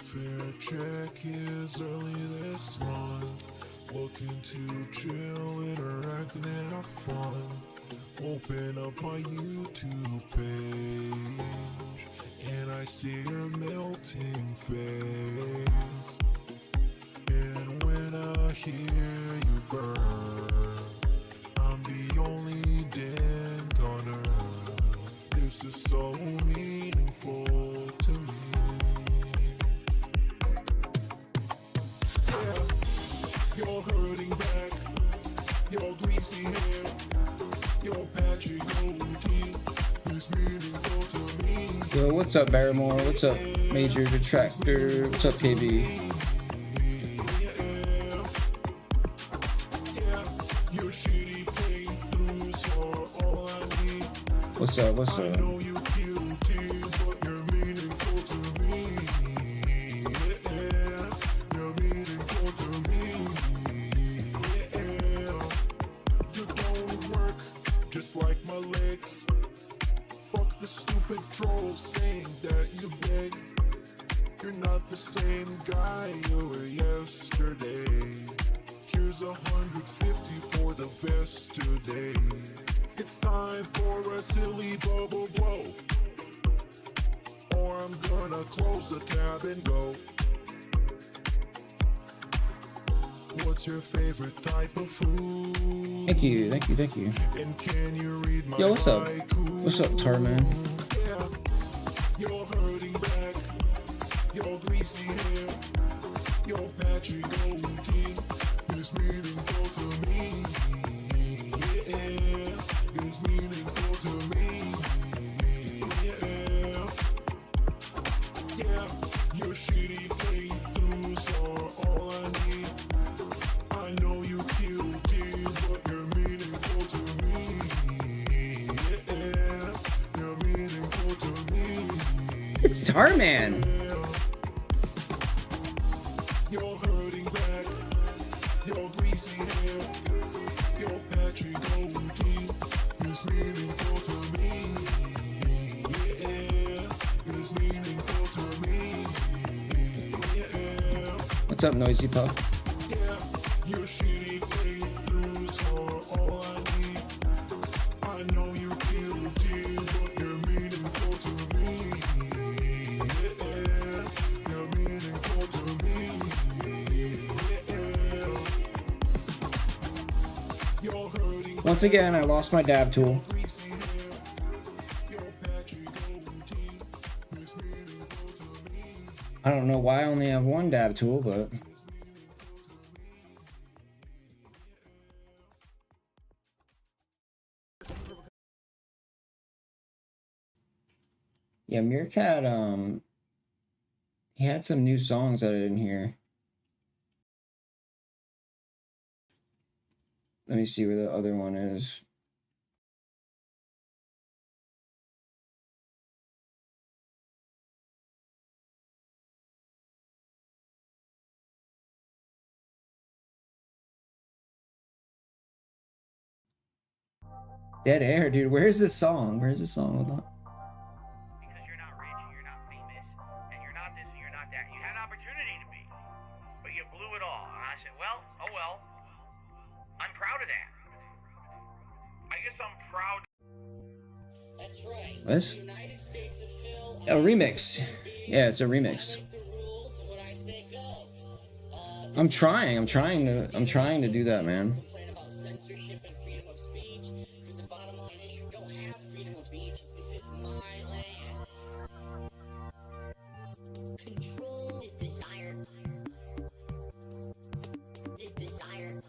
welfare check is early this month. Looking to chill, interact and have fun. Open up my YouTube page and I see your melting face. And when I hear you burn, I'm the only dent on earth. This is so meaningful to me. Yeah, you're hurting back, your greasy hair, your patchy goatee is meaningful to me. Yo, what's up, Barrymore? What's up, Major Detractor? What's up, KB? What's up? What's up? Just like my legs. Fuck the stupid trolls saying that you beg. You're not the same guy you were yesterday. Here's 150 for the vest today. It's time for a silly bubble blow, or I'm gonna close the tab and go. What's your favorite type of food? Thank you, thank you, thank you. And can you read my Yo, what's up? haiku? What's up, Tarman? Yeah, you're hurting back, your greasy hair, your patchy goatee is meaningful to me. Yeah, it's meaningful to me. Yeah, yeah, your shitty playthroughs are all I need. I know you guilty, but you're meaningful to me. Yeah, you're meaningful to me. It's Tarman. You're hurting back, your greasy hair, your patchy goatee is meaningful to me. Yeah, it's meaningful to me. Yeah. What's up, Noisy Puff? Yeah, your shitty playthroughs are all I need. I know you're guilty, but you're meaningful to me. Yeah, you're meaningful to me. Yeah, you're hurting. Once again, I lost my dab tool. Greasy hair, your patchy goatee is meaningful to me. I don't know why I only have one dab tool, but yeah, Meerkat, he had some new songs that I didn't hear. Let me see where the other one is. Dead air, dude. Where's this song? Where's this song? Hold on. Because you're not rich, and you're not famous, and you're not this, and you're not that. You had an opportunity to be, but you blew it all. And I said, well, oh well. I'm proud of that. I guess I'm proud. That's right. This? United States of Phil. A remix. Yeah, it's a remix. Make the rules, and what I say goes. I'm trying to do that, man. Complain about censorship and freedom of speech, because the bottom line is you don't have freedom of speech. This is my land. Control is desire. This desire.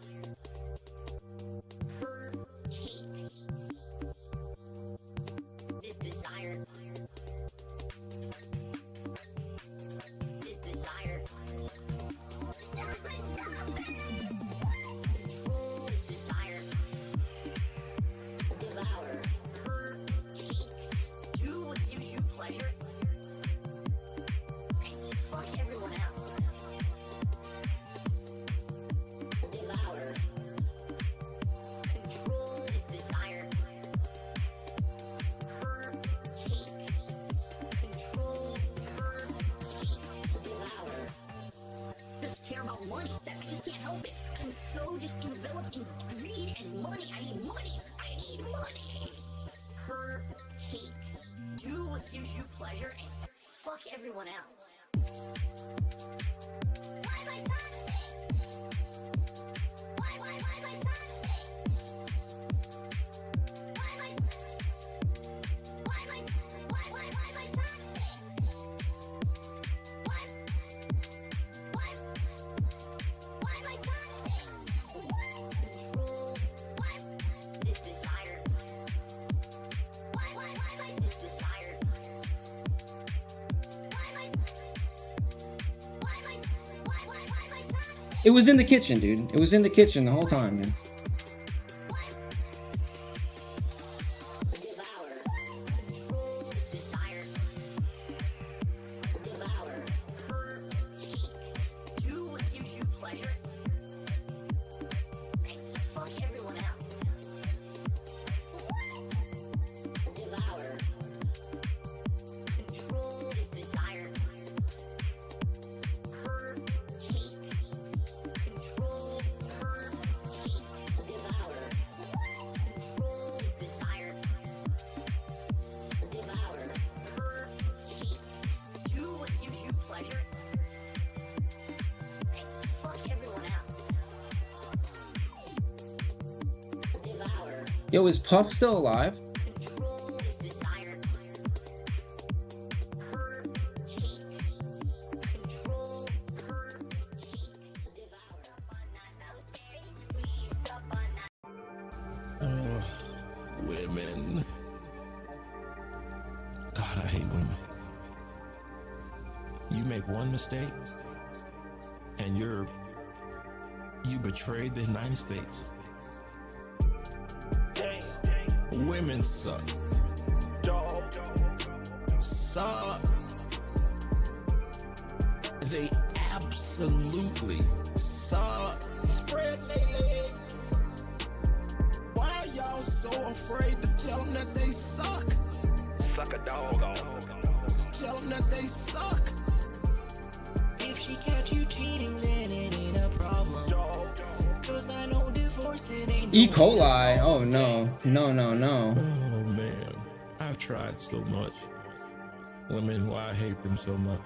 Her cake. This desire. This desire. Control is desire. Devour. Her cake. Do what gives you pleasure. just enveloped in greed and money. I need money. I need money. Her take. Do what gives you pleasure and fuck everyone else. Why am I toxic? Why am I toxic? Why am I toxic? Why am I toxic? Control. This desire. Why this desire? It was in the kitchen, dude. It was in the kitchen the whole time, man. Yo, is Puff still alive? Women. God, I hate women. You make one mistake, and you betrayed the United States. Women suck. Suck. They absolutely suck. Spread their legs. Why are y'all so afraid to tell them that they suck? Suck a dog on. Tell them that they suck. If she catch you cheating, then it ain't a problem. Cause I know divorce, it ain't E. coli. Oh no. No, no, no. Oh man, I've tried so much. Women, why I hate them so much.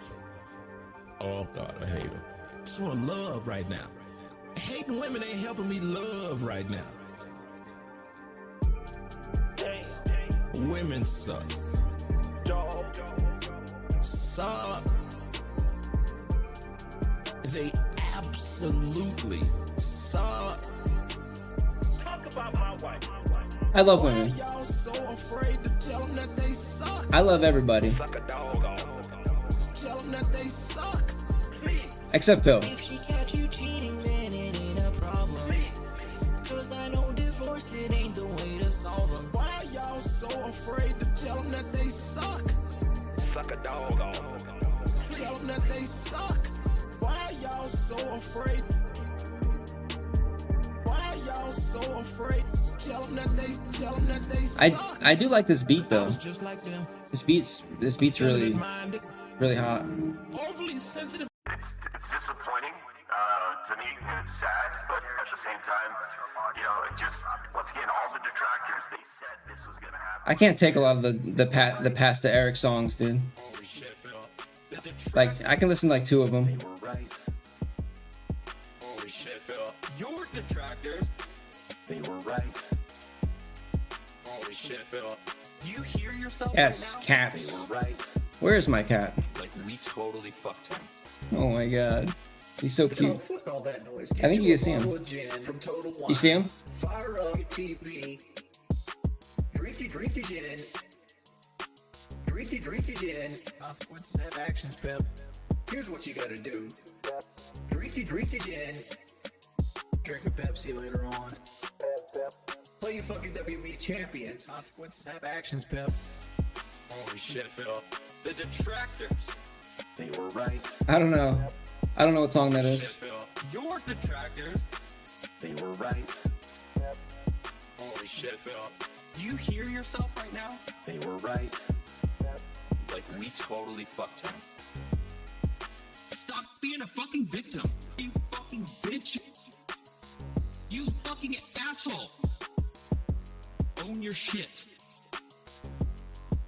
Oh God, I hate them. I just want to love right now. Hating women ain't helping me love right now. Women suck. Suck. They absolutely suck. Talk about my wife. I love Why women. y'all so afraid to tell them that they suck? I love everybody. Suck a dog on. Tell them that they suck. Except Phil. If she catch you cheating, then it ain't a problem. Cause I know divorce, it ain't the way to solve them. Why are y'all so afraid to tell them that they suck? Suck a dog on. Tell them that they suck. Why are y'all so afraid? Why are y'all so afraid? Tell them that they suck. I do like this beat I though. was just like them. This beat's really Minded, really hot. overly sensitive. It's disappointing to me, and it's sad, but at the same time, you know, it just, once again, all the detractors, they said this was gonna happen. I can't take a lot of the Pass to Eric songs, dude. Like I can listen to like 2 of them. Holy shit, Phil. Your detractors. They were right. Holy shit, Phil. You hear yourself Yes, right now? cats. Right. Where is my cat? Like, we totally fucked him. Oh my god. He's so cute. Fuck all that noise. I think you can see him. From Total Wine. You see him? Fire up your TV. Drink your gin. Drink your gin. Consequences have actions, Pep. Here's what you gotta do. Drink your gin. Drink a Pepsi later on. Play your fucking WWE champions. Consequences have actions, Pep. Holy shit, Phil. The detractors. They were right. I don't know. I don't know what song that Shit, is. Phil. Your detractors. They were right. Holy shit, Phil. Do you hear yourself right now? They were right. Like, we totally fucked him. Stop being a fucking victim. You fucking bitch. fucking asshole. Own your shit.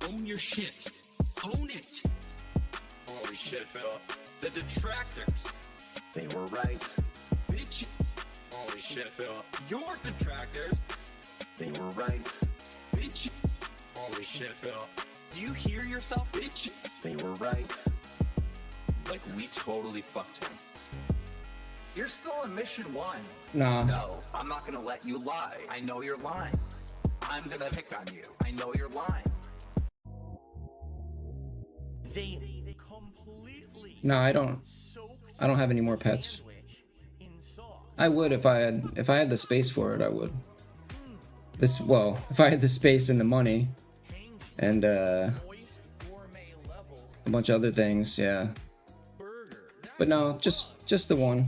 Own your shit. Own it. Holy shit, Phil. The detractors. They were right. Bitch. Holy shit, Phil. Your detractors. They were right. Bitch. Holy shit, Phil. Do you hear yourself, bitch? They were right. Like, we totally fucked him. You're still in mission 1. Nah. No, I'm not gonna let you lie. I know you're lying. I'm gonna pick on you. I know you're lying. They completely No, I don't have any more pets. I would if I had the space for it, I would. If I had the space and the money and a bunch of other things, yeah. But no, just the one.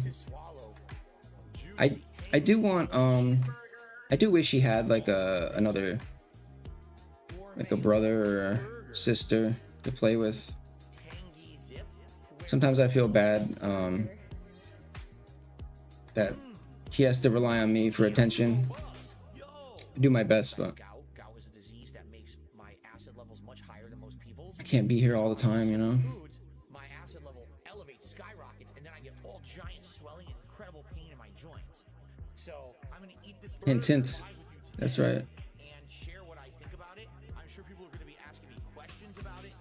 I do want I do wish he had like another, like a brother or sister to play with. Sometimes I feel bad that he has to rely on me for attention. I do my best, but Gout is a disease that makes my acid levels much higher than most people's. I can't be here all the time, you know. My acid level elevates, skyrockets, and then I get all giant swelling and incredible pain in my joints. So I'm gonna eat this. Hint, hint. That's right. And share what I think about it. I'm sure people are gonna be asking me questions about it.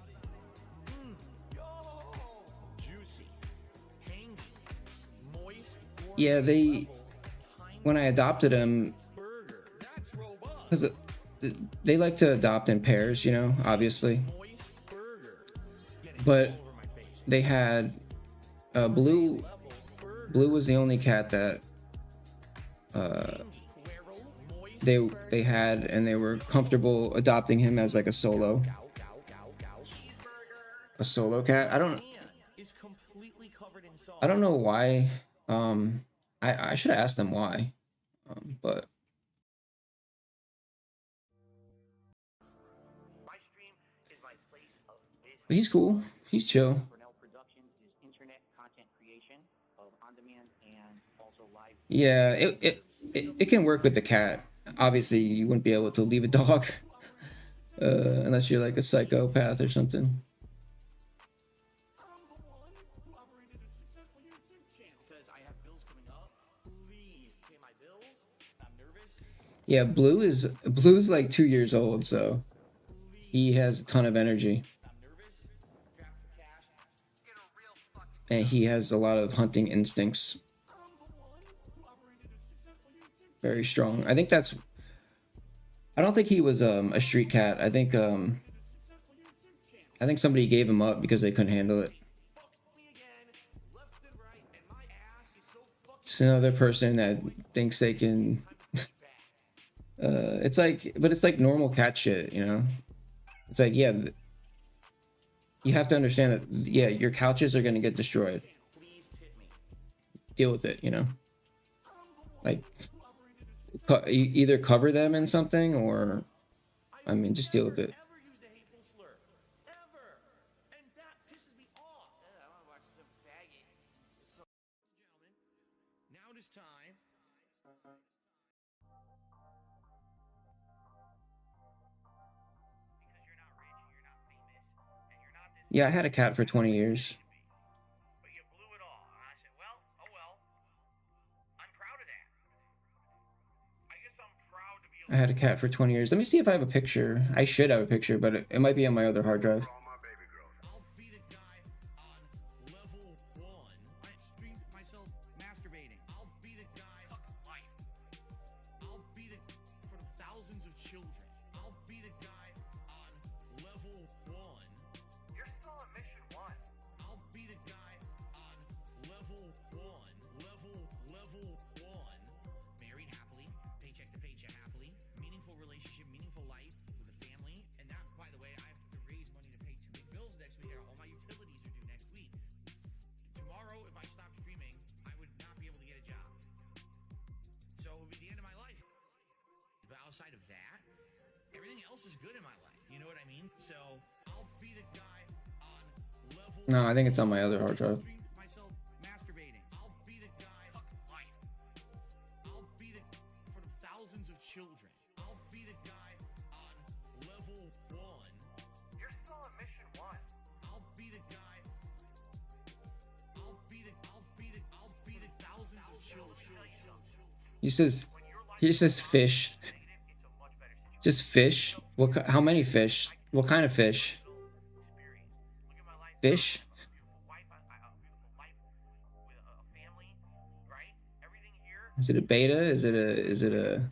Juicy, tangy, moist. Yeah, when I adopted him, because they like to adopt in pairs, you know, obviously. But they had Blue was the only cat that they had, and they were comfortable adopting him as like a solo cat. I don't know why. I should have asked them why, but he's cool. He's chill. Yeah, it can work with the cat. Obviously, you wouldn't be able to leave a dog unless you're like a psychopath or something. Yeah, Blue's like 2 years old, so he has a ton of energy. And he has a lot of hunting instincts. Very strong. I don't think he was a street cat. I think somebody gave him up because they couldn't handle it. Just another person that thinks they can it's like normal cat shit, you know? It's like, yeah, you have to understand that, yeah, your couches are going to get destroyed. Deal with it, you know? Like, either cover them in something or, I mean, just deal with it. Yeah, I had a cat for 20 years. But you blew it all. And I said, well, oh well. I'm proud of that. I guess I'm proud to be I had a cat for 20 years. Let me see if I have a picture. I should have a picture, but it might be on my other hard drive. I'll be the guy on level 1. I streamed myself masturbating. I'll be the guy life. I'll be the for the thousands of children. I'll be the guy on level 1. You're still on mission 1. I'll be the guy on level 1. Level 1. Married happily, paycheck to paycheck happily, meaningful relationship, meaningful life with a family. And that, by the way, I have to raise money to pay 2 big bills next week. All my utilities are due next week. Tomorrow, if I stop streaming, I would not be able to get a job. So it would be the end of my life. But outside of that, everything else is good in my life. You know what I mean? So I'll be the guy on level. No, I think it's on my other hard drive. Myself masturbating. I'll be the guy life. I'll be the for I'll be the guy on level 1. You're still on mission 1. I'll be the guy. I'll be the thousands of children. He says fish. Just fish? How many fish? What kind of fish? Fish? Is it a beta? Is it a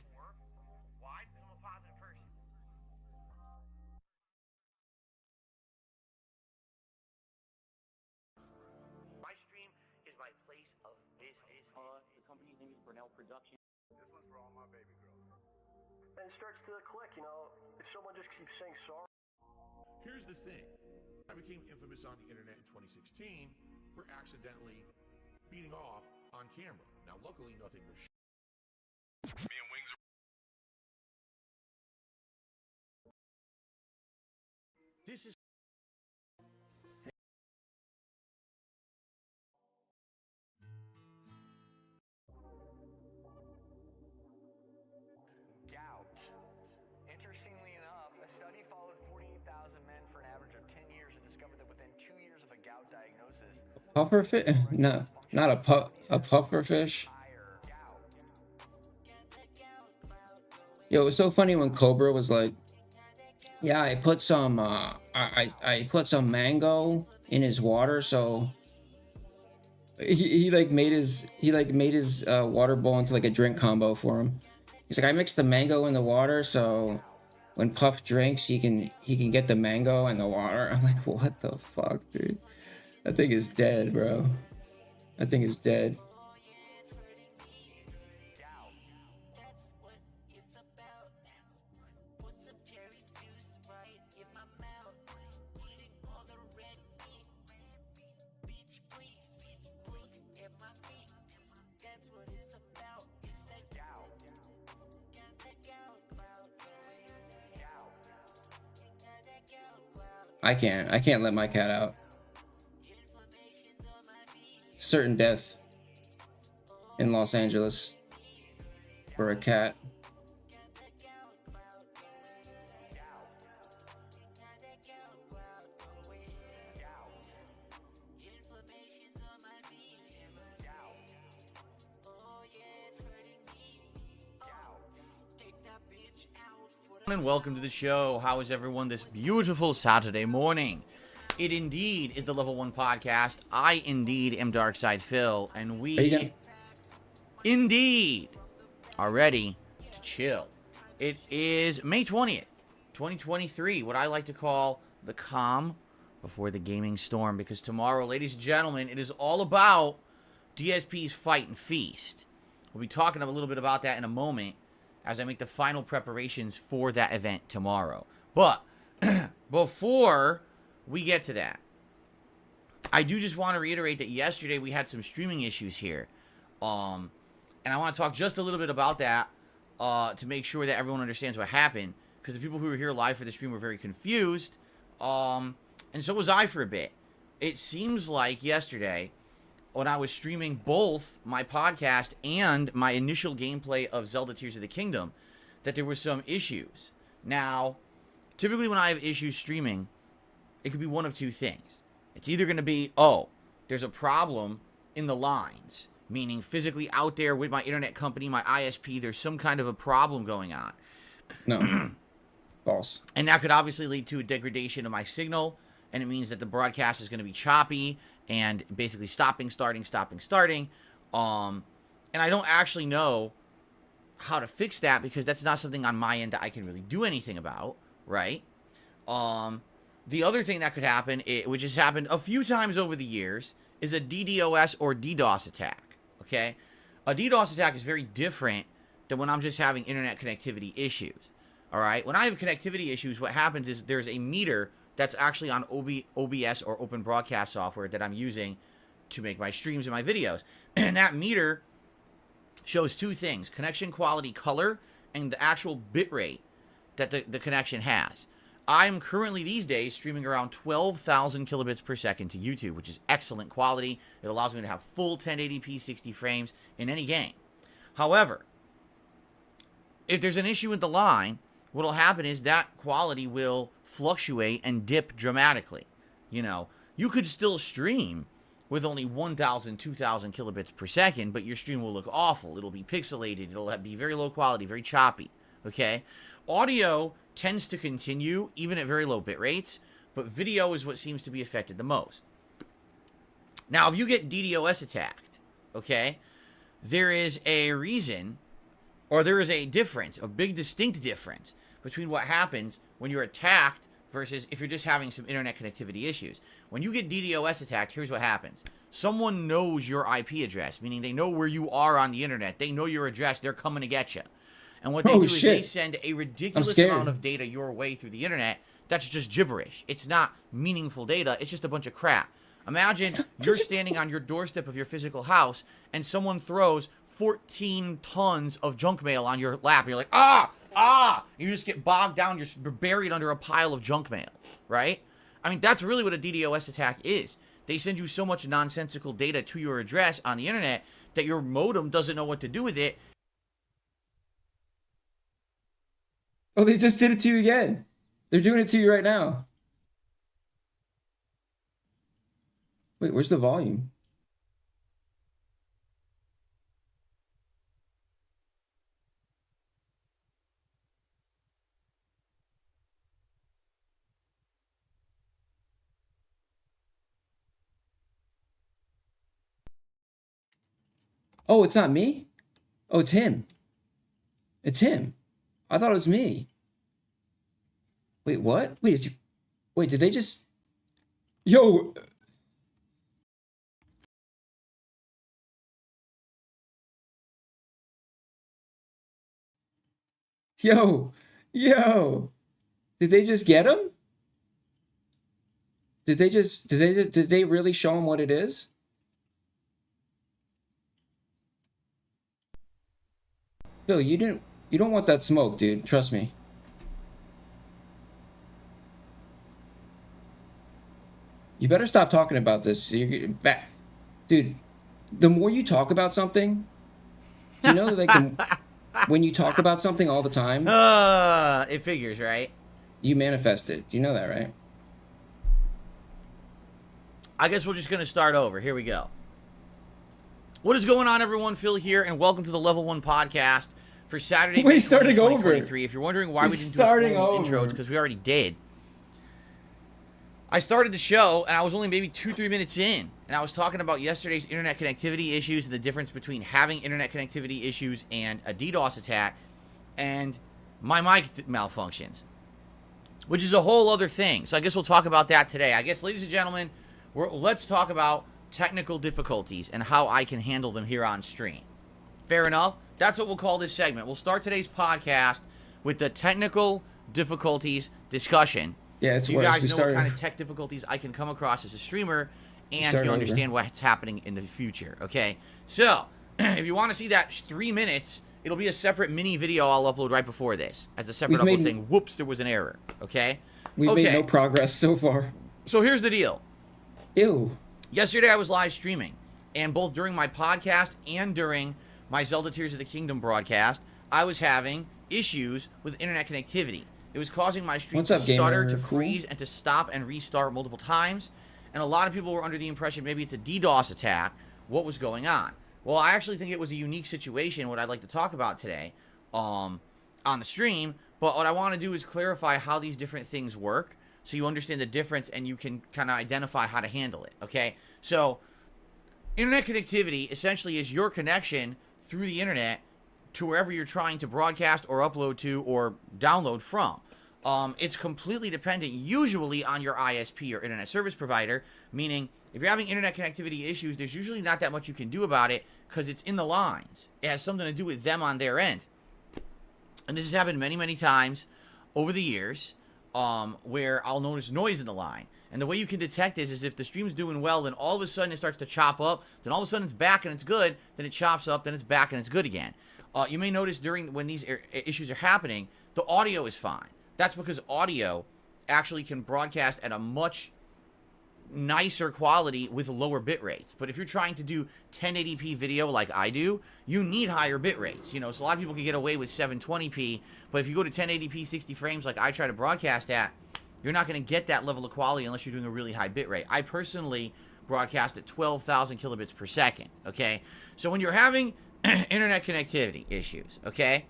My stream is my place of business. The company's name is Brunel Production. This one's for all my baby girls. And it starts to click, you know, if someone just keeps saying sorry. Here's the thing. I became infamous on the internet in 2016 for accidentally beating off on camera. Now, luckily, nothing was Me and Wings are... This is Gout. Interestingly enough, a study followed 48,000 men for an average of 10 years and discovered that within 2 years of a gout diagnosis, pufferfish? No, not a pufferfish. Yo, it was so funny when Cobra was like, "Yeah, I put some I put some mango in his water, so he made his water bowl into like a drink combo for him." He's like, "I mixed the mango in the water, so when Puff drinks, he can get the mango and the water." I'm like, "What the fuck, dude? That thing is dead, bro. That thing is dead." I can't let my cat out. Certain death in Los Angeles for a cat. And welcome to the show. How is everyone this beautiful Saturday morning? It indeed is the Level 1 podcast. I indeed am Darkside Phil, and we indeed are ready to chill. It is May 20th, 2023, what I like to call the calm before the gaming storm, because tomorrow, ladies and gentlemen, it is all about DSP's Fight and Feast. We'll be talking a little bit about that in a moment, as I make the final preparations for that event tomorrow. But before we get to that, I do just want to reiterate that yesterday we had some streaming issues here. And I want to talk just a little bit about that to make sure that everyone understands what happened, because the people who were here live for the stream were very confused. And so was I for a bit. It seems like yesterday, when I was streaming both my podcast and my initial gameplay of Zelda Tears of the Kingdom, that there were some issues. Now, typically when I have issues streaming, it could be one of two things. It's either going to be, oh, there's a problem in the lines, meaning physically out there with my internet company, my ISP, there's some kind of a problem going on. No. False. And that could obviously lead to a degradation of my signal, and it means that the broadcast is going to be choppy and basically stopping, starting. And I don't actually know how to fix that, because that's not something on my end that I can really do anything about, right? The other thing that could happen, which has happened a few times over the years, is a DDoS or DDoS attack, okay? A DDoS attack is very different than when I'm just having internet connectivity issues, all right? When I have connectivity issues, what happens is there's a meter that's actually on OBS or Open Broadcast software that I'm using to make my streams and my videos. And that meter shows two things: connection quality color and the actual bit rate that the connection has. I'm currently these days streaming around 12,000 kilobits per second to YouTube, which is excellent quality. It allows me to have full 1080p 60 frames in any game. However, if there's an issue with the line, what'll happen is that quality will fluctuate and dip dramatically. You know, you could still stream with only 1,000, 2,000 kilobits per second, but your stream will look awful. It'll be pixelated. It'll be very low quality, very choppy, okay? Audio tends to continue, even at very low bit rates, but video is what seems to be affected the most. Now, if you get DDoS attacked, okay, there is a reason, or there is a difference, a big distinct difference between what happens when you're attacked versus if you're just having some internet connectivity issues. When you get DDoS attacked, here's what happens. Someone knows your IP address, meaning they know where you are on the internet. They know your address. They're coming to get you. And what they do is they send a ridiculous amount of data your way through the internet. That's just gibberish. It's not meaningful data. It's just a bunch of crap. Imagine you're standing on your doorstep of your physical house and someone throws 14 tons of junk mail on your lap. You're like, you just get bogged down. You're buried under a pile of junk mail, right? I mean, that's really what a DDoS attack is. They send you so much nonsensical data to your address on the internet that your modem doesn't know what to do with it. Oh, they just did it to you again. They're doing it to you right now. Wait, where's the volume? Oh, it's not me? Oh, it's him. It's him. I thought it was me. Wait, what? Wait, did they just... Yo! Yo! Did they just get him? Did they really show him what it is? Bill, you don't want that smoke, dude. Trust me. You better stop talking about this. You're getting back. Dude, the more you talk about something, you know, like when you talk about something all the time, it figures, right? You manifest it. You know that, right? I guess we're just going to start over. Here we go. What is going on, everyone? Phil here, and welcome to the Level 1 podcast for Saturday, May 2023. If you're wondering why we didn't do a full intro, it's because we already did. I started the show, and I was only maybe 2-3 minutes in, and I was talking about yesterday's internet connectivity issues and the difference between having internet connectivity issues and a DDoS attack, and my mic malfunctions, which is a whole other thing. So I guess we'll talk about that today. I guess, ladies and gentlemen, let's talk about technical difficulties and how I can handle them here on stream. Fair enough? That's what we'll call this segment. We'll start today's podcast with the technical difficulties discussion. Yeah, it's so you guys know what kind of tech difficulties I can come across as a streamer, and you understand what's happening in the future, okay? So, if you want to see that 3 minutes, it'll be a separate mini video I'll upload right before this, as a separate upload saying, whoops, there was an error, okay? We've made no progress so far. So here's the deal. Ew. Yesterday I was live streaming, and both during my podcast and during my Zelda Tears of the Kingdom broadcast, I was having issues with internet connectivity. It was causing my stream to stutter, to freeze, and to stop and restart multiple times. And a lot of people were under the impression maybe it's a DDoS attack. What was going on? Well, I actually think it was a unique situation, what I'd like to talk about today on the stream. But what I want to do is clarify how these different things work so you understand the difference and you can kind of identify how to handle it, okay? So, internet connectivity essentially is your connection through the internet to wherever you're trying to broadcast or upload to or download from. It's completely dependent usually on your ISP or internet service provider, meaning if you're having internet connectivity issues, there's usually not that much you can do about it because it's in the lines. It has something to do with them on their end. And this has happened many, many times over the years where I'll notice noise in the line. And the way you can detect this is if the stream's doing well, then all of a sudden it starts to chop up, then all of a sudden it's back and it's good, then it chops up, then it's back and it's good again. You may notice when these issues are happening, the audio is fine. That's because audio actually can broadcast at a much nicer quality with lower bit rates. But if you're trying to do 1080p video like I do, you need higher bit rates. You know, so a lot of people can get away with 720p, but if you go to 1080p 60 frames like I try to broadcast at, you're not going to get that level of quality unless you're doing a really high bit rate. I personally broadcast at 12,000 kilobits per second, okay? So when you're having internet connectivity issues, okay,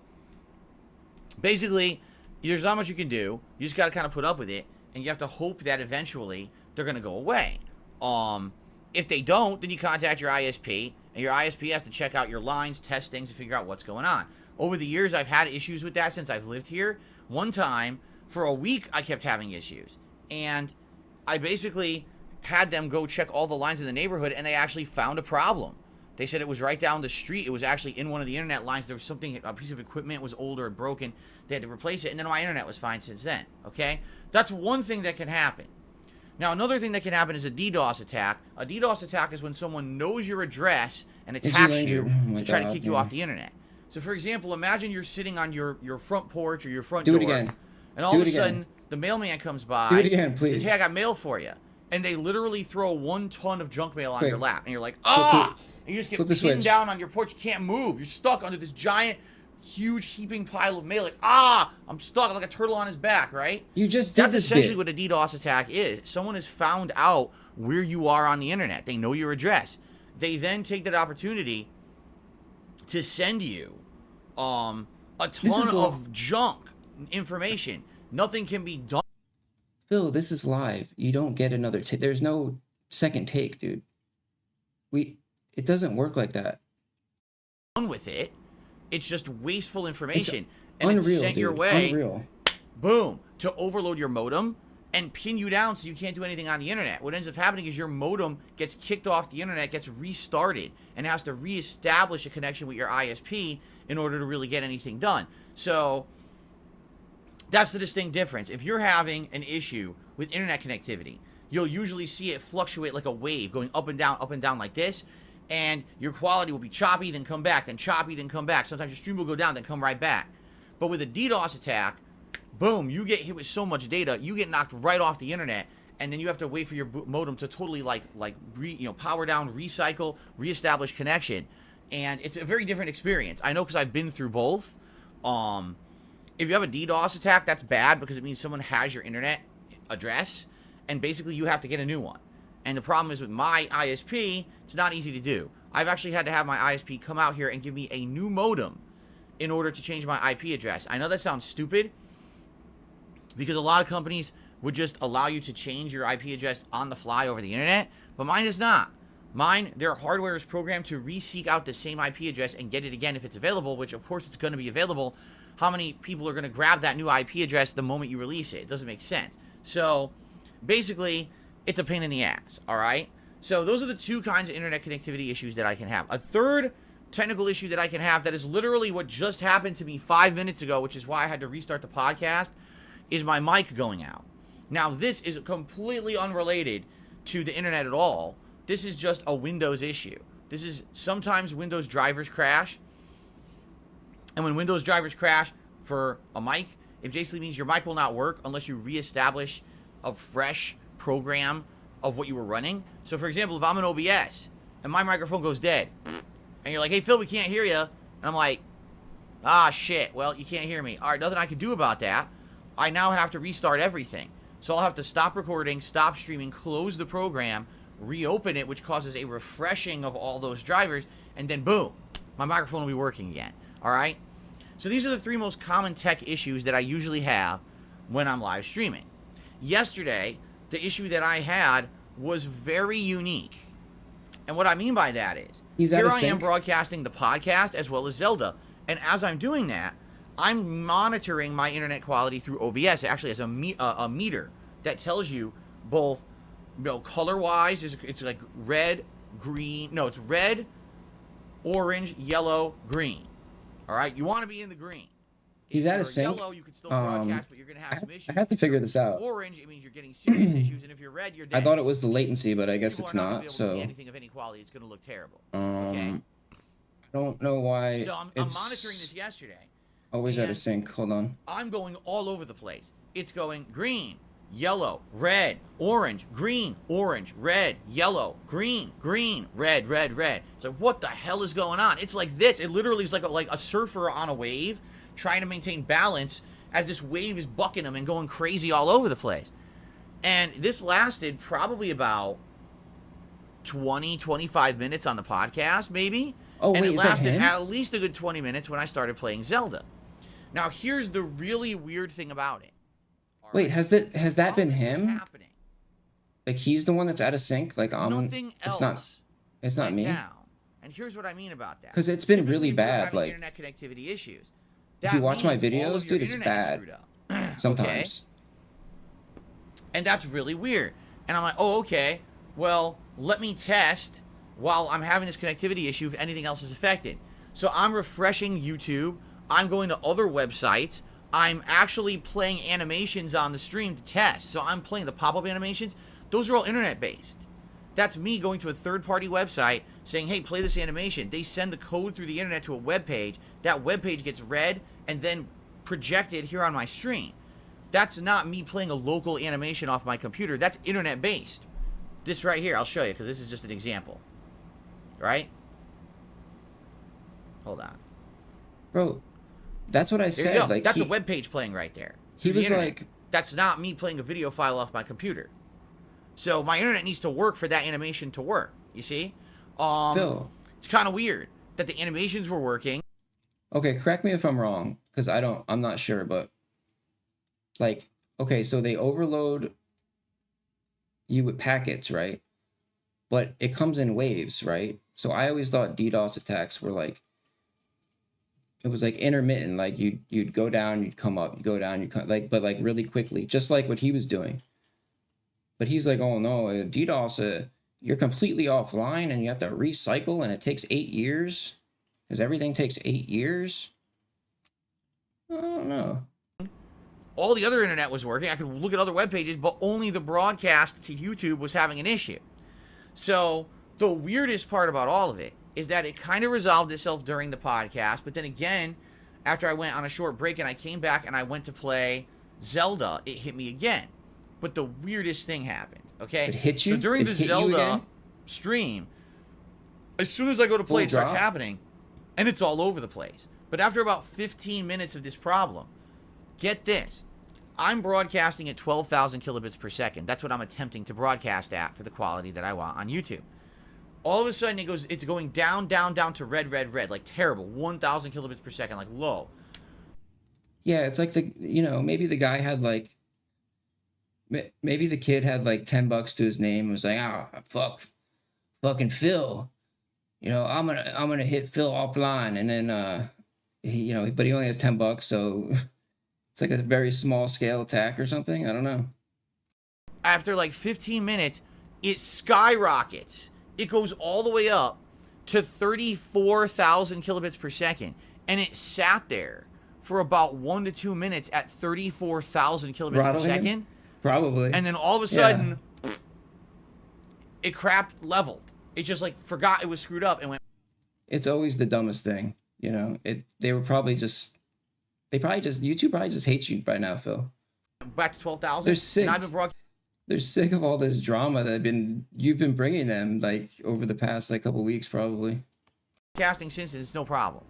basically, there's not much you can do. You just got to kind of put up with it, and you have to hope that eventually they're going to go away. If they don't, then you contact your ISP, and your ISP has to check out your lines, test things, and figure out what's going on. Over the years, I've had issues with that since I've lived here. One time, for a week, I kept having issues, and I basically had them go check all the lines in the neighborhood, and they actually found a problem. They said it was right down the street. It was actually in one of the internet lines. There was something, a piece of equipment was older and broken. They had to replace it, and then my internet was fine since then, okay? That's one thing that can happen. Now, another thing that can happen is a DDoS attack. A DDoS attack is when someone knows your address and attacks you to try to kick you off the internet. So, for example, imagine you're sitting on your front porch or your front door. Do it again. And all of a sudden, the mailman comes by. Do it again, please. Says, hey, I got mail for you. And they literally throw 1 ton of junk mail on your lap. And you're like, ah! And you just get pinned down on your porch. You can't move. You're stuck under this giant, huge, heaping pile of mail. Like, ah! I'm stuck like a turtle on his back, right? You just did That's this essentially bit. what a DDoS attack is. Someone has found out where you are on the internet. They know your address. They then take that opportunity to send you a ton of junk information. Nothing can be done. Phil, this is live. You don't get another take. There's no second take, dude. It doesn't work like that. With it, it's just wasteful information. It's and unreal, it's sent dude. your way, Unreal. boom, to overload your modem and pin you down so you can't do anything on the internet. What ends up happening is your modem gets kicked off the internet, gets restarted, and has to reestablish a connection with your ISP in order to really get anything done. So that's the distinct difference. If you're having an issue with internet connectivity, you'll usually see it fluctuate like a wave, going up and down like this, and your quality will be choppy, then come back, then choppy, then come back. Sometimes your stream will go down, then come right back. But with a DDoS attack, boom, you get hit with so much data, you get knocked right off the internet, and then you have to wait for your modem to totally power down, recycle, reestablish connection, and it's a very different experience. I know because I've been through both. If you have a DDoS attack, that's bad because it means someone has your internet address, and basically you have to get a new one. And the problem is with my ISP, it's not easy to do. I've actually had to have my ISP come out here and give me a new modem in order to change my IP address. I know that sounds stupid because a lot of companies would just allow you to change your IP address on the fly over the internet, but mine is not. Mine, their hardware is programmed to re-seek out the same IP address and get it again if it's available, which of course it's going to be available. How many people are going to grab that new IP address the moment you release it? It doesn't make sense. So basically, it's a pain in the ass, all right? So those are the two kinds of internet connectivity issues that I can have. A third technical issue that I can have that is literally what just happened to me 5 minutes ago, which is why I had to restart the podcast, is my mic going out. Now, this is completely unrelated to the internet at all. This is just a Windows issue. This is sometimes Windows drivers crash. And when Windows drivers crash for a mic, it basically means your mic will not work unless you reestablish a fresh program of what you were running. So, for example, if I'm in OBS and my microphone goes dead, and you're like, hey, Phil, we can't hear you. And I'm like, ah, shit, well, you can't hear me. All right, nothing I can do about that. I now have to restart everything. So I'll have to stop recording, stop streaming, close the program, reopen it, which causes a refreshing of all those drivers, and then boom, my microphone will be working again. All right? So these are the three most common tech issues that I usually have when I'm live streaming. Yesterday, the issue that I had was very unique. And what I mean by that is, here I am broadcasting the podcast as well as Zelda. And as I'm doing that, I'm monitoring my internet quality through OBS. It actually has a meter that tells you both, color-wise, it's like red, green. No, it's red, orange, yellow, green. All right? You want to be in the green. He's out of sync. Yellow, you can still broadcast, but you're going to have some issues. I have to figure this out. Orange, it means you're getting serious issues, and if you're red, you're dead. I thought it was the latency, but I guess it's not. To So see anything of any quality, it's going to look terrible. Okay? I don't know why. So I'm monitoring this yesterday. Always out of sync. Hold on. I'm going all over the place. It's going green, yellow, red, orange, green, orange, red, yellow, green, green, red, red, red. It's like, what the hell is going on? It's like this. It literally is like a surfer on a wave trying to maintain balance as this wave is bucking him and going crazy all over the place. And this lasted probably about 20, 25 minutes on the podcast, maybe. Oh, and wait, it is that lasted him? at least a good 20 minutes when I started playing Zelda. Now, here's the really weird thing about it. Wait, has that been him? Happening. Like he's the one that's out of sync? Like Nothing else it's not me. Down. And here's what I mean about that. Because it's been really Typically, if you're bad. having Like internet connectivity issues. if you watch my means all of videos, your dude, it's internet is bad. screwed up. Sometimes. Okay? And that's really weird. And I'm like, oh, okay. Well, let me test while I'm having this connectivity issue if anything else is affected. So I'm refreshing YouTube. I'm going to other websites. I'm actually playing animations on the stream to test. So I'm playing the pop-up animations. Those are all internet-based. That's me going to a third-party website saying, hey, play this animation. They send the code through the internet to a web page. That web page gets read and then projected here on my stream. That's not me playing a local animation off my computer. That's internet-based. This right here, I'll show you because this is just an example. Right? Hold on. Bro, that's what I There you said. go. Like That's a web page playing right there. He through the was internet. like, that's not me playing a video file off my computer. So my internet needs to work for that animation to work. You see? Phil. It's kind of weird that the animations were working. Okay, correct me if I'm wrong, because I'm not sure, but like, okay, so they overload you with packets, right? But it comes in waves, right? So I always thought DDoS attacks were like, it was like intermittent, like you'd go down, you'd come up, you go down, you come, like, but like really quickly, just like what he was doing. But he's like, oh no, DDoS, you're completely offline and you have to recycle and it takes 8 years. Because everything takes 8 years? I don't know. All the other internet was working. I could look at other web pages, but only the broadcast to YouTube was having an issue. So the weirdest part about all of it is that it kind of resolved itself during the podcast. But then again, after I went on a short break and I came back and I went to play Zelda, it hit me again. But the weirdest thing happened, okay? It hit you? So during the Zelda stream, as soon as I go to play, it starts happening. And it's all over the place. But after about 15 minutes of this problem, get this. I'm broadcasting at 12,000 kilobits per second. That's what I'm attempting to broadcast at for the quality that I want on YouTube. All of a sudden, it's going down, down, down to red, red, red. Like terrible. 1,000 kilobits per second, like low. Yeah, it's like maybe the guy had like, maybe the kid had like $10 to his name and was like, fucking Phil. I'm gonna hit Phil offline, and then but he only has $10, so it's like a very small scale attack or something. I don't know. After like 15 minutes, it skyrockets. It goes all the way up to 34,000 kilobits per second, and it sat there for about 1 to 2 minutes at 34,000 kilobits per second. Probably. And then all of a sudden, it leveled. It just like forgot it was screwed up and went. It's always the dumbest thing, YouTube probably just hates you by now, Phil. Back to 12,000. They're sick. And I've been They're sick of all this drama that you've been bringing them like over the past like couple weeks probably. Casting since it's no problem.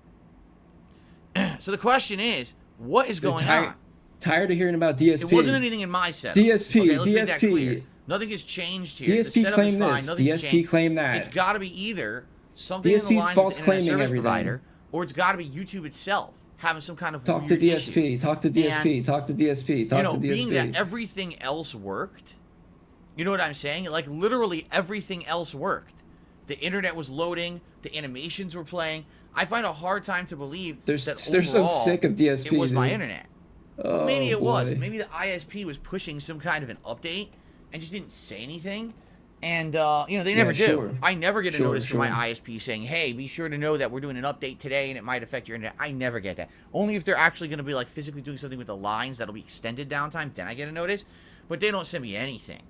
So the question is, what is going on? Tired of hearing about DSP. It wasn't anything in my setup. DSP, okay, let's make that DSP. clear. Nothing has changed here. DSP claim this. DSP claim that. It's got to be either something in the DSP's lines false of the internet claiming service everything. provider, or it's got to be YouTube itself having some kind of Talk to weird DSP. issues. Talk to DSP. And, talk to DSP. Talk to DSP. Being that everything else worked, you know what I'm saying? Like literally everything else worked. The internet was loading. The animations were playing. I find a hard time to believe that they're so overall, sick of DSP. It was my dude. internet. Oh, Maybe it was. boy. Maybe the ISP was pushing some kind of an update and just didn't say anything. And, they never do. Sure. I never get a notice from sure. my ISP saying, hey, be sure to know that we're doing an update today and it might affect your internet. I never get that. Only if they're actually going to be, like, physically doing something with the lines that'll be extended downtime, then I get a notice. But they don't send me anything.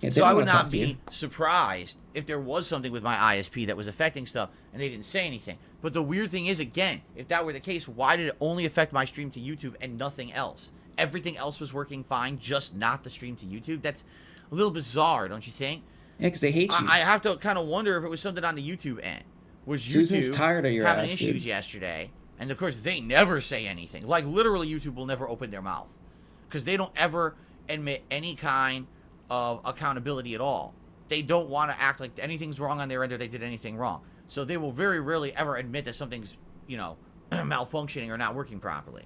Yeah, they So don't I would wanna talk not to you. be surprised if there was something with my ISP that was affecting stuff and they didn't say anything. But the weird thing is, again, if that were the case, why did it only affect my stream to YouTube and nothing else? Everything else was working fine, just not the stream to YouTube. That's a little bizarre, don't you think? Yeah, because they hate you. I have to kind of wonder if it was something on the YouTube end. Was Susan's YouTube tired of your having ass, issues dude. yesterday? And of course, they never say anything. Like, literally, YouTube will never open their mouth. Because they don't ever admit any kind of accountability at all. They don't want to act like anything's wrong on their end or they did anything wrong. So they will very rarely ever admit that something's, you know, malfunctioning or not working properly.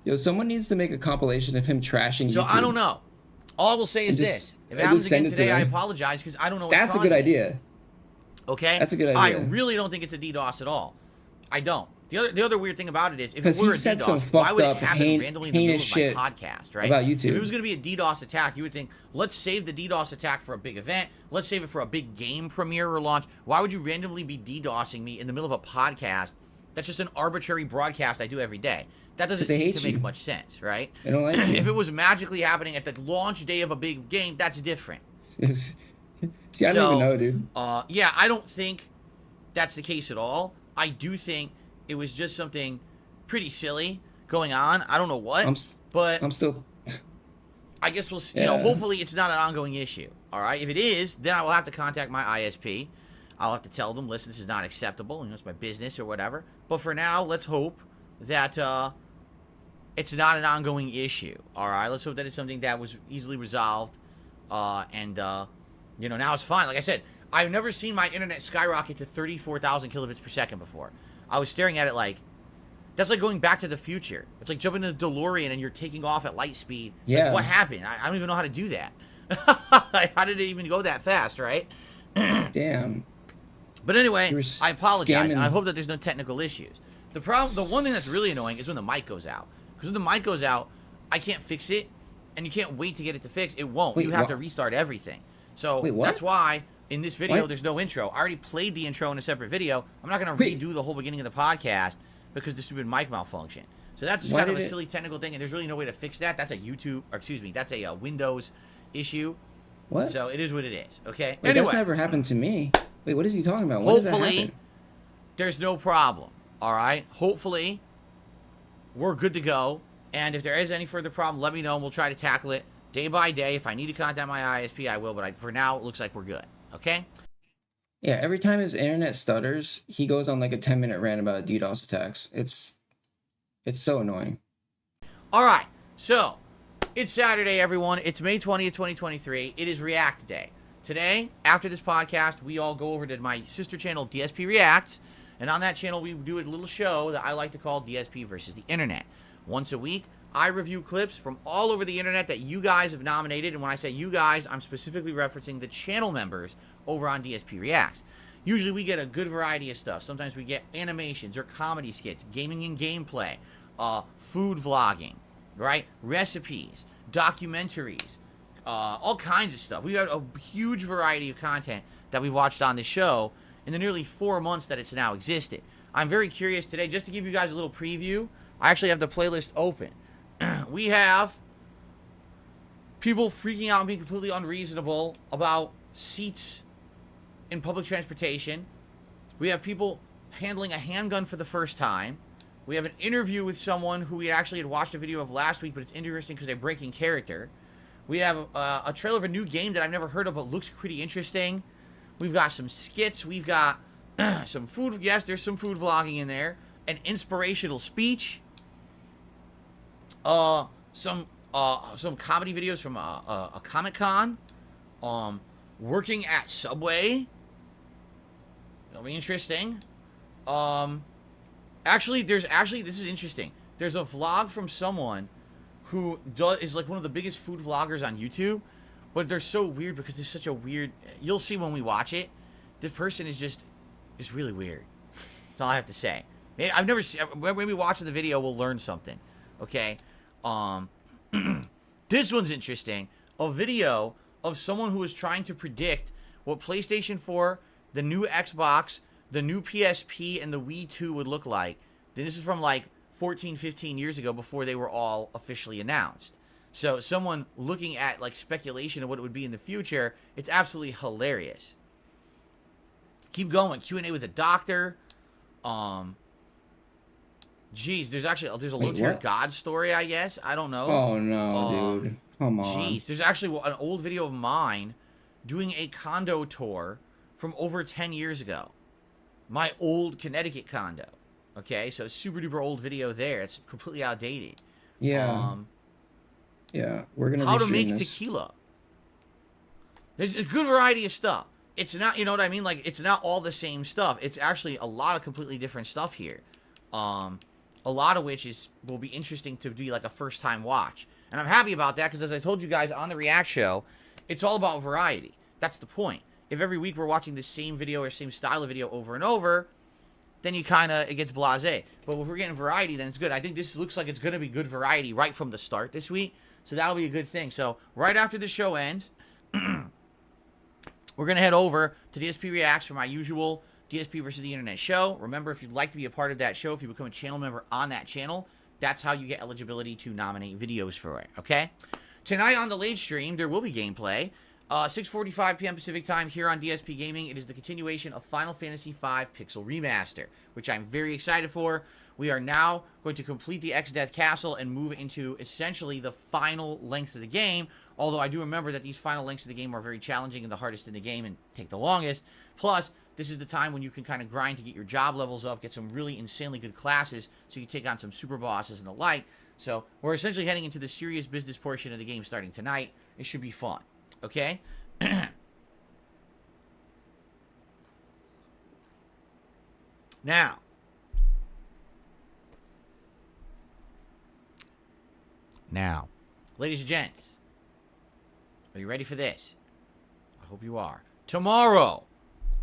Yo, someone needs to make a compilation of him trashing So YouTube. I don't know. All I will say is this. If it happens again today, I apologize because I don't know what's That's a causing good it. idea. Okay? That's a good I idea. really don't think it's a DDoS at all. I don't. The other weird thing about it is, if it Because were he a said some DDoS, why fucked would it up, happen randomly in the middle heinous of shit my podcast, right? about If YouTube. it was going to be a DDoS attack, you would think, let's save the DDoS attack for a big event. Let's save it for a big game premiere or launch. Why would you randomly be DDoSing me in the middle of a podcast that's just an arbitrary broadcast I do every day? That doesn't 'Cause they seem hate to make you. much sense, right? They don't like you. If it was magically happening at the launch day of a big game, that's different. See, I don't even know, dude. Yeah, I don't think that's the case at all. I do think it was just something pretty silly going on. I don't know what, but I'm still. I guess we'll see. You know, Yeah. hopefully it's not an ongoing issue. All right, if it is, then I will have to contact my ISP. I'll have to tell them, listen, this is not acceptable. You know, it's my business or whatever. But for now, let's hope that it's not an ongoing issue. All right, let's hope that it's something that was easily resolved. You know, now it's fine. Like I said, I've never seen my internet skyrocket to 34,000 kilobits per second before. I was staring at it like, that's like going back to the future. It's like jumping in a DeLorean and you're taking off at light speed. It's Yeah. like, what happened? I don't even know how to do that. How did it even go that fast, right? Damn. But anyway, I apologize, and scamming. I hope that there's no technical issues. The one thing that's really annoying is when the mic goes out. Because when the mic goes out, I can't fix it, and you can't wait to get it to fix. It won't. Wait, you have what? to restart everything. So Wait, what? that's why in this video What? there's no intro. I already played the intro in a separate video. I'm not going to redo the whole beginning of the podcast because the stupid mic malfunction. So that's just Why kind of a did it- silly technical thing, and there's really no way to fix that. That's a YouTube, or excuse me, that's a Windows issue. What? So it is what it is. Okay. Wait, anyway. that's never happened to me. Wait, what is he talking about? When does that Hopefully, happen? there's no problem. All right. Hopefully, we're good to go. And if there is any further problem, let me know and we'll try to tackle it day by day. If I need to contact my ISP, I will. But for now, it looks like we're good. Okay. Yeah, every time his internet stutters, he goes on like a 10-minute rant about DDoS attacks. It's so annoying. All right. So, it's Saturday, everyone. It's May 20th, 2023. It is React Day. Today, after this podcast, we all go over to my sister channel, DSP Reacts. And on that channel, we do a little show that I like to call DSP versus the Internet. Once a week, I review clips from all over the internet that you guys have nominated. And when I say you guys, I'm specifically referencing the channel members over on DSP Reacts. Usually we get a good variety of stuff. Sometimes we get animations or comedy skits, gaming and gameplay, food vlogging, right? Recipes, documentaries, all kinds of stuff. We've got a huge variety of content that we watched on the show in the nearly 4 months that it's now existed. I'm very curious today, just to give you guys a little preview, I actually have the playlist open. We have people freaking out and being completely unreasonable about seats in public transportation. We have people handling a handgun for the first time. We have an interview with someone who we actually had watched a video of last week, but it's interesting because they're breaking character. We have a trailer of a new game that I've never heard of, but looks pretty interesting. We've got some skits. We've got some food. Yes, there's some food vlogging in there. An inspirational speech. Some comedy videos from a Comic-Con. Working at Subway. That'll be interesting. Actually, this is interesting. There's a vlog from someone who is like one of the biggest food vloggers on YouTube, but they're so weird because they're such a weird. You'll see when we watch it. This person is really weird. That's all I have to say. I've never seen. When we watch the video, we'll learn something. Okay. This one's interesting. A video of someone who is trying to predict what PlayStation 4, the new Xbox, the new PSP, and the Wii 2 would look like. This is from like 14, 15 years ago before they were all officially announced. So someone looking at like speculation of what it would be in the future, it's absolutely hilarious. Keep going. Q&A with a doctor. Geez, there's a Low Tier God story, I guess. I don't know. Oh no, dude. Come on. Jeez, there's actually an old video of mine doing a condo tour from over 10 years ago. My old Connecticut condo. Okay, so super duper old video there. It's completely outdated. Yeah. Yeah, we're gonna. How to make tequila. There's a good variety of stuff. It's not, you know what I mean? Like, it's not all the same stuff. It's actually a lot of completely different stuff here. A lot of which will be interesting to be like a first time watch. And I'm happy about that because, as I told you guys on the React show, it's all about variety. That's the point. If every week we're watching the same video or same style of video over and over, then it gets blasé. But if we're getting variety, then it's good. I think this looks like it's going to be good variety right from the start this week. So that'll be a good thing. So right after the show ends, we're going to head over to DSP Reacts for my usual DSP versus the Internet show. Remember, if you'd like to be a part of that show, if you become a channel member on that channel, that's how you get eligibility to nominate videos for it, okay? Tonight on the late stream, there will be gameplay. 6:45 p.m. Pacific time here on DSP Gaming. It is the continuation of Final Fantasy V Pixel Remaster, which I'm very excited for. We are now going to complete the X-Death Castle and move into essentially the final lengths of the game, although I do remember that these final lengths of the game are very challenging and the hardest in the game and take the longest. Plus, this is the time when you can kind of grind to get your job levels up, get some really insanely good classes, so you can take on some super bosses and the like. So, we're essentially heading into the serious business portion of the game starting tonight. It should be fun. Okay? Now, ladies and gents, are you ready for this? I hope you are. Tomorrow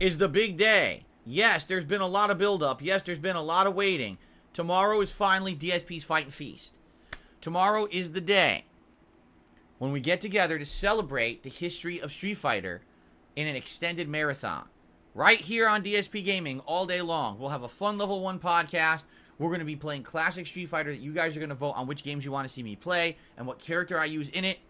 is the big day. Yes, there's been a lot of build-up. Yes, there's been a lot of waiting. Tomorrow is finally DSP's Fight and Feast. Tomorrow is the day when we get together to celebrate the history of Street Fighter in an extended marathon. Right here on DSP Gaming all day long. We'll have a fun level 1 podcast. We're going to be playing classic Street Fighter that you guys are going to vote on which games you want to see me play and what character I use in it.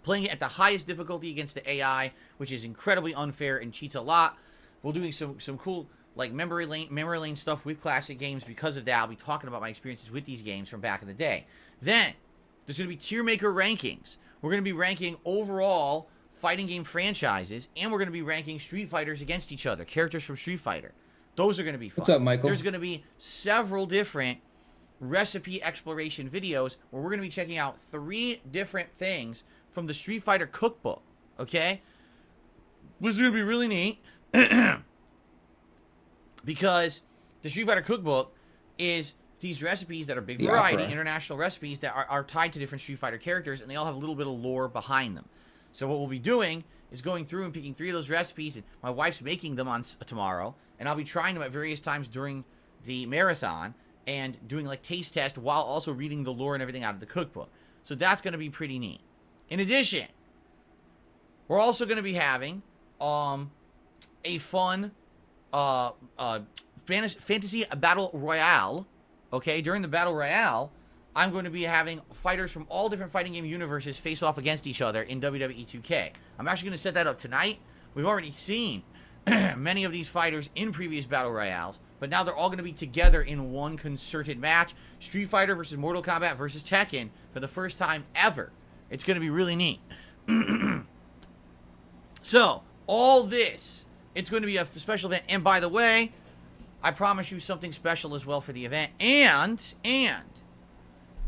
Playing it at the highest difficulty against the AI, which is incredibly unfair and cheats a lot. We're doing some cool like memory lane stuff with classic games because of that. I'll be talking about my experiences with these games from back in the day. Then, there's going to be tier maker rankings. We're going to be ranking overall fighting game franchises, and we're going to be ranking Street Fighters against each other, characters from Street Fighter. Those are going to be fun. What's up, Michael? There's going to be several different recipe exploration videos where we're going to be checking out 3 different things from the Street Fighter cookbook, okay? This is going to be really neat because the Street Fighter cookbook is these recipes that are big variety, international recipes that are tied to different Street Fighter characters, and they all have a little bit of lore behind them. So what we'll be doing is going through and picking 3 of those recipes, and my wife's making them on tomorrow, and I'll be trying them at various times during the marathon and doing like taste test while also reading the lore and everything out of the cookbook. So that's going to be pretty neat. In addition, we're also going to be having a fun fantasy battle royale. Okay, during the battle royale, I'm going to be having fighters from all different fighting game universes face off against each other in WWE 2K. I'm actually going to set that up tonight. We've already seen many of these fighters in previous battle royales, but now they're all going to be together in one concerted match. Street Fighter versus Mortal Kombat versus Tekken for the first time ever. It's going to be really neat. So, all this, it's going to be a special event. And by the way, I promise you something special as well for the event. And,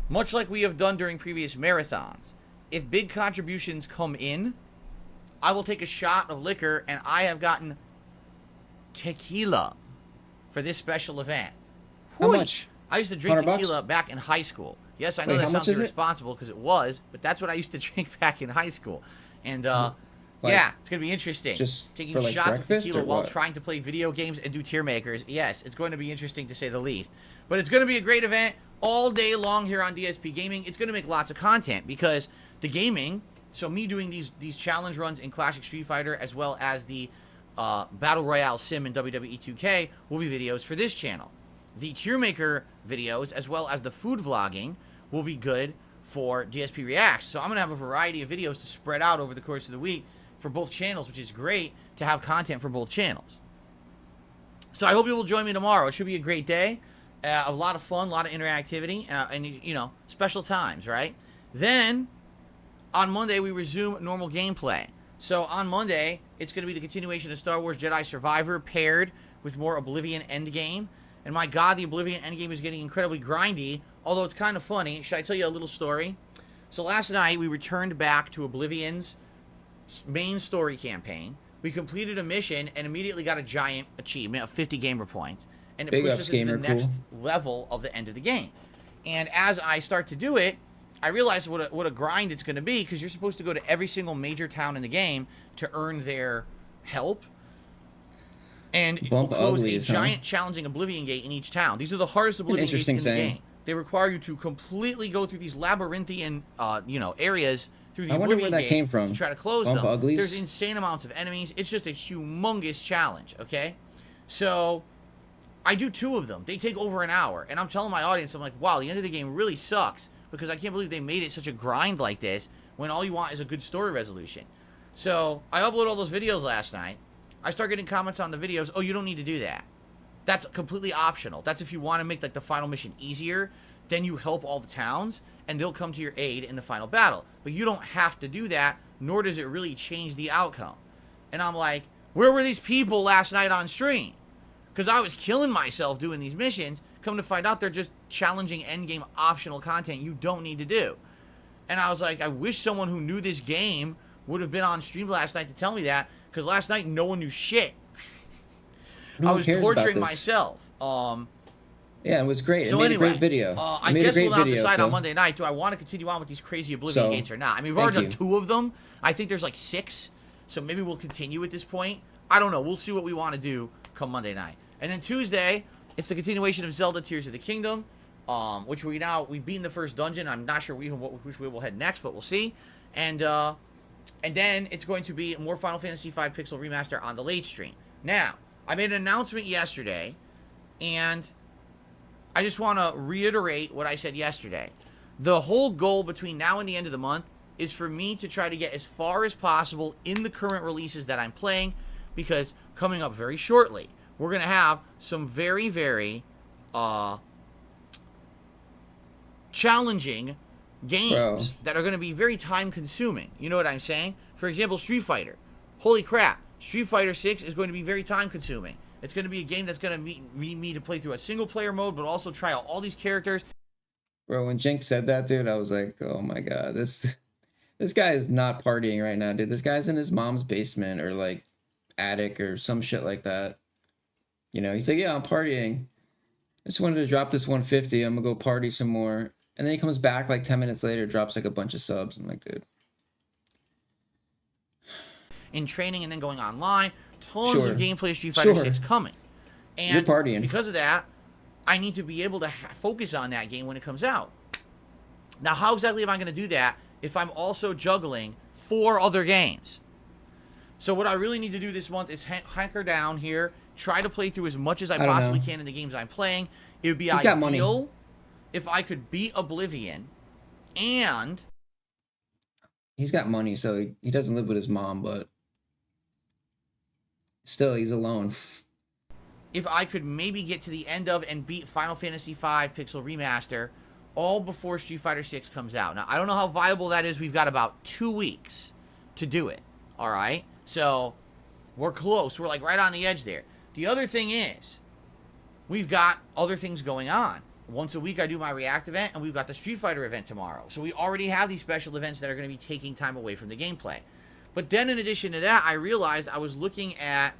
much like we have done during previous marathons, if big contributions come in, I will take a shot of liquor, and I have gotten tequila for this special event. How much? I used to drink 100 tequila bucks? back in high school. Yes, I know Wait, that how much sounds is it? irresponsible because it was, but that's what I used to drink back in high school. And, yeah, it's going to be interesting. Just taking for, like, shots of breakfast tequila or while what? trying to play video games and do tier makers. Yes, it's going to be interesting to say the least. But it's going to be a great event all day long here on DSP Gaming. It's going to make lots of content because the gaming, so me doing these challenge runs in Classic Street Fighter as well as the Battle Royale Sim in WWE 2K will be videos for this channel. The tier maker videos as well as the food vlogging will be good for DSP Reacts. So I'm going to have a variety of videos to spread out over the course of the week for both channels, which is great to have content for both channels. So I hope you will join me tomorrow. It should be a great day. A lot of fun, a lot of interactivity, and, you know, special times, right? Then, on Monday, we resume normal gameplay. So on Monday, it's going to be the continuation of Star Wars Jedi Survivor paired with more Oblivion Endgame. And my God, the Oblivion Endgame is getting incredibly grindy, although it's kind of funny. Should I tell you a little story? So last night, we returned back to Oblivion's main story campaign. We completed a mission and immediately got a giant achievement of 50 gamer points. And it Big pushed ups, us into the gamer, next cool. level of the end of the game. And as I start to do it, I realized what a grind it's going to be, because you're supposed to go to every single major town in the game to earn their help. And Bump close a uglies, huh? giant challenging Oblivion Gate in each town. These are the hardest Oblivion Gates in interesting the saying. game. They require you to completely go through these labyrinthian, you know, areas through the I wonder where Oblivion that Gates came from. to try to close Bump them. uglies? There's insane amounts of enemies. It's just a humongous challenge, okay? So I do 2 of them. They take over an hour. And I'm telling my audience, I'm like, wow, the end of the game really sucks, because I can't believe they made it such a grind like this when all you want is a good story resolution. So I uploaded all those videos last night. I start getting comments on the videos, oh, you don't need to do that. That's completely optional. That's if you want to make like the final mission easier, then you help all the towns and they'll come to your aid in the final battle. But you don't have to do that, nor does it really change the outcome. And I'm like, where were these people last night on stream? Because I was killing myself doing these missions. Come to find out, they're just challenging endgame optional content you don't need to do. And I was like, I wish someone who knew this game would have been on stream last night to tell me that, because last night no one knew shit. No I one was cares about torturing this. myself. Yeah, it was great. So It made anyway, a great video. I It made a guess great we'll now video, decide Phil. on Monday night, do I want to continue on with these crazy Oblivion So, Gates or not? I mean, we've thank already done you. 2 of them. I think there's like 6, so maybe we'll continue at this point. I don't know. We'll see what we want to do come Monday night. And then Tuesday, it's the continuation of Zelda Tears of the Kingdom, which we've beaten the first dungeon. I'm not sure which way we'll head next, but we'll see. And then it's going to be more Final Fantasy V Pixel Remaster on the late stream. Now, I made an announcement yesterday, and I just want to reiterate what I said yesterday. The whole goal between now and the end of the month is for me to try to get as far as possible in the current releases that I'm playing, because coming up very shortly, we're going to have some very, very challenging games that are going to be very time consuming. You know what I'm saying? For example, Street Fighter. Holy crap. Street Fighter 6 is going to be very time consuming. It's going to be a game that's going to need me to play through a single player mode, but also try out all these characters. Bro, when Jinx said that, dude, I was like, oh my God, this guy is not partying right now, dude. This guy's in his mom's basement or like attic or some shit like that. You know, he's like, yeah, I'm partying. I just wanted to drop this 150. I'm gonna go party some more. And then he comes back like 10 minutes later, drops like a bunch of subs. I'm like, dude. In training and then going online. Tons of gameplay of Street Fighter 6 coming. And you're partying. Because of that, I need to be able to focus on that game when it comes out. Now, how exactly am I going to do that if I'm also juggling 4 other games? So what I really need to do this month is hunker down here, try to play through as much as I possibly can in the games I'm playing. It would be ideal if I could beat Oblivion and... He's got money, so he doesn't live with his mom, but still, he's alone. If I could maybe get to the end of and beat Final Fantasy V Pixel Remaster all before Street Fighter 6 comes out. Now, I don't know how viable that is. We've got about 2 weeks to do it, all right? So, we're close. We're like right on the edge there. The other thing is, we've got other things going on. Once a week, I do my React event, and we've got the Street Fighter event tomorrow. So we already have these special events that are going to be taking time away from the gameplay. But then in addition to that, I realized I was looking at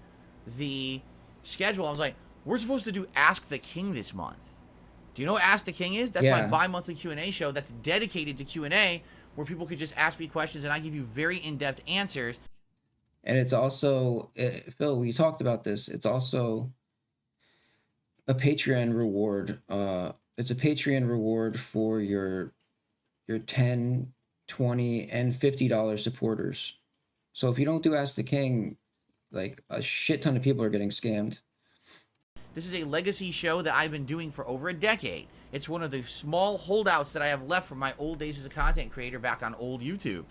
the schedule. I was like, we're supposed to do Ask the King this month. Do you know what Ask the King is? That's my bi-monthly Q&A show that's dedicated to Q&A, where people could just ask me questions, and I give you very in-depth answers. And it's also, Phil, we talked about this. It's also a Patreon reward. It's a Patreon reward for your $10, $20, and $50 supporters. So if you don't do Ask the King, like a shit ton of people are getting scammed. This is a legacy show that I've been doing for over a decade. It's one of the small holdouts that I have left from my old days as a content creator back on old YouTube.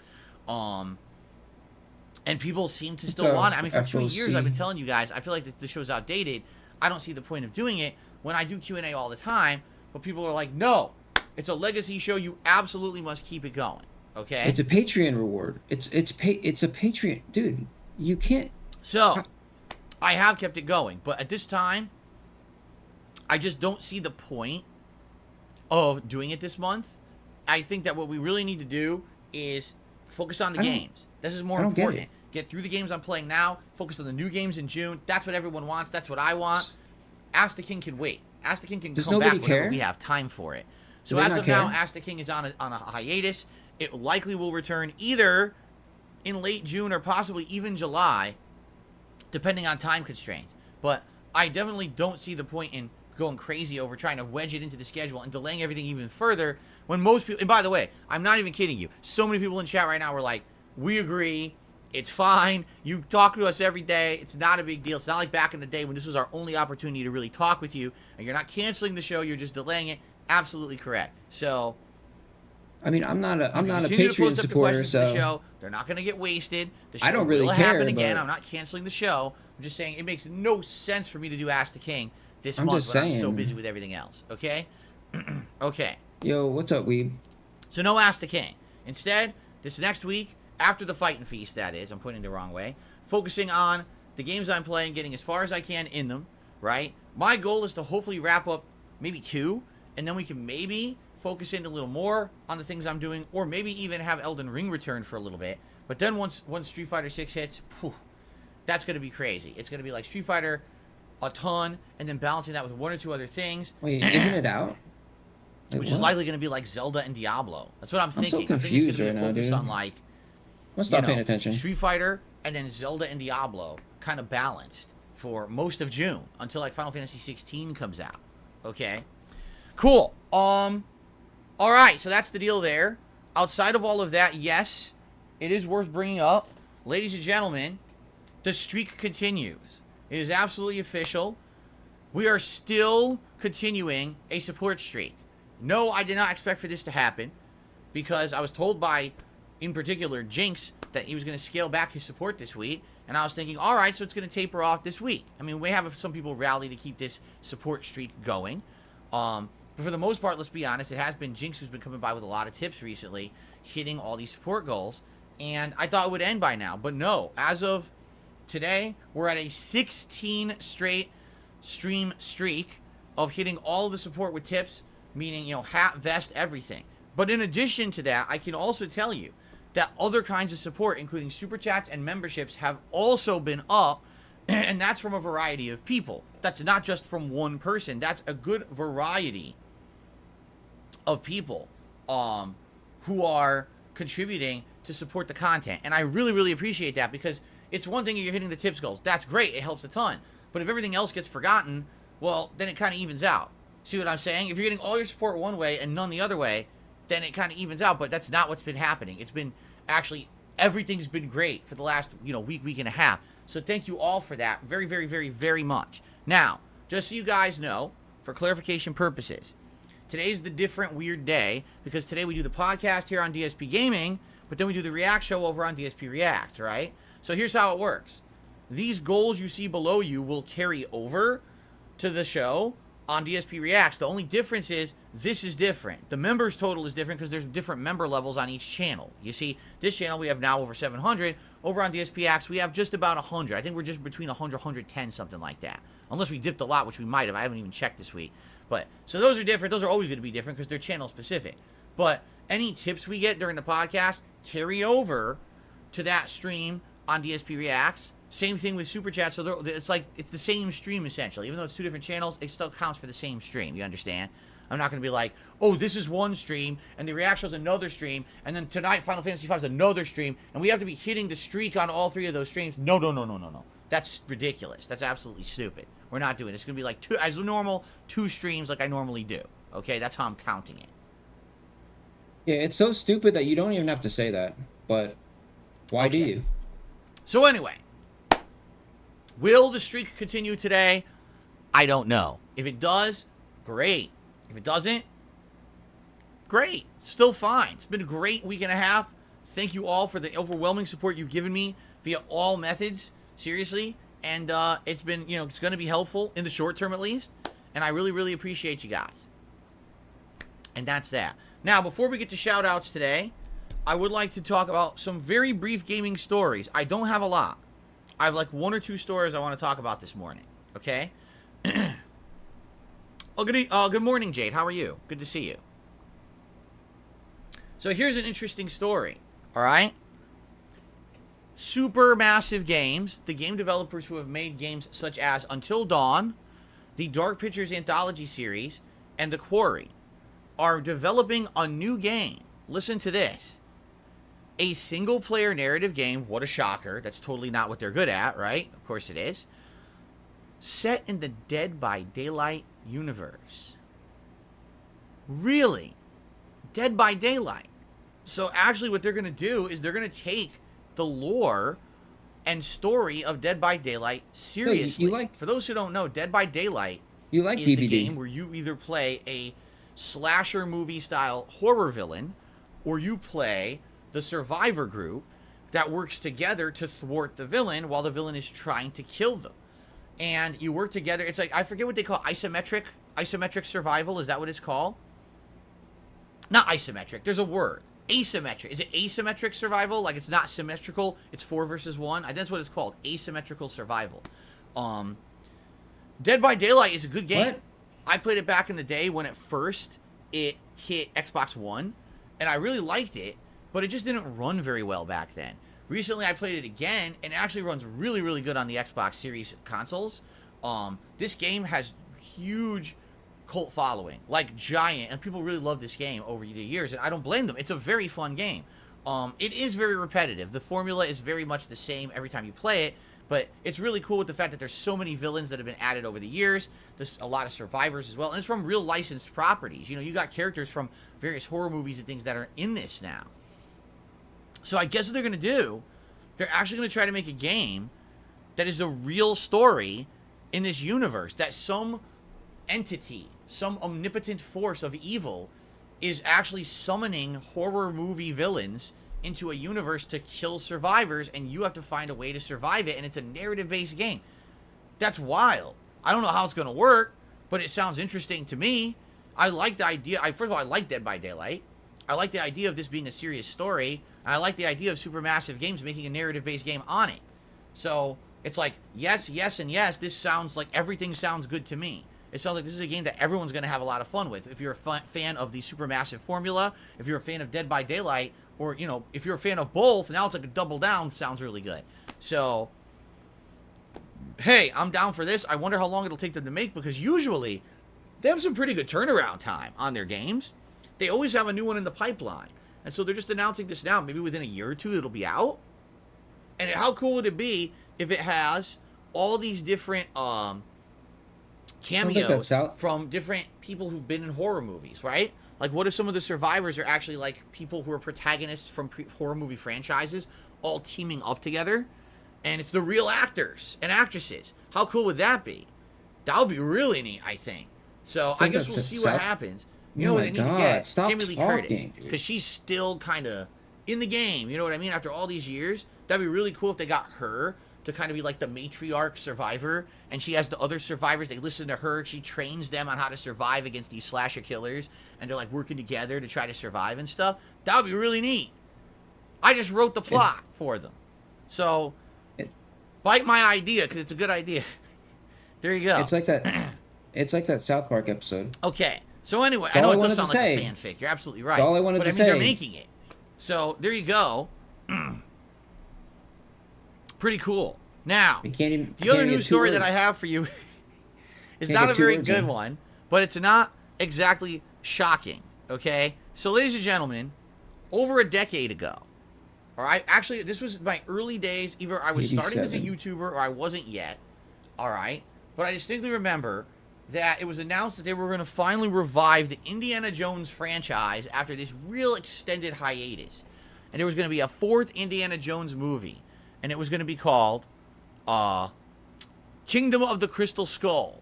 And people seem to still want it. I mean, for 2 years, I've been telling you guys, I feel like the show's outdated. I don't see the point of doing it when I do Q&A all the time. But people are like, no, it's a legacy show. You absolutely must keep it going. Okay? It's a Patreon reward. It's a Patreon. Dude, you can't. So, I have kept it going. But at this time, I just don't see the point of doing it this month. I think that what we really need to do is focus on the games. This is more important. Get through the games I'm playing now. Focus on the new games in June. That's what everyone wants. That's what I want. Ask the King can wait. Ask the King can come back whenever we have time for it. So as of now, Ask the King is on a hiatus. It likely will return either in late June or possibly even July, depending on time constraints. But I definitely don't see the point in going crazy over trying to wedge it into the schedule and delaying everything even further when most people, and by the way, I'm not even kidding you, so many people in chat right now were like, we agree, it's fine, you talk to us every day, it's not a big deal. It's not like back in the day when this was our only opportunity to really talk with you, and you're not canceling the show, you're just delaying it. Absolutely correct. So I mean, I'm not a Patreon supporter, so the show. They're not going to get wasted. The show I don't really will care, happen again. but I'm not canceling the show. I'm just saying it makes no sense for me to do Ask the King this month just when I'm so saying. busy with everything else. Okay? Okay. Yo, what's up, Weeb? So no Ask the King. Instead, this next week, after the Fightin' Feast, that is, I'm putting it the wrong way, focusing on the games I'm playing, getting as far as I can in them, right? My goal is to hopefully wrap up maybe 2, and then we can maybe focus in a little more on the things I'm doing, or maybe even have Elden Ring return for a little bit. But then once Street Fighter 6 hits, that's going to be crazy. It's going to be like Street Fighter a ton, and then balancing that with 1 or 2 other things. Wait, isn't it out? Which is likely going to be like Zelda and Diablo. That's what I'm thinking. I'm so confused right now, dude. On like, let's stop paying attention. Street Fighter and then Zelda and Diablo kind of balanced for most of June until like Final Fantasy 16 comes out. Okay, cool. All right, so that's the deal there. Outside of all of that, yes, it is worth bringing up, ladies and gentlemen, the streak continues. It is absolutely official. We are still continuing a support streak. No, I did not expect for this to happen because I was told by, in particular, Jinx that he was going to scale back his support this week. And I was thinking, all right, so it's going to taper off this week. I mean, we have some people rally to keep this support streak going. But for the most part, let's be honest, it has been Jinx who's been coming by with a lot of tips recently, hitting all these support goals. And I thought it would end by now. But no, as of today, we're at a 16 straight stream streak of hitting all of the support with tips, meaning, you know, hat, vest, everything. But in addition to that, I can also tell you that other kinds of support, including super chats and memberships, have also been up, and that's from a variety of people. That's not just from one person. That's a good variety of people who are contributing to support the content. And I really, really appreciate that because it's one thing if you're hitting the tips goals. That's great. It helps a ton. But if everything else gets forgotten, well, then it kind of evens out. See what I'm saying? If you're getting all your support one way and none the other way, then it kind of evens out. But that's not what's been happening. It's been actually, everything's been great for the last, week and a half. So thank you all for that very, very, very, very much. Now, just so you guys know, for clarification purposes, today's the different weird day because today we do the podcast here on DSP Gaming, but then we do the React show over on DSP React, right? So here's how it works. These goals you see below you will carry over to the show on DSP Reacts. The only difference is this is different. The members total is different because there's different member levels on each channel. You see, this channel we have now over 700. Over on DSP Reacts we have just about 100. I think we're just between 100, 110, something like that. Unless we dipped a lot, which we might have. I haven't even checked this week. But so those are different. Those are always going to be different because they're channel specific. But any tips we get during the podcast carry over to that stream on DSP Reacts. Same thing with Super Chat, so it's like, it's the same stream essentially. Even though it's 2 different channels, it still counts for the same stream, you understand? I'm not going to be like, oh, this is one stream, and the React show's another stream, and then tonight Final Fantasy V is another stream, and we have to be hitting the streak on all 3 of those streams. No. That's ridiculous. That's absolutely stupid. We're not doing it. It's going to be like 2, as normal, 2 streams like I normally do. Okay, that's how I'm counting it. Yeah, it's so stupid that you don't even have to say that, but why do you? So anyway, will the streak continue today? I don't know. If it does, great. If it doesn't, great. Still fine. It's been a great week and a half. Thank you all for the overwhelming support you've given me via all methods. Seriously. And it's been, it's going to be helpful in the short term at least. And I really, really appreciate you guys. And that's that. Now, before we get to shout outs today, I would like to talk about some very brief gaming stories. I don't have a lot. I have like 1 or 2 stories I want to talk about this morning. Okay? Good morning, Jade. How are you? Good to see you. So here's an interesting story. All right? Supermassive Games, the game developers who have made games such as Until Dawn, the Dark Pictures Anthology series, and The Quarry, are developing a new game. Listen to this. A single-player narrative game, what a shocker, that's totally not what they're good at, right? Of course it is. Set in the Dead by Daylight universe. Really? Dead by Daylight. So actually what they're going to do is they're going to take the lore and story of Dead by Daylight seriously. For those who don't know, Dead by Daylight is DVD. The game where you either play a slasher movie style horror villain or you play the survivor group that works together to thwart the villain while the villain is trying to kill them. And you work together. It's like, I forget what they call isometric survival. Is that what it's called? Not isometric. There's a word. Asymmetric. Is it asymmetric survival? Like it's not symmetrical. It's 4 versus 1. That's what it's called. Asymmetrical survival. Dead by Daylight is a good game. What? I played it back in the day when it hit Xbox One, and I really liked it, but it just didn't run very well back then. Recently, I played it again, and it actually runs really, really good on the Xbox Series consoles. This game has huge cult following, like giant, and people really love this game over the years, and I don't blame them. It's a very fun game. It is very repetitive. The formula is very much the same every time you play it, but it's really cool with the fact that there's so many villains that have been added over the years. There's a lot of survivors as well, and it's from real licensed properties. You got characters from various horror movies and things that are in this now. So I guess what they're going to do, they're actually going to try to make a game that is a real story in this universe, that some entity, some omnipotent force of evil is actually summoning horror movie villains into a universe to kill survivors, and you have to find a way to survive it, and it's a narrative-based game. That's wild. I don't know how it's going to work, but it sounds interesting to me. I like the idea. First of all, I like Dead by Daylight. I like the idea of this being a serious story, and I like the idea of Supermassive Games making a narrative-based game on it. So it's like, yes, yes, and yes, this sounds like everything sounds good to me. It sounds like this is a game that everyone's going to have a lot of fun with. If you're a fan of the Supermassive formula, if you're a fan of Dead by Daylight, or, if you're a fan of both, now it's like a double down, sounds really good. So, hey, I'm down for this. I wonder how long it'll take them to make, because usually they have some pretty good turnaround time on their games. They always have a new one in the pipeline. And so they're just announcing this now. Maybe within a year or two, it'll be out. And how cool would it be if it has all these different cameos from different people who've been in horror movies, right? Like, what if some of the survivors are actually like people who are protagonists from horror movie franchises all teaming up together, and it's the real actors and actresses? How cool would that be? That would be really neat, I think. So I guess we'll see what happens. You know what they need to get? Jamie Lee Curtis, because she's still kind of in the game. You know what I mean? After all these years, that'd be really cool if they got her to kind of be like the matriarch survivor, and she has the other survivors. They listen to her. She trains them on how to survive against these slasher killers, and they're like working together to try to survive and stuff. That would be really neat. I just wrote the plot for them. So, bite my idea, because it's a good idea. There you go. It's like that. It's like that South Park episode. Okay. So anyway, I know it does sound like a fanfic. You're absolutely right. That's all I wanted to say. But I mean, they're making it. So there you go. Pretty cool. Now, the other news story that I have for you is not a very good one, but it's not exactly shocking. Okay? So, ladies and gentlemen, over a decade ago, all right? Actually, this was my early days. Either I was starting as a YouTuber or I wasn't yet. All right? But I distinctly remember that it was announced that they were going to finally revive the Indiana Jones franchise after this real extended hiatus. And there was going to be a 4th Indiana Jones movie. And it was going to be called Kingdom of the Crystal Skull.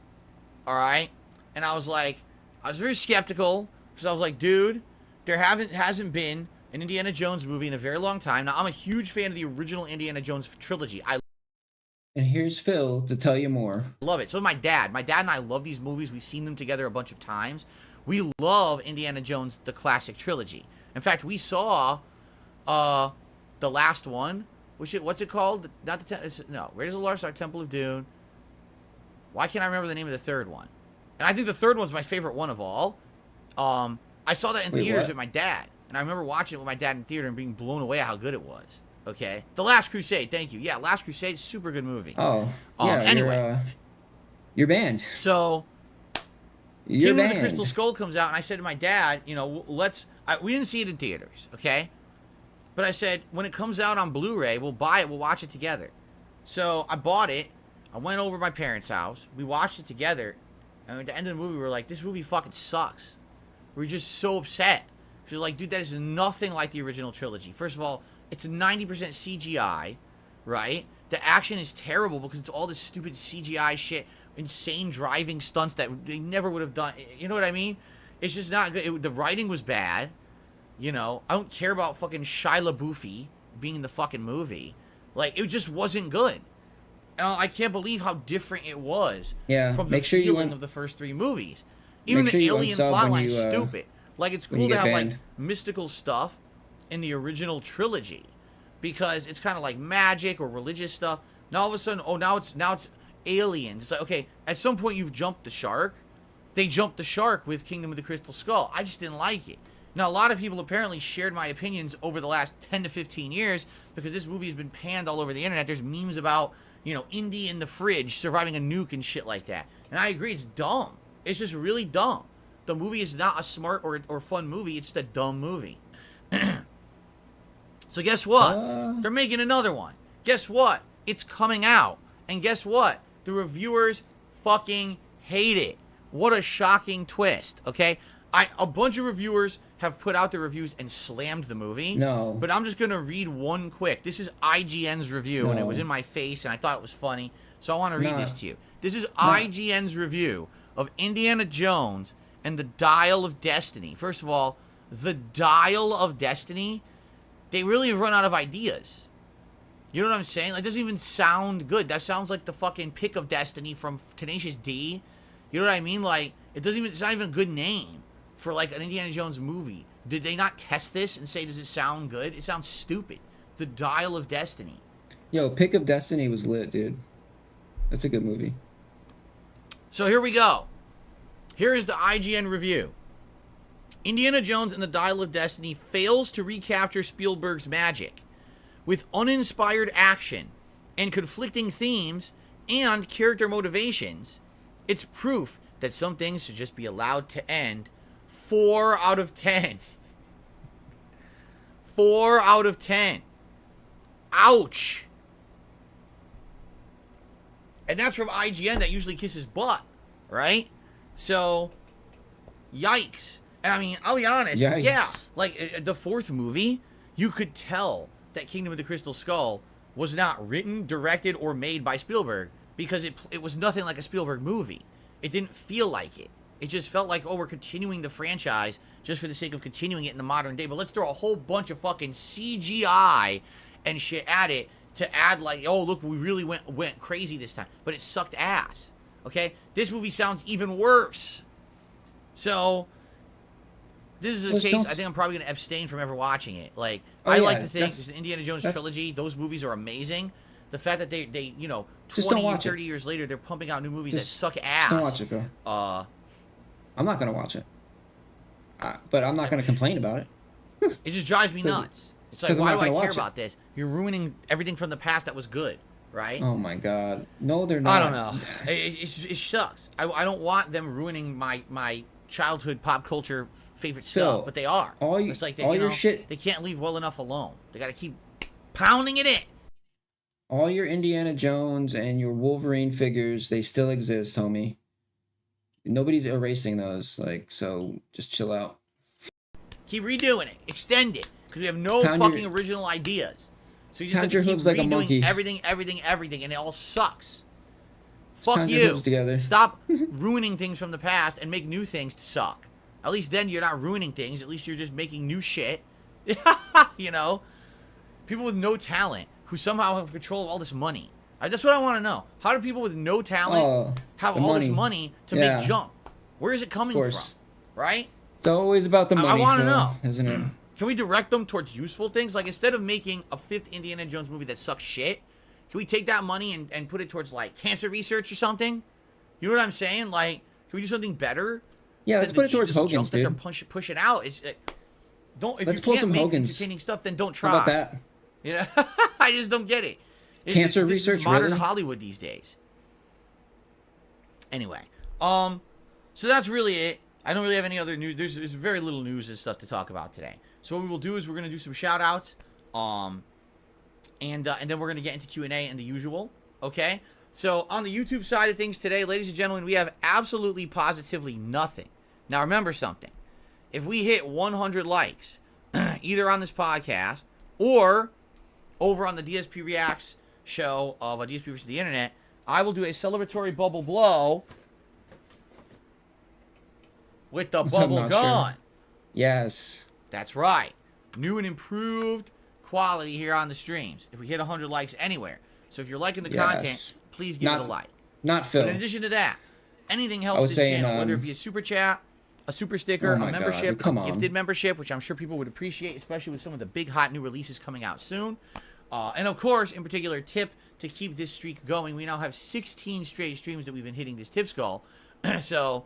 All right? And I was very skeptical, because I was like, dude, there hasn't been an Indiana Jones movie in a very long time. Now, I'm a huge fan of the original Indiana Jones trilogy. And here's Phil to tell you more. Love it. So my dad. My dad and I love these movies. We've seen them together a bunch of times. We love Indiana Jones, the classic trilogy. In fact, we saw the last one. What's it called? Not the Raiders of the Lost Ark, Temple of Doom. Why can't I remember the name of the third one? And I think the third one's my favorite one of all. I saw that in theaters with my dad. And I remember watching it with my dad in theater and being blown away at how good it was. Okay? The Last Crusade, thank you. Yeah, Last Crusade, super good movie. Oh, yeah. Anyway. You're banned. So, Kingdom of the Crystal Skull comes out, and I said to my dad, you know, we didn't see it in theaters, okay? But I said, when it comes out on Blu-ray, we'll buy it, we'll watch it together. So, I bought it. I went over to my parents' house. We watched it together. And at the end of the movie, we were like, this movie fucking sucks. We were just so upset. Because we're like, dude, that is nothing like the original trilogy. First of all, it's 90% CGI, right? The action is terrible because it's all this stupid CGI shit, insane driving stunts that they never would have done. You know what I mean? It's just not good. The writing was bad. You know, I don't care about fucking Shia LaBeouf being in the fucking movie. Like, it just wasn't good. And I can't believe how different it was from the feeling of the first three movies. Even the alien plotline's stupid. Like, it's cool to have, like, mystical stuff in the original trilogy because it's kind of like magic or religious stuff. Now all of a sudden, now it's aliens. It's like, okay, at some point you've jumped the shark. They jumped the shark with Kingdom of the Crystal Skull. I just didn't like it. Now, a lot of people apparently shared my opinions over the last 10 to 15 years because this movie has been panned all over the internet. There's memes about, you know, Indy in the fridge surviving a nuke and shit like that. And I agree, it's dumb. It's just really dumb. The movie is not a smart or fun movie. It's just a dumb movie. So guess what? They're making another one. Guess what? It's coming out. And guess what? The reviewers fucking hate it. What a shocking twist, okay? A bunch of reviewers have put out their reviews and slammed the movie. No. But I'm just going to read one quick. This is IGN's review, and it was in my face, and I thought it was funny. So I want to read this to you. This is IGN's review of Indiana Jones and the Dial of Destiny. First of all, the Dial of Destiny, they really have run out of ideas. You know what I'm saying? Like, it doesn't even sound good. That sounds like the fucking Pick of Destiny from Tenacious D. You know what I mean? Like, it's not even a good name for, like, an Indiana Jones movie. Did they not test this and say, does it sound good? It sounds stupid. The Dial of Destiny. Yo, Pick of Destiny was lit, dude. That's a good movie. So here we go. Here is the IGN review. Indiana Jones and the Dial of Destiny fails to recapture Spielberg's magic. With uninspired action and conflicting themes and character motivations, it's proof that some things should just be allowed to end. 4 out of 10. 4 out of 10. Ouch. And that's from IGN that usually kisses butt, right? So, yikes. And I mean, I'll be honest. Yikes. Yeah, like the fourth movie, you could tell that Kingdom of the Crystal Skull was not written, directed, or made by Spielberg because it was nothing like a Spielberg movie. It didn't feel like it. It just felt like, oh, we're continuing the franchise just for the sake of continuing it in the modern day. But let's throw a whole bunch of fucking CGI and shit at it to add like, oh, look, we really went crazy this time. But it sucked ass. Okay? This movie sounds even worse. So, this is a case, I think I'm probably going to abstain from ever watching it. Like, I like to think, this Indiana Jones trilogy, those movies are amazing. The fact that they you know, 20 or 30 years later, they're pumping out new movies that suck ass. Just don't watch it, Phil. I'm not going to watch it. But I'm not going to complain about it. It just drives me nuts. It's like, why do I care about this? You're ruining everything from the past that was good, right? Oh, my God. No, they're not. I don't know. It sucks. I don't want them ruining my childhood pop culture favorite stuff, but they are. It's like they can't leave well enough alone. They got to keep pounding it in. All your Indiana Jones and your Wolverine figures, they still exist, homie. Nobody's erasing those, like, so just chill out. Keep redoing it. Extend it. Because we have no fucking original ideas. So you just have to keep redoing everything, and it all sucks. Fuck you. Stop ruining things from the past and make new things to suck. At least then you're not ruining things. At least you're just making new shit. You know? People with no talent who somehow have control of all this money. That's what I want to know. How do people with no talent have all this money to make jump? Where is it coming from? Right? It's always about the money, I want to Phil, know. Isn't it? Can we direct them towards useful things? Like, instead of making a 5th Indiana Jones movie that sucks shit, can we take that money and put it towards, like, cancer research or something? You know what I'm saying? Like, can we do something better? Yeah, let's put it towards Hogan's, dude. That they're pushing out. It's, if let's you pull can't some make Hogan's. entertaining stuff, then don't try. How about that? You know? I just don't get it. Cancer this research, is modern really? Hollywood these days. Anyway, so that's really it. I don't really have any other news. There's very little news and stuff to talk about today. So what we will do is we're going to do some shout outs, and then we're going to get into Q&A and the usual, okay? So on the YouTube side of things today, ladies and gentlemen, we have absolutely positively nothing. Now remember something. If we hit 100 likes, either on this podcast or over on the DSP Reacts show of DSP versus the Internet, I will do a celebratory bubble blow with the bubble gun. Sure. Yes. That's right. New and improved quality here on the streams. If we hit 100 likes anywhere. So if you're liking the content, please give it a like. Not Phil. But in addition to that, anything helps this channel, whether it be a super chat, a super sticker, a membership, a gifted membership, which I'm sure people would appreciate, especially with some of the big hot new releases coming out soon. And of course, in particular, tip to keep this streak going. We now have 16 straight streams that we've been hitting this tip skull. So,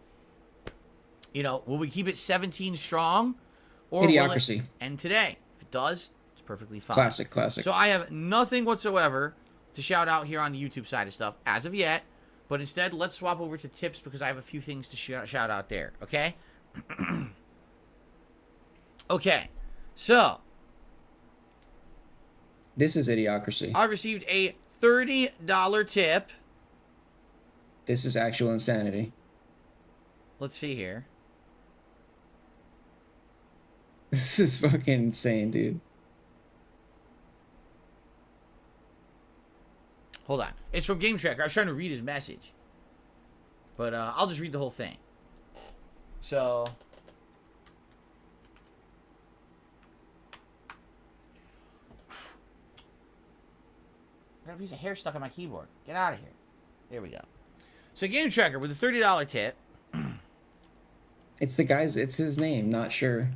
you know, will we keep it 17 strong? Or Idiocracy. Will it end today? If it does, it's perfectly fine. Classic. So I have nothing whatsoever to shout out here on the YouTube side of stuff as of yet. But instead, let's swap over to tips because I have a few things to shout out there. Okay? Okay. So. This is Idiocracy. I received a $30 tip. This is actual insanity. Let's see here. This is fucking insane, dude. Hold on. It's from Game Tracker. I was trying to read his message. But I'll just read the whole thing. So. I got a piece of hair stuck on my keyboard. Get out of here. There we go. So Game Tracker with a $30 tip. It's the guy's. It's his name. Not sure.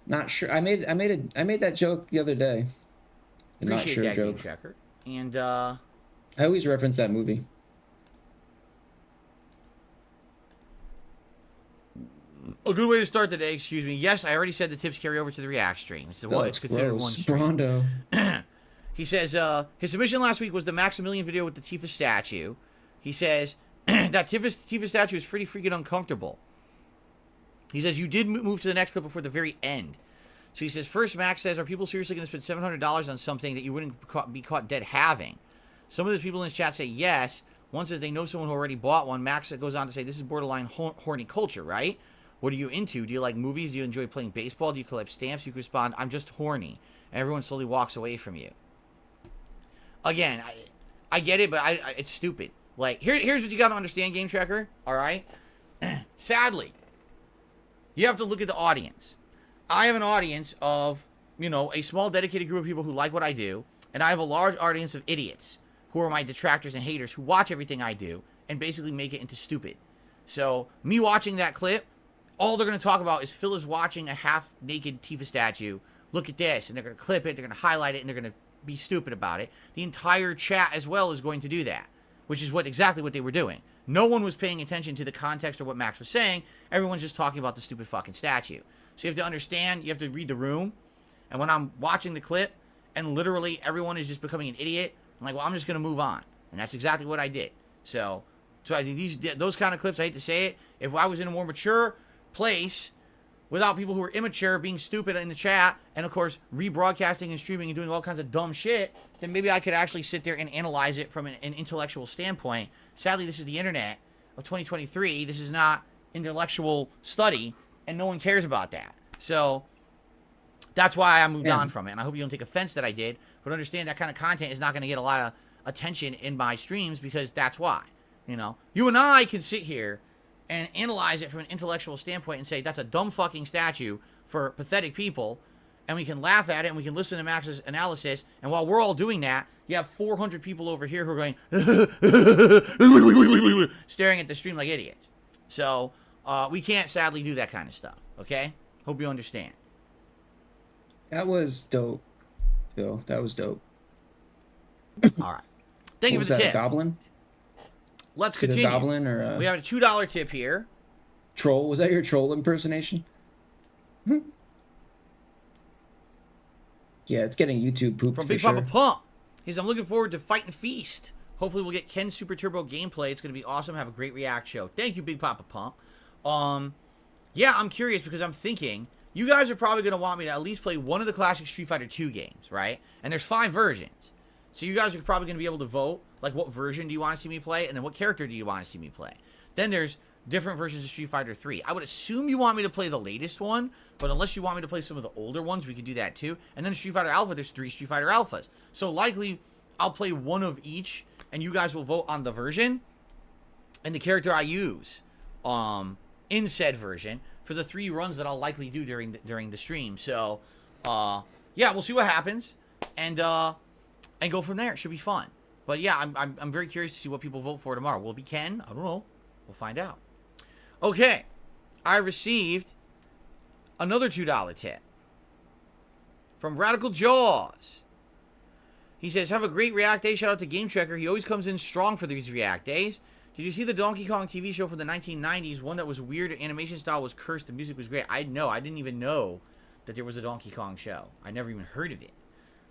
Not sure. I made that joke the other day. The not sure that, joke. Game Tracker. And I always reference that movie. A good way to start the day, excuse me. Yes, I already said the tips carry over to the React stream. It's considered gross. one stream. Brondo. He says, his submission last week was the Maximilian video with the Tifa statue. He says, that Tifa statue is pretty freaking uncomfortable. He says, you did move to the next clip before the very end. So he says, first, Max says, are people seriously going to spend $700 on something that you wouldn't be caught dead having? Some of those people in his chat say yes. One says they know someone who already bought one. Max goes on to say, this is borderline horny culture, right? What are you into? Do you like movies? Do you enjoy playing baseball? Do you collect stamps? You can respond, I'm just horny. And everyone slowly walks away from you. Again, I get it, but it's stupid. Like, here's what you got to understand, Game Tracker, all right? Sadly, you have to look at the audience. I have an audience of, you know, a small dedicated group of people who like what I do, and I have a large audience of idiots who are my detractors and haters who watch everything I do and basically make it into stupid. So, me watching that clip, all they're going to talk about is Phil is watching a half-naked Tifa statue. Look at this, and they're going to clip it, they're going to highlight it, and they're going to be stupid about it. The entire chat as well is going to do that, which is exactly what they were doing. No one was paying attention to the context or what Max was saying. Everyone's just talking about the stupid fucking statue. So you have to understand, you have to read the room. And when I'm watching the clip and literally everyone is just becoming an idiot, I'm like, well, I'm just going to move on. And that's exactly what I did. So I think those kind of clips, I hate to say it, if I was in a more mature place without people who are immature being stupid in the chat and, of course, rebroadcasting and streaming and doing all kinds of dumb shit, then maybe I could actually sit there and analyze it from an intellectual standpoint. Sadly, this is the internet of 2023. This is not intellectual study, and no one cares about that. So that's why I moved on from it. And I hope you don't take offense that I did, but understand that kind of content is not going to get a lot of attention in my streams because that's why. You know, you and I can sit here and analyze it from an intellectual standpoint and say that's a dumb fucking statue for pathetic people, and we can laugh at it and we can listen to Max's analysis, and while we're all doing that, you have 400 people over here who are going staring at the stream like idiots. So we can't sadly do that kind of stuff, okay? Hope you understand. That was dope, Phil. That was dope. All right. Thank you for the that, tip. a goblin? Let's Is it continue. a goblin or a We have a $2 tip here. troll? Was that your troll impersonation? Yeah, it's getting YouTube pooped From for Big sure. Papa Pump. He's, I'm looking forward to Fight and Feast. Hopefully we'll get Ken Super Turbo gameplay. It's going to be awesome. Have a great React show. Thank you, Big Papa Pump. Yeah, I'm curious because I'm thinking you guys are probably going to want me to at least play one of the classic Street Fighter 2 games, right? And there's 5 versions. So you guys are probably going to be able to vote, like what version do you want to see me play, and then what character do you want to see me play. Then there's different versions of Street Fighter 3. I would assume you want me to play the latest one, but unless you want me to play some of the older ones, we could do that too. And then Street Fighter Alpha, there's 3 Street Fighter Alphas. So likely, I'll play one of each, and you guys will vote on the version and the character I use in said version for the 3 runs that I'll likely do during the stream. So, yeah, we'll see what happens, and go from there. It should be fun. But yeah, I'm very curious to see what people vote for tomorrow. Will it be Ken? I don't know. We'll find out. Okay, I received another $2 tip from Radical Jaws. He says, have a great React Day. Shout out to Game Tracker. He always comes in strong for these React Days. Did you see the Donkey Kong TV show from the 1990s? One that was weird. Animation style was cursed. The music was great. I didn't even know that there was a Donkey Kong show. I never even heard of it.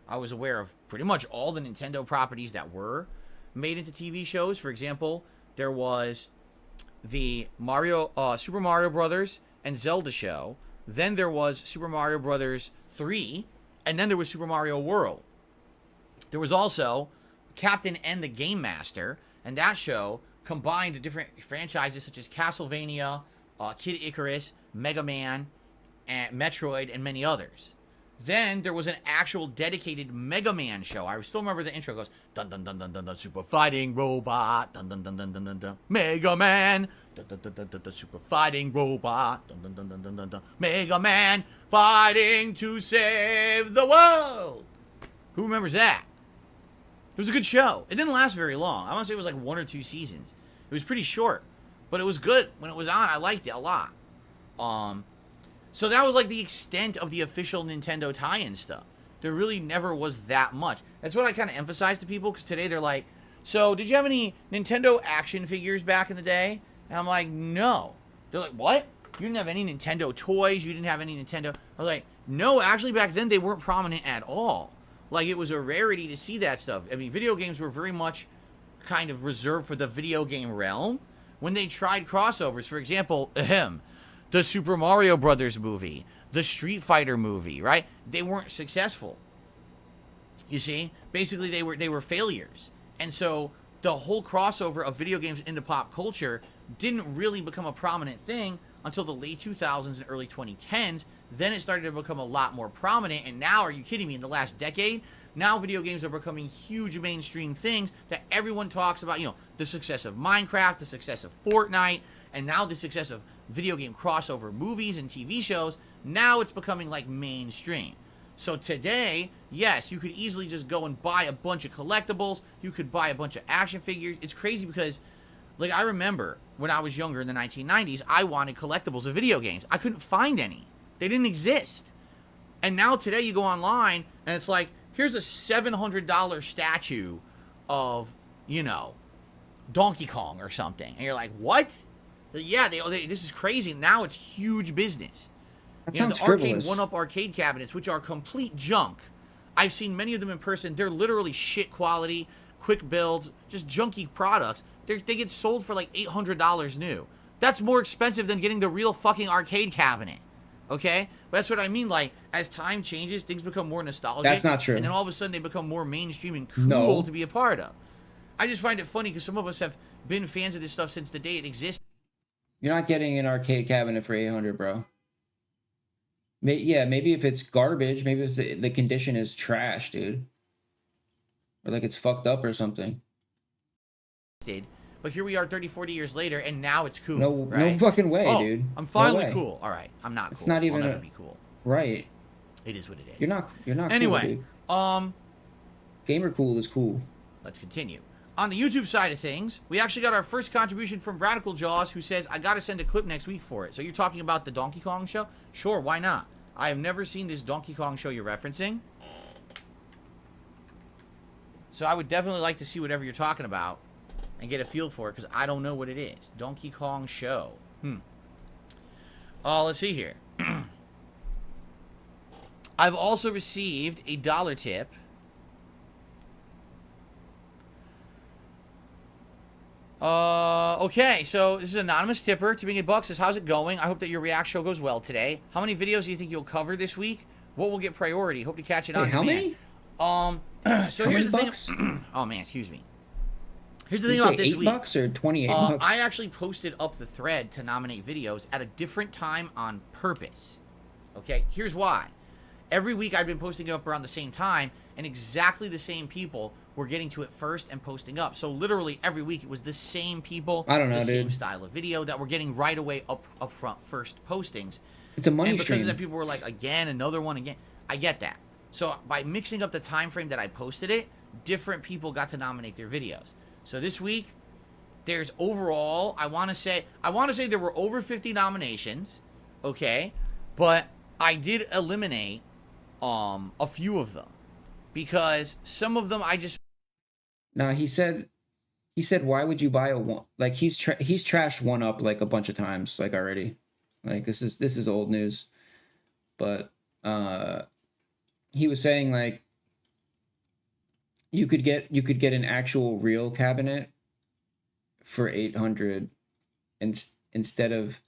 I was aware of pretty much all the Nintendo properties that were made into TV shows. For example, there was the Super Mario Brothers and Zelda show. Then there was Super Mario Brothers 3. And then there was Super Mario World. There was also Captain N the Game Master. And that show combined different franchises such as Castlevania, Kid Icarus, Mega Man, and Metroid, and many others. Then there was an actual dedicated Mega Man show. I still remember the intro. It goes dun dun dun dun dun dun super fighting robot dun dun dun dun dun dun dun Mega Man dun dun dun dun dun, dun super fighting robot dun dun dun dun dun dun dun Mega Man fighting to save the world. Who remembers that? It was a good show. It didn't last very long. I want to say it was like 1 or 2 seasons. It was pretty short, but it was good when it was on. I liked it a lot. So that was like the extent of the official Nintendo tie-in stuff. There really never was that much. That's what I kind of emphasize to people, because today they're like, so did you have any Nintendo action figures back in the day? And I'm like, no. They're like, what? You didn't have any Nintendo toys? You didn't have any Nintendo? I was like, no, actually back then they weren't prominent at all. Like, it was a rarity to see that stuff. I mean, video games were very much kind of reserved for the video game realm. When they tried crossovers, for example, the Super Mario Brothers movie, the Street Fighter movie, right? They weren't successful. You see? Basically, they were failures. And so the whole crossover of video games into pop culture didn't really become a prominent thing until the late 2000s and early 2010s. Then it started to become a lot more prominent. And now, are you kidding me? In the last decade, now video games are becoming huge mainstream things that everyone talks about. You know, the success of Minecraft, the success of Fortnite, and now the success of video game crossover movies and TV shows. Now it's becoming like mainstream. So today, yes, you could easily just go and buy a bunch of collectibles. You could buy a bunch of action figures. It's crazy because, like, I remember when I was younger in the 1990s, I wanted collectibles of video games. I couldn't find any. They didn't exist. And now today you go online and it's like, here's a $700 statue of, you know, Donkey Kong or something. And you're like, what? Yeah, this is crazy. Now it's huge business. That you know, sounds the arcade frivolous. one-up arcade cabinets, which are complete junk. I've seen many of them in person. They're literally shit quality, quick builds, just junky products. They get sold for like $800 new. That's more expensive than getting the real fucking arcade cabinet. Okay? But that's what I mean. Like, as time changes, things become more nostalgic. That's not true. And then all of a sudden they become more mainstream and cool No. to be a part of. I just find it funny because some of us have been fans of this stuff since the day it existed. You're not getting an arcade cabinet for 800, bro. Yeah, maybe if it's garbage, maybe it's the condition is trash, dude. Or like it's fucked up or something. but here we are 30, 40 years later, and now it's cool. No, right? no fucking way, Oh, dude. I'm finally No way. cool. All right, I'm not cool. It's not even I'll never be cool. Right. It is what it is. You're not Anyway, cool, dude. Gamer cool is cool. Let's continue. On the YouTube side of things, we actually got our first contribution from Radical Jaws, who says, I gotta send a clip next week for it. So you're talking about the Donkey Kong show? Sure, why not? I have never seen this Donkey Kong show you're referencing. So I would definitely like to see whatever you're talking about and get a feel for it, because I don't know what it is. Donkey Kong show. Let's see here. I've also received a $1 tip. Okay, so this is Anonymous Tipper. Tipping $8 says, how's it going? I hope that your React show goes well today. How many videos do you think you'll cover this week? What will get priority? Hope to catch it on how demand. many? So how here's many the thing. Oh man, excuse me. Here's the Did thing you about say this week. $8 or 28 bucks? I actually posted up the thread to nominate videos at a different time on purpose. Okay, here's why. Every week I've been posting up around the same time, and exactly the same people were getting to it first and posting up. So literally every week it was the same people, I don't know, the same dude. style of video that were getting right away up front first postings. It's a money and because stream. of that, people were like, again, another one, again. I get that. So by mixing up the time frame that I posted it, different people got to nominate their videos. So this week, there's overall, I want to say there were over 50 nominations, okay? But I did eliminate a few of them because some of them I just. Nah, he said, why would you buy a one? Like he's trashed one up like a bunch of times, like already. Like this is old news, but he was saying like you could get an actual real cabinet for 800 instead of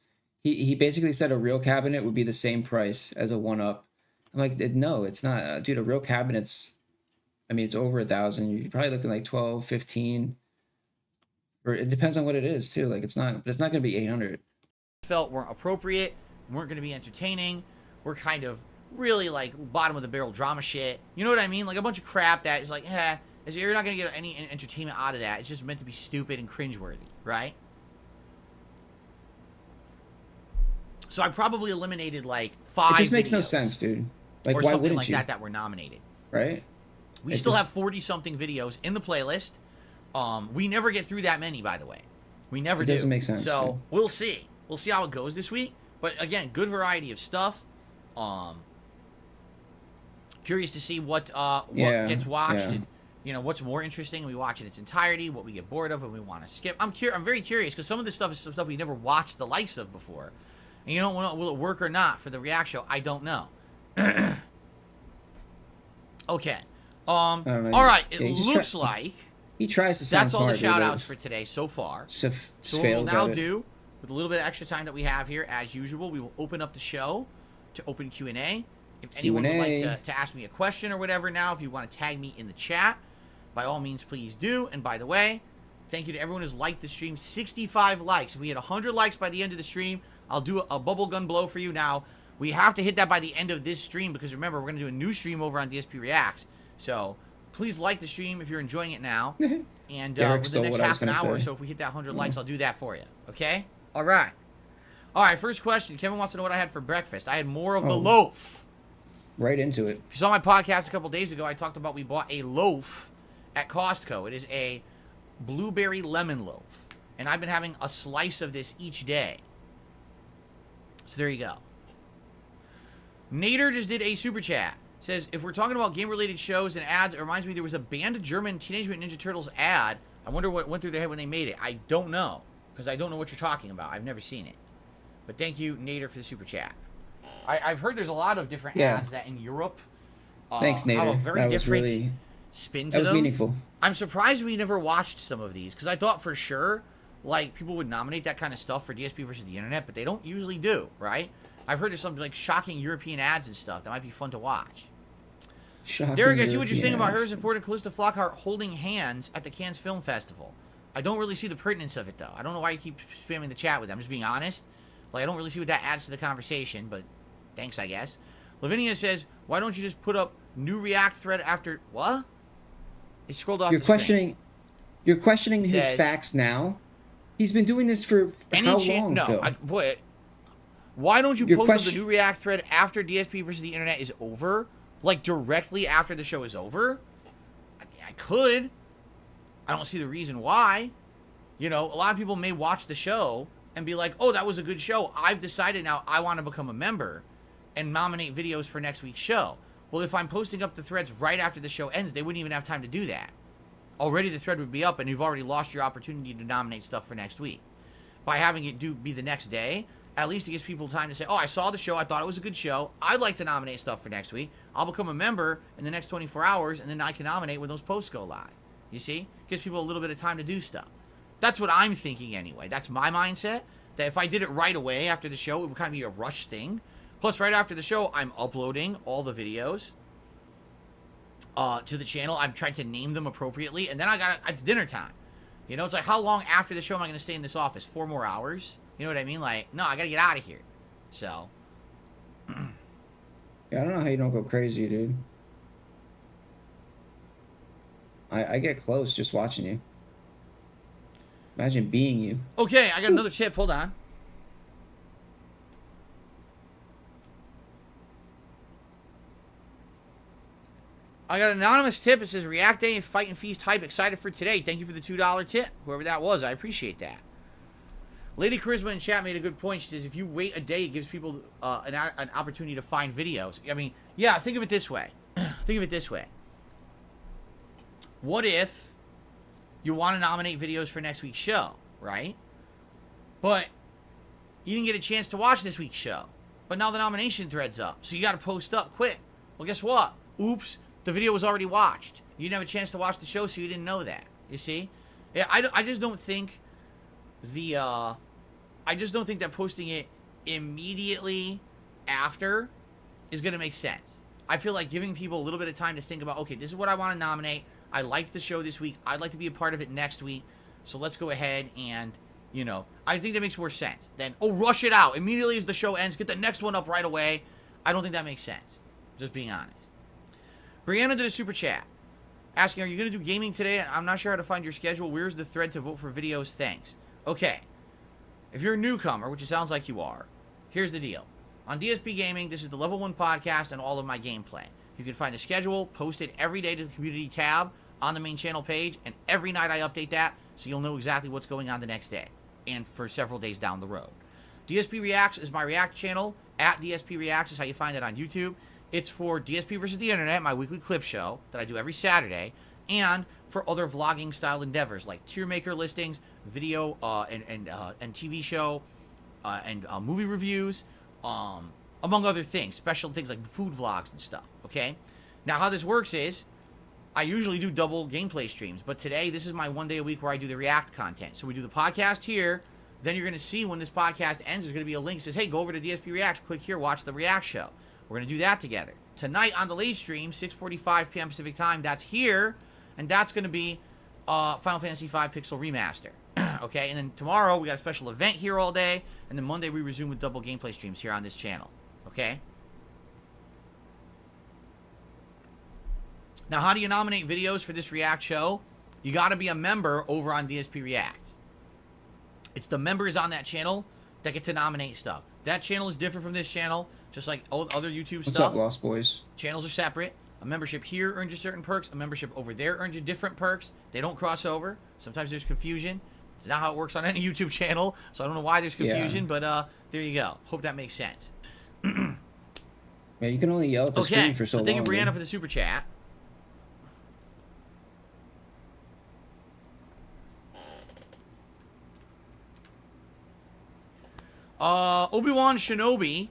he basically said a real cabinet would be the same price as a one up. I'm like, no, it's not, dude. A real cabinet's, I mean, it's over 1,000. You're probably looking like 12, 15. Or it depends on what it is too. Like it's not going to be 800. Felt weren't appropriate, weren't going to be entertaining. We're kind of really like bottom of the barrel drama shit. You know what I mean? Like a bunch of crap that is like, you're not going to get any entertainment out of that. It's just meant to be stupid and cringeworthy, right? So I probably eliminated like 5. It just makes no videos sense, dude. Like or why something wouldn't like you? that were nominated. Right? We It still just- have 40 something videos in the playlist. We never get through that many, by the way. We never It do. doesn't make sense, So dude. we'll see. We'll see how it goes this week. But again, good variety of stuff. Curious to see what Yeah, gets watched, yeah. and you know what's more interesting. We watch in its entirety. What we get bored of, and we want to skip. I'm very curious because some of this stuff is some stuff we never watched the likes of before. And you don't know, will it work or not for the React show? I don't know. Okay. I don't know. All right. It Yeah, he just looks try- like he tries to sound that's all the smart, shout but outs for today so far. So So what we'll fails now at it. do, with a little bit of extra time that we have here, as usual, we will open up the show to open Q&A. If anyone would like Q&A. to ask me a question or whatever now, if you want to tag me in the chat, by all means, please do. And by the way, thank you to everyone who's liked the stream. 65 likes. If we hit 100 likes by the end of the stream, I'll do a bubble gun blow for you. Now, we have to hit that by the end of this stream because remember, we're going to do a new stream over on DSP Reacts. So please like the stream if you're enjoying it now. And Derek within the stole next what I was half an gonna hour or say. so, if we hit that 100 likes, I'll do that for you. Okay? All right. All right, first question. Kevin wants to know what I had for breakfast. I had more of the Oh. loaf. Right into it. If you saw my podcast a couple days ago, I talked about we bought a loaf at Costco. It is a blueberry lemon loaf. And I've been having a slice of this each day. So there you go. Nader just did a super chat. Says, if we're talking about game-related shows and ads, it reminds me there was a banned German Teenage Mutant Ninja Turtles ad. I wonder what went through their head when they made it. I don't know, because I don't know what you're talking about. I've never seen it. But thank you, Nader, for the super chat. I've heard there's a lot of different ads that in Europe Thanks, have a Nader. very That was different really spin to that was them. meaningful. I'm surprised we never watched some of these, because I thought for sure, like, people would nominate that kind of stuff for DSP versus the internet, but they don't usually do, right? I've heard there's some, like, shocking European ads and stuff that might be fun to watch. Shocking Derek, I see what you're European saying about ads. Harrison Ford and Callista Flockhart holding hands at the Cannes Film Festival. I don't really see the pertinence of it, though. I don't know why you keep spamming the chat with it. I'm just being honest. Like, I don't really see what that adds to the conversation, but thanks, I guess. Lavinia says, why don't you just put up new React thread after... What? It scrolled off You're the screen. questioning. You're questioning his Says- facts now. He's been doing this for how long, No, Phil? Why don't you Your post question- up the new React thread after DSP versus the internet is over? Like, directly after the show is over? I could. I don't see the reason why. You know, a lot of people may watch the show and be like, oh, that was a good show. I've decided now I want to become a member and nominate videos for next week's show. Well, if I'm posting up the threads right after the show ends, they wouldn't even have time to do that. Already the thread would be up, and you've already lost your opportunity to nominate stuff for next week. By having it be the next day, at least it gives people time to say, oh, I saw the show, I thought it was a good show, I'd like to nominate stuff for next week. I'll become a member in the next 24 hours, and then I can nominate when those posts go live. You see? Gives people a little bit of time to do stuff. That's what I'm thinking anyway. That's my mindset, that if I did it right away after the show, it would kind of be a rush thing. Plus, right after the show, I'm uploading all the videos to the channel. I'm trying to name them appropriately, and then it's dinner time. You know, it's like, how long after the show am I going to stay in this office? 4 more hours? You know what I mean? Like, no, I got to get out of here. So. Yeah, I don't know how you don't go crazy, dude. I get close just watching you. Imagine being you. Okay, I got another tip. Hold on. I got an anonymous tip. It says, React Day and Fight and Feast hype. Excited for today. Thank you for the $2 tip. Whoever that was, I appreciate that. Lady Charisma in chat made a good point. She says, if you wait a day, it gives people an opportunity to find videos. I mean, yeah, think of it this way. Think of it this way. What if you want to nominate videos for next week's show, right? But you didn't get a chance to watch this week's show. But now the nomination thread's up. So you got to post up quick. Well, guess what? Oops. The video was already watched. You didn't have a chance to watch the show, so you didn't know that. You see? Yeah, I just don't think I just don't think that posting it immediately after is going to make sense. I feel like giving people a little bit of time to think about, okay, this is what I want to nominate. I liked the show this week. I'd like to be a part of it next week. So let's go ahead and, you know, I think that makes more sense than, oh, rush it out. Immediately as the show ends, get the next one up right away. I don't think that makes sense. Just being honest. Brianna did a super chat asking, are you going to do gaming today? I'm not sure how to find your schedule. Where's the thread to vote for videos? Thanks. Okay. If you're a newcomer, which it sounds like you are, here's the deal. On DSP Gaming, this is the Level 1 podcast and all of my gameplay. You can find a schedule posted every day to the community tab on the main channel page, and every night I update that so you'll know exactly what's going on the next day and for several days down the road. DSP Reacts is my React channel. At DSP Reacts is how you find it on YouTube. It's for DSP versus the Internet, my weekly clip show that I do every Saturday, and for other vlogging style endeavors like tier maker listings, video and TV show, and movie reviews, among other things, special things like food vlogs and stuff. Okay, now how this works is I usually do double gameplay streams, but today this is my one day a week where I do the React content. So we do the podcast here. Then you're going to see when this podcast ends, there's going to be a link that says, hey, go over to DSP Reacts, click here, watch the React show. We're going to do that together. Tonight on the late stream, 6:45 p.m. Pacific time, that's here. And that's going to be Final Fantasy V Pixel Remaster. Okay, and then tomorrow we got a special event here all day. And then Monday we resume with double gameplay streams here on this channel. Okay? Now, how do you nominate videos for this React show? You got to be a member over on DSP Reacts. It's the members on that channel that get to nominate stuff. That channel is different from this channel, just like other YouTube stuff. What's up, Lost Boys? Channels are separate. A membership here earns you certain perks. A membership over there earns you different perks. They don't cross over. Sometimes there's confusion. It's not how it works on any YouTube channel, so I don't know why there's confusion, but there you go. Hope that makes sense. Yeah, you can only yell at the screen for so long. Thank you, Brianna, for the super chat. Obi-Wan Shinobi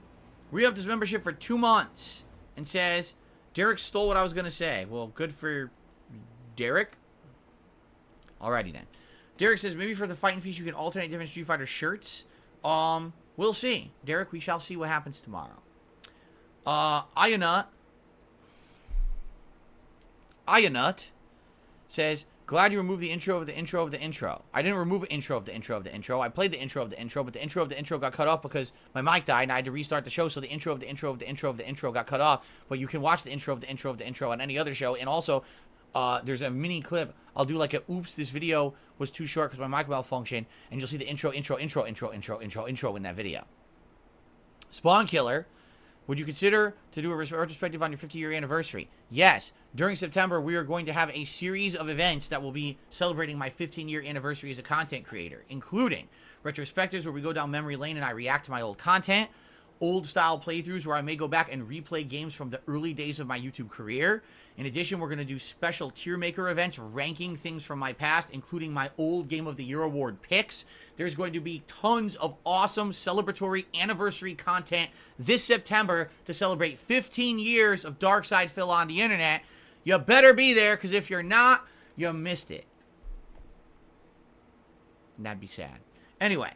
re-upped his membership for 2 months and says, Derek stole what I was going to say. Well, good for Derek. Alrighty then. Derek says, maybe for the Fight and Feast you can alternate different Street Fighter shirts. We'll see. Derek, we shall see what happens tomorrow. Ayanut says, glad you removed the intro of the intro of the intro. I didn't remove an intro of the intro of the intro. I played the intro of the intro, but the intro of the intro got cut off because my mic died and I had to restart the show, so the intro of the intro of the intro of the intro got cut off. But you can watch the intro of the intro of the intro on any other show. And also, there's a mini clip. I'll do like a oops, this video was too short because my mic malfunctioned, and you'll see the intro in that video. Spawn Killer, would you consider to do a retrospective on your 50-year anniversary? Yes. During September, we are going to have a series of events that will be celebrating my 15-year anniversary as a content creator, including retrospectives where we go down memory lane and I react to my old content, old style playthroughs where I may go back and replay games from the early days of my YouTube career. In addition, we're going to do special tier maker events ranking things from my past, including my old Game of the Year award picks. There's going to be tons of awesome celebratory anniversary content this September to celebrate 15 years of Darkside Phil on the internet. You better be there, because if you're not, you missed it. And that'd be sad. Anyway.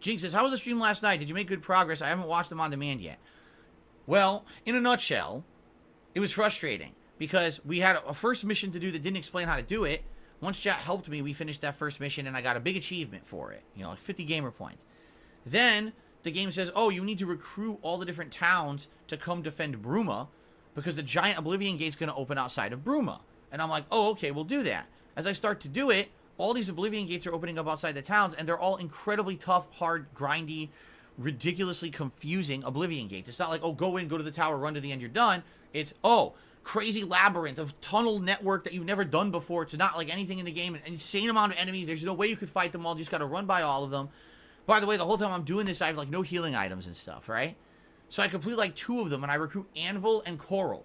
Jinx says, how was the stream last night? Did you make good progress? I haven't watched them on demand yet. Well, in a nutshell, it was frustrating because we had a first mission to do that didn't explain how to do it. Once Chat helped me, we finished that first mission and I got a big achievement for it. You know, like 50 gamer points. Then the game says, oh, you need to recruit all the different towns to come defend Bruma because the giant Oblivion Gate's going to open outside of Bruma. And I'm like, oh, okay, we'll do that. As I start to do it, all these Oblivion Gates are opening up outside the towns, and they're all incredibly tough, hard, grindy, ridiculously confusing Oblivion Gates. It's not like, oh, go in, go to the tower, run to the end, you're done. It's, oh, crazy labyrinth of tunnel network that you've never done before. It's not like anything in the game. An insane amount of enemies. There's no way you could fight them all. You just got to run by all of them. By the way, the whole time I'm doing this, I have, like, no healing items and stuff, right? So I complete, like, 2 of them, and I recruit Anvil and Coral.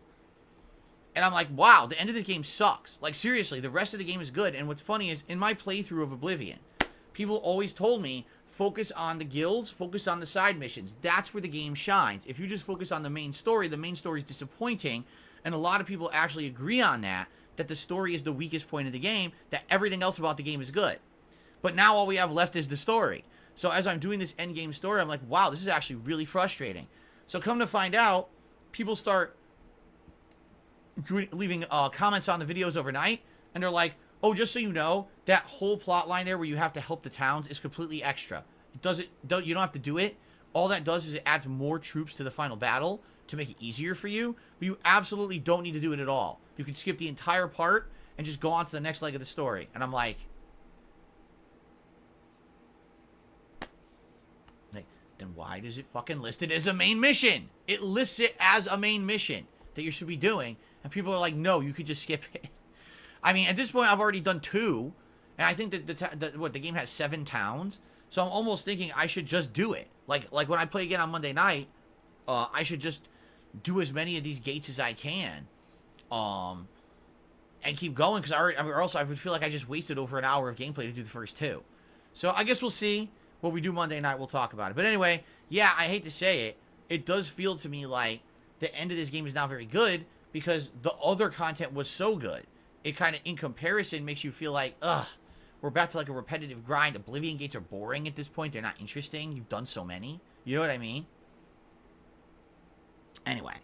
And I'm like, wow, the end of the game sucks. Like, seriously, the rest of the game is good. And what's funny is, in my playthrough of Oblivion, people always told me, focus on the guilds, focus on the side missions. That's where the game shines. If you just focus on the main story is disappointing. And a lot of people actually agree on that the story is the weakest point of the game, that everything else about the game is good. But now all we have left is the story. So as I'm doing this end game story, I'm like, wow, this is actually really frustrating. So come to find out, people start leaving comments on the videos overnight, and they're like, oh, just so you know, that whole plot line there where you have to help the towns is completely extra. You don't have to do it. All that does is it adds more troops to the final battle to make it easier for you, but you absolutely don't need to do it at all. You can skip the entire part and just go on to the next leg of the story. And I'm like, then why does it fucking list it as a main mission? It lists it as a main mission that you should be doing, and people are like, no, you could just skip it. I mean, at this point, I've already done 2, and I think that the game has 7 towns, so I'm almost thinking I should just do it. Like when I play again on Monday night, I should just do as many of these gates as I can, and keep going, because or else I would feel like I just wasted over an hour of gameplay to do the first 2. So I guess we'll see what we do Monday night. We'll talk about it. But anyway, yeah, I hate to say it, it does feel to me like the end of this game is not very good because the other content was so good. It kind of, in comparison, makes you feel like, ugh, we're back to like a repetitive grind. Oblivion Gates are boring at this point. They're not interesting. You've done so many. You know what I mean? Anyway.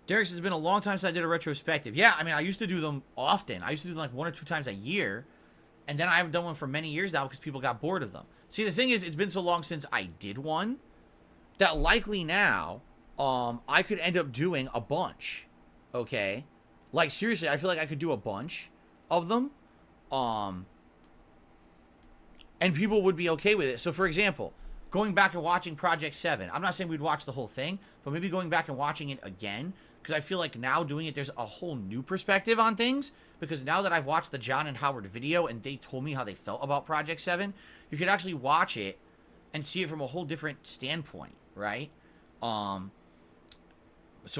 Derek says, it's been a long time since I did a retrospective. Yeah, I mean, I used to do them often. I used to do them like 1 or 2 times a year. And then I haven't done one for many years now because people got bored of them. See, the thing is, it's been so long since I did one that likely now, I could end up doing a bunch. Okay? Like, seriously, I feel like I could do a bunch of them. And people would be okay with it. So, for example, going back and watching Project 7. I'm not saying we'd watch the whole thing, but maybe going back and watching it again. Because I feel like now doing it, there's a whole new perspective on things. Because now that I've watched the John and Howard video and they told me how they felt about Project 7, you could actually watch it and see it from a whole different standpoint, right? So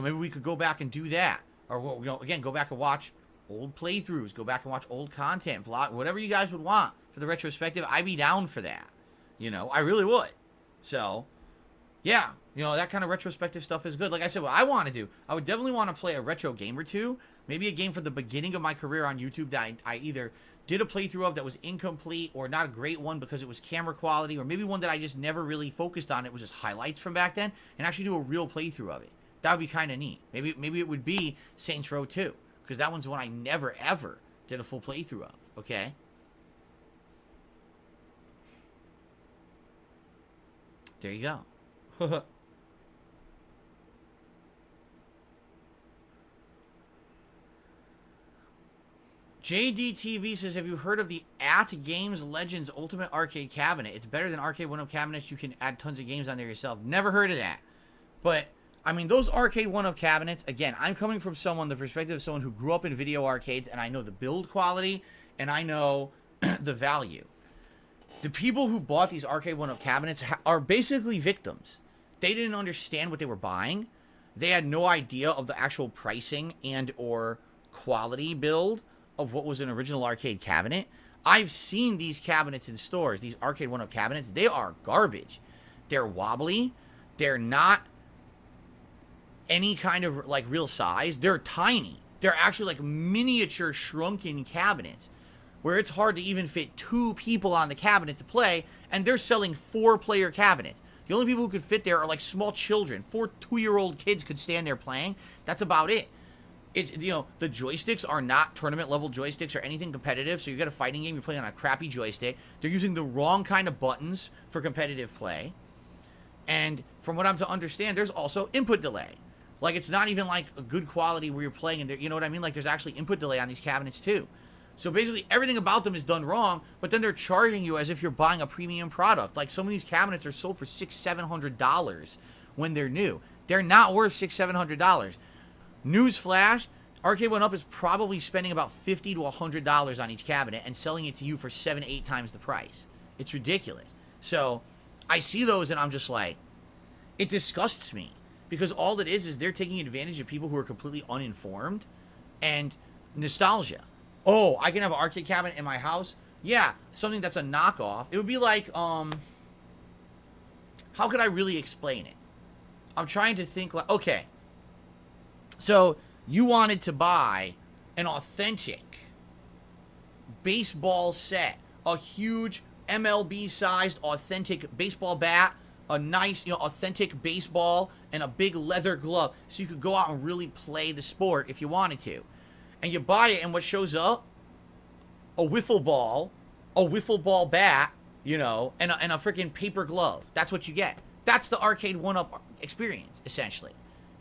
maybe we could go back and do that. Or, you know, again, go back and watch old playthroughs. Go back and watch old content, vlog, whatever you guys would want for the retrospective. I'd be down for that. You know, I really would. So, yeah, you know, that kind of retrospective stuff is good. Like I said, what I want to do, I would definitely want to play a retro game or two. Maybe a game from the beginning of my career on YouTube that I either did a playthrough of that was incomplete or not a great one because it was camera quality, or maybe one that I just never really focused on. It was just highlights from back then, and actually do a real playthrough of it. That would be kind of neat. Maybe it would be Saints Row 2, because that one's one I never, ever did a full playthrough of, okay? There you go. JDTV says, have you heard of the At Games Legends Ultimate Arcade Cabinet? It's better than Arcade 1-Up cabinets. You can add tons of games on there yourself. Never heard of that. But, I mean, those Arcade 1-Up cabinets, again, I'm coming from the perspective of someone who grew up in video arcades, and I know the build quality, and I know the value. The people who bought these Arcade 1-Up cabinets are basically victims. They didn't understand what they were buying. They had no idea of the actual pricing and or quality build of what was an original arcade cabinet. I've seen these cabinets in stores, these Arcade 1-Up cabinets. They are garbage. They're wobbly. They're not any kind of like real size. They're tiny. They're actually like miniature shrunken cabinets where it's hard to even fit 2 people on the cabinet to play, and they're selling 4-player cabinets. The only people who could fit there are like small children. 4 2-year-old kids could stand there playing. That's about it. It's, you know, the joysticks are not tournament level joysticks or anything competitive. So you got a fighting game, you're playing on a crappy joystick. They're using the wrong kind of buttons for competitive play. And from what I'm to understand, there's also input delay. Like, it's not even like a good quality where you're playing and you know what I mean? Like, there's actually input delay on these cabinets too. So basically everything about them is done wrong, but then they're charging you as if you're buying a premium product. Like, some of these cabinets are sold for $600-700 when they're new. They're not worth $600-700. Newsflash, Arcade 1-Up is probably spending about $50 to $100 on each cabinet and selling it to you for 7-8 times the price. It's ridiculous. So I see those and I'm just like, it disgusts me, because all it is they're taking advantage of people who are completely uninformed and nostalgia. Oh, I can have an arcade cabinet in my house? Yeah, something that's a knockoff. It would be like, how could I really explain it? I'm trying to think like, okay. So, you wanted to buy an authentic baseball set, a huge MLB-sized authentic baseball bat, a nice, authentic baseball, and a big leather glove, so you could go out and really play the sport if you wanted to. And you buy it, and what shows up? A wiffle ball bat, and a freaking paper glove. That's what you get. That's the Arcade 1-Up experience, essentially.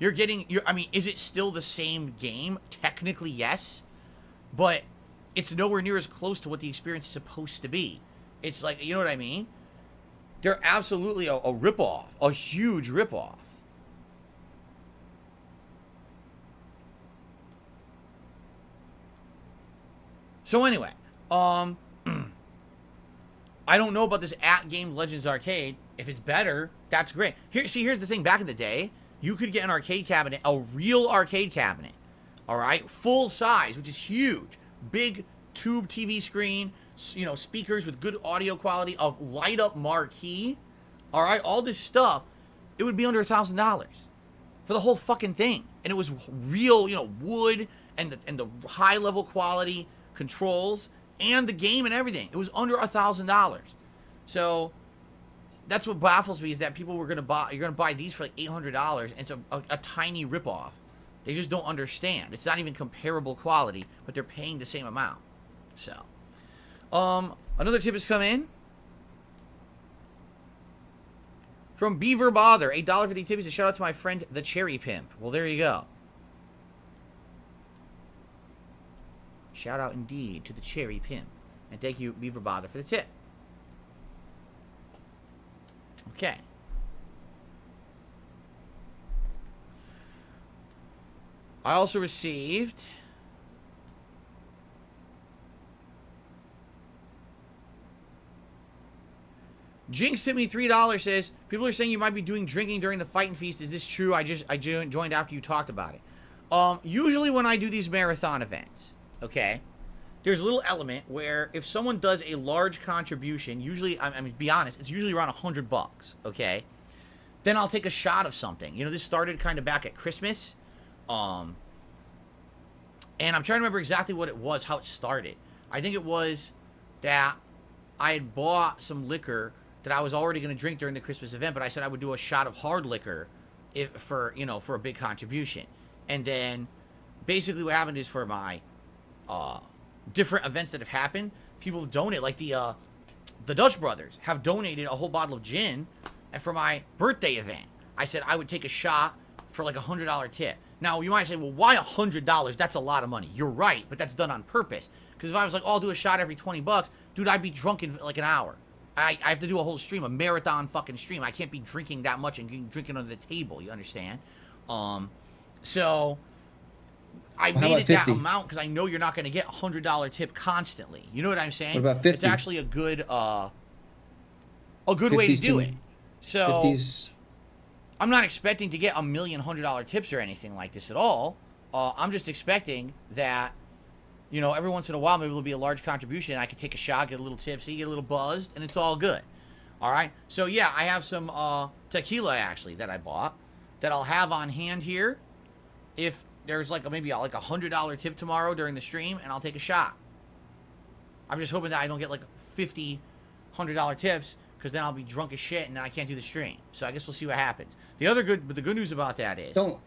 Is it still the same game? Technically, yes. But it's nowhere near as close to what the experience is supposed to be. It's like, you know what I mean? They're absolutely a ripoff. A huge ripoff. So anyway, I don't know about this At Game Legends Arcade. If it's better, that's great. Here's the thing. Back in the day, you could get an arcade cabinet, a real arcade cabinet, all right? Full size, which is huge. Big tube TV screen, speakers with good audio quality, a light-up marquee, all right? All this stuff, it would be under $1,000 for the whole fucking thing. And it was real, wood and the high-level quality controls and the game and everything. It was under $1,000. So that's what baffles me, is that people were you're gonna buy these for like $800, and it's a tiny ripoff. They just don't understand. It's not even comparable quality, but they're paying the same amount. So, another tip has come in from Beaver Bother, $8.50 tip. Is a shout out to my friend the Cherry Pimp. Well, there you go. Shout out indeed to the Cherry Pimp, and thank you, Beaver Bother, for the tip. Okay. I also received Jinx hit me $3, says, people are saying you might be doing drinking during the Fightin' Feast. Is this true? I joined after you talked about it. Usually when I do these marathon events, okay, there's a little element where if someone does a large contribution, usually, I mean, to be honest, it's usually around $100, okay? Then I'll take a shot of something. This started kind of back at Christmas. And I'm trying to remember exactly what it was, how it started. I think it was that I had bought some liquor that I was already going to drink during the Christmas event, but I said I would do a shot of hard liquor for a big contribution. And then basically what happened is, for my different events that have happened, people donate, like the Dutch brothers have donated a whole bottle of gin, and for my birthday event, I said I would take a shot for like $100 tip. Now, you might say, well, why $100? That's a lot of money. You're right, but that's done on purpose. Because if I was like, oh, I'll do a shot every 20 bucks, dude, I'd be drunk in like an hour. I have to do a whole stream, a marathon fucking stream. I can't be drinking that much and drinking under the table, you understand? So I made it that amount because I know you're not going to get $100 tip constantly. You know what I'm saying? What about 50? It's actually a good way to do it. So 50's... I'm not expecting to get $1 million $100 tips or anything like this at all. I'm just expecting that, you know, every once in a while, maybe there'll be a large contribution. I can take a shot, get a little tipsy, get a little buzzed, and it's all good. All right? So, yeah, I have some tequila, actually, that I bought that I'll have on hand here if there's, like, maybe a $100 tip tomorrow during the stream, and I'll take a shot. I'm just hoping that I don't get, like, 50 $100 tips, because then I'll be drunk as shit, and then I can't do the stream. So I guess we'll see what happens. The good news about that is... Don't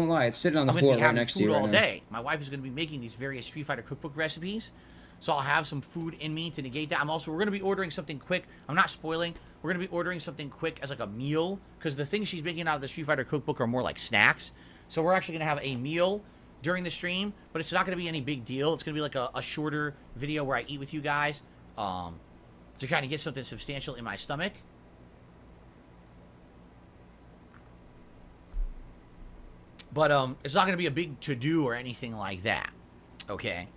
lie, it's sitting on the floor right next to you all right day. My wife is going to be making these various Street Fighter cookbook recipes, so I'll have some food in me to negate that. We're going to be ordering something quick. I'm not spoiling. We're going to be ordering something quick as like a meal, because the things she's making out of the Street Fighter cookbook are more like snacks. So we're actually going to have a meal during the stream, but it's not going to be any big deal. It's going to be like a shorter video where I eat with you guys to kind of get something substantial in my stomach. But it's not going to be a big to-do or anything like that. Okay?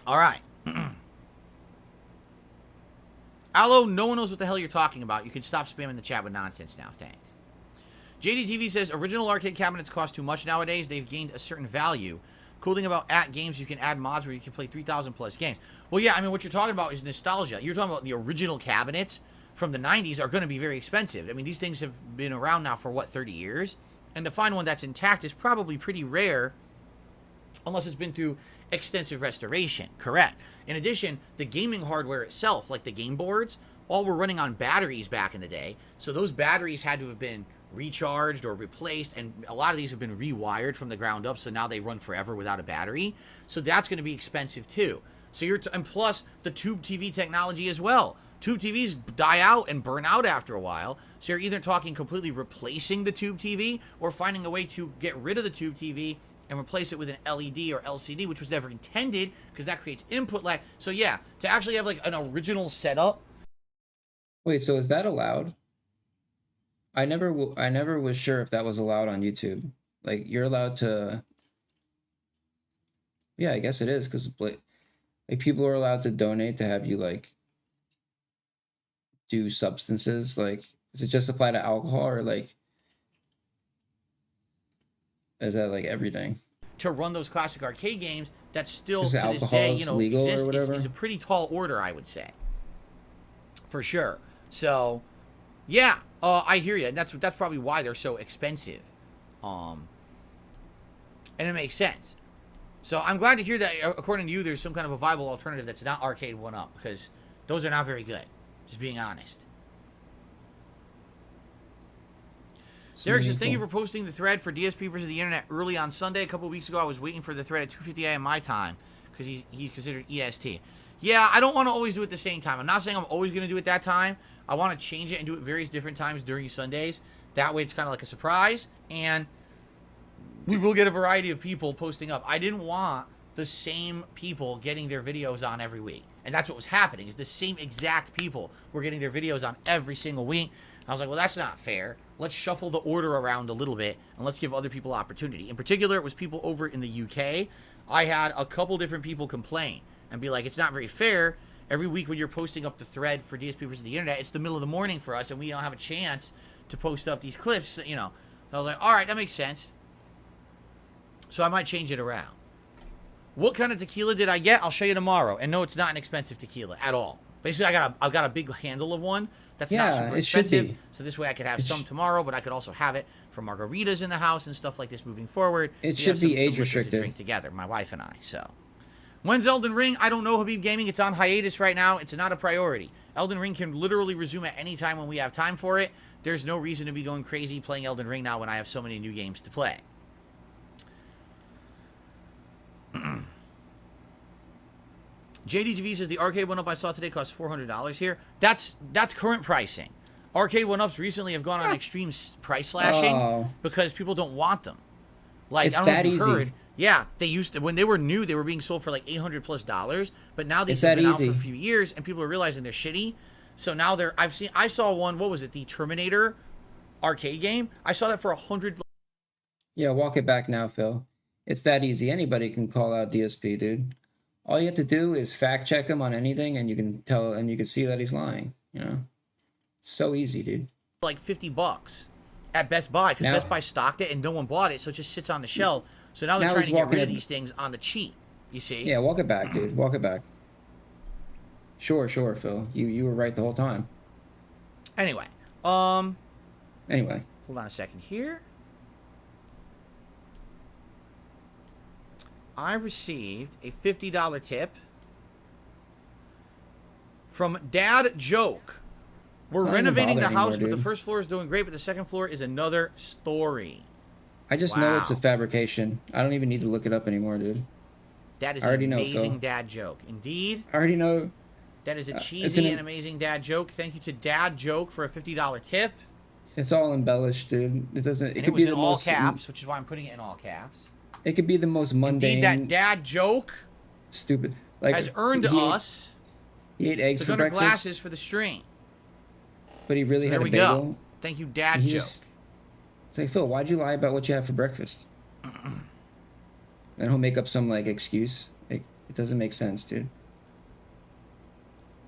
All right. Allo, no one knows what the hell you're talking about. You can stop spamming the chat with nonsense now. Thanks. JDTV says, original arcade cabinets cost too much nowadays. They've gained a certain value. Cool thing about games, you can add mods where you can play 3,000 plus games. Well, yeah, I mean, what you're talking about is nostalgia. You're talking about the original cabinets from the 90s are going to be very expensive. I mean, these things have been around now for, what, 30 years? And to find one that's intact is probably pretty rare unless it's been through extensive restoration. Correct. In addition, the gaming hardware itself, like the game boards, all were running on batteries back in the day. So those batteries had to have been recharged or replaced, and a lot of these have been rewired from the ground up, so now they run forever without a battery. So that's going to be expensive too. So and plus the tube TV technology as well. Tube TVs die out and burn out after a while. So you're either talking completely replacing the tube TV or finding a way to get rid of the tube TV and replace it with an LED or LCD, which was never intended because that creates input lag. So yeah, to actually have like an original setup. Wait, so is that allowed? I never was sure if that was allowed on YouTube. Like, you're allowed to... Yeah, I guess it is, because like people are allowed to donate to have you like do substances. Like, does it just apply to alcohol, or like is that like everything? To run those classic arcade games that still to this day, you know, exist is a pretty tall order, I would say, for sure. So yeah, I hear you, and that's probably why they're so expensive, and it makes sense. So I'm glad to hear that, according to you, there's some kind of a viable alternative that's not arcade 1-up, because those are not very good, just being honest. Derek says, thank you for posting the thread for DSP versus the internet early on Sunday. A couple of weeks ago, I was waiting for the thread at 2:50 a.m. my time, because he's considered EST. Yeah, I don't want to always do it at the same time. I'm not saying I'm always going to do it that time. I want to change it and do it various different times during Sundays. That way it's kind of like a surprise, and we will get a variety of people posting up. I didn't want the same people getting their videos on every week. And that's what was happening, is the same exact people were getting their videos on every single week. I was like, well, that's not fair. Let's shuffle the order around a little bit, and let's give other people opportunity. In particular, it was people over in the UK. I had a couple different people complain and be like, it's not very fair. Every week when you're posting up the thread for DSP versus the internet, it's the middle of the morning for us, and we don't have a chance to post up these clips, you know. I was like, all right, that makes sense. So I might change it around. What kind of tequila did I get? I'll show you tomorrow. And no, it's not an expensive tequila at all. Basically, I've got a big handle of one that's not super expensive. So this way I could have some tomorrow, but I could also have it for margaritas in the house and stuff like this moving forward. It should be age restricted. To drink together, my wife and I. So when's Elden Ring? I don't know, Habib Gaming. It's on hiatus right now. It's not a priority. Elden Ring can literally resume at any time when we have time for it. There's no reason to be going crazy playing Elden Ring now when I have so many new games to play. JDTV says the arcade 1-up I saw today costs $400 here. That's current pricing. Arcade 1-ups recently have gone on extreme price slashing because people don't want them. Like, It's I don't know that if you easy. heard. Yeah, they used to, when they were new, they were being sold for like $800+, but now they've It's that been out for easy. a few years and people are realizing they're shitty. So now I saw one, what was it? The Terminator arcade game. I saw that for 100. Yeah, walk it back now, Phil. It's that easy. Anybody can call out DSP, dude. All you have to do is fact check him on anything, and you can tell, and you can see that he's lying. You know, it's so easy, dude. Like $50 at Best Buy because Best Buy stocked it and no one bought it, so it just sits on the shelf. So now they're trying to get rid of these things on the cheap. You see? Yeah, walk it back, dude. Walk it back. Sure, Phil. You were right the whole time. Anyway, Anyway, hold on a second here. I received a $50 tip from Dad Joke. We're renovating the house, but the first floor is doing great, but the second floor is another story. I just know it's a fabrication. I don't even need to look it up anymore, dude. That is an amazing dad joke. Indeed. I already know. That is a cheesy and amazing dad joke. Thank you to Dad Joke for a $50 tip. It's all embellished, dude. It doesn't. It could was be in the all most caps, which is why I'm putting it in all caps. It could be the most mundane. Indeed, that dad joke stupid like has earned us. He ate eggs for breakfast. Glasses for the stream. But he really had a bagel. There we go. Thank you, Dad Joke. It's like, Phil, why'd you lie about what you had for breakfast? And he'll make up some like excuse. It doesn't make sense, dude.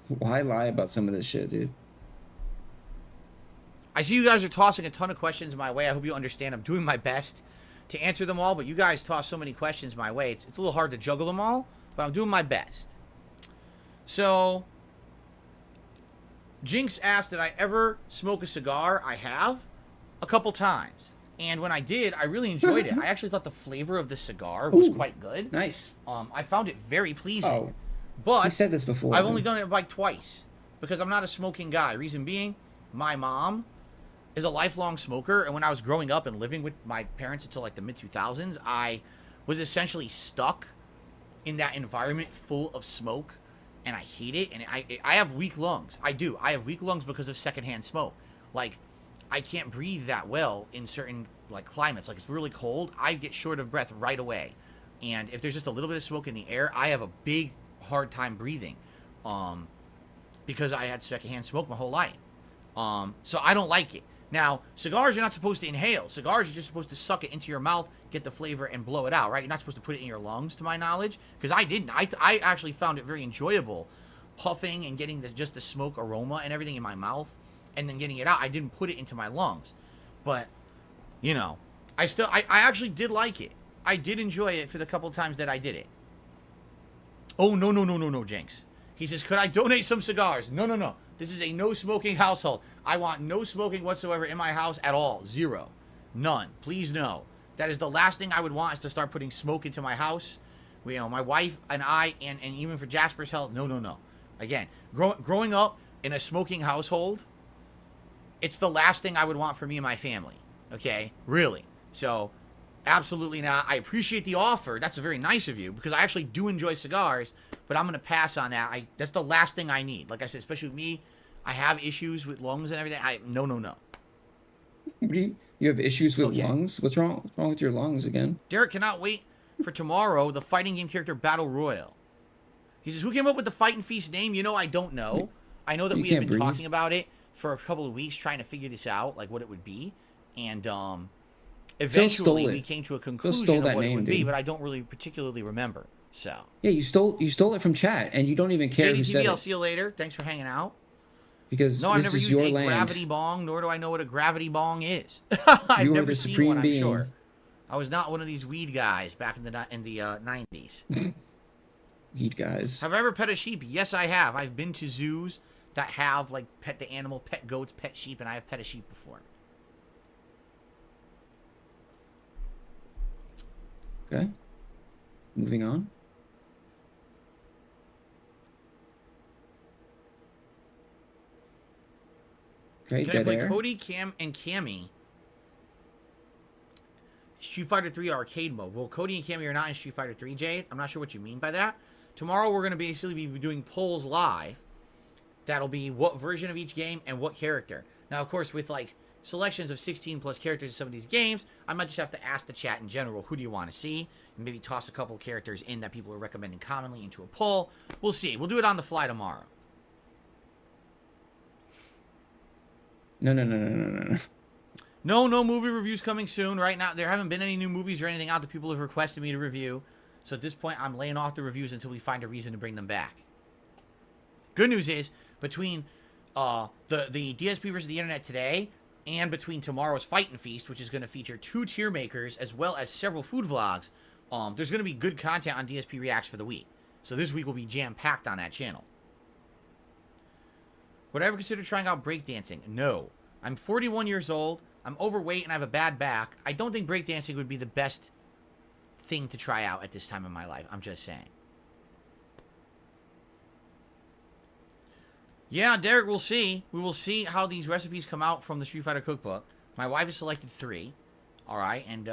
Why lie about some of this shit, dude? I see you guys are tossing a ton of questions my way. I hope you understand I'm doing my best to answer them all, but you guys toss so many questions my way. It's a little hard to juggle them all, but I'm doing my best. So, Jinx asked, did I ever smoke a cigar? I have, a couple times. And when I did, I really enjoyed it. I actually thought the flavor of the cigar was quite good. Nice. I found it very pleasing. Oh, but you said this before. I've only done it like twice because I'm not a smoking guy. Reason being, my mom is a lifelong smoker, and when I was growing up and living with my parents until like the mid-2000s, I was essentially stuck in that environment full of smoke, and I hate it. And I have weak lungs. I do. I have weak lungs because of secondhand smoke. Like, I can't breathe that well in certain like climates. Like, it's really cold, I get short of breath right away. And if there's just a little bit of smoke in the air, I have a big hard time breathing, because I had secondhand smoke my whole life. So I don't like it. Now, cigars you're not supposed to inhale. Cigars you're just supposed to suck it into your mouth, get the flavor, and blow it out, right? You're not supposed to put it in your lungs, to my knowledge, because I didn't. I actually found it very enjoyable, puffing and getting just the smoke aroma and everything in my mouth, and then getting it out. I didn't put it into my lungs, but you know, I actually did like it. I did enjoy it for the couple times that I did it. Oh, no, Jinx. He says, could I donate some cigars? No. This is a no-smoking household. I want no smoking whatsoever in my house at all. Zero. None. Please, no. That is the last thing I would want, is to start putting smoke into my house. You know, my wife and I, and even for Jasper's health, no. Again, growing up in a smoking household, it's the last thing I would want for me and my family. Okay? Really. So, absolutely not. I appreciate the offer. That's very nice of you, because I actually do enjoy cigars, but I'm going to pass on that. That's the last thing I need. Like I said, especially with me, I have issues with lungs and everything. No. You have issues with lungs? What's wrong? What's wrong with your lungs again? Derek cannot wait for tomorrow, the fighting game character Battle Royale. He says, who came up with the Fight and Feast name? You know, I don't know. I know that we have been talking about it for a couple of weeks, trying to figure this out, like what it would be. And eventually we came to a conclusion of what it would be, but I don't really particularly remember. So yeah, you stole it from chat, and you don't even care who said JDTV, I'll it. see you later. Thanks for hanging out. Because no, I've this never is used your a land. gravity bong, nor do I know what a gravity bong is. I've You are never the seen supreme one, I'm being. sure. I was not one of these weed guys back in the 90s. Weed guys. Have I ever pet a sheep? Yes, I have. I've been to zoos that have like pet goats, pet sheep, and I have pet a sheep before. Okay. Moving on. Okay, Can I dead play air. Cody, Cam, and Cammy Street Fighter 3 arcade mode? Well, Cody and Cammy are not in Street Fighter 3, Jade. I'm not sure what you mean by that. Tomorrow we're going to basically be doing polls live. That'll be what version of each game and what character. Now, of course, with like selections of 16 plus characters in some of these games, I might just have to ask the chat in general, who do you want to see? And maybe toss a couple characters in that people are recommending commonly into a poll. We'll see. We'll do it on the fly tomorrow. No. No movie reviews coming soon. Right now, there haven't been any new movies or anything out that people have requested me to review. So at this point, I'm laying off the reviews until we find a reason to bring them back. Good news is, between the DSP versus the Internet today, and between tomorrow's Fight and Feast, which is going to feature 2 tier makers, as well as several food vlogs, there's going to be good content on DSP Reacts for the week. So this week will be jam-packed on that channel. Would I ever consider trying out breakdancing? No. I'm 41 years old. I'm overweight and I have a bad back. I don't think breakdancing would be the best thing to try out at this time in my life. I'm just saying. Yeah, Derek, we'll see. We will see how these recipes come out from the Street Fighter cookbook. My wife has selected 3. All right, and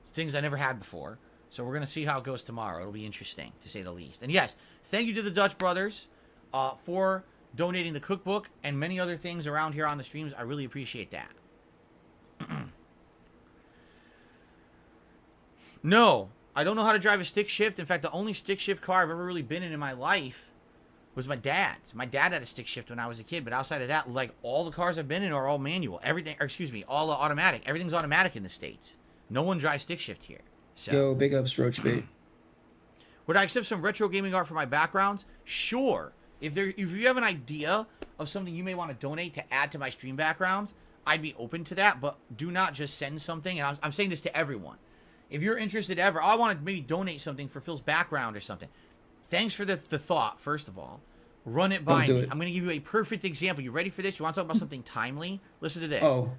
things I never had before. So we're going to see how it goes tomorrow. It'll be interesting, to say the least. And yes, thank you to the Dutch brothers for donating the cookbook and many other things around here on the streams. I really appreciate that. No, I don't know how to drive a stick shift. In fact, the only stick shift car I've ever really been in my life was my dad's. My dad had a stick shift when I was a kid, but outside of that, like, all the cars I've been in are all manual. Everything, or excuse me, all automatic. Everything's automatic in the States. No one drives stick shift here. So, yo, big ups, Roach Bait. Would I accept some retro gaming art for my backgrounds? Sure. If you have an idea of something you may want to donate to add to my stream backgrounds, I'd be open to that, but do not just send something. And I'm saying this to everyone. If you're interested ever, I want to maybe donate something for Phil's background or something. Thanks for the thought, first of all. Run it by me. I'm going to give you a perfect example. You ready for this? You want to talk about something timely? Listen to this. Oh.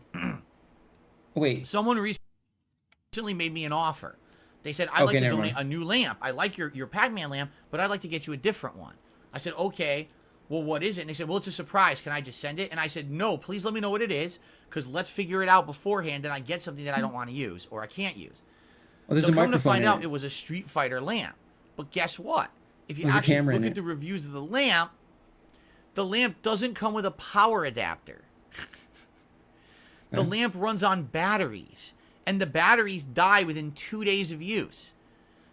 Wait. Someone recently made me an offer. They said, I'd like to donate a new lamp. I like your Pac-Man lamp, but I'd like to get you a different one. I said, okay, well, what is it? And they said, well, it's a surprise. Can I just send it? And I said, no, please let me know what it is, because let's figure it out beforehand, and I get something that I don't want to use or I can't use. Well, so come to find out, it was a Street Fighter lamp. But guess what? If you actually look at the reviews of the lamp doesn't come with a power adapter. The lamp runs on batteries, and the batteries die within 2 days of use.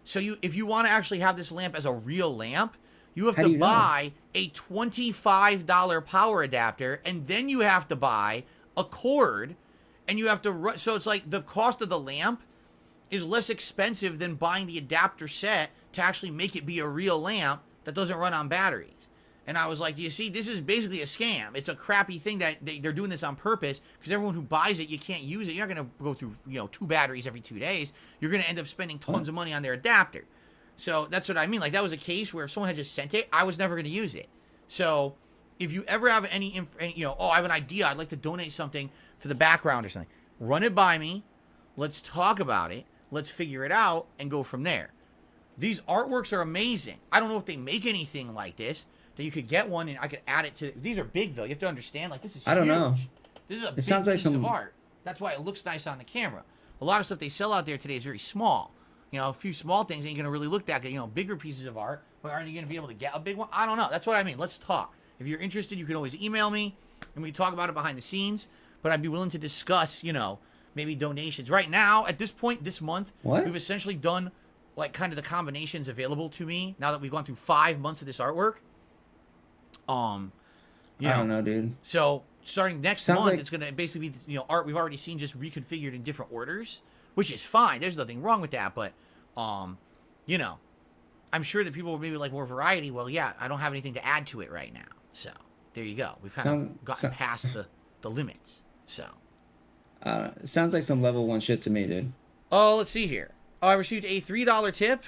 So if you want to actually have this lamp as a real lamp, you have to buy a $25 power adapter, and then you have to buy a cord, and you have to run. So it's like the cost of the lamp is less expensive than buying the adapter set to actually make it be a real lamp that doesn't run on batteries. And I was like, do you see, this is basically a scam. It's a crappy thing that they're doing this on purpose, because everyone who buys it, you can't use it. You're not going to go through, 2 batteries every 2 days. You're going to end up spending tons of money on their adapter. So that's what I mean. Like, that was a case where if someone had just sent it, I was never going to use it. So if you ever have any I have an idea, I'd like to donate something for the background or something, run it by me. Let's talk about it. Let's figure it out and go from there. These artworks are amazing. I don't know if they make anything like this, that you could get one and I could add it to. These are big, though. You have to understand, like, this is huge. I don't know. This is a big piece of art. That's why it looks nice on the camera. A lot of stuff they sell out there today is very small. A few small things ain't going to really look that good. Bigger pieces of art, but aren't you going to be able to get a big one? I don't know. That's what I mean. Let's talk. If you're interested, you can always email me, and we can talk about it behind the scenes, but I'd be willing to discuss, maybe donations. Right now, at this point, this month, we've essentially done, like, kind of the combinations available to me now that we've gone through 5 months of this artwork. I don't know, dude. So starting next month, it's going to basically be, art we've already seen just reconfigured in different orders, which is fine. There's nothing wrong with that, but, I'm sure that people will maybe like more variety. Well, yeah, I don't have anything to add to it right now. So there you go. We've kind of gotten past the limits. So. Sounds like some level 1 shit to me, dude. Oh, let's see here. I received a $3 tip.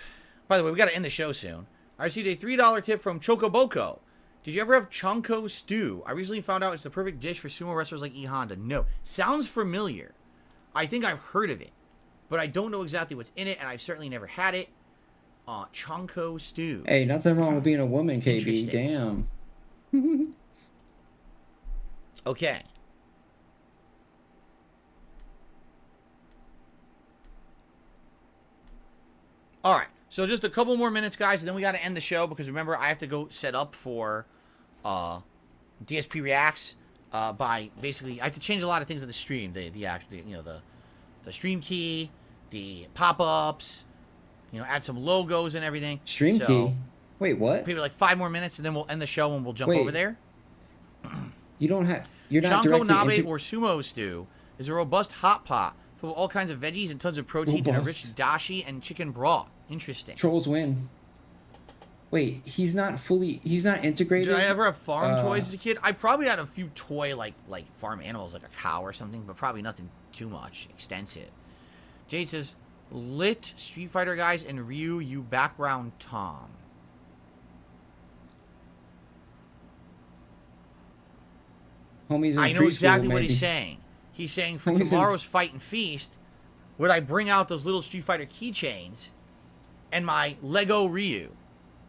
By the way, we got to end the show soon. I received a $3 tip from Chocoboko. Did you ever have Chonko stew? I recently found out it's the perfect dish for sumo wrestlers like E Honda. No. Sounds familiar. I think I've heard of it, but I don't know exactly what's in it, and I've certainly never had it. Chonko stew. Hey, nothing wrong with being a woman, KB. Damn. Okay. All right. So just a couple more minutes, guys, and then we got to end the show because remember, I have to go set up for DSP Reacts by basically, I have to change a lot of things in the stream. The actual, you know, the stream key, the pop-ups, you know, add some logos and everything. Stream key? Wait, what? Maybe like 5 more minutes, and then we'll end the show and we'll jump Wait. over there. You don't have... You're not Shanko directly... nabe or sumo stew is a robust hot pot full of all kinds of veggies and tons of protein and a rich dashi and chicken broth. Interesting. Trolls win. Wait, he's not integrated? Did I ever have farm toys as a kid? I probably had a few toy, like farm animals, like a cow or something, but probably nothing too much extensive. Jade says, lit Street Fighter guys and Ryu, you background Tom. Homie's in I know preschool, exactly what maybe. he's saying. He's saying for Homie's tomorrow's Fight and Feast, would I bring out those little Street Fighter keychains and my Lego Ryu?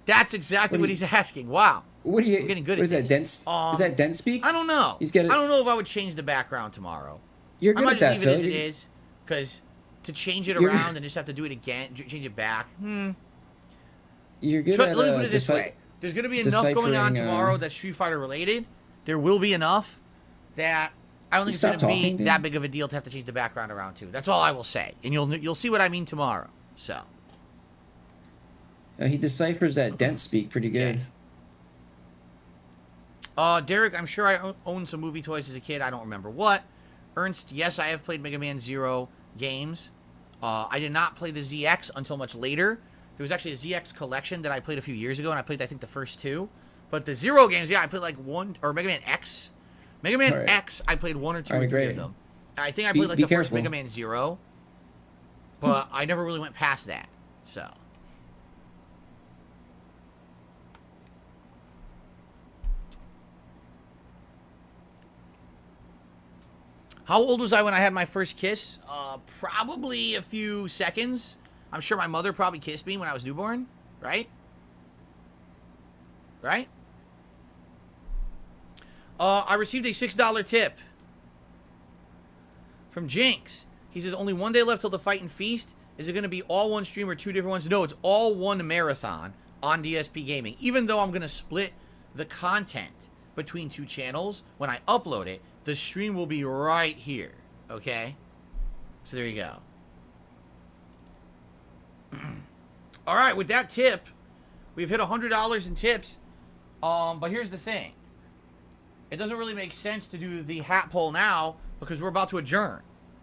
That's exactly what he's asking. Wow. What are you? I'm getting good What at is this. that? Dense? Is that dense speak? I don't know. He's getting. I don't know if I would change the background tomorrow. You're good I might at just that, leave it as Phil. it is, because to change it You're- around and just have to do it again, change it back. You're good Let at. me put it this way: there's going to be enough going on tomorrow that's Street Fighter related. There will be enough that I don't think it's going to be that big of a deal to have to change the background around too. That's all I will say, and you'll see what I mean tomorrow. So. He deciphers that dense speak pretty good. Derek, I'm sure I owned some movie toys as a kid. I don't remember what. Ernst, yes, I have played Mega Man Zero games. I did not play the ZX until much later. There was actually a ZX collection that I played a few years ago, and I played, I think, the first 2. But the Zero games, yeah, I played like 1, or Mega Man X. Mega Man X, I played 1 or 2 or 3 of them. I think I played like the first Mega Man Zero. But I never really went past that, so... How old was I when I had my first kiss? Probably a few seconds. I'm sure my mother probably kissed me when I was newborn, right? Right? I received a $6 tip from Jinx. He says, only 1 day left till the Fight and Feast. Is it going to be all one stream or 2 different ones? No, it's all one marathon on DSP Gaming. Even though I'm going to split the content between 2 channels, when I upload it, the stream will be right here, okay? So there you go. All right, with that tip, we've hit $100 in tips. But here's the thing. It doesn't really make sense to do the hat poll now because we're about to adjourn,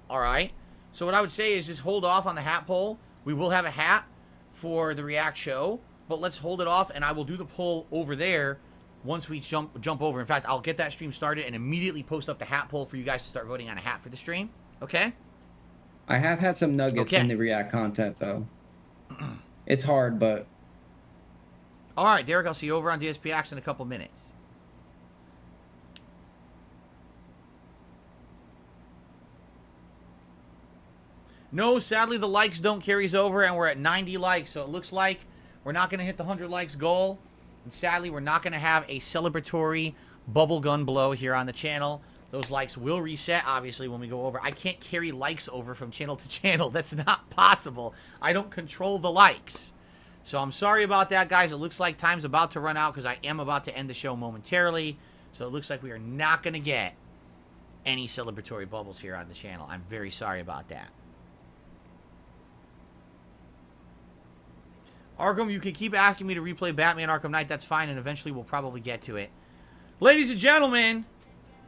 all right? So what I would say is just hold off on the hat poll. We will have a hat for the React show, but let's hold it off, and I will do the poll over there once we jump over. In fact, I'll get that stream started and immediately post up the hat poll for you guys to start voting on a hat for the stream. Okay? I have had some nuggets in the React content, though. It's hard, but... All right, Derek, I'll see you over on DSPX in a couple minutes. No, sadly, the likes don't carries over, and we're at 90 likes, so it looks like we're not going to hit the 100 likes goal. And sadly, we're not going to have a celebratory bubblegum blow here on the channel. Those likes will reset, obviously, when we go over. I can't carry likes over from channel to channel. That's not possible. I don't control the likes. So I'm sorry about that, guys. It looks like time's about to run out because I am about to end the show momentarily. So it looks like we are not going to get any celebratory bubbles here on the channel. I'm very sorry about that. Arkham, you can keep asking me to replay Batman Arkham Knight. That's fine, and eventually we'll probably get to it. Ladies and gentlemen,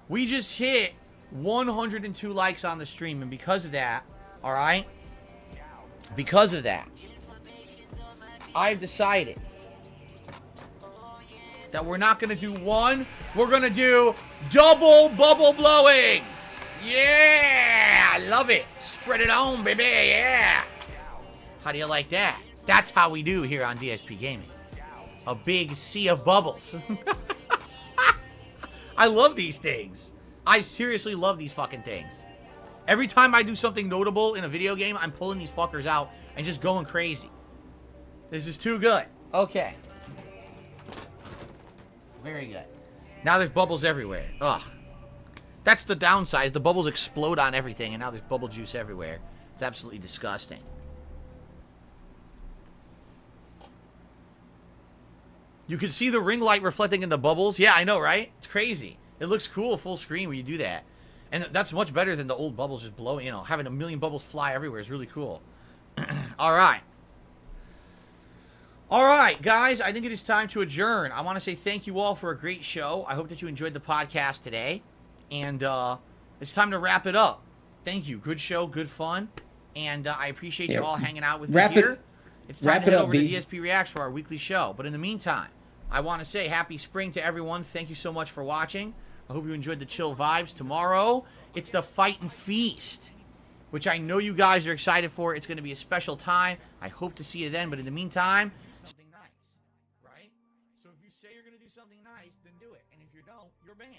we just hit 102 likes on the stream, and because of that, all right, because of that, I've decided that we're not going to do one, we're going to do double bubble blowing. Yeah, I love it. Spread it on, baby, yeah. How do you like that? That's how we do here on DSP Gaming. A big sea of bubbles. I love these things. I seriously love these fucking things. Every time I do something notable in a video game, I'm pulling these fuckers out and just going crazy. This is too good. Okay. Very good. Now there's bubbles everywhere. Ugh. That's the downside. The bubbles explode on everything, and now there's bubble juice everywhere. It's absolutely disgusting. You can see the ring light reflecting in the bubbles. Yeah, I know, right? It's crazy. It looks cool full screen when you do that. And that's much better than the old bubbles just blowing, you know, having a million bubbles fly everywhere is really cool. All right. All right, guys, I think it is time to adjourn. I want to say thank you all for a great show. I hope that you enjoyed the podcast today. And it's time to wrap it up. Thank you. Good show, good fun. And I appreciate you all hanging out with me here. It's time to head over to DSP Reacts for our weekly show. But in the meantime, I want to say happy spring to everyone. Thank you so much for watching. I hope you enjoyed the chill vibes. Tomorrow, it's the Fight and Feast, which I know you guys are excited for. It's going to be a special time. I hope to see you then. But in the meantime, something nice, right? So if you say you're going to do something nice, then do it. And if you don't, you're banned.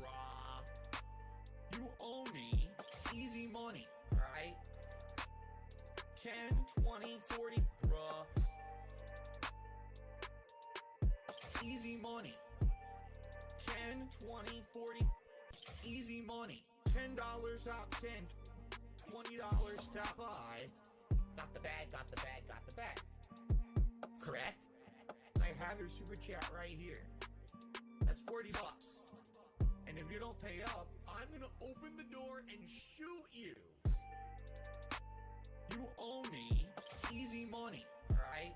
Rob, you owe me easy money, right? 10, 20, 40, bruh. Easy money. 10, 20, 40, easy money. $10 top 10, $20 top 5. Got the bag, got the bag, got the bag. Correct? I have your super chat right here. That's $40. And if you don't pay up, I'm gonna open the door and shoot you. You owe me easy money, alright?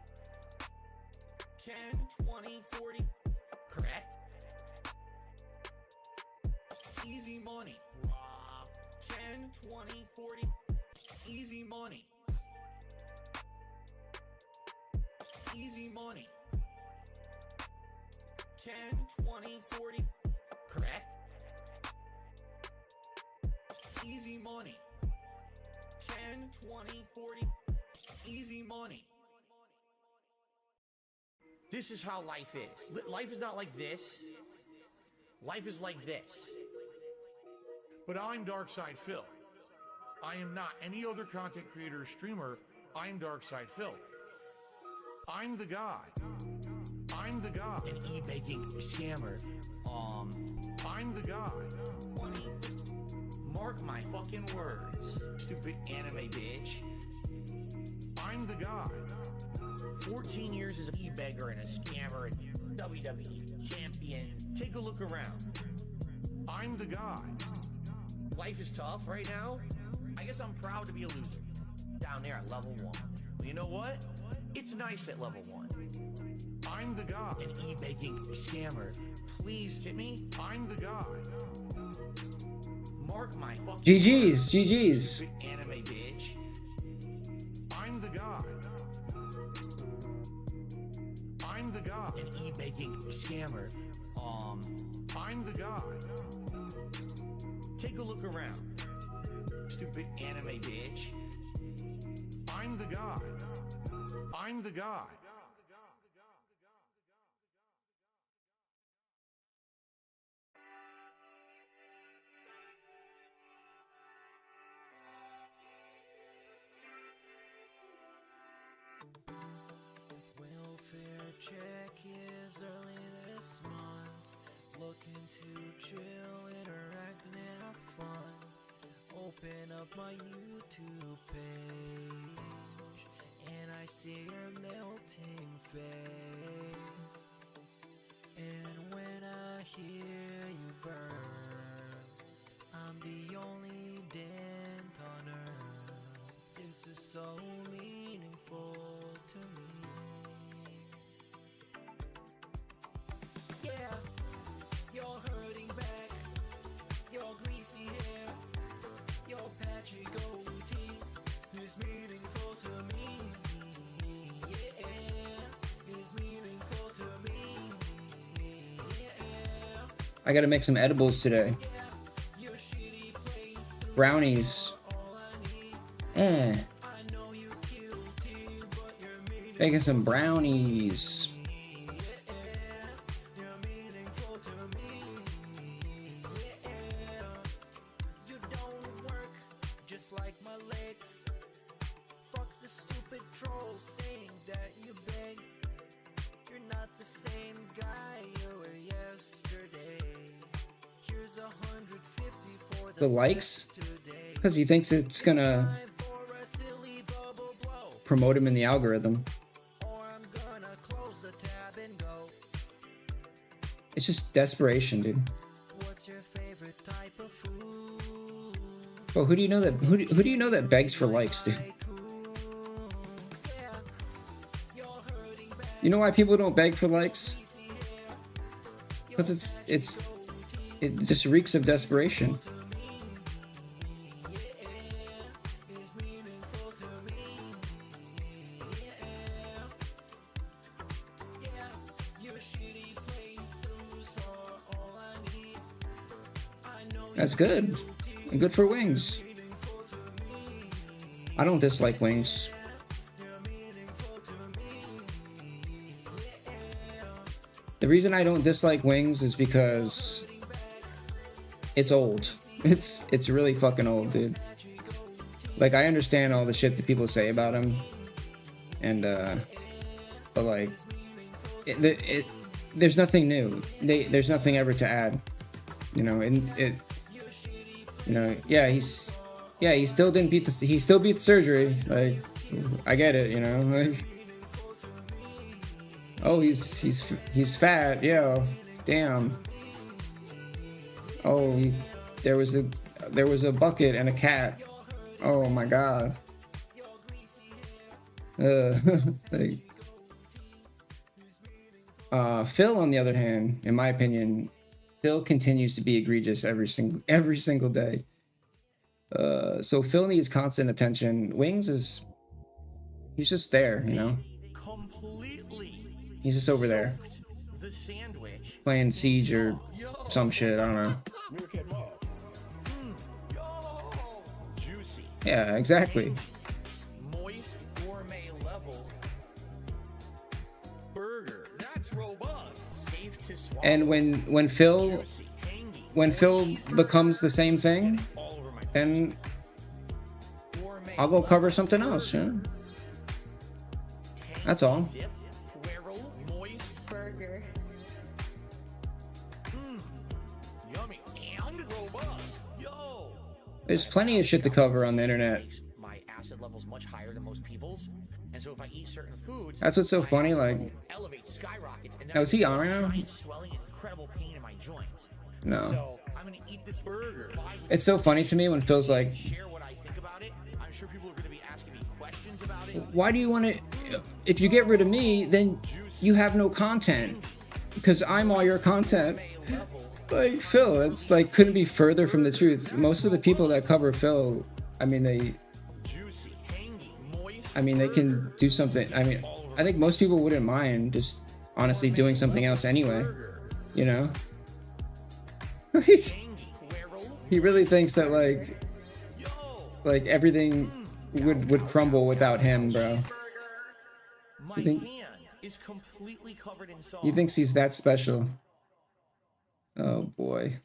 10, 20, 40, correct? Easy money. 10, 20, 40. Easy money. Easy money. 10, 20, 40. Correct? Easy money. 10, 20, 40. Easy money. This is how life is. Life is not like this. Life is like this. But I'm Darkside Phil. I am not any other content creator or streamer. I'm Darkside Phil. I'm the guy. I'm the guy. An e-baking scammer. I'm the guy. Mark my fucking words, stupid anime bitch. I'm the guy. 14 years as an e-beggar and a scammer and WWE champion. Take a look around. I'm the guy. Life is tough right now. I guess I'm proud to be a loser. Down there at level 1. But you know what? It's nice at level 1. I'm the guy. An e-baking scammer. Please tip me. I'm the guy. Mark my fucking GG's, GG's. Anime bitch. I'm the guy. I'm the guy. An e-baking scammer. I'm the guy. Take a look around. Stupid anime bitch. I'm the guy. I'm the guy. Welfare check is early this month. Looking to chill, interact and have fun. Open up my YouTube page and I see your melting face. And when I hear you burn, I'm the only dent on earth. This is so meaningful to me. Yeah, you're hurting back, your greasy hair, your patchy goatee is meaningful to me. Yeah, is meaningful to me. Yeah. I gotta make some edibles today. Brownies. Making some brownies. The likes? Because he thinks it's gonna promote him in the algorithm. it's just desperation, dude. Well, who do you know that begs for likes, dude? You know why people don't beg for likes? Because it just reeks of desperation. That's good. And good for wings. I don't dislike wings. The reason I don't dislike wings is because it's old. It's really fucking old, dude. Like, I understand all the shit that people say about him, and but like, there's nothing new. There's nothing ever to add, you know. And you know, he still didn't beat he still beat the surgery. Like, I get it, you know. Like, oh, he's fat, yeah, damn. Oh, there was a bucket and a cat. Oh my god. Like, Phil, on the other hand, in my opinion, Phil continues to be egregious every single day. So Phil needs constant attention. Wings he's just there, you know. He's just over there, playing Siege or some shit. I don't know. Yeah, exactly. Moist gourmet level burger. That's robust. Safe to swallow. And when Phil becomes the same thing, then I'll go cover something else. Yeah. That's all. Burger. Yummy and robust. Yo. There's plenty of shit to cover on the internet. My acid level's much higher than most people's, and so if I eat certain foods, That's what's so funny. Like, skyrockets. And now is he on right now? Swelling and incredible pain in my joints. No. So I'm gonna eat this burger. It's so funny to me when Phil's like, Share what I think about it. I'm sure people are gonna be asking me questions about it. why do you want to, if you get rid of me, then you have no content, because I'm all your content. Like, Phil, it's like, couldn't be further from the truth. Most of the people that cover Phil, I mean, they can do something. I mean, I think most people wouldn't mind just honestly doing something else anyway, you know. He really thinks that like everything would crumble without him, bro. He thinks he's that special. Oh boy.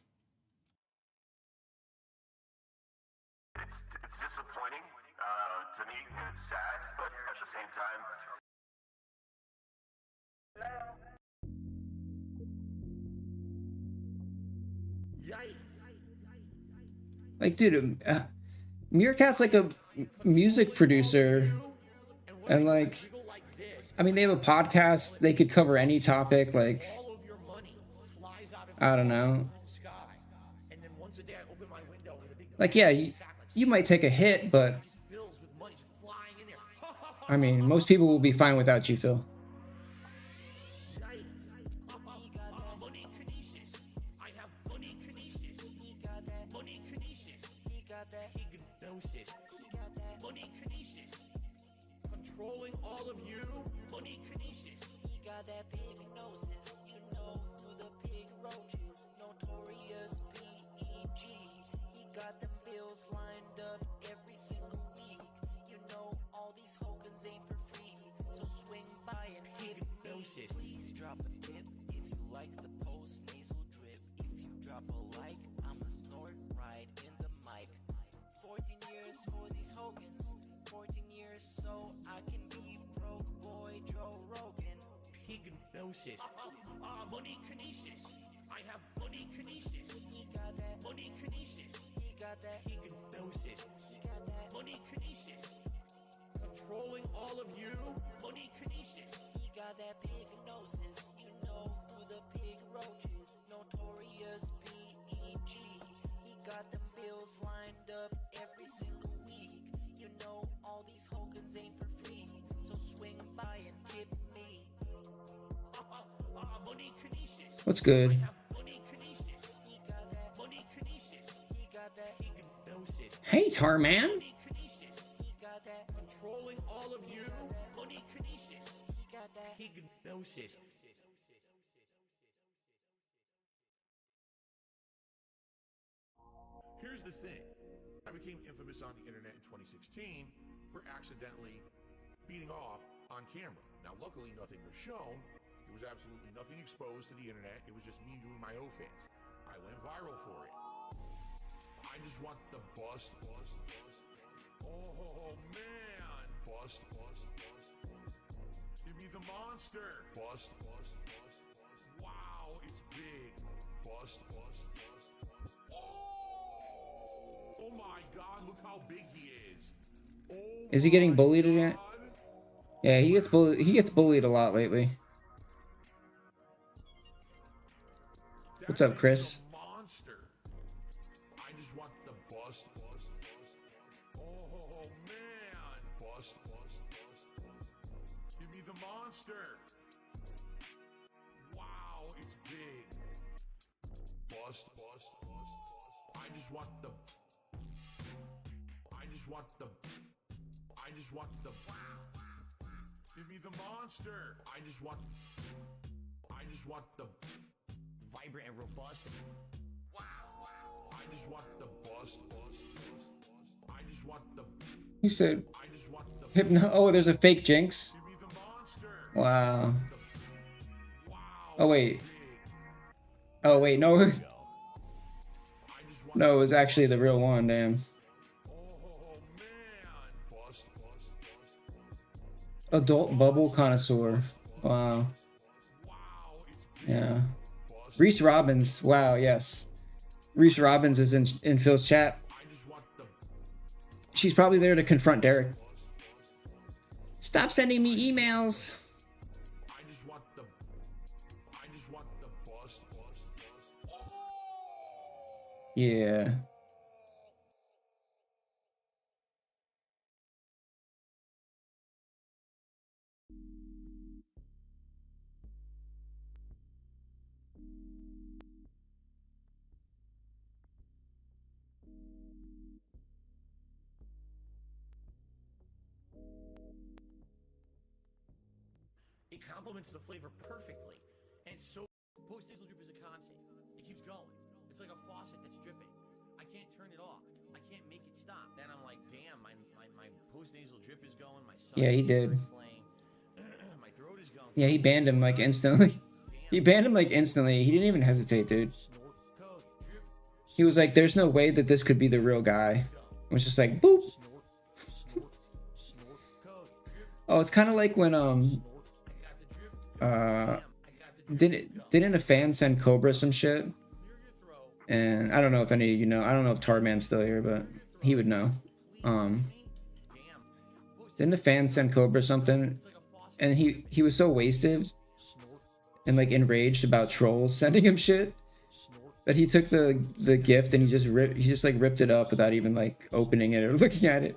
It's disappointing to me, and it's sad, but at the same time. Like, dude, Meerkat's like a music producer, and like, I mean, they have a podcast. They could cover any topic. Like, I don't know. Like, yeah, you might take a hit, but I mean, most people will be fine without you, Phil. Controlling all of you, money kinesis. He got that pig gnosis, you know, through the pig roaches, notorious PEG. He got them bills lined up every single week. You know, all these Hogans ain't for free, so swing by and hit gnosis. Please drop a tip if you like the post nasal drip. If you drop a like, I'ma snort right in the mic. 14 years for these Hogans, 14 years so I can be broke boy Joe Rogan. Pignosis. Money kinesis. I have money kinesis. He got that money kinesis. He got that pignosis. He got that money kinesis. Controlling all of you, money kinesis. He got that pignosis. You know, through the pig roaches, What's good? Hey, Tarman. Controlling all of you. Money kinesis. Hypnosis. Here's the thing. I became infamous on the internet in 2016 for accidentally beating off on camera. Now, luckily, nothing was shown. There was absolutely nothing exposed to the internet. It was just me doing my offense. I went viral for it. I just want the bust. Oh, man. Bust. Give me the monster. Bust. Wow, it's big. Bust. Oh my God, look how big he is. Oh, Is he getting bullied again? Yeah, he gets bullied. He gets bullied a lot lately. What's up, Chris? monster. I just want the bust. Oh man, bust. Give me the monster. Wow, it's big. Bust. I just want the. I just want the. Give me the monster. I just want the. Vibrant and robust. Wow. I just want the bust. I just want the. He said, I just want the. Hypno. Oh, there's a fake Jinx. Give me the monster. Wow. Wow. Oh wait. Oh wait, no. No, it was actually the real one. Damn. Oh man. Bust. Adult bubble connoisseur. Wow. Yeah. Reese Robbins. Wow. Yes. Reese Robbins is in Phil's chat. She's probably there to confront Derek. Stop sending me emails. I just want the bust. Yeah. It complements the flavor perfectly. And so, post-nasal drip is a constant. It keeps going. It's like a faucet that's dripping. I can't turn it off. I can't make it stop. Then I'm like, damn, my post-nasal drip is going. My Yeah, he did. My throat is going. Yeah, he banned him like instantly. He banned him like instantly. He didn't even hesitate, dude. He was like, there's no way that this could be the real guy. It was just like, boop. Oh, it's kind of like when, didn't a fan send Cobra some shit? And I don't know if any of you know. I don't know if Tarman's still here, but he would know. Didn't a fan send Cobra something? And he was so wasted and like enraged about trolls sending him shit that he took the gift and he just ripped it up without even like opening it or looking at it.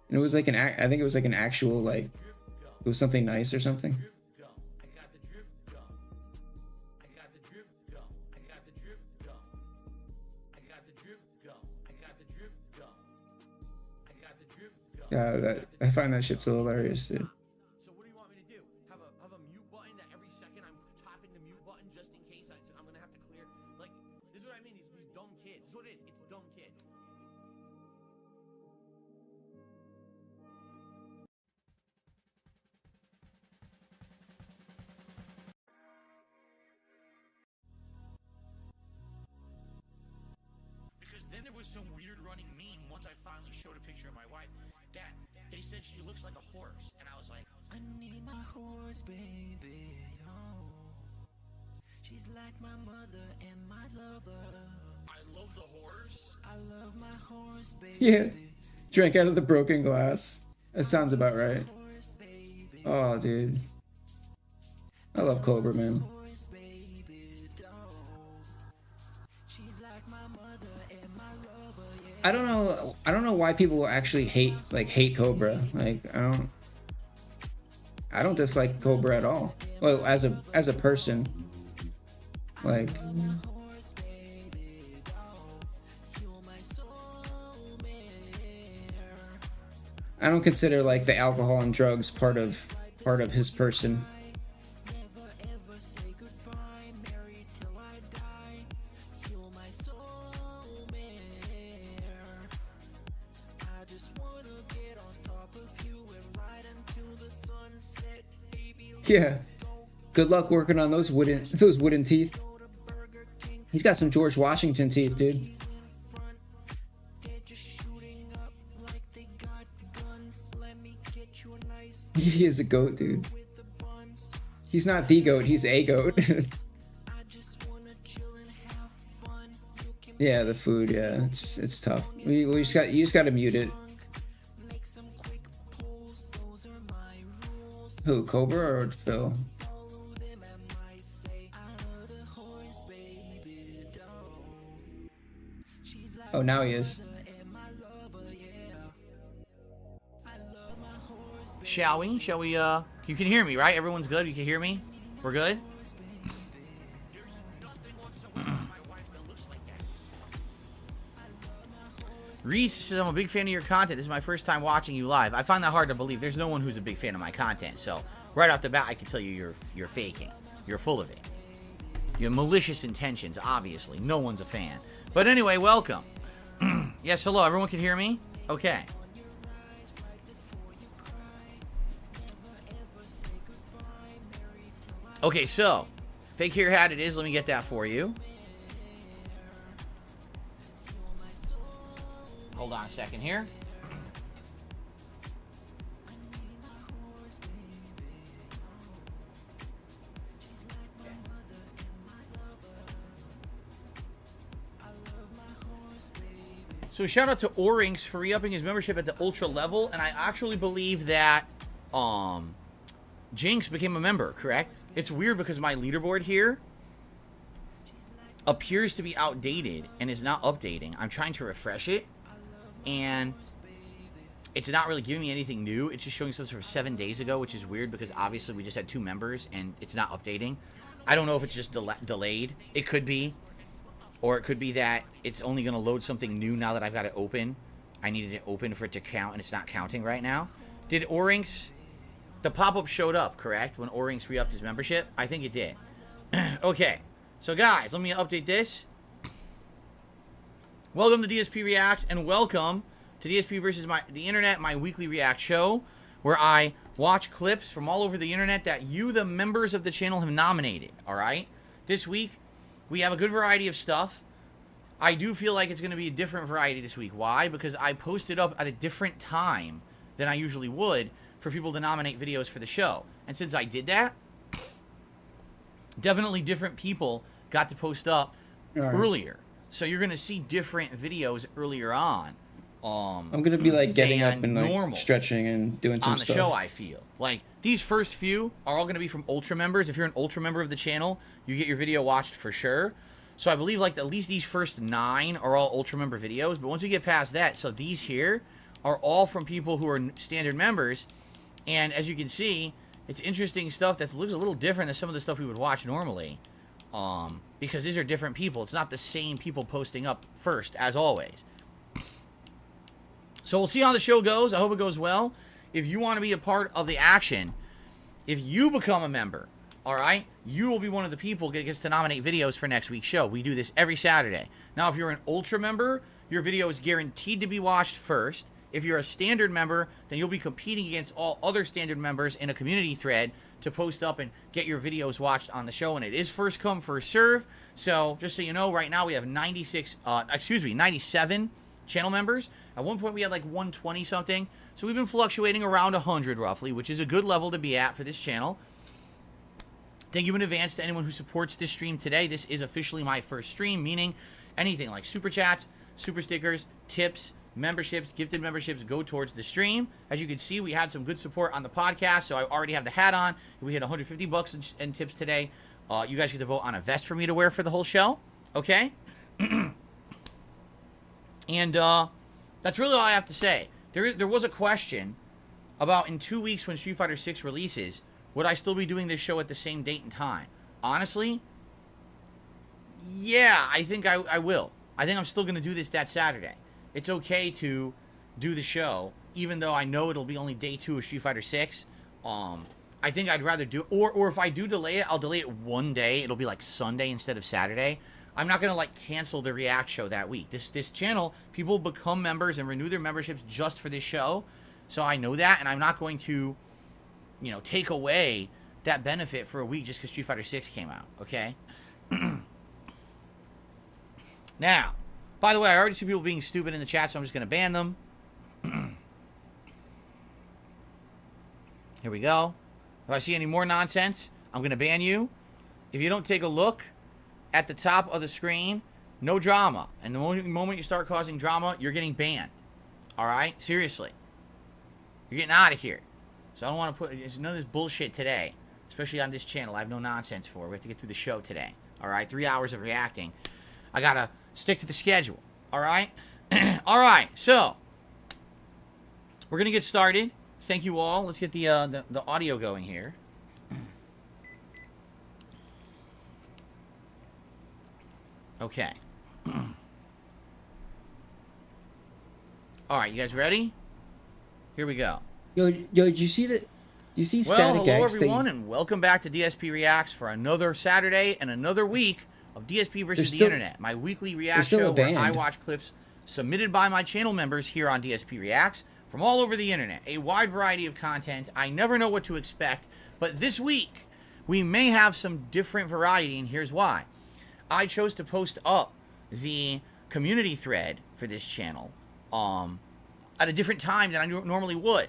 And it was like I think it was like an actual like it was something nice or something. Yeah, I find that shit so hilarious, dude. So what do you want me to do? Have a mute button that every second I'm tapping the mute button just in case I'm gonna have to clear. Like, this is what I mean. These dumb kids. This is what it is. It's dumb kids. Because then there was some weird running meme once I finally showed a picture of my wife. That they said she looks like a horse, and I was like, I need my horse, baby. Oh, she's like my mother and my lover. I love the horse. I love my horse, baby. Yeah, drank out of the broken glass. That sounds about right. Oh, dude, I love Cobra, man. I don't know why people actually hate Cobra. Like I don't dislike Cobra at all. Well, as a person, Like, I don't consider like the alcohol and drugs part of his person. Yeah. Good luck working on those wooden teeth. He's got some George Washington teeth, dude. He is a goat, dude. He's not the goat, he's a goat. Yeah, the food, yeah, it's tough. You just got to mute it. Who, Cobra or Phil? Oh, now he is. Shall we? You can hear me, right? Everyone's good? You can hear me? We're good? Reese says, I'm a big fan of your content. This is my first time watching you live. I find that hard to believe. There's no one who's a big fan of my content. So, right off the bat, I can tell you you're faking. You're full of it. You have malicious intentions, obviously. No one's a fan. But anyway, welcome. Yes, hello. Everyone can hear me? Okay. Okay, so, fake hair hat it is. Let me get that for you. Hold on a second here. So shout out to Orinks for re-upping his membership at the ultra level, and I actually believe that Jinx became a member, correct? It's weird because my leaderboard here appears to be outdated and is not updating. I'm trying to refresh it, and it's not really giving me anything new. It's just showing stuff from 7 days ago, which is weird because obviously we just had 2 members and it's not updating. I don't know if it's just delayed. It could be. Or it could be that it's only going to load something new now that I've got it open. I needed it open for it to count, and it's not counting right now. Did Orinks... The pop-up showed up, correct? When Orinks re-upped his membership? I think it did. Okay. So, guys, let me update this. Welcome to DSP Reacts, and welcome to DSP versus the Internet, my weekly React show, where I watch clips from all over the Internet that you, the members of the channel, have nominated, all right? This week, we have a good variety of stuff. I do feel like it's going to be a different variety this week. Why? Because I posted up at a different time than I usually would for people to nominate videos for the show. And since I did that, definitely different people got to post up earlier. So you're going to see different videos earlier on. I'm going to be like getting up and like stretching and doing some stuff. On the show, I feel. Like, these first few are all going to be from Ultra members. If you're an Ultra member of the channel, you get your video watched for sure. So I believe like at least these first 9 are all Ultra member videos. But once we get past that, so these here are all from people who are standard members. And as you can see, it's interesting stuff that looks a little different than some of the stuff we would watch normally. Because these are different people. It's not the same people posting up first, as always. So we'll see how the show goes. I hope it goes well. If you want to be a part of the action, if you become a member, all right, you will be one of the people that gets to nominate videos for next week's show. We do this every Saturday. Now, if you're an Ultra member, your video is guaranteed to be watched first. If you're a standard member, then you'll be competing against all other standard members in a community thread to post up and get your videos watched on the show. And it is first come, first serve. So just so you know, right now we have 97 channel members. At one point we had like 120 something. So we've been fluctuating around 100 roughly, which is a good level to be at for this channel. Thank you in advance to anyone who supports this stream today. This is officially my first stream, meaning anything like super chats, super stickers, tips, memberships, gifted memberships go towards the stream. As you can see, we had some good support on the podcast, so I already have the hat on. We hit $150 in tips today. You guys get to vote on a vest for me to wear for the whole show, okay? And that's really all I have to say. There was a question about in 2 weeks when Street Fighter 6 releases, would I still be doing this show at the same date and time? Honestly, Yeah, I think I will. I think I'm still going to do this that Saturday. It's okay to do the show, even though I know it'll be only day 2 of Street Fighter 6. I think I'd rather do, or if I do delay it, I'll delay it one day. It'll be like Sunday instead of Saturday. I'm not going to like cancel the React show that week. This channel, people become members and renew their memberships just for this show. So I know that, and I'm not going to, you know, take away that benefit for a week just because Street Fighter 6 came out, okay? Now, by the way, I already see people being stupid in the chat, so I'm just going to ban them. Here we go. If I see any more nonsense, I'm going to ban you. If you don't take a look at the top of the screen, no drama. And the moment you start causing drama, you're getting banned. All right? Seriously. You're getting out of here. So I don't want to put none of this bullshit today, especially on this channel. I have no nonsense for. We have to get through the show today. All right? 3 hours of reacting. I got to stick to the schedule. All right? All right. So we're going to get started. Thank you all. Let's get the audio going here. Okay. All right, you guys ready? Here we go. Yo, did you see that? You see Static hello X everyone, and welcome back to DSP Reacts for another Saturday and another week of DSP versus the Internet, my weekly react show where I watch clips submitted by my channel members here on DSP Reacts from all over the internet. A wide variety of content. I never know what to expect, but this week we may have some different variety, and here's why. I chose to post up the community thread for this channel at a different time than I normally would.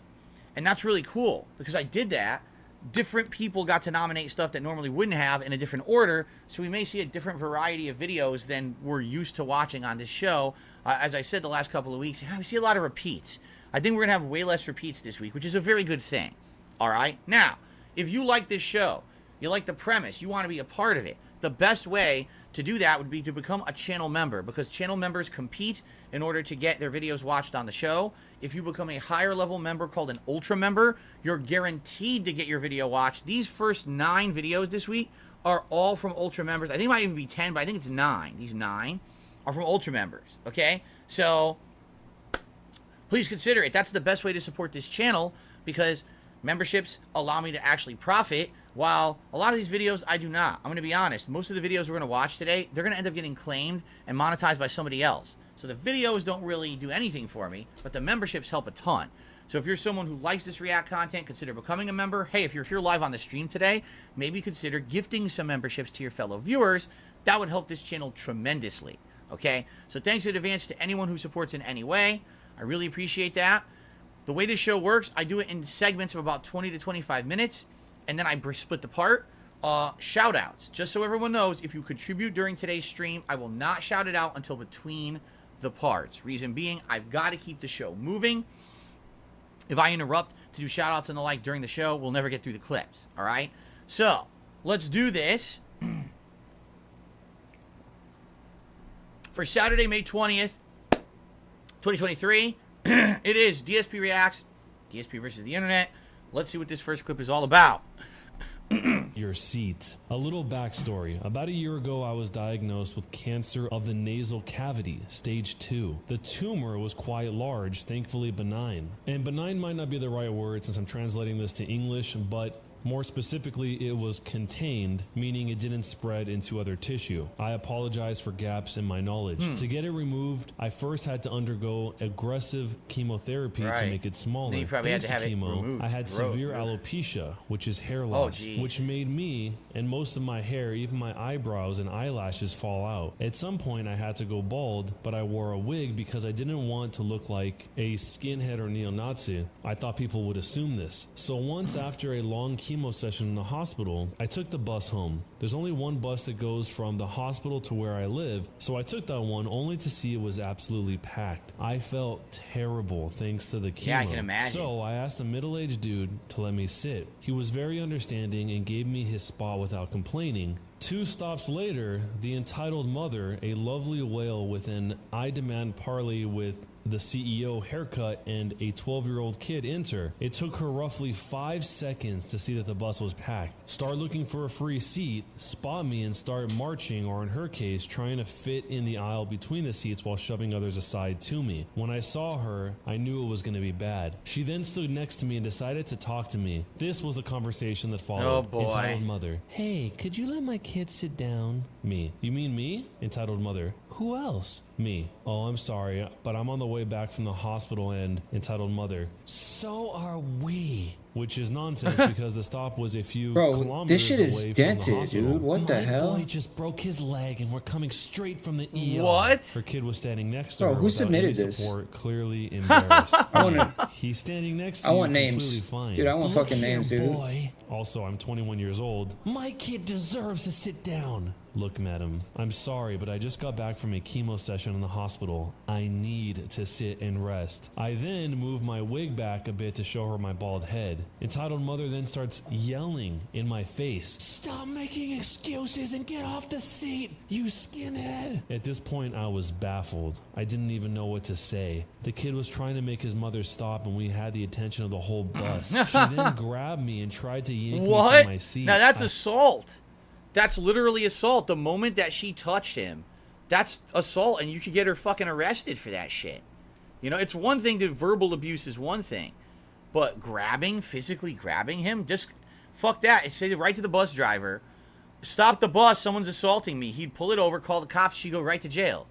And that's really cool, because I did that. Different people got to nominate stuff that normally wouldn't have in a different order, so we may see a different variety of videos than we're used to watching on this show. As I said the last couple of weeks, we see a lot of repeats. I think we're going to have way less repeats this week, which is a very good thing. All right? Now, if you like this show, you like the premise, you want to be a part of it, the best way to do that would be to become a channel member, because channel members compete in order to get their videos watched on the show. If you become a higher level member called an ultra member, you're guaranteed to get your video watched. These first 9 videos this week are all from ultra members. I think it might even be 10, but I think it's 9. These 9 are from ultra members, okay? So please consider it. That's the best way to support this channel, because memberships allow me to actually profit, while a lot of these videos I do not. I'm going to be honest. Most of the videos we're going to watch today, they're going to end up getting claimed and monetized by somebody else. So the videos don't really do anything for me, but the memberships help a ton. So if you're someone who likes this React content, consider becoming a member. Hey, if you're here live on the stream today, maybe consider gifting some memberships to your fellow viewers. That would help this channel tremendously. Okay? So thanks in advance to anyone who supports in any way. I really appreciate that. The way this show works, I do it in segments of about 20 to 25 minutes, and then I split the part. Shout outs. Just so everyone knows, if you contribute during today's stream, I will not shout it out until between the parts. Reason being, I've got to keep the show moving. If I interrupt to do shout outs and the like during the show, we'll never get through the clips. All right? So, let's do this. For Saturday, May 20th, 2023, it is DSP Reacts, DSP versus the Internet. Let's see what this first clip is all about. Your seat. A little backstory. About a year ago, I was diagnosed with cancer of the nasal cavity, stage 2. The tumor was quite large, thankfully benign. And benign might not be the right word since I'm translating this to English, but more specifically, it was contained, meaning it didn't spread into other tissue. I apologize for gaps in my knowledge. To get it removed, I first had to undergo aggressive chemotherapy to make it smaller. Then you probably had to have chemo, it removed. I had severe alopecia, which is hair loss, which made me and most of my hair, even my eyebrows and eyelashes, fall out. At some point, I had to go bald, but I wore a wig because I didn't want to look like a skinhead or neo-Nazi. I thought people would assume this. So once after a long chemo session in the hospital, I took the bus home. There's only one bus that goes from the hospital to where I live, so I took that one only to see it was absolutely packed. I felt terrible thanks to the chemo. Yeah, I can imagine. So I asked a middle-aged dude to let me sit. He was very understanding and gave me his spot without complaining. 2 stops later, the entitled mother, a lovely whale with an I demand parley with the CEO haircut, and a 12-year-old kid enter. It took her roughly 5 seconds to see that the bus was packed, start looking for a free seat, spot me, and start marching, or in her case, trying to fit in the aisle between the seats while shoving others aside to me. When I saw her, I knew it was going to be bad. She then stood next to me and decided to talk to me. This was the conversation that followed. Oh boy. Entitled mother: hey, could you let my kid sit down? Me: you mean me? Entitled mother: who else? Me: oh, I'm sorry, but I'm on the way back from the hospital. And entitled mother: so are we. Which is nonsense because the stop was a few kilometers this shit is away dented, from the hospital. dude. What the hell? My boy just broke his leg and we're coming straight from the ER. What? Her kid was standing next to Bro, her who without submitted any this? support, clearly embarrassed. I He's standing next to I you, want names. completely fine. Dude, I want Look fucking here, names, dude. boy. Also, I'm 21 years old. My kid deserves to sit down. Look, madam, I'm sorry, but I just got back from a chemo session in the hospital. I need to sit and rest. I then move my wig back a bit to show her my bald head. Entitled mother then starts yelling in my face, stop making excuses and get off the seat, you skinhead. At this point, I was baffled. I didn't even know what to say. The kid was trying to make his mother stop, and we had the attention of the whole bus. She then grabbed me and tried to yank me from my seat. Now that's assault. That's literally assault. The moment that she touched him, that's assault, and you could get her fucking arrested for that shit. You know, it's one thing to verbal abuse is one thing, but grabbing, physically grabbing him, just fuck that. It's say right to the bus driver, stop the bus, someone's assaulting me. He'd pull it over, call the cops, she'd go right to jail.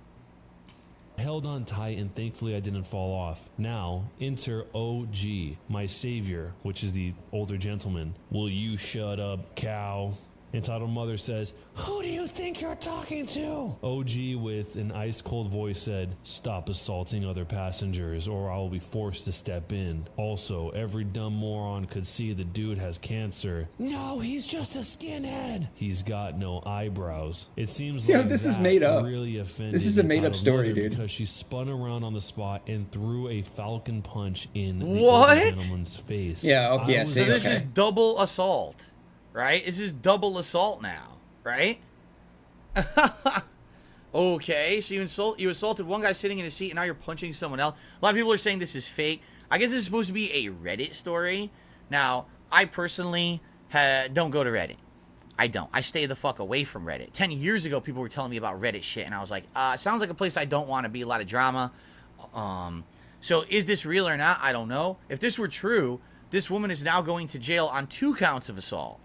I held on tight and thankfully I didn't fall off. Now, enter OG, my savior, which is the older gentleman. Will you shut up, cow? Entitled mother says, who do you think you're talking to? OG with an ice cold voice said, stop assaulting other passengers or I will be forced to step in. Also, every dumb moron could see the dude has cancer. No, he's just a skinhead. He's got no eyebrows. It seems like this is that made up. really offended This is a made up entitled story, mother dude. because she spun around on the spot and threw a falcon punch in the What? older gentleman's face. Yeah, okay, yeah, So this is double assault, right? This is double assault now, right? Okay, so you assaulted one guy sitting in his seat, and now you're punching someone else. A lot of people are saying this is fake. I guess this is supposed to be a Reddit story. Now, I personally don't go to Reddit. I don't. I stay the fuck away from Reddit. 10 years ago, people were telling me about Reddit shit, and I was like, sounds like a place I don't want to be. A lot of drama. So is this real or not? I don't know. If this were true, this woman is now going to jail on 2 counts of assault.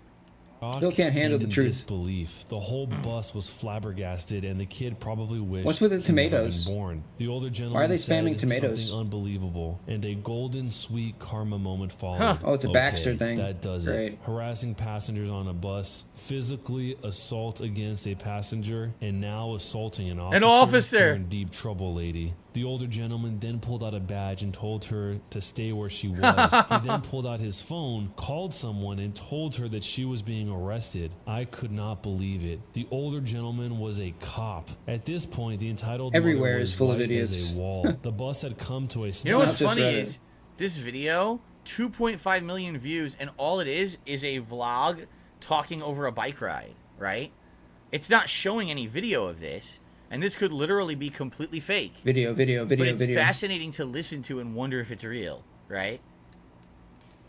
Still can't handle the truth. Disbelief. The whole bus was flabbergasted, and the kid probably wished. What's with the he tomatoes? never been born. The older gentleman Why are they said spamming tomatoes? something unbelievable, and a golden sweet karma moment followed. Huh. Oh, it's a Baxter thing. That does Great. it. Harassing passengers on a bus, physically assault against a passenger, and now assaulting an officer. An officer! You're in deep trouble, lady. The older gentleman then pulled out a badge and told her to stay where she was. He then pulled out his phone, called someone, and told her that she was being arrested. I could not believe it. The older gentleman was a cop. At this point, the entitled Everywhere mother is was full of white as idiots. a wall. The bus had come to a You stop. know what's funny is this video, 2.5 million views, and all it is a vlog talking over a bike ride, right? It's not showing any video of this, and this could literally be completely fake. Video. But it's fascinating to listen to and wonder if it's real, right?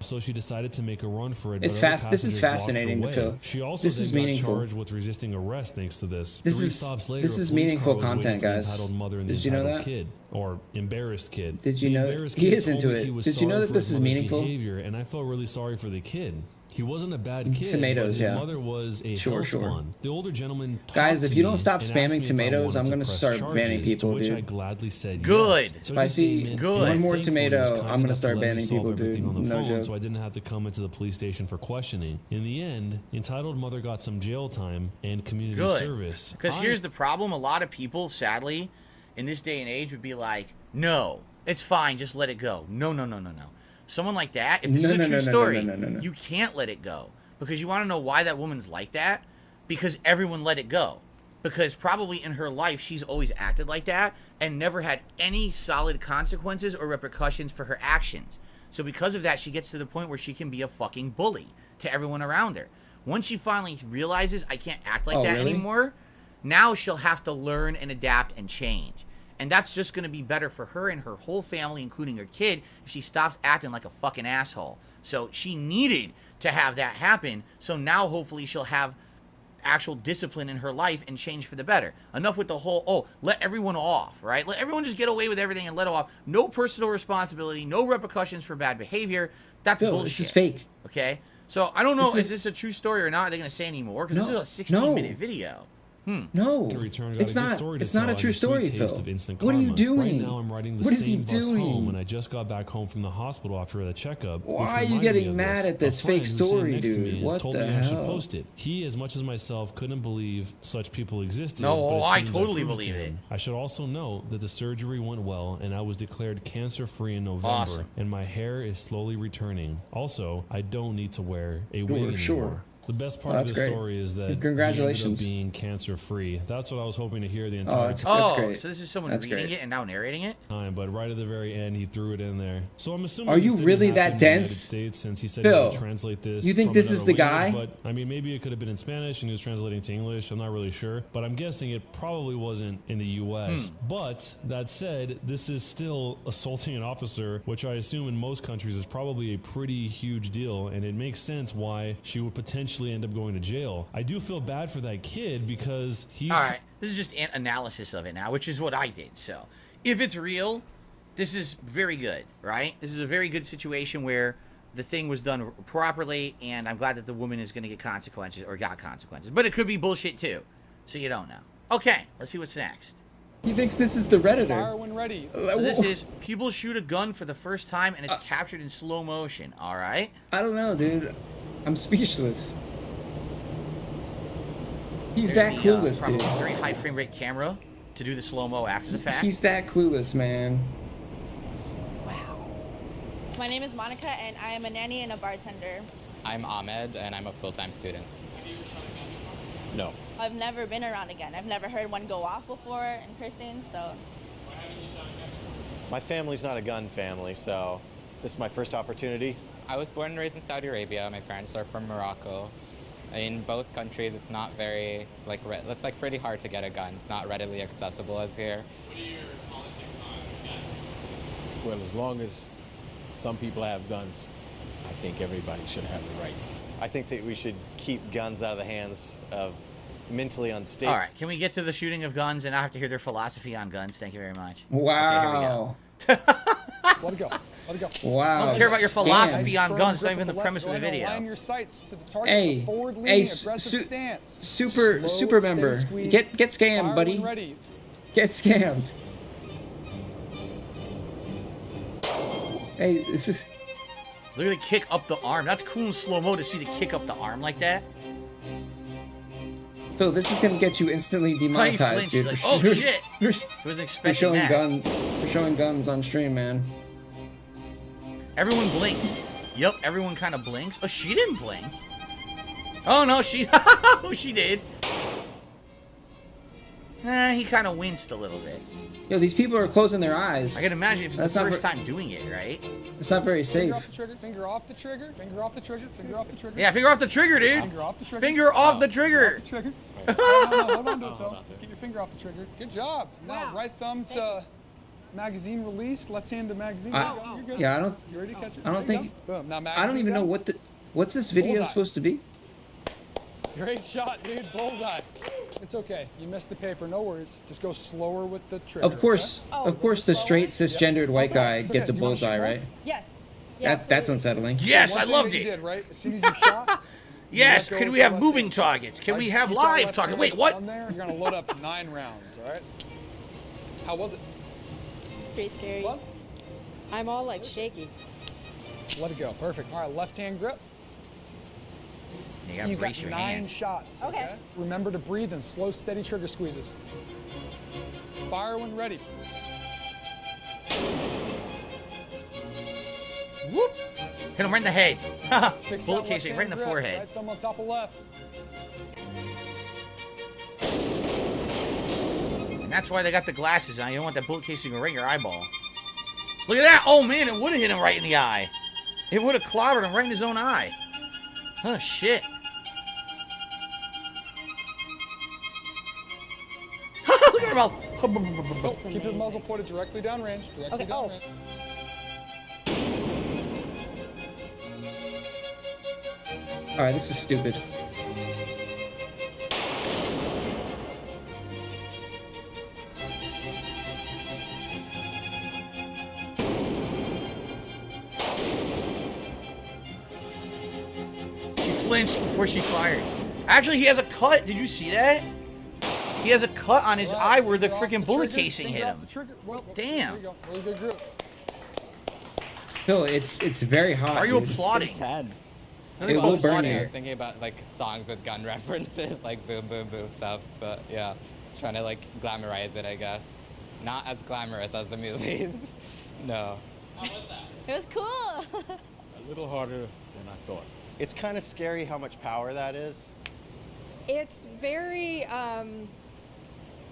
So she decided to make a run for it. It's but other fast. This is passengers blocked her fascinating to way. feel. She also This then is got meaningful. charged with resisting arrest thanks to this. This 3 is- stops later, this a is police meaningful car was waiting content, for the guys. entitled mother and the Did you know entitled that? kid, or embarrassed kid. Did you The know- embarrassed he kid is told into me it. he was Did you know sorry that for this his is mother's meaningful? behavior, and I felt really sorry for the kid. He wasn't a bad kid. Tomatoes, but his yeah. mother was a Sure, health sure. fund. The older gentleman Guys, talked if to you don't me stop and asked spamming me if I tomatoes, wanted I'm to gonna press start banning charges, people, to which dude. I gladly said Good. yes. Took If I a see statement, Good. and one more thankfully he was tomato, kind I'm gonna enough to start let me banning solve people, everything dude. on the No phone, joke. so I didn't have to come into the police station for questioning. In the end, entitled mother got some jail time and community Good. service. Because here's the problem. A lot of people, sadly, in this day and age would be like, no, it's fine. Just let it go. No. Someone like that, if this is a true story, you can't let it go. Because you want to know why that woman's like that? Because everyone let it go. Because probably in her life, she's always acted like that and never had any solid consequences or repercussions for her actions. So because of that, she gets to the point where she can be a fucking bully to everyone around her. Once she finally realizes I can't act like that really? anymore, now she'll have to learn and adapt and change. And that's just going to be better for her and her whole family, including her kid, if she stops acting like a fucking asshole. So she needed to have that happen. So now hopefully she'll have actual discipline in her life and change for the better. Enough with the whole, oh, let everyone off, right? Let everyone just get away with everything and let off. No personal responsibility, no repercussions for bad behavior. That's bullshit. This is fake. Okay? So I don't know, is this a true story or not? Are they going to say anymore? Because this is a 16-minute video. No, it's not a true story, Phil. What are you doing? Right now, I'm riding the same bus home, and I just got back home from the hospital after the checkup. Why are you getting mad at this fake story, dude? What the hell? I should post it. He, as much as myself, couldn't believe such people existed. No, I totally believe it. I should also note that the surgery went well, and I was declared cancer-free in November, and my hair is slowly returning. Also, I don't need to wear a wig anymore. The best part of the story is that congratulations, he ended up being cancer-free. That's what I was hoping to hear the entire time. That's great. So this is someone reading it and now narrating it? But right at the very end, he threw it in there. So I'm assuming. Are you really that dense? States, since he said Phil, he would translate this. You think this is the guy? But I mean, maybe it could have been in Spanish and he was translating to English. I'm not really sure, but I'm guessing it probably wasn't in the U.S. But that said, this is still assaulting an officer, which I assume in most countries is probably a pretty huge deal, and it makes sense why she would potentially end up going to jail. I do feel bad for that kid because he's... All right, this is just an analysis of it now, which is what I did. So if it's real, this is very good, right? This is a very good situation where the thing was done properly, and I'm glad that the woman is going to get consequences, or got consequences. But it could be bullshit too, so you don't know. Okay, let's see what's next. He thinks this is the Redditor. Fire when ready. So this is people shoot a gun for the first time, and it's captured in slow motion. All right? I don't know, dude. I'm speechless. He's that clueless, dude. Very high frame rate camera to do the slow-mo after the fact. He's that clueless, man. Wow. My name is Monica, and I am a nanny and a bartender. I'm Ahmed, and I'm a full-time student. Have you ever shot a gun before? No. I've never been around a gun. I've never heard one go off before in person, so... Why haven't you shot a gun before? My family's not a gun family, so this is my first opportunity. I was born and raised in Saudi Arabia. My parents are from Morocco. In both countries, it's not very, it's pretty hard to get a gun. It's not readily accessible as here. What are your politics on guns? Well, as long as some people have guns, I think everybody should have the right. I think that we should keep guns out of the hands of mentally unstable. All right, can we get to the shooting of guns and I have to hear their philosophy on guns? Thank you very much. Wow. Let it go. Let it go. Wow. I don't care about your philosophy on guns. It's not even the premise of the video. Align your sights to the target Hey, with a forward-leaning, hey, aggressive stance. super Slow, member. steady squeeze. Get scammed, Fire buddy. when ready. Get scammed. Hey, this is... Look at the kick up the arm. That's cool in slow-mo to see the kick up the arm like that. Phil, this is gonna get you instantly demonetized, dude. Like, oh shit! Wasn't expecting that. We're showing guns on stream, man. Everyone blinks. Yep, everyone kind of blinks. Oh, she didn't blink. Oh no, she she did. He kind of winced a little bit. Yo, these people are closing their eyes. I can imagine if it's the first time doing it, right? It's not very safe. Finger off the trigger. Finger off the trigger. Finger off the trigger. Yeah, finger off the trigger, dude. Finger off the trigger. Finger off the trigger. No, hold on to it, Phil. Just get your finger off the trigger. Good job. Now, right thumb to magazine release, left hand to magazine. You're good. Yeah, I don't. You ready to catch it? I don't think. Boom. Now I don't even know what's this video Bullseye. supposed to be. Great shot, dude. Bullseye. It's okay. You missed the paper. No worries. Just go slower with the trigger. Of course, the straight cisgendered white guy gets a bullseye, right? Yes. That's unsettling. Yes, I loved it. Did, right? As soon as you shot. Yes, can we have moving targets? Can we have live targets? Wait, what? You're going to load up 9 rounds, all right? How was it? It's pretty scary. What? I'm all like shaky. Let it go. Perfect. All right, left hand grip. You gotta brace your 9 hands. shots. Okay. Remember to breathe and slow, steady trigger squeezes. Fire when ready. Whoop! Hit him right in the head. Bullet casing right in the grip. forehead. Right thumb on top of left. And that's why they got the glasses on. You don't want that bullet casing right in your eyeball. Look at that! Oh man, it would have hit him right in the eye. It would have clobbered him right in his own eye. Oh shit. Look at her mouth. Keep your muzzle pointed directly downrange. Directly downrange. Alright, this is stupid. She flinched before she fired. Actually, he has a cut. Did you see that? He has a cut on his eye where the freaking bullet casing hit him. Damn. Phil, it's very hot. Are you dude. applauding? It will burn you. I'm thinking about like songs with gun references, like boom, boom, boom stuff. But yeah, just trying to like glamorize it, I guess. Not as glamorous as the movies. No. How was that? It was cool. A little harder than I thought. It's kind of scary how much power that is. It's very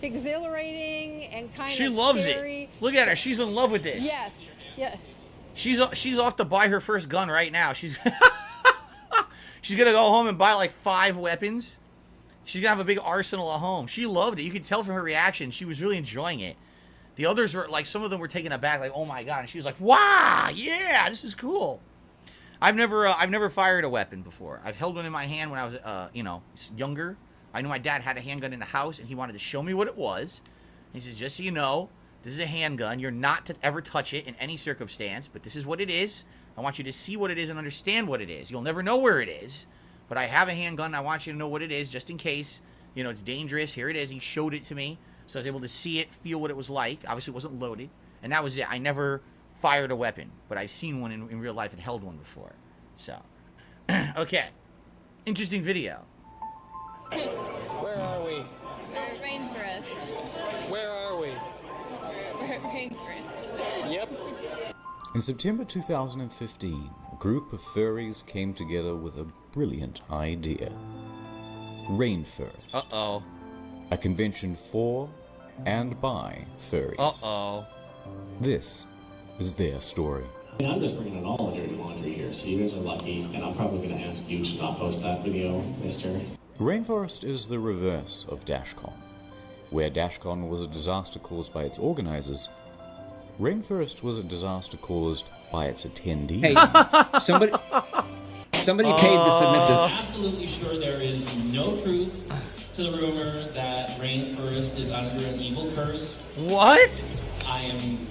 exhilarating and kind She of loves scary. it. Look at her. She's in love with this. Yes. Yeah. She's off to buy her first gun right now. She's she's gonna go home and buy like 5 weapons. She's gonna have a big arsenal at home. She loved it. You could tell from her reaction. She was really enjoying it. The others were like, some of them were taken aback, like, oh my god. And she was like, wow, yeah, this is cool. I've never fired a weapon before. I've held one in my hand when I was younger. I knew my dad had a handgun in the house, and he wanted to show me what it was. He says, just so you know, this is a handgun. You're not to ever touch it in any circumstance, but this is what it is. I want you to see what it is and understand what it is. You'll never know where it is, but I have a handgun. I want you to know what it is, just in case, it's dangerous. Here it is. He showed it to me, so I was able to see it, feel what it was like. Obviously, it wasn't loaded, and that was it. I never fired a weapon, but I've seen one in real life and held one before. So, okay. Interesting video. Where are we? We're rainforest. Where are we? We're rainforest. Yep. In September 2015, a group of furries came together with a brilliant idea. Rainforest. Uh-oh. A convention for and by furries. Uh-oh. This is their story. I'm just bringing in all the dirty laundry here, so you guys are lucky, and I'm probably going to ask you to not post that video, mister. Rainforest is the reverse of DashCon. Where DashCon was a disaster caused by its organizers, Rainforest was a disaster caused by its attendees. Hey, somebody paid to submit this. I'm absolutely sure there is no truth to the rumor that Rainforest is under an evil curse. What? I am...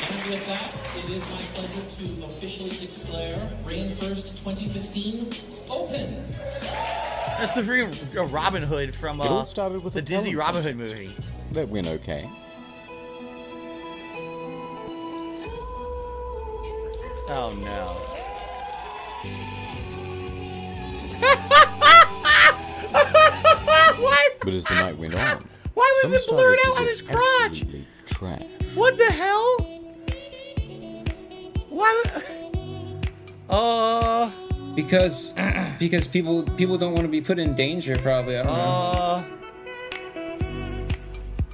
And with that, it is my pleasure to officially declare Rainforest 2015 open. That's the freaking Robin Hood from It all started with the a Disney talent Robin Hood contest. movie. That went okay. Oh no. What? But as the night went on, Why was some it blurred started out to on get his crotch? absolutely trash. What the hell? Why? Because people don't want to be put in danger. Probably, I don't know.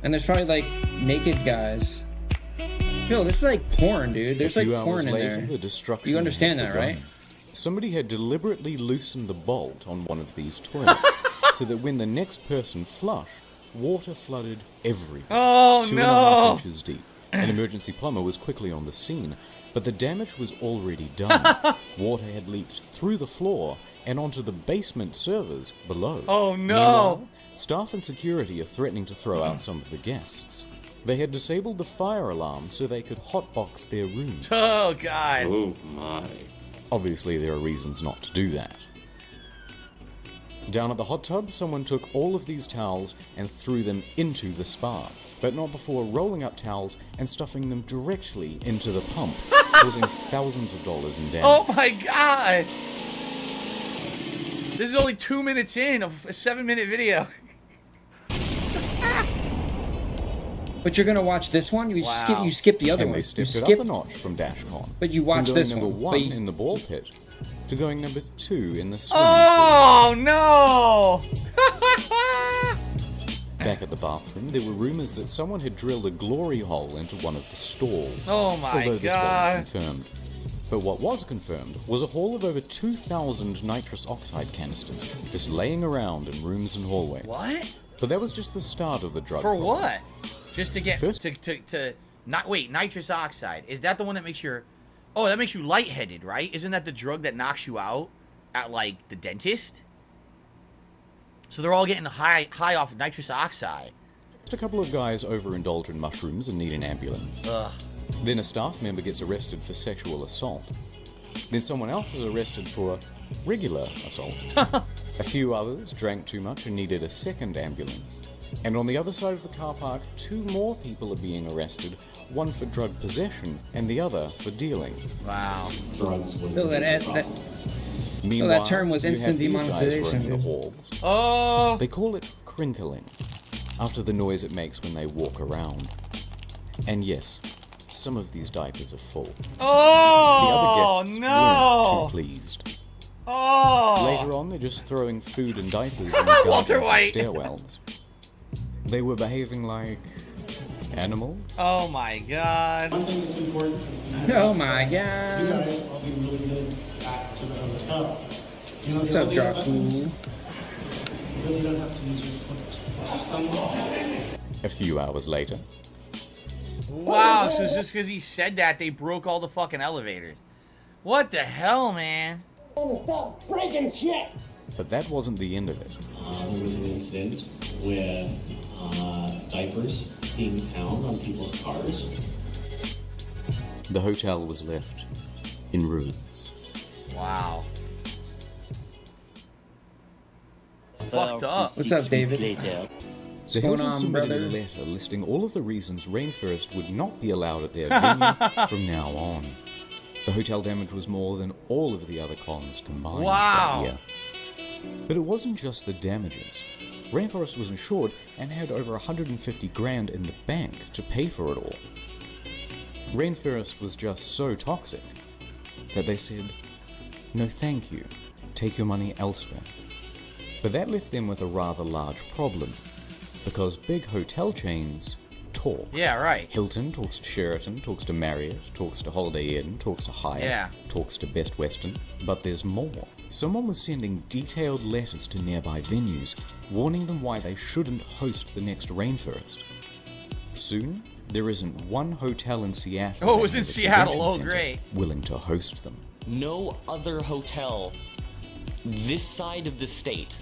And there's probably like naked guys. No, this is like porn, dude. There's A like few hours porn in later, there. the destruction You understand had that, right? begun. Somebody had deliberately loosened the bolt on one of these toilets so that when the next person flushed, water flooded everywhere. Oh, 2.5 no. inches deep. An emergency plumber was quickly on the scene, but the damage was already done. Water had leaked through the floor and onto the basement servers below. Oh, no. Meanwhile, staff and security are threatening to throw out some of the guests. They had disabled the fire alarm so they could hotbox their rooms. Oh, God. Oh, my. Obviously, there are reasons not to do that. Down at the hot tub, someone took all of these towels and threw them into the spa, but not before rolling up towels and stuffing them directly into the pump, causing thousands of dollars in damage. Oh my God! This is only 2 minutes in of a 7-minute video. But you're gonna watch this one? You Wow. skip the other And one. they You stepped it skip up a notch from DashCon. But you From watch going this number one. one But you- in the ball pit to going number 2 in the swimming Oh no! Back at the bathroom, there were rumors that someone had drilled a glory hole into one of the stalls. Oh my although this God. wasn't confirmed. But what was confirmed was a haul of over 2,000 nitrous oxide canisters just laying around in rooms and hallways. What? But that was just the start of the drug For problem. what? Just to get First- to not wait, nitrous oxide. Is that the one that makes your that makes you lightheaded, right? Isn't that the drug that knocks you out at like the dentist? So they're all getting high off nitrous oxide. A couple of guys overindulge in mushrooms and need an ambulance. Ugh. Then a staff member gets arrested for sexual assault. Then someone else is arrested for regular assault. A few others drank too much and needed a second ambulance. And on the other side of the car park, 2 more people are being arrested, one for drug possession and the other for dealing. Wow. Drugs was So the that, big that, problem. Meanwhile, that term was you instant have these guys demonetization, roaming the dude. halls. Oh! They call it crinkling, after the noise it makes when they walk around. And yes, some of these diapers are full. Oh! The other guests weren't too pleased. Oh! Later on, they're just throwing food and diapers in the Walter gardens and White. stairwells. They were behaving like animals. Oh my god. One thing that's important is Oh my you god. guys all be really good back to the hotel. You know, What's the up, other Draku? buttons, you really don't have to use your foot. Just thumb off. A few hours later, Wow, so it's just because he said that they broke all the fucking elevators. What the hell, man? Stop breaking shit! but that wasn't the end of it. There was an incident with diapers being found on people's cars. The hotel was left in ruins. Wow. It's fucked up. What's up, David? The What's going Hilton on, submitted brother? a letter listing all of the reasons Rainforest would not be allowed at their venue from now on. The hotel damage was more than all of the other cons combined Wow. that year. But it wasn't just the damages. Rainforest was insured and had over 150 grand in the bank to pay for it all. Rainforest was just so toxic that they said, "No thank you, take your money elsewhere." But that left them with a rather large problem, because big hotel chains talk. Yeah, right. Hilton talks to Sheraton, talks to Marriott, talks to Holiday Inn, talks to Hyatt, Yeah. talks to Best Western, but there's more. Someone was sending detailed letters to nearby venues, warning them why they shouldn't host the next Rainforest. Soon, there isn't one hotel in Seattle. Oh, it was that in has a Seattle. convention Oh, center great. Willing to host them. No other hotel this side of the state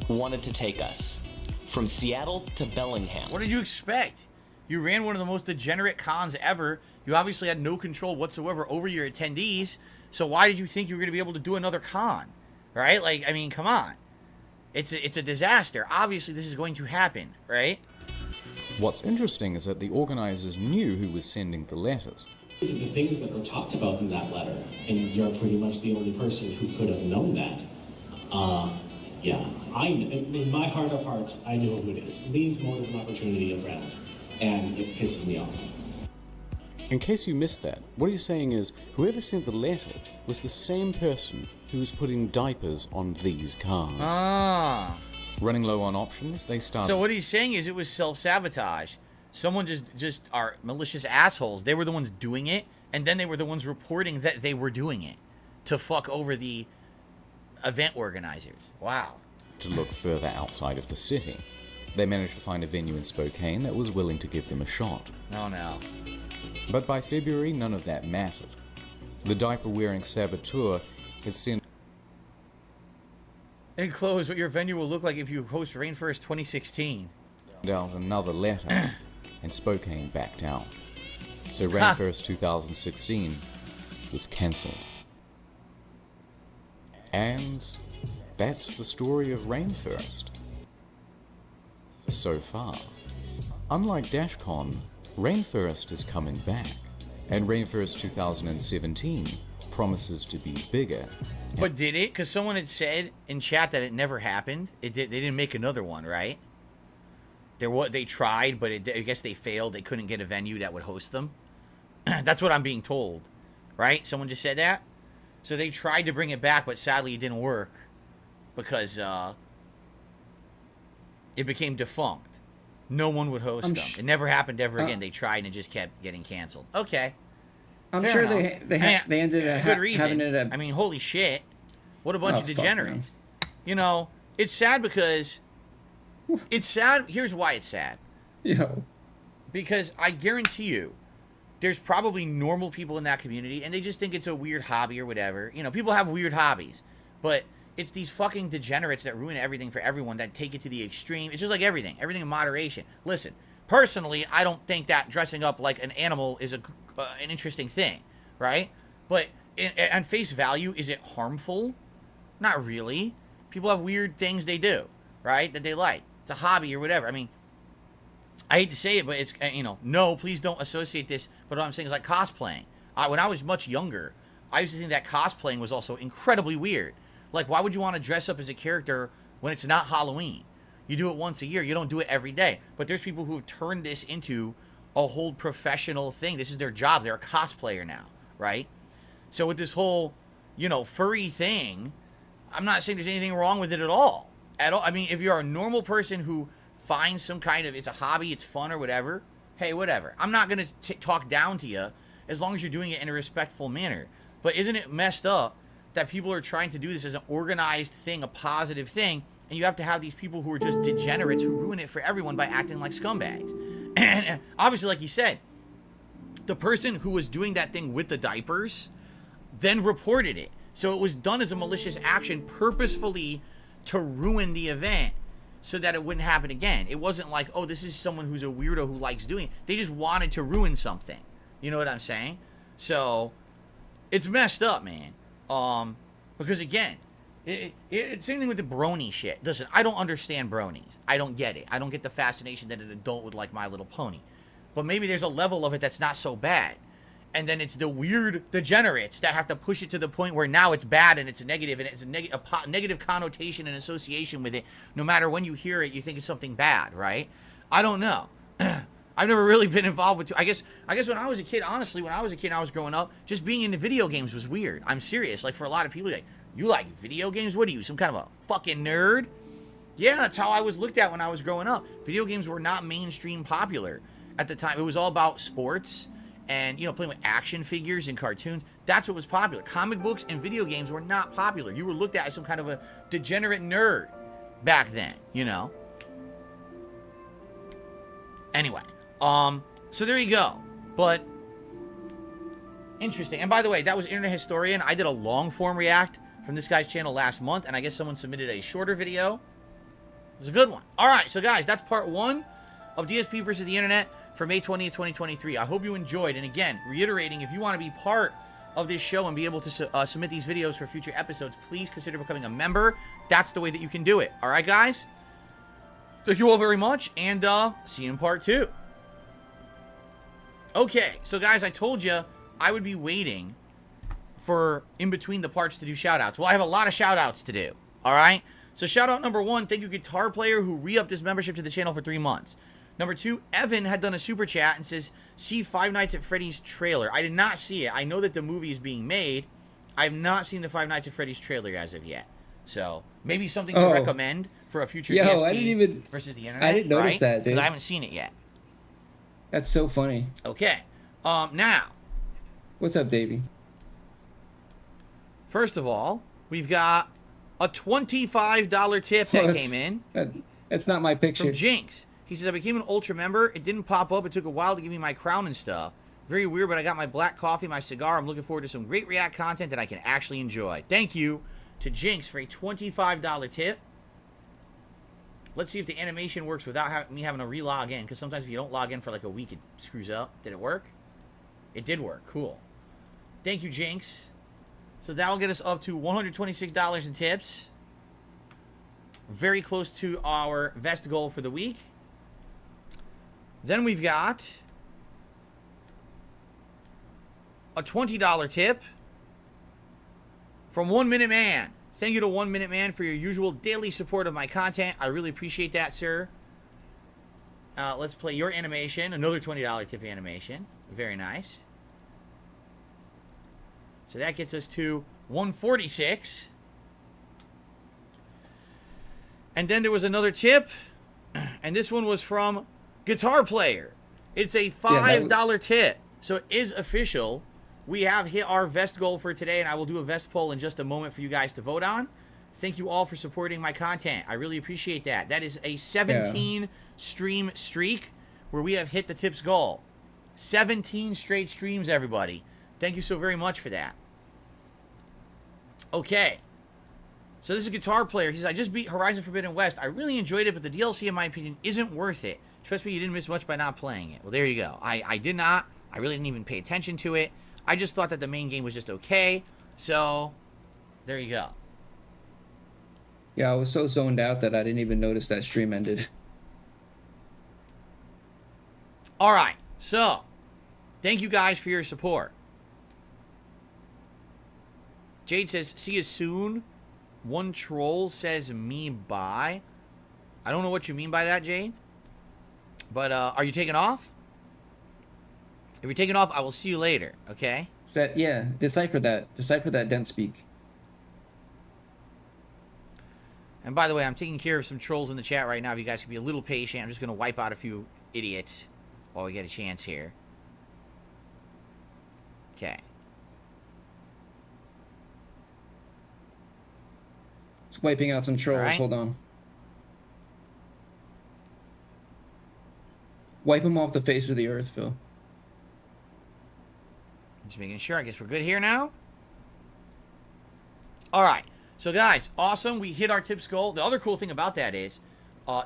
wanted to take us. From Seattle to Bellingham. What did you expect? You ran one of the most degenerate cons ever. You obviously had no control whatsoever over your attendees. So why did you think you were going to be able to do another con? Right? Like, I mean, come on. It's a disaster. Obviously, this is going to happen, right? What's interesting is that the organizers knew who was sending the letters. These are the things that are talked about in that letter, and you're pretty much the only person who could have known that. Yeah, in my heart of hearts, I know who it is. Leans motive and opportunity around, and it pisses me off. In case you missed that, what he's saying is whoever sent the letters was the same person who was putting diapers on these cars. Ah. Running low on options, they started. So what he's saying is it was self-sabotage. Someone just are malicious assholes. They were the ones doing it, and then they were the ones reporting that they were doing it to fuck over the event organizers. Wow. To look further outside of the city. They managed to find a venue in Spokane that was willing to give them a shot. Oh no. But by February, none of that mattered. The diaper-wearing saboteur had sent Enclose what your venue will look like if you host Rainforest 2016. out another letter, and Spokane backed out. So Rainforest 2016 was cancelled. And that's the story of Rainforest. So far. Unlike DashCon, Rainforest is coming back, and Rainforest 2017 promises to be bigger. But did it? Because someone had said in chat that it never happened. It did. They didn't make another one, right? They tried, but I guess they failed. They couldn't get a venue that would host them. That's what I'm being told, right? Someone just said that. So they tried to bring it back, but sadly it didn't work because it became defunct. No one would host them. It never happened ever again. They tried and it just kept getting canceled. Okay. I'm Fair sure enough. they ended up Good reason. having it at. I mean, holy shit. What a bunch Oh, of fuck, degenerates. You know, it's sad because It's sad. Here's why it's sad. Yo. Because I guarantee you, there's probably normal people in that community, and they just think it's a weird hobby or whatever. You know, people have weird hobbies, but it's these fucking degenerates that ruin everything for everyone, that take it to the extreme. It's just like everything in moderation. Listen, personally, I don't think that dressing up like an animal is an interesting thing, right? But on face value, is it harmful? Not really. People have weird things they do, right, that they like. It's a hobby or whatever. I mean, I hate to say it, but it's, you know, no, please don't associate this. But what I'm saying is like cosplaying. When I was much younger, I used to think that cosplaying was also incredibly weird. Like, why would you want to dress up as a character when it's not Halloween? You do it once a year. You don't do it every day. But there's people who have turned this into a whole professional thing. This is their job. They're a cosplayer now, right? So with this whole, you know, furry thing, I'm not saying there's anything wrong with it at all. I mean, if you're a normal person who finds some kind of, it's a hobby, it's fun or whatever, hey, whatever. I'm not going to talk down to you as long as you're doing it in a respectful manner. But isn't it messed up that people are trying to do this as an organized thing, a positive thing, and you have to have these people who are just degenerates who ruin it for everyone by acting like scumbags? And obviously, like you said, the person who was doing that thing with the diapers then reported it. So it was done as a malicious action purposefully to ruin the event so that it wouldn't happen again. It wasn't like, oh, this is someone who's a weirdo who likes doing it. They just wanted to ruin something. You know what I'm saying? So it's messed up, man. Because again, it's same thing with the brony shit. Listen, I don't understand bronies. I don't get it. I don't get the fascination that an adult would like My Little Pony. But maybe there's a level of it that's not so bad. And then it's the weird degenerates that have to push it to the point where now it's bad and it's negative and it's a negative connotation and association with it. No matter when you hear it, you think it's something bad, right? I don't know. I've never really been involved with. I guess when I was a kid, honestly, when I was a kid, and I was growing up, just being into video games was weird. I'm serious. Like, for a lot of people, like, you like video games? What are you, some kind of a fucking nerd? Yeah, that's how I was looked at when I was growing up. Video games were not mainstream popular at the time. It was all about sports and, you know, playing with action figures and cartoons. That's what was popular. Comic books and video games were not popular. You were looked at as some kind of a degenerate nerd back then, you know? Anyway, so there you go. But interesting. And by the way, that was Internet Historian. I did a long form react from this guy's channel last month, and I guess someone submitted a shorter video. It was a good one. All right, so guys, that's part one of DSP versus the Internet for May 20th, 2023. I hope you enjoyed. And again, reiterating, if you want to be part of this show and be able to submit these videos for future episodes, please consider becoming a member. That's the way that you can do it. All right, guys? Thank you all very much, and see you in part two. Okay, so guys, I told you I would be waiting for in between the parts to do shout-outs. Well, I have a lot of shout-outs to do, all right? So shout-out number one, thank you, Guitar Player, who re-upped his membership to the channel for 3 months. Number two, Evan had done a super chat and says, see Five Nights at Freddy's trailer. I did not see it. I know that the movie is being made. I have not seen the Five Nights at Freddy's trailer as of yet. So, maybe something to recommend for a future DSP I didn't even versus the Internet. I didn't notice that, dude. Because I haven't seen it yet. That's so funny. Okay. Now. What's up, Davey? First of all, we've got a $25 tip that came in. That's not my picture. From Jinx. He says, I became an Ultra member. It didn't pop up. It took a while to give me my crown and stuff. Very weird, but I got my black coffee, my cigar. I'm looking forward to some great React content that I can actually enjoy. Thank you to Jinx for a $25 tip. Let's see if the animation works without me having to re-log in, because sometimes if you don't log in for like a week, it screws up. Did it work? It did work. Cool. Thank you, Jinx. So that'll get us up to $126 in tips. Very close to our vest goal for the week. Then we've got a $20 tip from 1 Minute Man. Thank you to 1 Minute Man for your usual daily support of my content. I really appreciate that, sir. Let's play your animation. Another $20 tip animation. Very nice. So that gets us to $146. And then there was another tip. And this one was from Guitar Player. It's a $5 tip. So it is official. We have hit our vest goal for today, and I will do a vest poll in just a moment for you guys to vote on. Thank you all for supporting my content. I really appreciate that. That is a 17 stream streak where we have hit the tips goal. 17 straight streams, everybody. Thank you so very much for that. Okay. So this is a guitar player. He says, I just beat Horizon Forbidden West. I really enjoyed it, but the DLC, in my opinion, isn't worth it. Trust me, you didn't miss much by not playing it. Well, there you go. I did not. I really didn't even pay attention to it. I just thought that the main game was just okay. So, there you go. Yeah, I was so zoned out that I didn't even notice that stream ended. All right. So, thank you guys for your support. Jade says, see you soon. One troll says me bye. I don't know what you mean by that, Jade. But are you taking off? If you're taking off, I will see you later, okay? Yeah, decipher that. Decipher that dense speak. And by the way, I'm taking care of some trolls in the chat right now. If you guys can be a little patient, I'm just going to wipe out a few idiots while we get a chance here. Okay. Just wiping out some trolls. Right. Hold on. Wipe them off the face of the earth, Phil. Just making sure. I guess we're good here now. All right. So, guys, awesome. We hit our tips goal. The other cool thing about that is,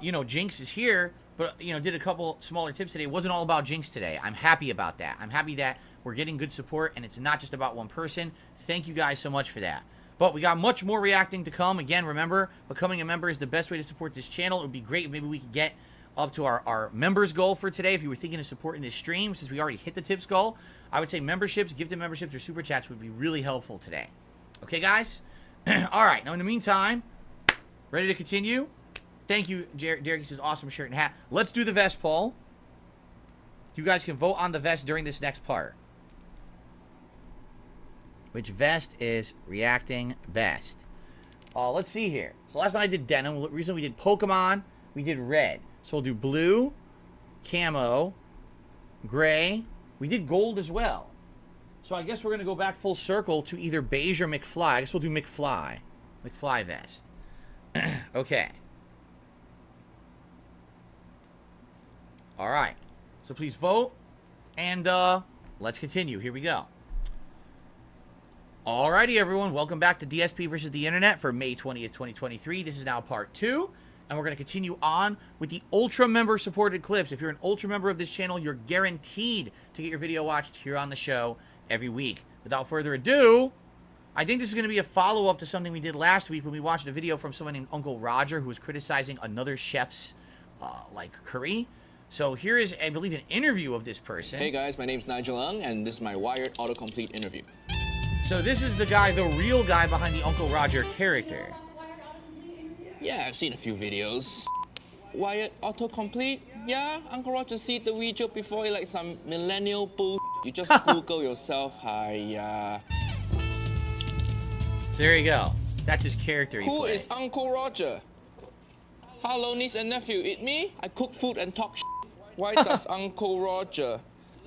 you know, Jinx is here, but, you know, did a couple smaller tips today. It wasn't all about Jinx today. I'm happy about that. I'm happy that we're getting good support, and it's not just about one person. Thank you guys so much for that. But we got much more reacting to come. Again, remember, becoming a member is the best way to support this channel. It would be great if maybe we could get up to our members goal for today. If you were thinking of supporting this stream, since we already hit the tips goal, I would say memberships, gifted memberships, or super chats would be really helpful today. Okay, guys? All right. Now, in the meantime, ready to continue? Thank you, Derek. Says awesome shirt and hat. Let's do the vest poll. You guys can vote on the vest during this next part. Which vest is reacting best? Let's see here. So last night I did denim. Recently we did Pokemon. We did red. So we'll do blue, camo, gray. We did gold as well. So I guess we're going to go back full circle to either beige or McFly. I guess we'll do McFly. McFly vest. Okay. All right. So please vote. And let's continue. Here we go. Alrighty, everyone. Welcome back to DSP versus the Internet for May 20th, 2023. This is now part 2. And we're going to continue on with the Ultra member supported clips. If you're an Ultra member of this channel, you're guaranteed to get your video watched here on the show every week. Without further ado, I think this is going to be a follow-up to something we did last week when we watched a video from someone named Uncle Roger who was criticizing another chef's, curry. So here is, I believe, an interview of this person. Hey guys, my name's Nigel Ng, and this is my Wired autocomplete interview. So this is the guy, the real guy behind the Uncle Roger character. Yeah, I've seen a few videos. Wired autocomplete? Yeah, Uncle Roger see the video before you like some millennial bull. You just Google yourself. Hi. So there you go. That's his character. Who is Uncle Roger? Hello, niece and nephew. It me? I cook food and talk shit. Why does Uncle Roger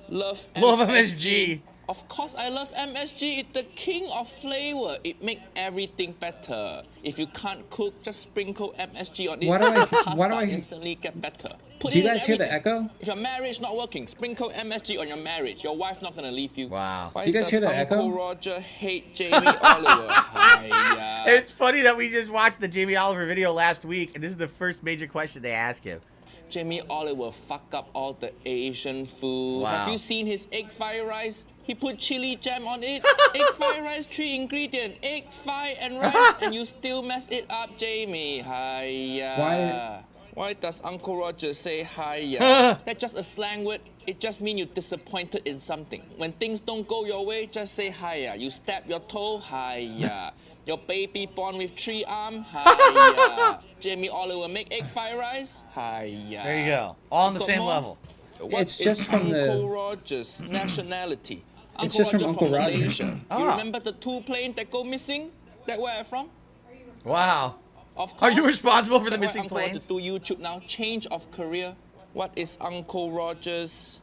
love MSG? Of course I love MSG. It's the king of flavor. It makes everything better. If you can't cook, just sprinkle MSG on it. Why do I instantly get better? Do you guys hear the echo? If your marriage not working, sprinkle MSG on your marriage. Your wife not gonna leave you. Wow. Why Do you guys hear the Uncle echo? Roger hate Jamie Oliver? Hi, It's funny that we just watched the Jamie Oliver video last week, and this is the first major question they ask him. Jamie Oliver fuck up all the Asian food. Wow. Have you seen his egg fried rice? He put chili jam on it. Egg fried rice, 3 ingredients. Egg, fry, and rice. And you still mess it up, Jamie. Hiya. Why does Uncle Roger say hiya? That's just a slang word. It just means you're disappointed in something. When things don't go your way, just say hiya. You stab your toe, hiya. Your baby born with 3 arms, hiya. Jamie Oliver make egg fried rice, hiya. There you go. All on the same level. It's just from Uncle Roger's nationality. It's just from Uncle Roger. Malaysia. You remember the 2 planes that go missing? That where I'm from? Wow. Of course. Are you responsible for the missing Uncle planes? Roger do YouTube now. Change of career. What is Uncle Roger's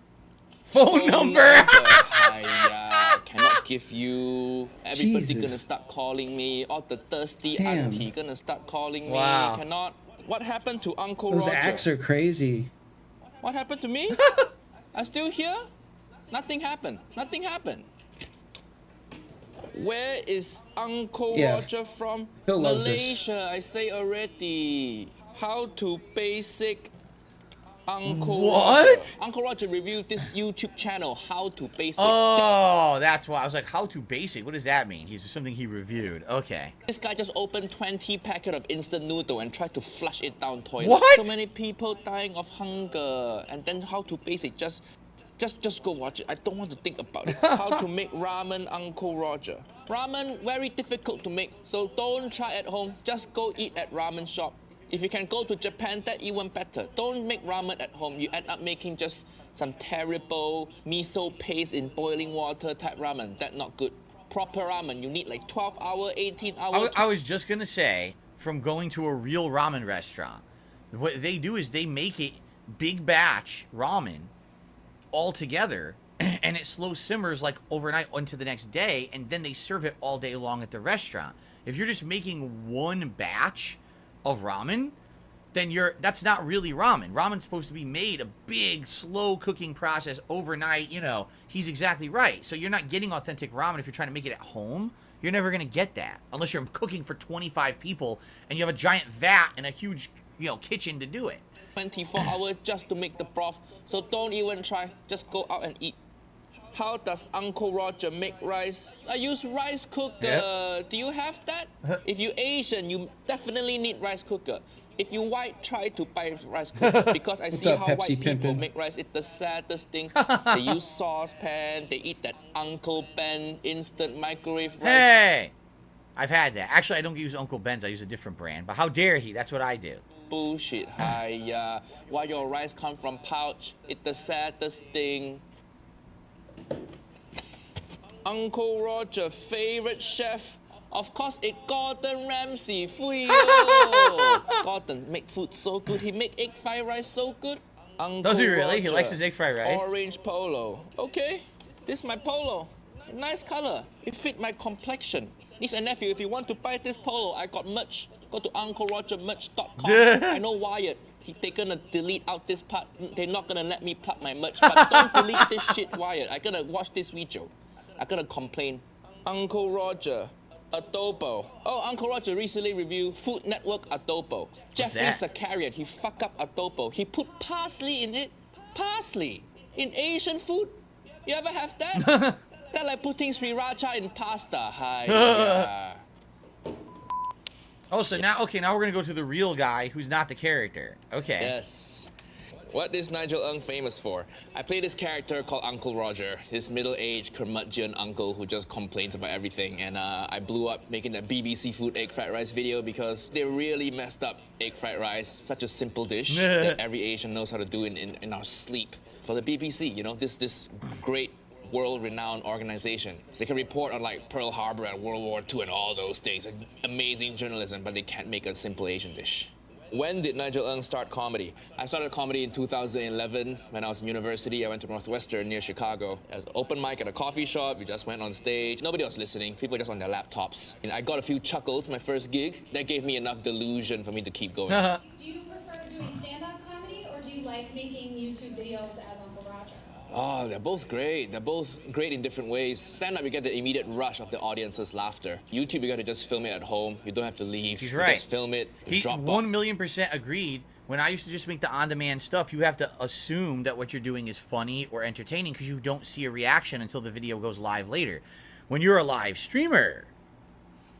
phone number? Hiya. Cannot forgive you. Everybody Jesus. gonna start calling me. All the thirsty Damn. auntie gonna start calling Wow. me. Cannot. What happened to Uncle Those Roger? acts are crazy. What happened to me? I'm still here. Nothing happened. Nothing happened. Where is Uncle Yeah, Roger from? Phil loves this. Malaysia, I say already. How to basic Uncle What? Roger. Uncle Roger reviewed this YouTube channel, How to Basic. Oh, that's why. I was like, how to basic? What does that mean? He's something he reviewed. Okay. This guy just opened 20 packet of instant noodle and tried to flush it down toilet. What? So many people dying of hunger. And then How to Basic, just go watch it. I don't want to think about it. How to make ramen, Uncle Roger. Ramen, very difficult to make, so don't try at home. Just go eat at ramen shop. If you can go to Japan, that even better. Don't make ramen at home. You end up making just some terrible miso paste in boiling water type ramen. That's not good. Proper ramen, you need like 12 hour, 18 hour. I was just gonna say, from going to a real ramen restaurant, what they do is they make it big batch ramen all together, and it slow simmers like overnight into the next day, and then they serve it all day long at the restaurant. If you're just making one batch of ramen, then that's not really ramen. Ramen's supposed to be made a big, slow cooking process overnight. You know, he's exactly right. So you're not getting authentic ramen if you're trying to make it at home. You're never gonna get that unless you're cooking for 25 people and you have a giant vat and a huge, kitchen to do it. 24 hours just to make the broth. So don't even try. Just go out and eat. How does Uncle Roger make rice? I use rice cooker. Yep. Do you have that? If you're Asian, you definitely need rice cooker. If you white, try to buy rice cooker because I What's see up, how Pepsi white people pimpin'? make rice. It's the saddest thing. They use saucepan. They eat that Uncle Ben instant microwave rice. Hey, I've had that. Actually, I don't use Uncle Ben's. I use a different brand. But how dare he? That's what I do. Bullshit. Hiya. Why your rice come from pouch? It's the saddest thing. Uncle Roger favorite chef. Of course, it's Gordon Ramsay. Gordon make food so good. He make egg fried rice so good. Uncle Does he really? Roger, He likes his egg fried rice? Orange polo. Okay, this is my polo. Nice color. It fit my complexion. Niece and nephew, if you want to buy this polo, I got merch. Go to UncleRogerMerch.com. I know Wyatt. They're gonna delete out this part. They're not gonna let me plug my merch. But don't delete this shit, Wyatt. I'm gonna watch this video. I'm gonna complain. Uncle Roger, adobo. Oh, Uncle Roger recently reviewed Food Network adobo. Jeffrey that? Zakarian, he fucked up adobo. He put parsley in it. Parsley in Asian food. You ever have that? That's like putting sriracha in pasta. Hi. Oh, so now we're gonna go to the real guy who's not the character. Okay. Yes. What is Nigel Ng famous for? I play this character called Uncle Roger, this middle-aged curmudgeon uncle who just complains about everything. And I blew up making that BBC food egg fried rice video because they really messed up egg fried rice, such a simple dish that every Asian knows how to do in our sleep. For the BBC, this great world-renowned organization. So they can report on like Pearl Harbor and World War II and all those things. Amazing journalism, but they can't make a simple Asian dish. When did Nigel Ng start comedy? I started comedy in 2011 when I was in university. I went to Northwestern near Chicago. As open mic at a coffee shop, we just went on stage. Nobody was listening. People were just on their laptops. And I got a few chuckles my first gig. That gave me enough delusion for me to keep going. Do you prefer doing stand-up comedy or do you like making YouTube videos as Uncle Roger? Oh, they're both great. They're both great in different ways. Stand-up, you get the immediate rush of the audience's laughter. YouTube, you got to just film it at home. You don't have to leave. He's You right. just film it. You He drop 1,000,000% agreed. When I used to just make the on-demand stuff, you have to assume that what you're doing is funny or entertaining because you don't see a reaction until the video goes live later. When you're a live streamer,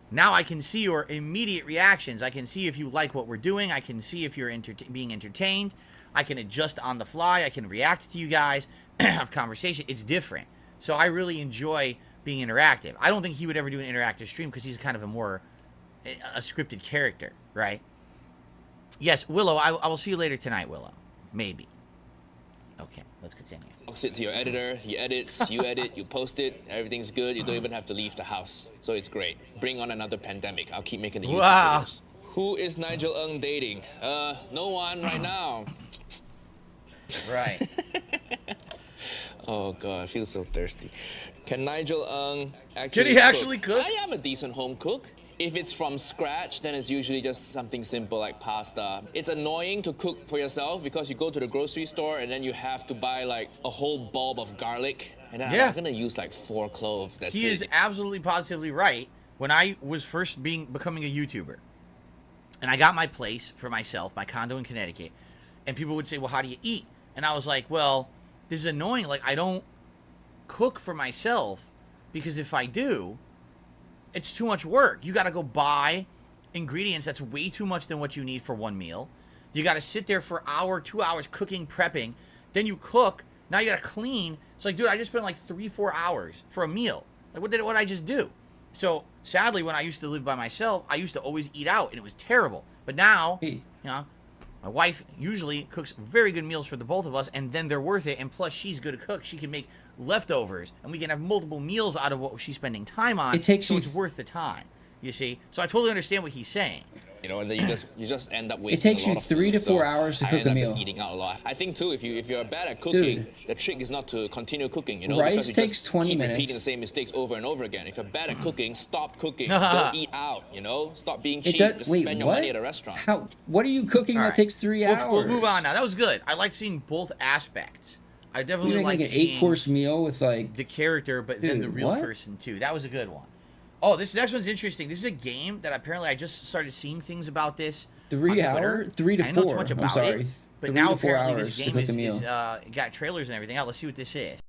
now I can see your immediate reactions. I can see if you like what we're doing. I can see if you're being entertained. I can adjust on the fly. I can react to you guys, have conversation. It's different. So I really enjoy being interactive. I don't think he would ever do an interactive stream because he's kind of a scripted character, right? Yes, Willow, I will see you later tonight, Willow. Maybe. Okay, let's continue. Box it to your editor, he edits, you edit, you post it, everything's good, you don't even have to leave the house. So it's great. Bring on another pandemic. I'll keep making the YouTube videos. Who is Nigel Ng dating? No one right now. Right. Oh god, I feel so thirsty. Can Nigel actually Can he actually cook? I am a decent home cook. If it's from scratch, then it's usually just something simple like pasta. It's annoying to cook for yourself because you go to the grocery store and then you have to buy like a whole bulb of garlic. And then I'm gonna use like 4 cloves. That's He it. is absolutely positively right. When I was first becoming a YouTuber, and I got my place for myself, my condo in Connecticut, and people would say, well, how do you eat? And I was like, well, this is annoying. Like, I don't cook for myself because if I do, it's too much work. You got to go buy ingredients. That's way too much than what you need for one meal. You got to sit there for an hour, 2 hours cooking, prepping. Then you cook. Now you got to clean. It's like, dude, I just spent like 3-4 hours for a meal. Like, what did I just do? So, sadly, when I used to live by myself, I used to always eat out, and it was terrible. But now, you know, my wife usually cooks very good meals for the both of us, and then they're worth it. And plus, she's good to cook. She can make leftovers, and we can have multiple meals out of what she's spending time on. It takes so you it's worth the time. You see? So I totally understand what he's saying. You know, and then you just end up wasting takes a lot you of 3 food. to 4 hours to I cook end a up meal. just eating out a lot. I think too, if you're bad at cooking, the trick is not to continue cooking. You know, Rice because you takes just 20 keep minutes. repeating the same mistakes over and over again. If you're bad at cooking, stop cooking. Go eat out. You know, stop being cheap. Just spend your money at a restaurant. What are you cooking that takes 3 hours? We'll move on now. That was good. I like seeing both aspects. I definitely You make like an seeing 8-course meal with like the character, but then the Dude, real what? person too. That was a good one. Oh, this next one's interesting. This is a game that apparently I just started seeing things about this. 3 on Twitter. hours, 3 to 4. I didn't know too much about I'm sorry, it, but 3 now to 4 apparently hours this to game cook a is meal. got trailers and everything out. Let's see what this is.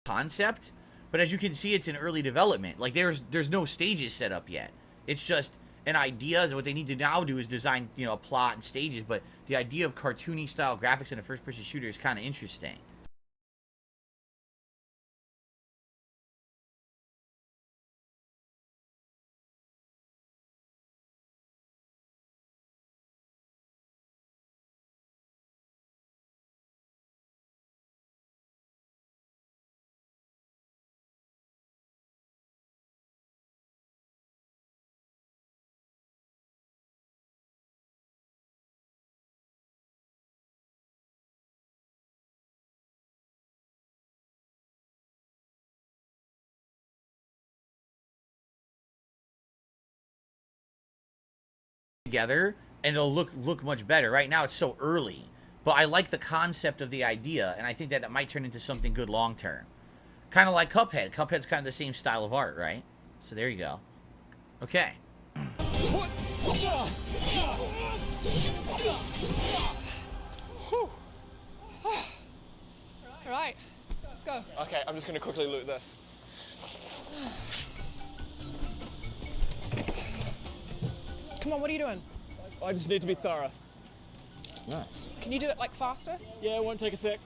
Concept, but as you can see, it's in early development. Like there's no stages set up yet. It's just an idea. And what they need to now do is design, you know, a plot and stages. But the idea of cartoony style graphics in a first-person shooter is kind of interesting. Together, and it'll look much better. Right now, it's so early, but I like the concept of the idea, and I think that it might turn into something good long term. Kind of like Cuphead. Cuphead's kind of the same style of art, right? So there you go. Okay. Alright, let's go. Okay, I'm just gonna quickly loot this. Come on, what are you doing? I just need to be thorough. Nice. Can you do it like faster? Yeah, it won't take a sec.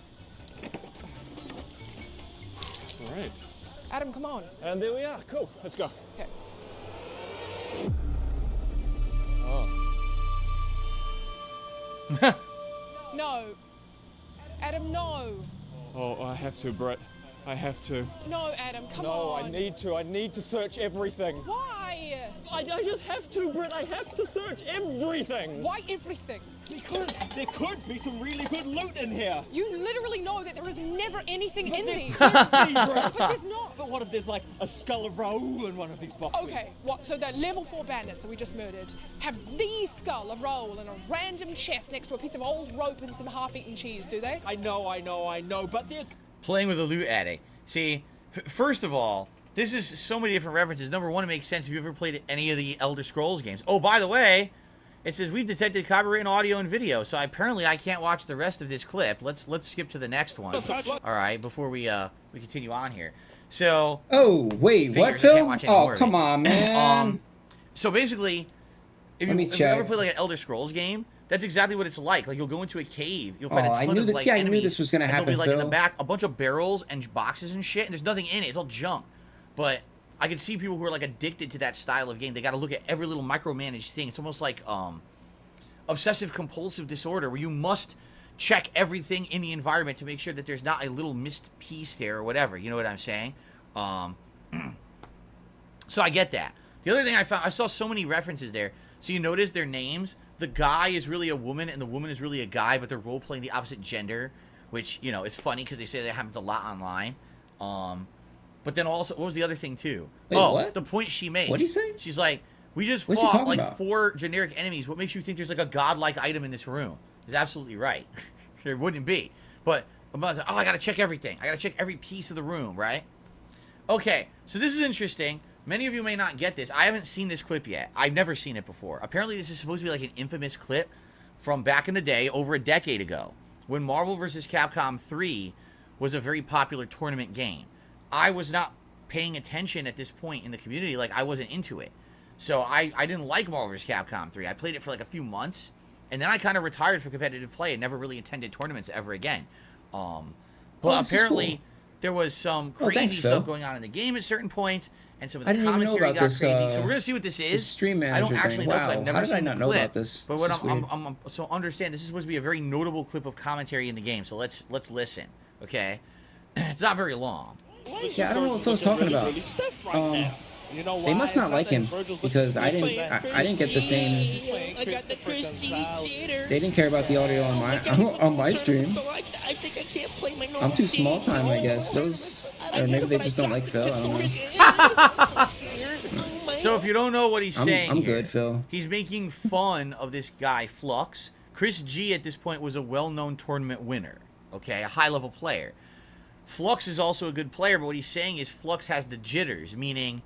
All right. Adam, come on. And there we are. Cool. Let's go. Okay. Oh. No. Adam, no. Oh, I have to, Brett. I have to. No, Adam, come No, on. I need to. I need to search everything. Why? I just have to, Brett. I have to search everything. Why everything? Because there could be some really good loot in here. You literally know that there is never anything in these. But But there's not. But what if there's like a skull of Raoul in one of these boxes? Okay, what? So the level 4 bandits that we just murdered have the skull of Raoul in a random chest next to a piece of old rope and some half-eaten cheese, do they? I know, but they're... Playing with a loot addict. See, first of all, this is so many different references. Number one, it makes sense if you ever played any of the Elder Scrolls games. Oh, by the way, it says we've detected copyright in audio and video, so apparently I can't watch the rest of this clip. Let's skip to the next one. All right, before we continue on here. So. Oh wait, what film? Oh come on, man. So basically, if you ever play like an Elder Scrolls game, that's exactly what it's like. Like you'll go into a cave, you'll find a ton of like enemies. I knew this was gonna happen. There'll be like in the back a bunch of barrels and boxes and shit, and there's nothing in it. It's all junk. But I can see people who are like addicted to that style of game. They got to look at every little micromanaged thing. It's almost like obsessive compulsive disorder, where you must check everything in the environment to make sure that there's not a little missed piece there or whatever. You know what I'm saying? So I get that. The other thing I found, I saw so many references there. So you notice their names. The guy is really a woman and the woman is really a guy, but they're role playing the opposite gender, which, you know, is funny because they say that happens a lot online. But then also, what was the other thing too? Wait, what? The point she makes. What did he say? She's like, we just What's she fought talking like about? 4 generic enemies. What makes you think there's like a godlike item in this room? Is absolutely right. There wouldn't be. But I'm about to, I gotta check everything. I gotta check every piece of the room, right? Okay, so this is interesting. Many of you may not get this. I haven't seen this clip yet. I've never seen it before. Apparently, this is supposed to be like an infamous clip from back in the day, over a decade ago, when Marvel vs. Capcom 3 was a very popular tournament game. I was not paying attention at this point in the community. Like, I wasn't into it. So I didn't like Marvel vs. Capcom 3. I played it for like a few months, and then I kind of retired from competitive play and never really attended tournaments ever again. But apparently, cool. there was some crazy stuff going on in the game at certain points, and some of I the didn't even know commentary about got this, crazy. So we're gonna see what this is. this stream manager I don't actually thing. know because Wow. I've never How did I seen not the know clip. about this? But what This is weird. so understand, this is supposed to be a very notable clip of commentary in the game. So let's listen. Okay, it's not very long. Yeah, I don't know what Phil's talking about. They must not like him because I didn't get the same. I got the Chris G cheaters. They didn't care about the audio on my stream. So I think I can't play my normal I'm too small time, I guess. Phil's, or maybe they just don't like Phil. I don't know. So if you don't know what he's saying, I'm here, good, Phil. He's making fun of this guy Flux. Chris G at this point was a well-known tournament winner. Okay, a high-level player. Flux is also a good player, but what he's saying is Flux has the jitters, meaning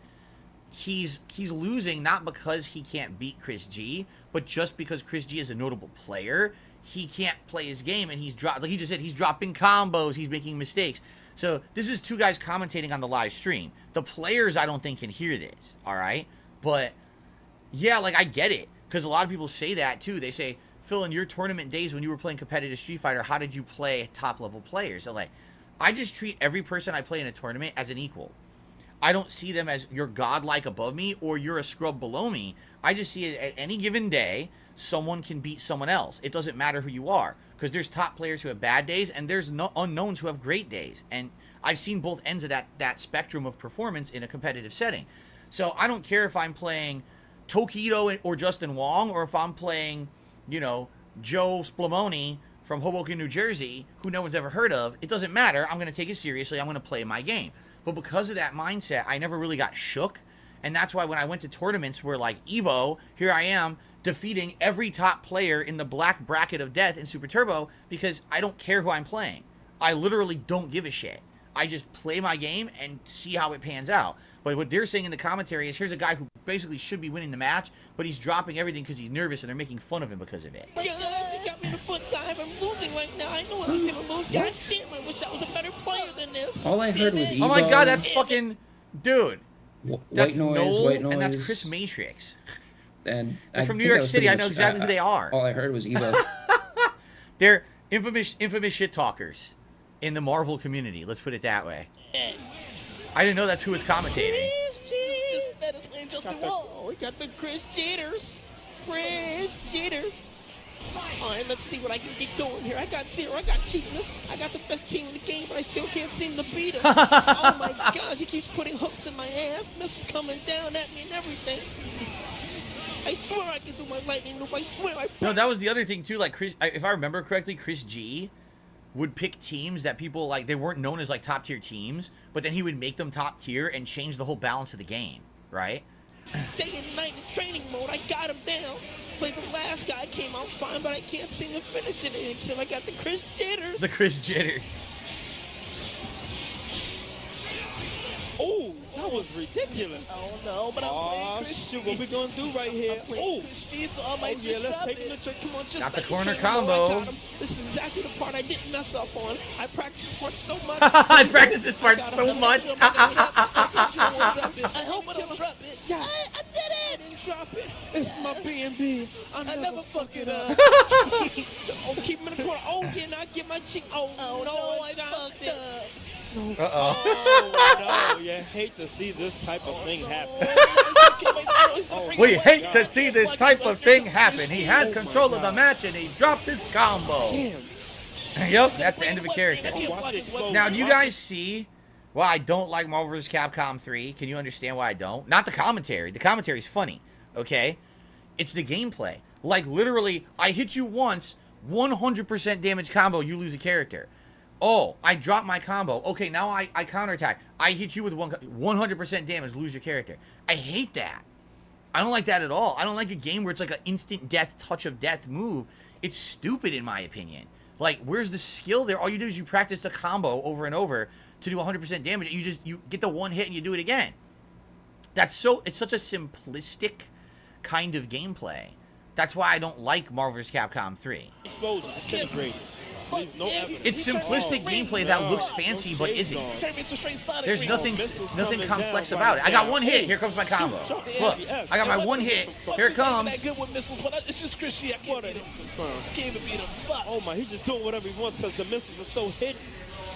he's losing not because he can't beat Chris G, but just because Chris G is a notable player, he can't play his game, and like he just said, he's dropping combos, he's making mistakes. So this is 2 guys commentating on the live stream. The players, I don't think, can hear this, all right? But yeah, like, I get it, because a lot of people say that too. They say, Phil, in your tournament days when you were playing competitive Street Fighter, how did you play top-level players? So, like, I just treat every person I play in a tournament as an equal. I don't see them as you're godlike above me or you're a scrub below me. I just see it at any given day, someone can beat someone else. It doesn't matter who you are, because there's top players who have bad days and there's unknowns who have great days. And I've seen both ends of that spectrum of performance in a competitive setting. So I don't care if I'm playing Tokido or Justin Wong, or if I'm playing, you know, Joe Splamoni from Hoboken, New Jersey, who no one's ever heard of. It doesn't matter. I'm going to take it seriously. I'm going to play my game. But because of that mindset, I never really got shook. And that's why when I went to tournaments where, like, Evo, here I am defeating every top player in the black bracket of death in Super Turbo, because I don't care who I'm playing. I literally don't give a shit. I just play my game and see how it pans out. But what they're saying in the commentary is, here's a guy who basically should be winning the match, but he's dropping everything because he's nervous, and they're making fun of him because of it. You got me in the foot dive. I'm losing right now. I knew I was going to lose. God damn, I wish I was a better player than this. All I heard was Evo. Oh my god, that's fucking... Dude. That's White Noel, Noise. and that's Chris Matrix. And they're from New York City. I know exactly who they are. All I heard was Evo. They're infamous shit talkers in the Marvel community. Let's put it that way. I didn't know that's who was commentating. Whoa, we got the Chris Cheaters. Chris Cheaters. All right, let's see what I can get going here. I got 0. I got cheapness. I got the best team in the game, but I still can't seem to beat him. Oh my gosh, he keeps putting hooks in my ass. Missiles coming down at me and everything. I swear I can do my lightning loop. I swear I... No, that was the other thing too. Like, if I remember correctly, Chris G would pick teams that people, like, they weren't known as, like, top tier teams, but then he would make them top tier and change the whole balance of the game, right? Day and night in training mode, I got him down. Played the last guy, came out fine, but I can't seem to finish it until I got the Chris Jitters. The Chris Jitters. Oh, that was ridiculous. Oh no, but I'm playing Chris. Shoot, what we gonna do right here? Oh, yeah, let's take him to church. Come on, just got the like corner the combo. I got him. This is exactly the part I didn't mess up on. I practiced this part so much. I practiced this part so much. I hope I don't drop it. Yes. I did it. I didn't drop it. It's my B&B. I never fuck it up. Oh, keep him in the corner. Oh, yeah, now I get my cheek. Oh no, I fucked up. Oh, no, you hate to see this type of thing happen. We hate to see this type of thing happen. He had control of the match and he dropped his combo. Damn. Yep, that's the end of a character. Now, do you guys see why I don't like Marvel vs. Capcom 3? Can you understand why I don't? Not the commentary. The commentary's funny, okay? It's the gameplay. Like, literally, I hit you once, 100% damage combo, you lose a character. Oh, I dropped my combo. Okay, now I counterattack. I hit you with 100% damage, lose your character. I hate that. I don't like that at all. I don't like a game where it's like an instant death, touch of death move. It's stupid in my opinion. Like, where's the skill there? All you do is you practice a combo over and over to do 100% damage. You get the one hit and you do it again. It's such a simplistic kind of gameplay. That's why I don't like Marvel vs. Capcom 3. Exposure, disintegrated. No it's simplistic gameplay that looks fancy but isn't. There's nothing complex about it. I got one hit. Here comes my combo. Look, I got my one hit. Here it comes. It's just Chris Oh my, he's just doing whatever he wants because the missiles are so hidden.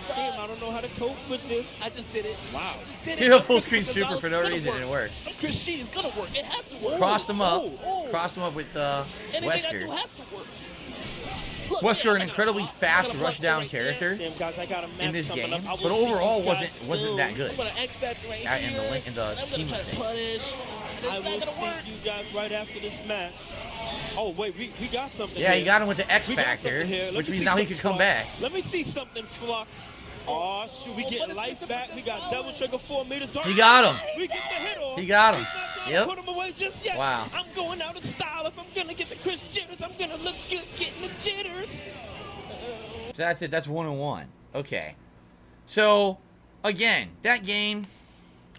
Damn, I don't know how to cope with this. I just did it. Wow. He did a full screen super for no reason and it works. Chris G is gonna work. It has to work. Crossed him up. Crossed him up with Wesker. Wesker, an incredibly fast rushdown character in this game, but overall wasn't that good. In the scheme of things. I will see you guys right after this match. Oh wait, we got something. Yeah, he got him with the X Factor, which means now he could come back. Let me see something, Flux. Oh, should we get life back? We got Devil Trigger 4-meter dark. He got him. We get the hit off. He got him. Yep. Put him away just yet. Wow. I'm going out in style. If I'm gonna get the Chris jitters, I'm gonna look good getting the jitters. So that's it. That's 1-1. Okay. So again, that game,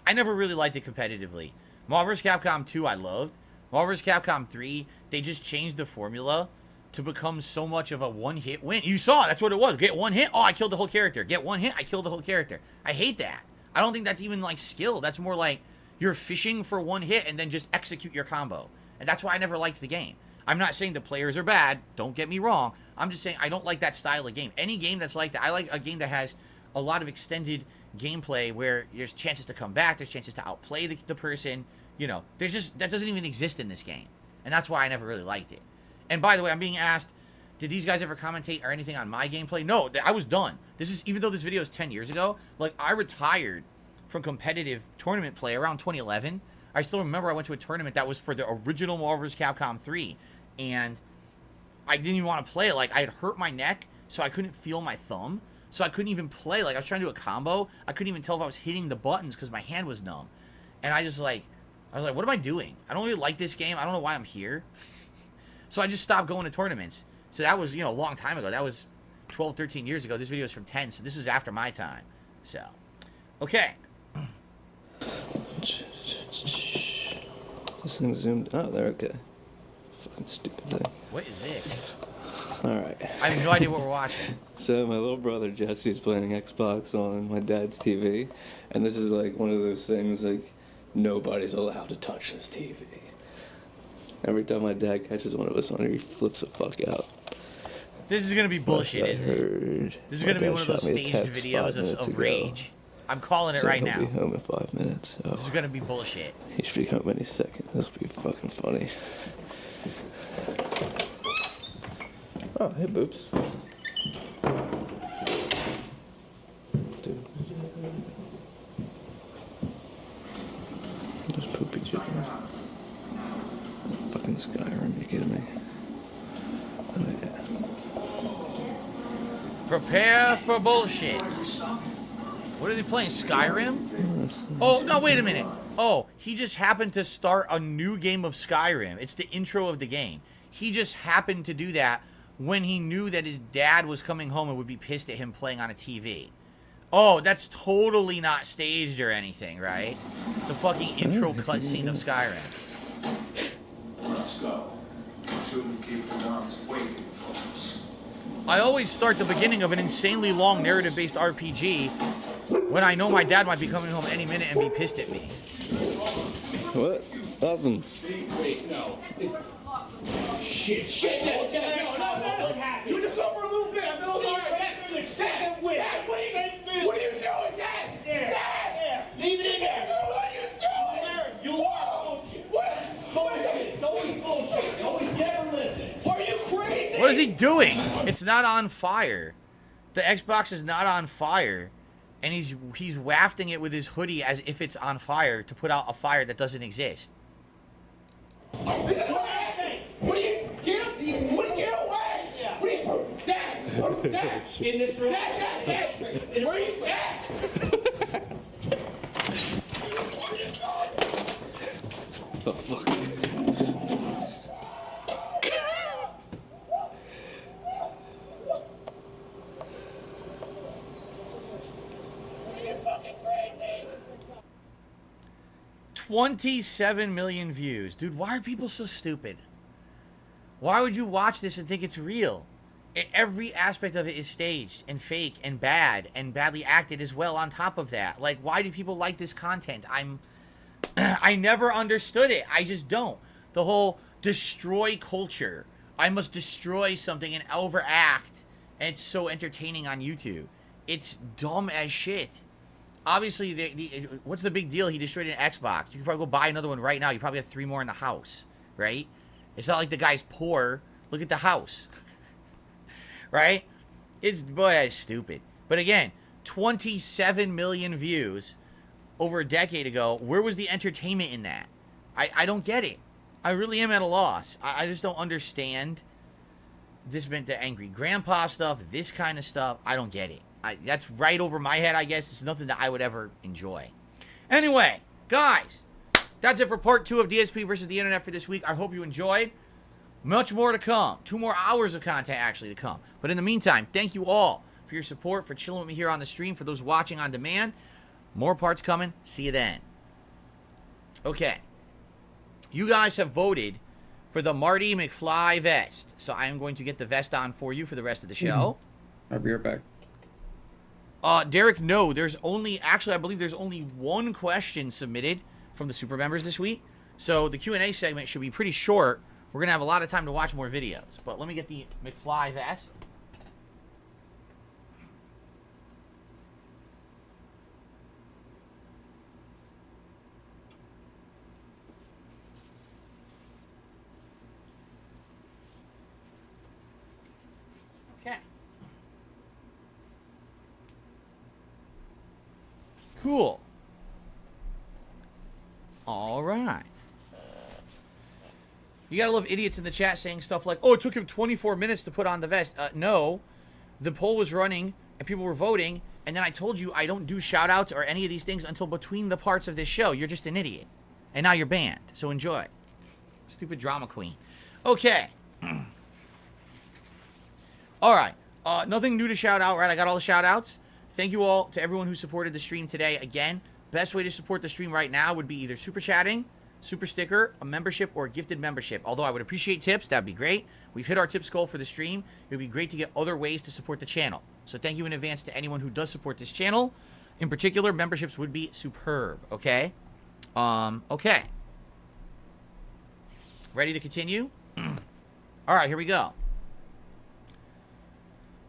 I never really liked it competitively. Marvel vs. Capcom 2, I loved. Marvel vs. Capcom 3, they just changed the formula to become so much of a one-hit win. You saw, that's what it was. Get one hit, oh, I killed the whole character. Get one hit, I killed the whole character. I hate that. I don't think that's even like skill. That's more like you're fishing for one hit and then just execute your combo. And that's why I never liked the game. I'm not saying the players are bad. Don't get me wrong. I'm just saying I don't like that style of game. Any game that's like that, I like a game that has a lot of extended gameplay where there's chances to come back, there's chances to outplay the person. You know, there's just, that doesn't even exist in this game. And that's why I never really liked it. And by the way, I'm being asked, did these guys ever commentate or anything on my gameplay? No, I was done. This is, even though this video is 10 years ago, like, I retired from competitive tournament play around 2011. I still remember I went to a tournament that was for the original Marvel vs. Capcom 3, and I didn't even want to play it. Like, I had hurt my neck, so I couldn't feel my thumb, so I couldn't even play. Like, I was trying to do a combo. I couldn't even tell if I was hitting the buttons because my hand was numb. And I was like, what am I doing? I don't really like this game. I don't know why I'm here. So I just stopped going to tournaments. So that was, you know, a long time ago. That was 12, 13 years ago. This video is from 10, so this is after my time. So, okay. This thing's zoomed. Oh, there, okay. Fucking stupid thing. What is this? Alright. I have no idea what we're watching. So my little brother Jesse's playing Xbox on my dad's TV, and this is like one of those things like nobody's allowed to touch this TV. Every time my dad catches one of us on here, he flips the fuck out. This is gonna be bullshit, isn't it? This is gonna be one of those staged videos of rage. I'm calling it right now. He'll be home in 5 minutes. So this is gonna be bullshit. He should be home any second. This will be fucking funny. Oh, hey, boobs. There's poopy chicken. Fucking Skyrim, you kidding me? Oh, yeah. Prepare for bullshit. What are they playing, Skyrim? Oh, no, wait a minute. Oh, he just happened to start a new game of Skyrim. It's the intro of the game. He just happened to do that when he knew that his dad was coming home and would be pissed at him playing on a TV. Oh, that's totally not staged or anything, right? The fucking intro cutscene of Skyrim. Let's go. Shouldn't keep the ones waiting for us. I always start the beginning of an insanely long narrative-based RPG when I know my dad might be coming home any minute and be pissed at me. What? Nothing. Wait, no. Shit. No. You just go for a little bit. I feel sorry. Dad, what are you doing? doing? It's not on fire. The Xbox is not on fire. And he's wafting it with his hoodie as if it's on fire to put out a fire that doesn't exist. This is what I say. What do you get away? Yeah. What do you, Dad, in this room. Dad, where are you at? Oh, fuck. $27 million views. Dude, why are people so stupid? Why would you watch this and think it's real? Every aspect of it is staged and fake and bad and badly acted as well on top of that. Like, why do people like this content? I never understood it. I just don't. The whole destroy culture. I must destroy something and overact. And it's so entertaining on YouTube. It's dumb as shit. Obviously, what's the big deal? He destroyed an Xbox. You can probably go buy another one right now. You probably have 3 more in the house, right? It's not like the guy's poor. Look at the house, right? Boy, that's stupid. But again, 27 million views over a decade ago. Where was the entertainment in that? I don't get it. I really am at a loss. I just don't understand this meant the angry grandpa stuff, this kind of stuff. I don't get it. That's right over my head, I guess. It's nothing that I would ever enjoy. Anyway, guys, that's it for part 2 of DSP versus the internet for this week. I hope you enjoyed. Much more to come. 2 more hours of content actually to come. But in the meantime, thank you all for your support, for chilling with me here on the stream, for those watching on demand. More parts coming. See you then. Okay. You guys have voted for the Marty McFly vest. So I am going to get the vest on for you for the rest of the show. I'll be right back. Derek, no, there's only, actually, I believe there's only 1 question submitted from the super members this week. So the Q&A segment should be pretty short. We're going to have a lot of time to watch more videos. But let me get the McFly vest. Okay. Cool. All right. You gotta love idiots in the chat saying stuff like, oh, it took him 24 minutes to put on the vest. No. The poll was running, and people were voting, and then I told you I don't do shout-outs or any of these things until between the parts of this show. You're just an idiot. And now you're banned, so enjoy. Stupid drama queen. Okay. All right. Nothing new to shout out, right? I got all the shout-outs. Thank you all to everyone who supported the stream today. Again, best way to support the stream right now would be either super chatting, super sticker, a membership, or a gifted membership. Although I would appreciate tips, that'd be great. We've hit our tips goal for the stream. It would be great to get other ways to support the channel. So thank you in advance to anyone who does support this channel. In particular, memberships would be superb, okay? Okay. Ready to continue? All right, here we go.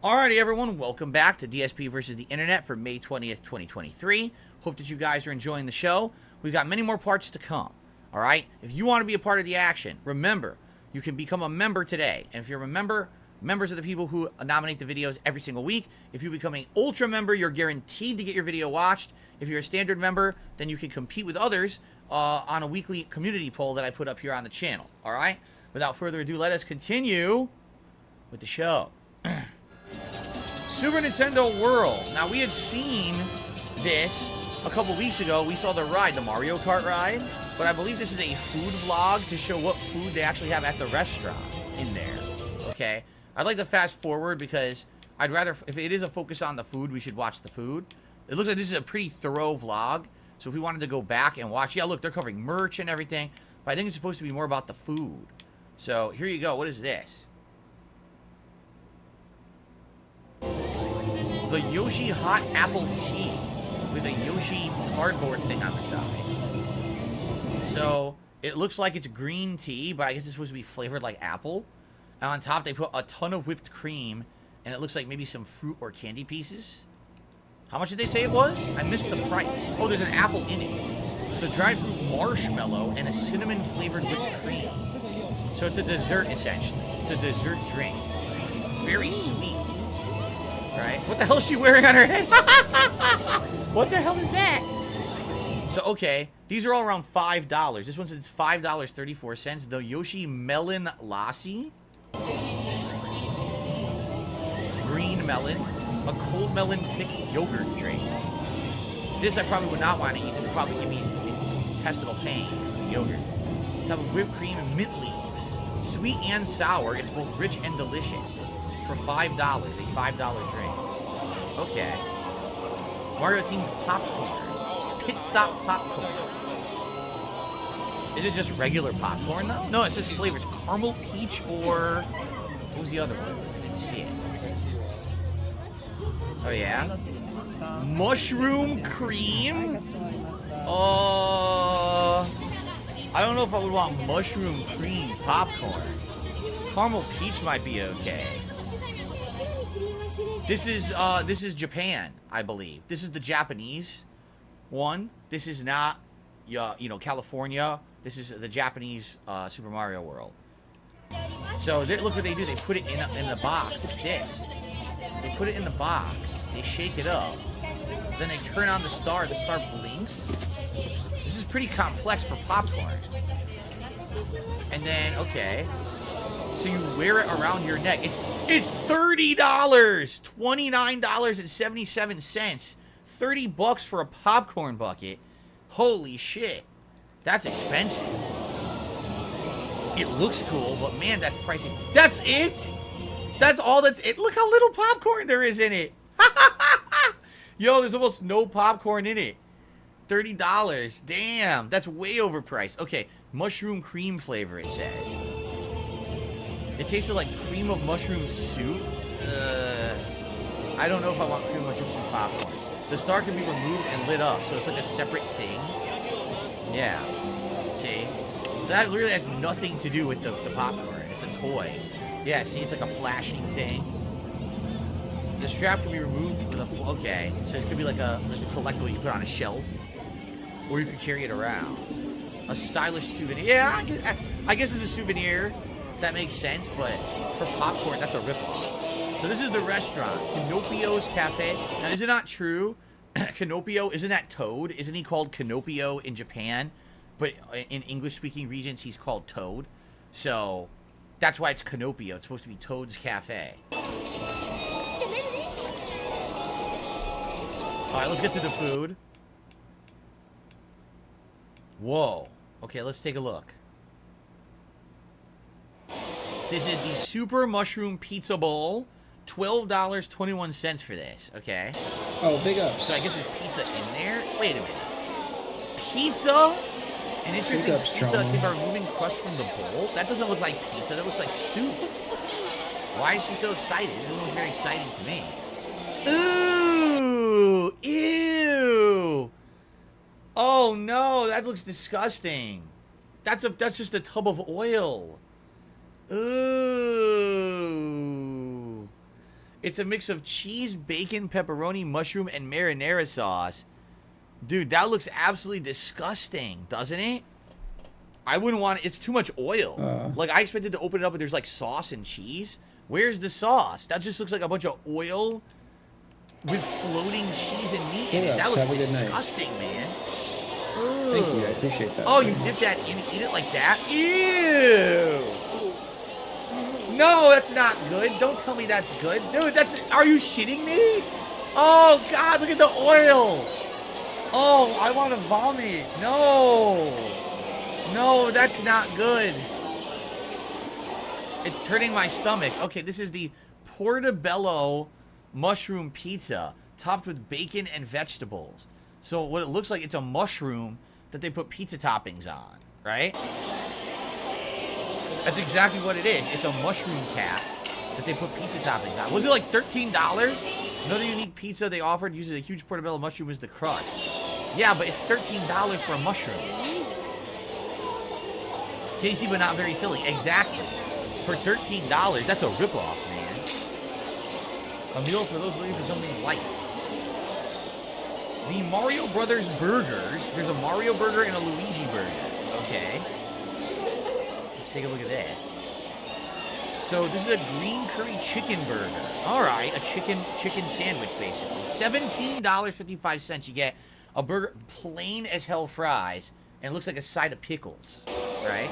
Alrighty, everyone, welcome back to DSP versus the Internet for May 20th, 2023. Hope that you guys are enjoying the show. We've got many more parts to come, all right? If you want to be a part of the action, remember, you can become a member today. And if you're a member, members are the people who nominate the videos every single week. If you become an Ultra member, you're guaranteed to get your video watched. If you're a standard member, then you can compete with others on a weekly community poll that I put up here on the channel, all right? Without further ado, let us continue with the show. Super Nintendo World. Now, we had seen this a couple weeks ago. We saw the ride, the Mario Kart ride, but I believe this is a food vlog to show what food they actually have at the restaurant in there, okay? I'd like to fast forward because I'd rather, if it is a focus on the food, we should watch the food. It looks like this is a pretty thorough vlog, so if we wanted to go back and watch, yeah, look, they're covering merch and everything, but I think it's supposed to be more about the food. So, here you go. What is this? The Yoshi Hot Apple Tea with a Yoshi cardboard thing on the side. So, it looks like it's green tea, but I guess it's supposed to be flavored like apple. And on top, they put a ton of whipped cream, and it looks like maybe some fruit or candy pieces. How much did they say it was? I missed the price. Oh, there's an apple in it. It's a dried fruit marshmallow and a cinnamon flavored whipped cream. So it's a dessert, essentially. It's a dessert drink. very sweet. Right? What the hell is she wearing on her head? What the hell is that? So, okay. These are all around $5. This one says $5.34. The Yoshi Melon Lassi. Green melon. A cold melon thick yogurt drink. This I probably would not want to eat. This would probably give me intestinal pain. Yogurt. Top of whipped cream and mint leaves. Sweet and sour. It's both rich and delicious. For $5. A $5 drink. Okay. Mario themed popcorn. Pit stop popcorn. Is it just regular popcorn though? No, it says flavors. Caramel, peach, or... What was the other one? I didn't see it. Oh yeah? Mushroom cream? I don't know if I would want mushroom cream popcorn. Caramel peach might be okay. This is Japan, I believe. This is the Japanese one. This is not, you know, California. This is the Japanese Super Mario World. So look what they do. They put it in the box. Look at this. They put it in the box. They shake it up. Then they turn on the star. The star blinks. This is pretty complex for popcorn. And then, okay. So you wear it around your neck. It's $30. $29.77. $30 for a popcorn bucket. Holy shit. That's expensive. It looks cool, but man, that's pricey. That's it? That's all that's it? Look how little popcorn there is in it. Yo, there's almost no popcorn in it. $30. Damn, that's way overpriced. Okay, mushroom cream flavor, it says. It tasted like cream of mushroom soup. I don't know if I want cream of mushroom soup popcorn. The star can be removed and lit up, so it's like a separate thing. Yeah. See? So that really has nothing to do with the popcorn. It's a toy. Yeah, see, it's like a flashing thing. The strap can be removed with a... Okay, so it could be like just a collectible you put on a shelf. Or you could carry it around. A stylish souvenir. Yeah, I guess it's a souvenir. That makes sense, but for popcorn, that's a ripoff. So this is the restaurant, Canopio's Cafe. Now, is it not true? Canopio, isn't that Toad? Isn't he called Canopio in Japan? But in English-speaking regions, he's called Toad. So that's why it's Canopio. It's supposed to be Toad's Cafe. All right, let's get to the food. Whoa. Okay, let's take a look. This is the Super Mushroom Pizza Bowl. $12.21 for this, okay? Oh, big ups. So I guess there's pizza in there. Wait a minute. Pizza? An interesting pizza by removing crust from the bowl? That doesn't look like pizza. That looks like soup. Why is she so excited? It doesn't look very exciting to me. Ooh! Ew! Oh no, that looks disgusting. That's just a tub of oil. Ooh. It's a mix of cheese, bacon, pepperoni, mushroom, and marinara sauce. Dude, that looks absolutely disgusting, doesn't it? I wouldn't want it. It's too much oil. Like, I expected to open it up and there's, like, sauce and cheese. Where's the sauce? That just looks like a bunch of oil with floating cheese and meat in it. That looks disgusting, man. Ugh. Thank you, I appreciate that. Oh, you dip that in and eat it like that? Ew! No, that's not good. Don't tell me that's good. Dude, are you shitting me? Oh, God, look at the oil. Oh, I want to vomit. No. No, that's not good. It's turning my stomach. Okay, this is the Portobello mushroom pizza topped with bacon and vegetables. So what it looks like, it's a mushroom that they put pizza toppings on, right? That's exactly what it is. It's a mushroom cap that they put pizza toppings on. Was it like $13? Another unique pizza they offered uses a huge portobello mushroom as the crust. Yeah, but it's $13 for a mushroom. Tasty but not very filling. Exactly. For $13, that's a ripoff, man. A meal for those looking for something light. The Mario Brothers burgers. There's a Mario burger and a Luigi burger. Okay. Let's take a look at this. So this is a green curry chicken burger. All right, a chicken sandwich, basically. $17.55. You get a burger, plain as hell fries, and it looks like a side of pickles, right?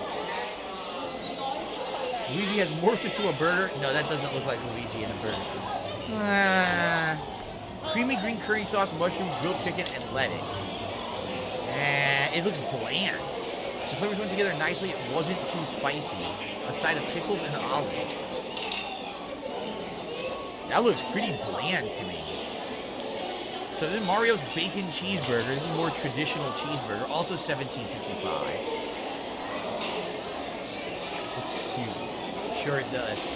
Luigi has morphed into a burger. No, that doesn't look like Luigi in a burger. Creamy green curry sauce, mushrooms, grilled chicken, and lettuce. It looks bland. The flavors went together nicely. It wasn't too spicy. A side of pickles and olives. That looks pretty bland to me. So then Mario's bacon cheeseburger. This is more traditional cheeseburger. Also $17.55. Looks cute. Sure it does.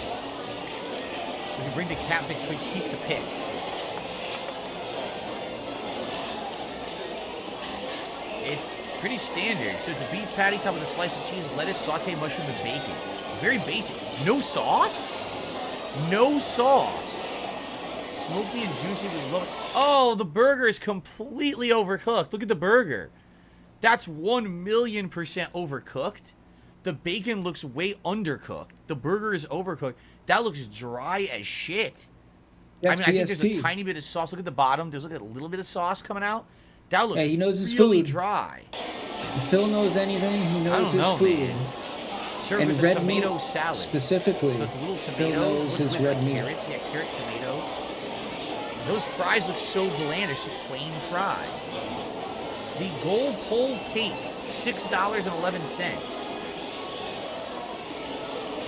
We can bring the cat pics. We keep the pic. It's pretty standard. So it's a beef patty topped with a slice of cheese, lettuce, sauteed mushroom, and bacon. Very basic. No sauce? No sauce. Smoky and juicy with love. Oh, the burger is completely overcooked. Look at the burger. That's 1,000,000% overcooked. The bacon looks way undercooked. The burger is overcooked. That looks dry as shit. I mean, I think there's a tiny bit of sauce. Look at the bottom. There's like a little bit of sauce coming out. That looks he knows his really food. dry. If Phil knows anything, he knows his food. Man. Served and with red tomato meat salad. Specifically. So it's a little Phil tomatoes. knows his with red the meat. Carrots. Yeah, carrot, tomato. Those fries look so bland. They're just plain fries. The gold pole cake, $6.11.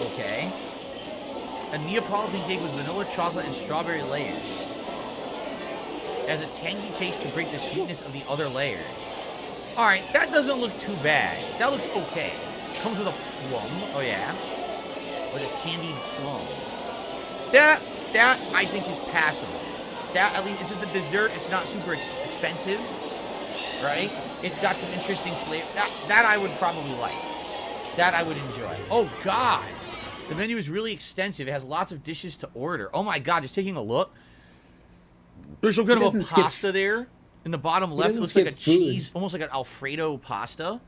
Okay. A Neapolitan cake with vanilla, chocolate, and strawberry layers. It has a tangy taste to break the sweetness of the other layers. Alright, that doesn't look too bad. That looks okay. Comes with a plum. Oh, yeah. Like a candied plum. That I think is passable. That, at least, it's just a dessert. It's not super expensive. Right? It's got some interesting flavor. That I would probably like. That I would enjoy. Oh, God. The menu is really extensive. It has lots of dishes to order. Oh, my God. Just taking a look. There's some kind of a pasta there. In the bottom left, it looks like a cheese, almost like an Alfredo pasta.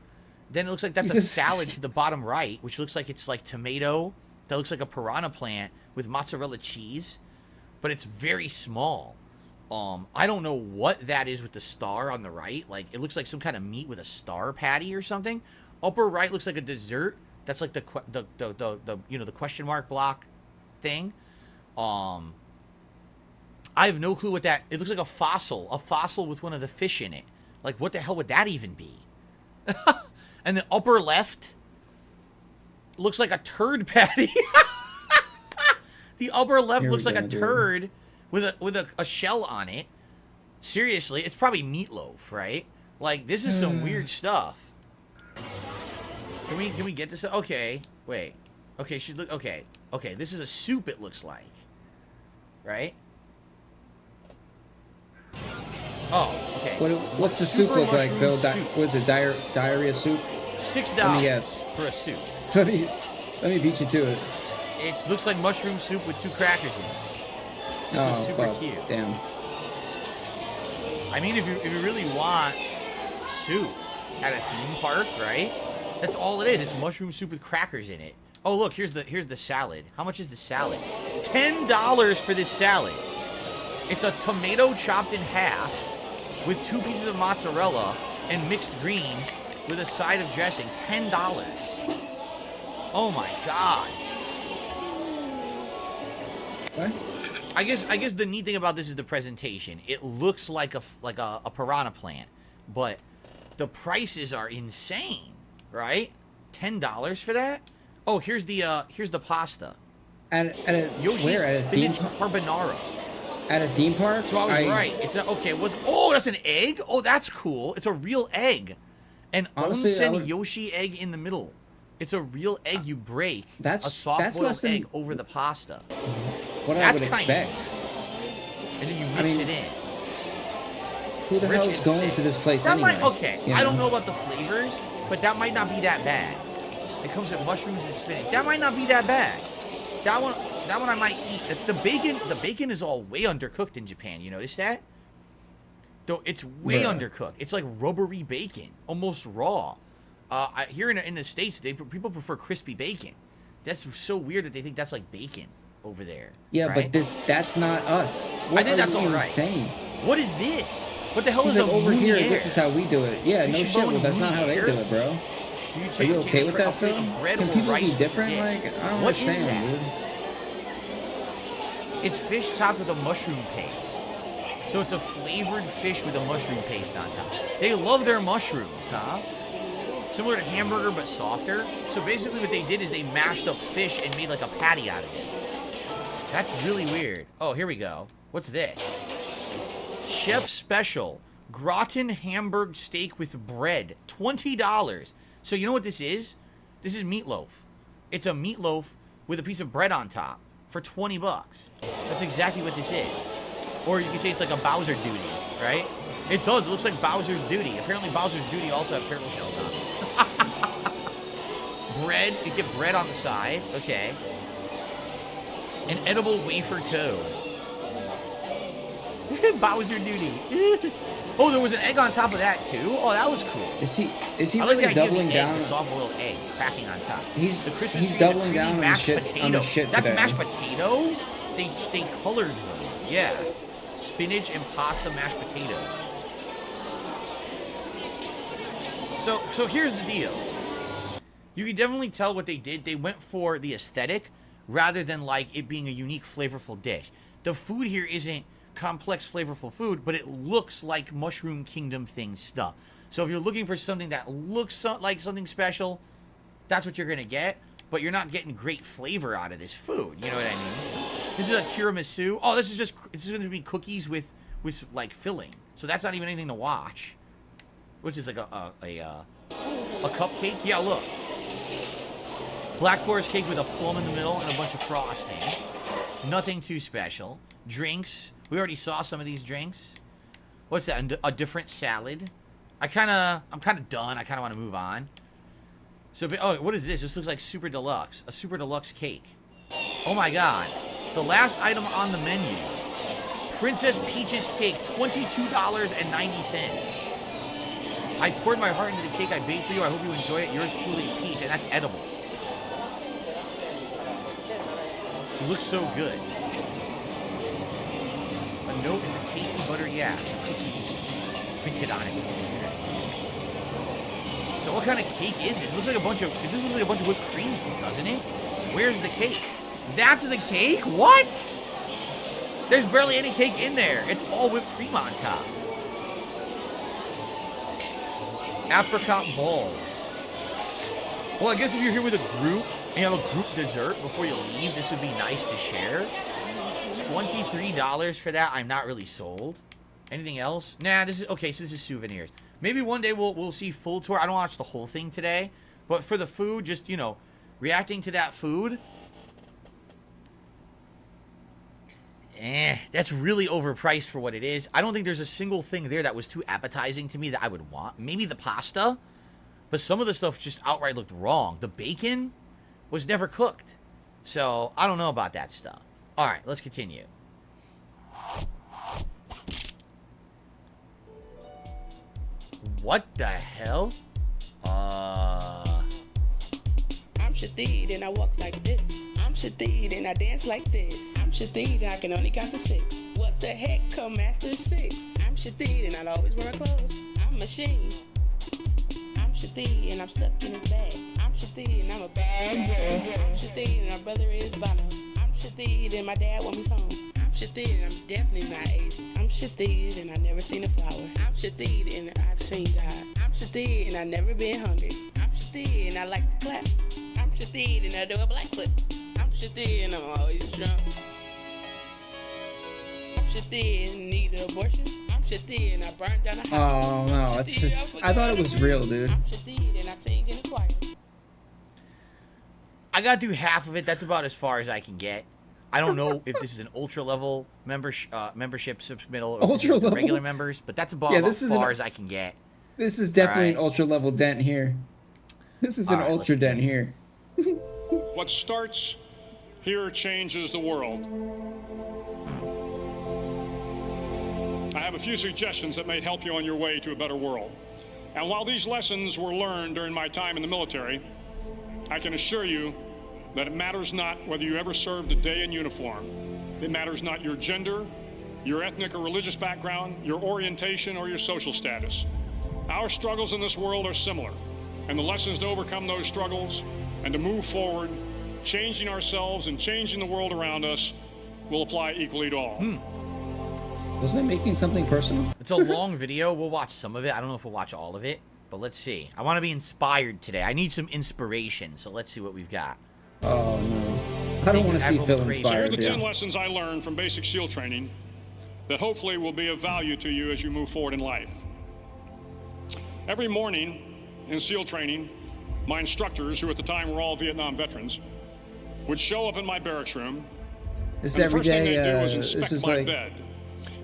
Then it looks like that's a salad to the bottom right, which looks like it's like tomato. That looks like a piranha plant with mozzarella cheese. But it's very small. I don't know what that is with the star on the right. Like, it looks like some kind of meat with a star patty or something. Upper right looks like a dessert. That's like the you know, the question mark block thing. I have no clue what that... It looks like a fossil with one of the fish in it. Like, what the hell would that even be? And the upper left looks like a turd patty. The upper left looks like a turd with a shell on it. Seriously, it's probably meatloaf, right? Like, this is some weird stuff. Can we get this? Okay, wait. Okay, okay, this is a soup, it looks like. Right? Oh, okay. What's the soup look like, Bill? Was it diarrhea soup? $6 Let me guess. For a soup. Let me beat you to it. It looks like mushroom soup with 2 crackers in it. This was super cute. Damn. I mean, if you really want soup at a theme park, right? That's all it is. It's mushroom soup with crackers in it. Oh, look, here's the salad. How much is the salad? $10 for this salad. It's a tomato chopped in half with 2 pieces of mozzarella and mixed greens with a side of dressing. $10. Oh my God. What? I guess the neat thing about this is the presentation. It looks like a piranha plant, but the prices are insane, right? $10 for that? Oh, here's the pasta. Yoshi's spinach carbonara. At a theme park? So I was right. It's that's an egg? Oh, that's cool. It's a real egg. An onsen Yoshi egg in the middle. It's a real egg you break. That's a soft-boiled egg over the pasta. What I would expect. Neat. And then you mix it in. Who the hell is going to this place anyway? I don't know about the flavors, but that might not be that bad. It comes with mushrooms and spinach. That might not be that bad. That one I might eat. The bacon is all way undercooked in Japan. You notice that? Though it's way undercooked. It's like rubbery bacon, almost raw. Here in the States, people prefer crispy bacon. That's so weird that they think that's like bacon over there. Yeah, right? but that's not us. I think that's all right. Saying? What is this? What the hell He's is like, a over here? Meunier? This is how we do it. Yeah, no shit. Well, that's not how they do it, bro. Are you okay with that, Phil? Can people be different? Like, I don't understand, dude. It's fish topped with a mushroom paste. So it's a flavored fish with a mushroom paste on top. They love their mushrooms, huh? Similar to hamburger, but softer. So basically what they did is they mashed up fish and made like a patty out of it. That's really weird. Oh, here we go. What's this? Chef Special. Gratin Hamburg steak with bread. $20. So you know what this is? This is meatloaf. It's a meatloaf with a piece of bread on top for 20 bucks. That's exactly what this is. Or you can say it's like a Bowser Duty, right? It does. It looks like Bowser's Duty. Apparently Bowser's Duty also have turtle shells on it. Bread. You get bread on the side. Okay. An edible wafer toad. Bowser Duty. Oh, there was an egg on top of that too. Oh, that was cool. Is he I like really the doubling idea of down? the soft-boiled egg cracking on top. He's Christmas doubling down on the mashed shit potato. on the shit That's today. mashed potatoes. They colored them. Yeah, spinach and pasta mashed potato. So here's the deal. You can definitely tell what they did. They went for the aesthetic rather than like it being a unique, flavorful dish. The food here isn't complex, flavorful food, but it looks like Mushroom Kingdom thing stuff. So if you're looking for something that looks like something special, that's what you're gonna get. But you're not getting great flavor out of this food. You know what I mean? This is a tiramisu. Oh, this is gonna be cookies with like filling. So that's not even anything to watch. Which is like a cupcake. Yeah, look. Black Forest cake with a plum in the middle and a bunch of frosting. Nothing too special. Drinks. We already saw some of these drinks. What's that? A different salad. I'm kind of done. I kind of want to move on. So, oh, what is this? This looks like super deluxe. A super deluxe cake. Oh my god. The last item on the menu. Princess Peach's cake, $22.90. I poured my heart into the cake I baked for you. I hope you enjoy it. Yours truly, Peach, and that's edible. It looks so good. A note is a tasty butter, yeah. Printed on it. So what kind of cake is this? This looks like a bunch of whipped cream, doesn't it? Where's the cake? That's the cake? What? There's barely any cake in there. It's all whipped cream on top. Apricot balls. Well, I guess if you're here with a group and you have a group dessert before you leave, this would be nice to share. $23 for that. I'm not really sold. Anything else? Nah, this is okay. So this is souvenirs. Maybe one day we'll see full tour. I don't watch the whole thing today, but for the food, just reacting to that food. That's really overpriced for what it is. I don't think there's a single thing there that was too appetizing to me that I would want. Maybe the pasta, but some of the stuff just outright looked wrong. The bacon was never cooked, so I don't know about that stuff. All right, let's continue. What the hell? I'm Shadid and I walk like this. I'm Shadid and I dance like this. I'm Shadid and I can only count to 6. What the heck come after 6? I'm Shadid and I always wear my clothes. I'm a machine. I'm Shadid and I'm stuck in his bag. I'm Shadid and I'm a bad girl. I'm Shadid and my brother is Bono. I'm Shadid and my dad want me home. I'm Shadid and I'm definitely not Asian. I'm Shadid and I never seen a flower. I'm Shadid and I've seen God. I'm Shadid and I never been hungry. I'm Shadid and I like to clap. I'm Shadid and I do a Blackfoot. I'm Shadid and I'm always drunk. I'm Shadid and need an abortion. I'm Shadid and I burned down a house. Oh no, it's just I thought it was real, dude. I'm Shadid and I sing in the choir. I gotta do half of it. That's about as far as I can get. I don't know if this is an ultra level membership submittal or Ultra level? regular members, but that's about as far as I can get. This is definitely an ultra level dent here. This is an ultra dent here. What starts here changes the world. I have a few suggestions that may help you on your way to a better world. And while these lessons were learned during my time in the military, I can assure you that it matters not whether you ever served a day in uniform. It matters not your gender, your ethnic or religious background, your orientation, or your social status. Our struggles in this world are similar, and the lessons to overcome those struggles and to move forward, changing ourselves and changing the world around us, will apply equally to all. Wasn't I making something personal? It's a long video. We'll watch some of it. I don't know if we'll watch all of it, but let's see. I want to be inspired today. I need some inspiration, so let's see what we've got. Oh, no. I don't want to see Phil inspired. Here are the 10 lessons I learned from basic SEAL training that hopefully will be of value to you as you move forward in life. Every morning in SEAL training, my instructors, who at the time were all Vietnam veterans, would show up in my barracks room. This is and the every first thing day. they'd do was inspect This is my like bed.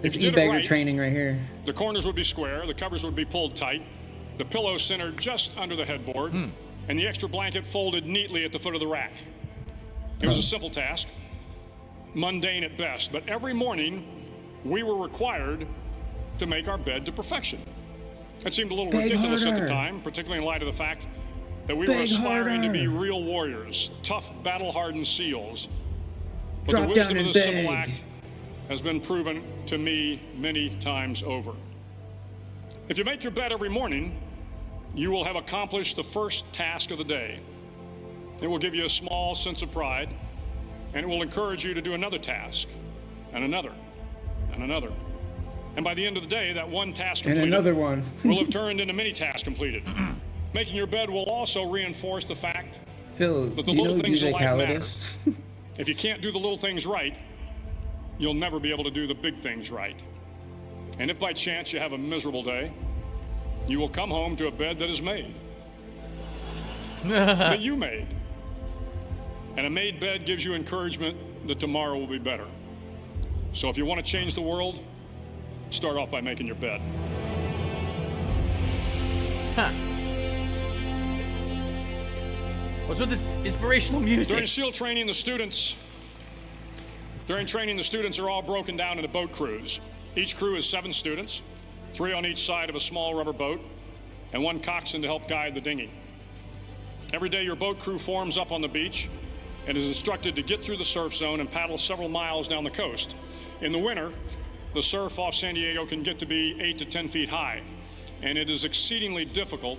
this If you did it e-bagger right, training right here. the corners would be square, the covers would be pulled tight, the pillow centered just under the headboard, and the extra blanket folded neatly at the foot of the rack. It was a simple task, mundane at best, but every morning we were required to make our bed to perfection. It seemed a little Beg ridiculous at harder. the time, particularly in light of the fact that we Beg were aspiring to be harder. real warriors, tough, battle-hardened SEALs. But Drop the wisdom down of and this simple beg. act has been proven to me many times over. If you make your bed every morning, you will have accomplished the first task of the day. It will give you a small sense of pride, and it will encourage you to do another task, and another, and another. And by the end of the day, that one task And completed another one. will have turned into many tasks completed. Making your bed will also reinforce the fact Phil, that do the you know little who things in DJ life Khaled matter. is? If you can't do the little things right, you'll never be able to do the big things right. And if by chance you have a miserable day, you will come home to a bed that is made. That you made. And a made bed gives you encouragement that tomorrow will be better. So if you want to change the world, start off by making your bed. Huh. What's with this inspirational music? During SEAL training, the students are all broken down into boat crews. Each crew is 7 students, 3 on each side of a small rubber boat, and 1 coxswain to help guide the dinghy. Every day, your boat crew forms up on the beach and is instructed to get through the surf zone and paddle several miles down the coast. In the winter, the surf off San Diego can get to be 8 to 10 feet high, and it is exceedingly difficult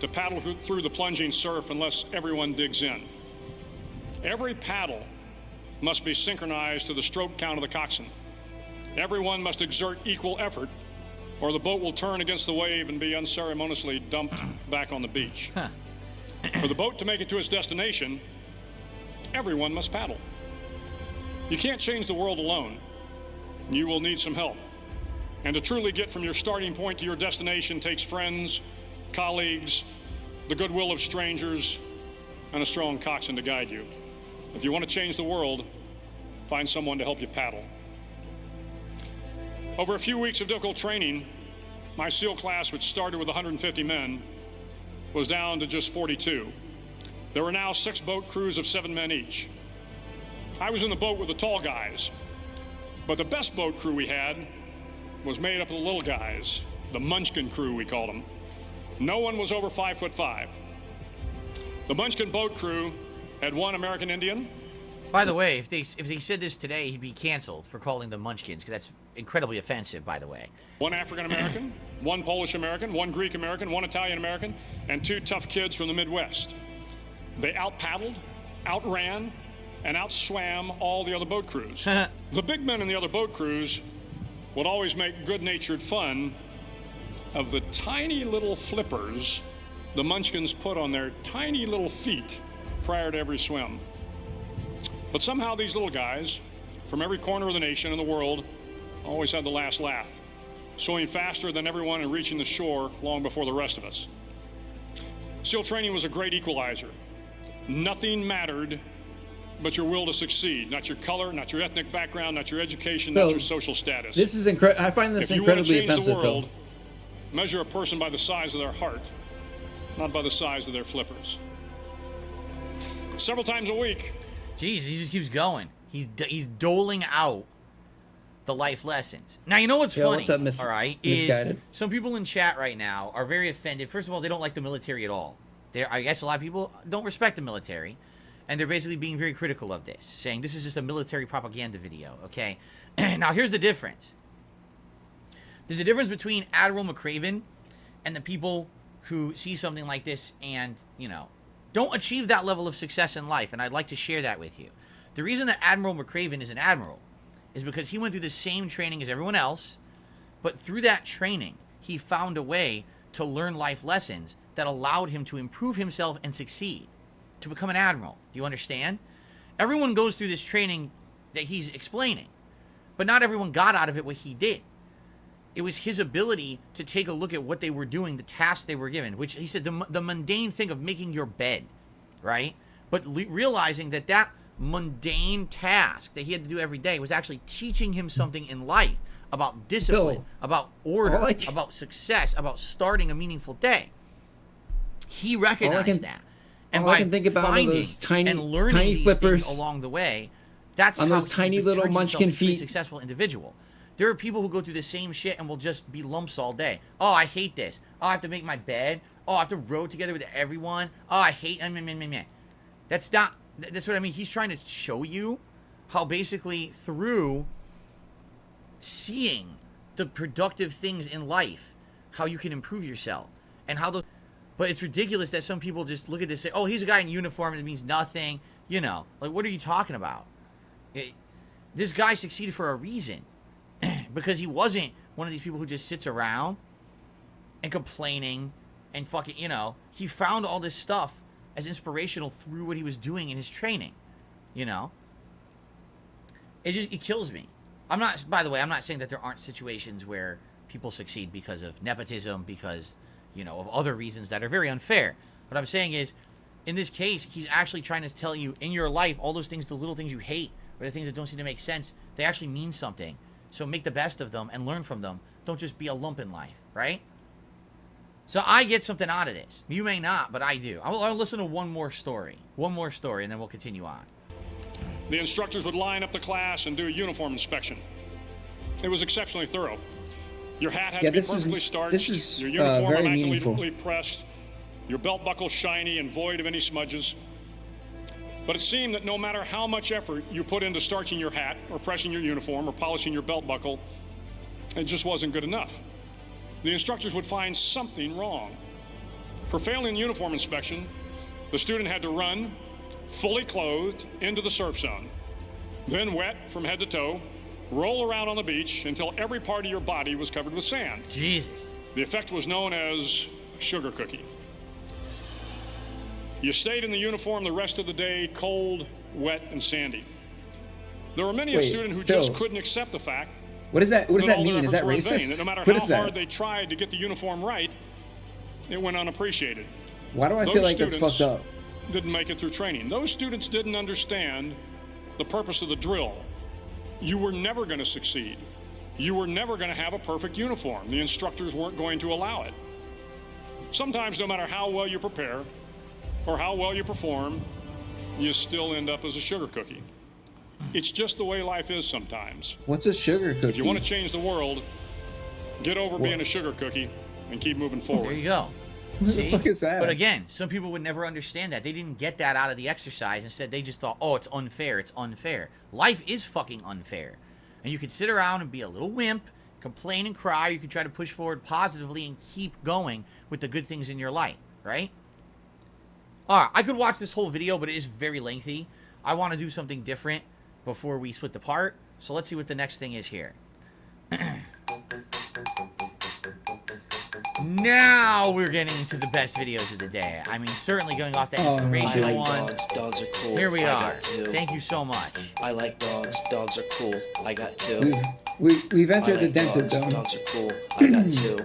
to paddle through the plunging surf unless everyone digs in. Every paddle must be synchronized to the stroke count of the coxswain. Everyone must exert equal effort, or the boat will turn against the wave and be unceremoniously dumped back on the beach. For the boat to make it to its destination, everyone must paddle. You can't change the world alone. You will need some help. And to truly get from your starting point to your destination takes friends, colleagues, the goodwill of strangers, and a strong coxswain to guide you. If you want to change the world, find someone to help you paddle. Over a few weeks of difficult training, my SEAL class, which started with 150 men, was down to just 42. There were now 6 boat crews of 7 men each. I was in the boat with the tall guys, but the best boat crew we had was made up of the little guys, the Munchkin crew, we called them. No one was over 5'5". The Munchkin boat crew had 1 American Indian. By the way, if they said this today, he'd be canceled for calling them Munchkins, because that's incredibly offensive, by the way. 1 African American, 1 Polish American, 1 Greek American, 1 Italian American, and 2 tough kids from the Midwest. They out-paddled, outran, and outswam all the other boat crews. The big men in the other boat crews would always make good-natured fun of the tiny little flippers the Munchkins put on their tiny little feet prior to every swim. But somehow these little guys from every corner of the nation and the world always had the last laugh, swimming faster than everyone and reaching the shore long before the rest of us. SEAL training was a great equalizer. Nothing mattered but your will to succeed, not your color, not your ethnic background, not your education, Phil, not your social status. This is incredible. I find this incredibly if you want to change offensive, the world, Phil. measure a person by the size of their heart, not by the size of their flippers. Several times a week. Jeez, he just keeps going. He's doling out the life lessons. Now, you know what's funny? What's up, all right, Misguided? is some people in chat right now are very offended. First of all, they don't like the military at all. I guess a lot of people don't respect the military. And they're basically being very critical of this, saying this is just a military propaganda video, okay? Now, here's the difference. There's a difference between Admiral McRaven and the people who see something like this and, you know, don't achieve that level of success in life, and I'd like to share that with you. The reason that Admiral McRaven is an admiral is because he went through the same training as everyone else, but through that training, he found a way to learn life lessons that allowed him to improve himself and succeed, to become an admiral. Do you understand? Everyone goes through this training that he's explaining, but not everyone got out of it what he did. It was his ability to take a look at what they were doing, the tasks they were given, which he said the mundane thing of making your bed, right? But realizing that that mundane task that he had to do every day was actually teaching him something in life about discipline, about order, about success, about starting a meaningful day. He recognized that. And by finding those tiny, and learning these things along the way, that's on how those tiny little munchkin into a feet. successful individual. There are people who go through the same shit and will just be lumps all day. Oh, I hate this. Oh, I have to make my bed. Oh, I have to row together with everyone. Oh, I hate... That's not... That's what I mean. He's trying to show you how basically through seeing the productive things in life, how you can improve yourself. And how those... But it's ridiculous that some people just look at this and say, oh, he's a guy in uniform. It means nothing. You know, like, what are you talking about? This guy succeeded for a reason. Because he wasn't one of these people who just sits around and complaining and fucking, you know, he found all this stuff as inspirational through what he was doing in his training, you know? It kills me. By the way, I'm not saying that there aren't situations where people succeed because of nepotism, because, you know, of other reasons that are very unfair. What I'm saying is, in this case, he's actually trying to tell you in your life, all those things, the little things you hate, or the things that don't seem to make sense, they actually mean something. So make the best of them and learn from them. Don't just be a lump in life, right? So I get something out of this. You may not, but I do. I'll listen to one more story, and then we'll continue on. The instructors would line up the class and do a uniform inspection. It was exceptionally thorough. Your hat had to be perfectly starched, your uniform immaculately pressed, your belt buckle shiny and void of any smudges. But it seemed that no matter how much effort you put into starching your hat or pressing your uniform or polishing your belt buckle, it just wasn't good enough. The instructors would find something wrong. For failing the uniform inspection, the student had to run, fully clothed, into the surf zone. Then wet from head to toe, roll around on the beach until every part of your body was covered with sand. Jesus. The effect was known as sugar cookie. You stayed in the uniform the rest of the day, cold, wet, and sandy. There were many a student who just couldn't accept the fact. What does that mean? Is that racist? That no matter what how hard they tried to get the uniform right, it went unappreciated. Why do I feel like that's fucked up? Didn't make it through training. Those students didn't understand the purpose of the drill. You were never going to succeed. You were never going to have a perfect uniform. The instructors weren't going to allow it. Sometimes, no matter how well you prepare, or how well you perform, you still end up as a sugar cookie. It's just the way life is sometimes. What's a sugar cookie? If you want to change the world, get over being a sugar cookie and keep moving forward. There you go. What the fuck is that? But again, some people would never understand that. They didn't get that out of the exercise. Instead, they just thought, oh, it's unfair. It's unfair. Life is fucking unfair. And you could sit around and be a little wimp, complain and cry. You could try to push forward positively and keep going with the good things in your life, right? Alright, I could watch this whole video, but it is very lengthy. I want to do something different before we split the part. So let's see what the next thing is here. Now we're getting into the best videos of the day. I mean, certainly going off that inspirational one. Dogs. Dogs are cool. Here we I are. got two. Thank you so much. I like dogs. Dogs are cool. I got two. We've entered the dented zone. Dogs are cool. I got two.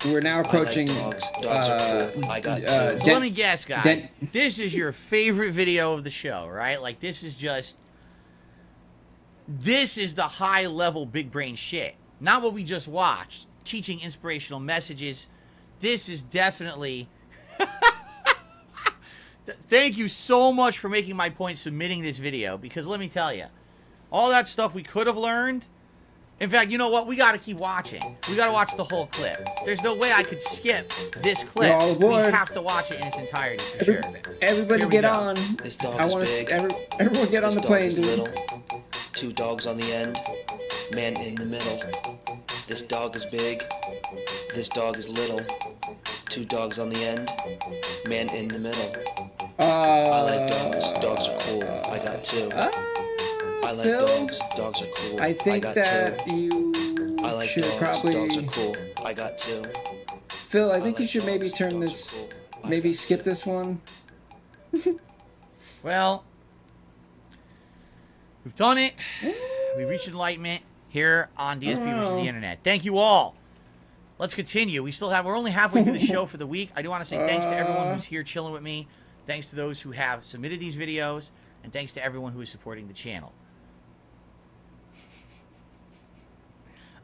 We're now approaching. Dogs are cool. I got two. So let me guess, guys. This is your favorite video of the show, right? Like, this is just... This is the high-level big brain shit. Not what we just watched. Teaching inspirational messages. This is definitely... Thank you so much for making my point submitting this video. Because let me tell you, all that stuff we could have learned, In fact, you know what? We got to keep watching. We got to watch the whole clip. There's no way I could skip this clip. You're all aboard. We have to watch it in its entirety for sure. Everybody get on. This dog I is want big. everyone get on the This dog plane, is dude. little. 2 dogs on the end. Man in the middle. This dog is big. This dog is little. 2 dogs on the end. Man in the middle. I like dogs. Dogs are cool. I got 2. I like Phil, dogs. Dogs are cool. I think got that 2. you I like should dogs. probably. Dogs are cool. I got 2. Phil, I think you should maybe turn this. Maybe skip this one. Well, we've done it. We've reached enlightenment here on DSP versus the Internet. Thank you all. Let's continue. We're only halfway through the show for the week. I do want to say thanks to everyone who's here chilling with me. Thanks to those who have submitted these videos. And thanks to everyone who is supporting the channel.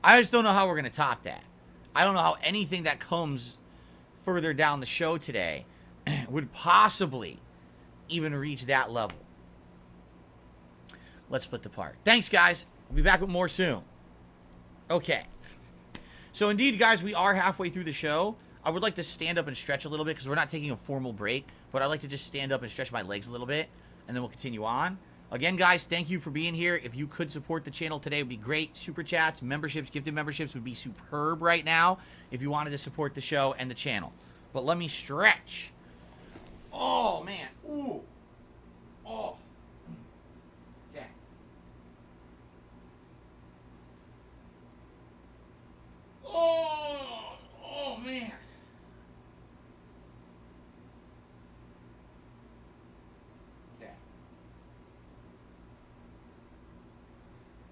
I just don't know how we're going to top that. I don't know how anything that comes further down the show today would possibly even reach that level. Let's split the part. Thanks, guys. We'll be back with more soon. Okay. So, indeed, guys, we are halfway through the show. I would like to stand up and stretch a little bit because we're not taking a formal break. But I'd like to just stand up and stretch my legs a little bit. And then we'll continue on. Again, guys, thank you for being here. If you could support the channel today, it would be great. Super chats, memberships, gifted memberships would be superb right now if you wanted to support the show and the channel. But let me stretch. Oh, man. Ooh. Oh. Okay. Oh, man. Okay.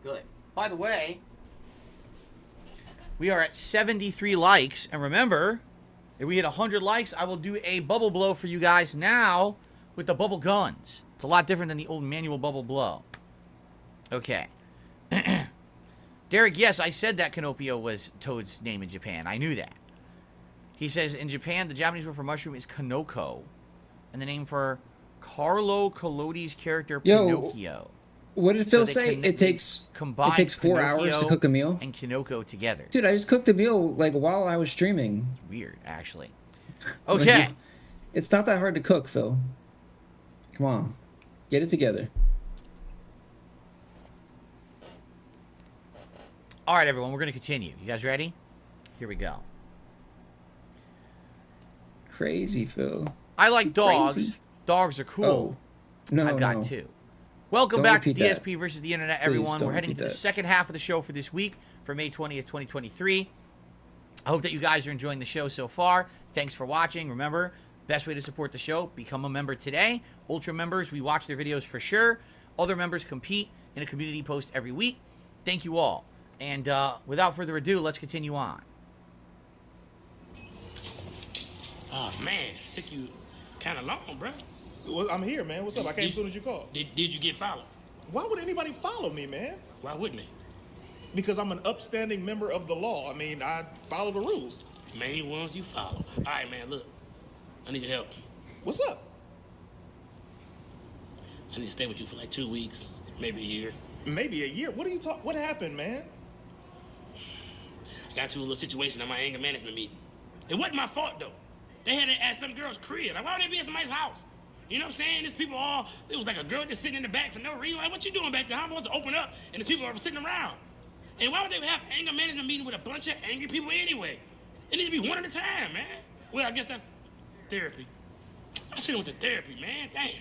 Good. By the way, we are at 73 likes. And remember, if we hit 100 likes, I will do a bubble blow for you guys now with the bubble guns. It's a lot different than the old manual bubble blow. Okay. Derek, yes, I said that Canopio was Toad's name in Japan. I knew that. He says, in Japan, the Japanese word for mushroom is Kanoko. And the name for Carlo Collodi's character, Pinocchio. What did Phil say? It takes 4 hours to cook a meal? And Kinoko together. Dude, I just cooked a meal, like, while I was streaming. Weird, actually. Okay. It's not that hard to cook, Phil. Come on. Get it together. All right, everyone, we're going to continue. You guys ready? Here we go. Crazy, Phil. I like dogs. Crazy. Dogs are cool. Oh. No, I've got no. 2. Welcome Don't back to repeat that. DSP versus the Internet, Please everyone. don't We're heading repeat to the that. second half of the show for this week, for May 20th, 2023. I hope that you guys are enjoying the show so far. Thanks for watching. Remember, best way to support the show, become a member today. Ultra members, we watch their videos for sure. Other members compete in a community post every week. Thank you all. And without further ado, let's continue on. Oh, man. Took you kind of long, bro. Well, I'm here, man. What's up? I came as soon as you called. Did you get followed? Why would anybody follow me, man? Why wouldn't they? Because I'm an upstanding member of the law. I mean, I follow the rules. Main ones you follow. All right, man, look. I need your help. What's up? I need to stay with you for like 2 weeks, maybe a year. Maybe a year? What are you talking? What happened, man? I got into a little situation at my anger management meeting. It wasn't my fault, though. They had it at some girl's crib. Like, why would they be at somebody's house? You know what I'm saying? These people all, it was like a girl just sitting in the back for no reason. Like, what you doing back there? I'm supposed to open up, and these people are sitting around. And why would they have anger management meeting with a bunch of angry people anyway? It needs to be one at a time, man. Well, I guess that's therapy. I should have went to therapy, man. Damn.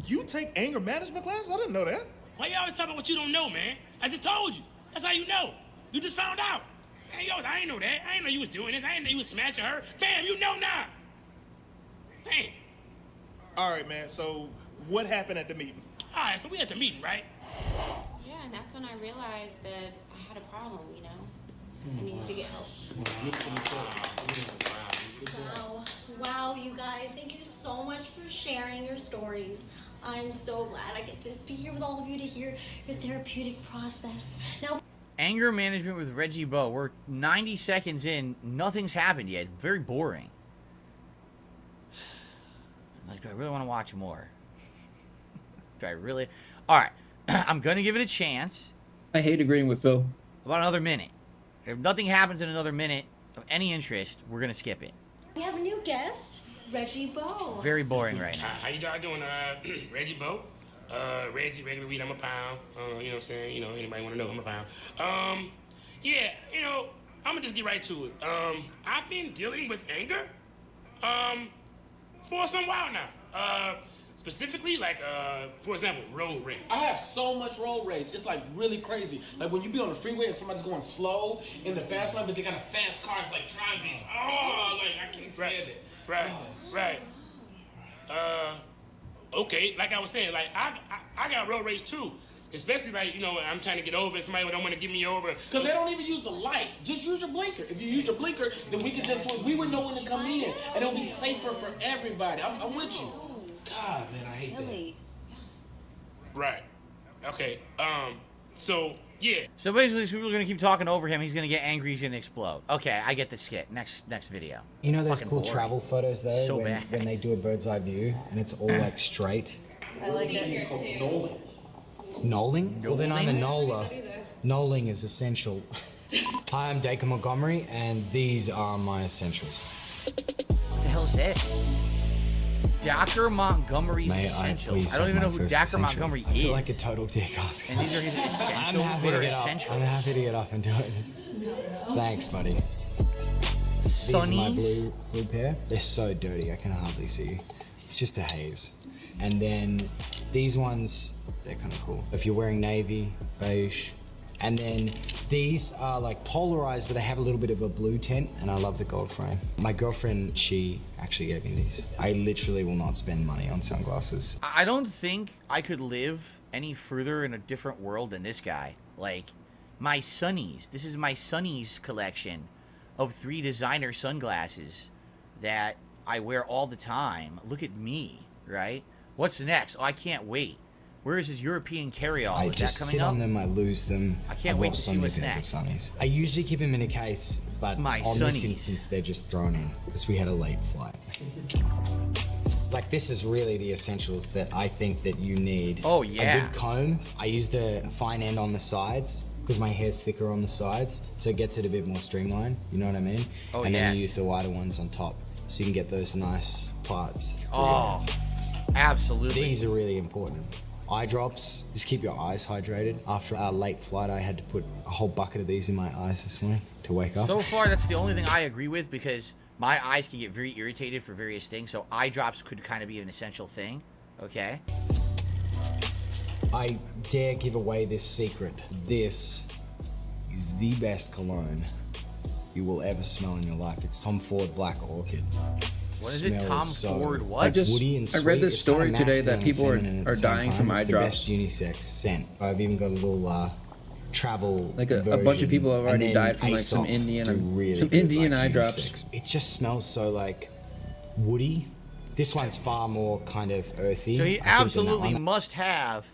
You take anger management classes? I didn't know that. Why you always talk about what you don't know, man? I just told you. That's how you know. You just found out. Man, yo, I ain't know that. I ain't know you was doing this. I ain't know you was smashing her. Fam, you know now. Man. All right, man. So what happened at the meeting? All right, so we at the meeting, right? Yeah, and that's when I realized that I had a problem, you know? I needed to get help. Wow, you guys. Thank you so much for sharing your stories. I'm so glad I get to be here with all of you to hear your therapeutic process. Now, Anger management with Reggie Bo. We're 90 seconds in. Nothing's happened yet. Very boring. Like, do I really want to watch more? Do I really? All right. I'm going to give it a chance. I hate agreeing with Phil. About another minute. If nothing happens in another minute of any interest, we're gonna skip it. We have a new guest, Reggie Bo. Very boring right now. How you guys doing, Reggie Bo? Reggie, regular weed, I'm a pound. You know what I'm saying? You know, anybody want to know, I'm a pound. Yeah, you know, I'm gonna just get right to it. I've been dealing with anger, for some while now. Specifically, like, for example, road rage. I have so much road rage. It's like really crazy. Like when you be on the freeway and somebody's going slow in the fast lane, but they got a fast car, it's like driving me. Oh, like I can't stand it. Right. Okay, like I was saying, like I got road rage too. Especially like, you know, I'm trying to get over it, somebody don't want to give me over. Because they don't even use the light. Just use your blinker. If you use your blinker, then we would know when to come in. And it'll be safer for everybody. I'm with you. God, man, I hate that. Right. Okay. So, yeah. So basically, these people are gonna keep talking over him. He's gonna get angry. He's gonna explode. Okay, I get the skit. Next video. You know those Fucking cool boring. travel photos though, So when, bad. when they do a bird's eye view and it's all like straight. I like it here too. Knolling? Well, then I'm a knoller. Knolling is essential. Hi, I'm Dacre Montgomery, and these are my essentials. What the hell is this? Dacre Montgomery's May I Essentials. please I don't have even know my who first Dacre essential? Montgomery is. I feel like a total dick asking. And these are his essentials. What are essentials? I'm happy to get up and do it. Thanks, buddy. These are my blue pair. They're so dirty, I can hardly see. It's just a haze. And then these ones, they're kind of cool. If you're wearing navy, beige. And then these are like polarized, but they have a little bit of a blue tint, and I love the gold frame. My girlfriend, she actually gave me these. I literally will not spend money on sunglasses. I don't think I could live any further in a different world than this guy. Like, my Sunnies. This is my Sunnies collection of 3 designer sunglasses that I wear all the time. Look at me, right? What's next? Oh, I can't wait. Where is his European carry-all? I Is that just coming sit up? on them, I lose them. I can't I've wait to lost see so many what's pairs next. of sunnies. I usually keep them in a case, but My on this sunnies. instance, they're just thrown in because we had a late flight. Like, this is really the essentials that I think that you need. Oh, A yeah. good comb. I use the fine end on the sides because my hair's thicker on the sides, so it gets it a bit more streamlined. You know what I mean? Oh, and then yes. you use the wider ones on top, so you can get those nice parts. Oh, absolutely. These are really important. Eye drops, just keep your eyes hydrated. After our late flight, I had to put a whole bucket of these in my eyes this morning to wake up. So far, that's the only thing I agree with, because my eyes can get very irritated for various things, so eye drops could kind of be an essential thing. Okay? I dare give away this secret. This is the best cologne you will ever smell in your life. It's Tom Ford Black Orchid. What is it? Tom Ford what? Woody and I read sweet. this It's story kinda today masculine that and people feminine at are the same dying time. from It's eye the drops. best unisex scent. I've even got a little travel Like a bunch of version. people have And already then died from like some Aesop Indian do really some good, Indian like, eye drops. unisex. It just smells so like woody. This one's far more kind of earthy. So I he think, than that absolutely one. must have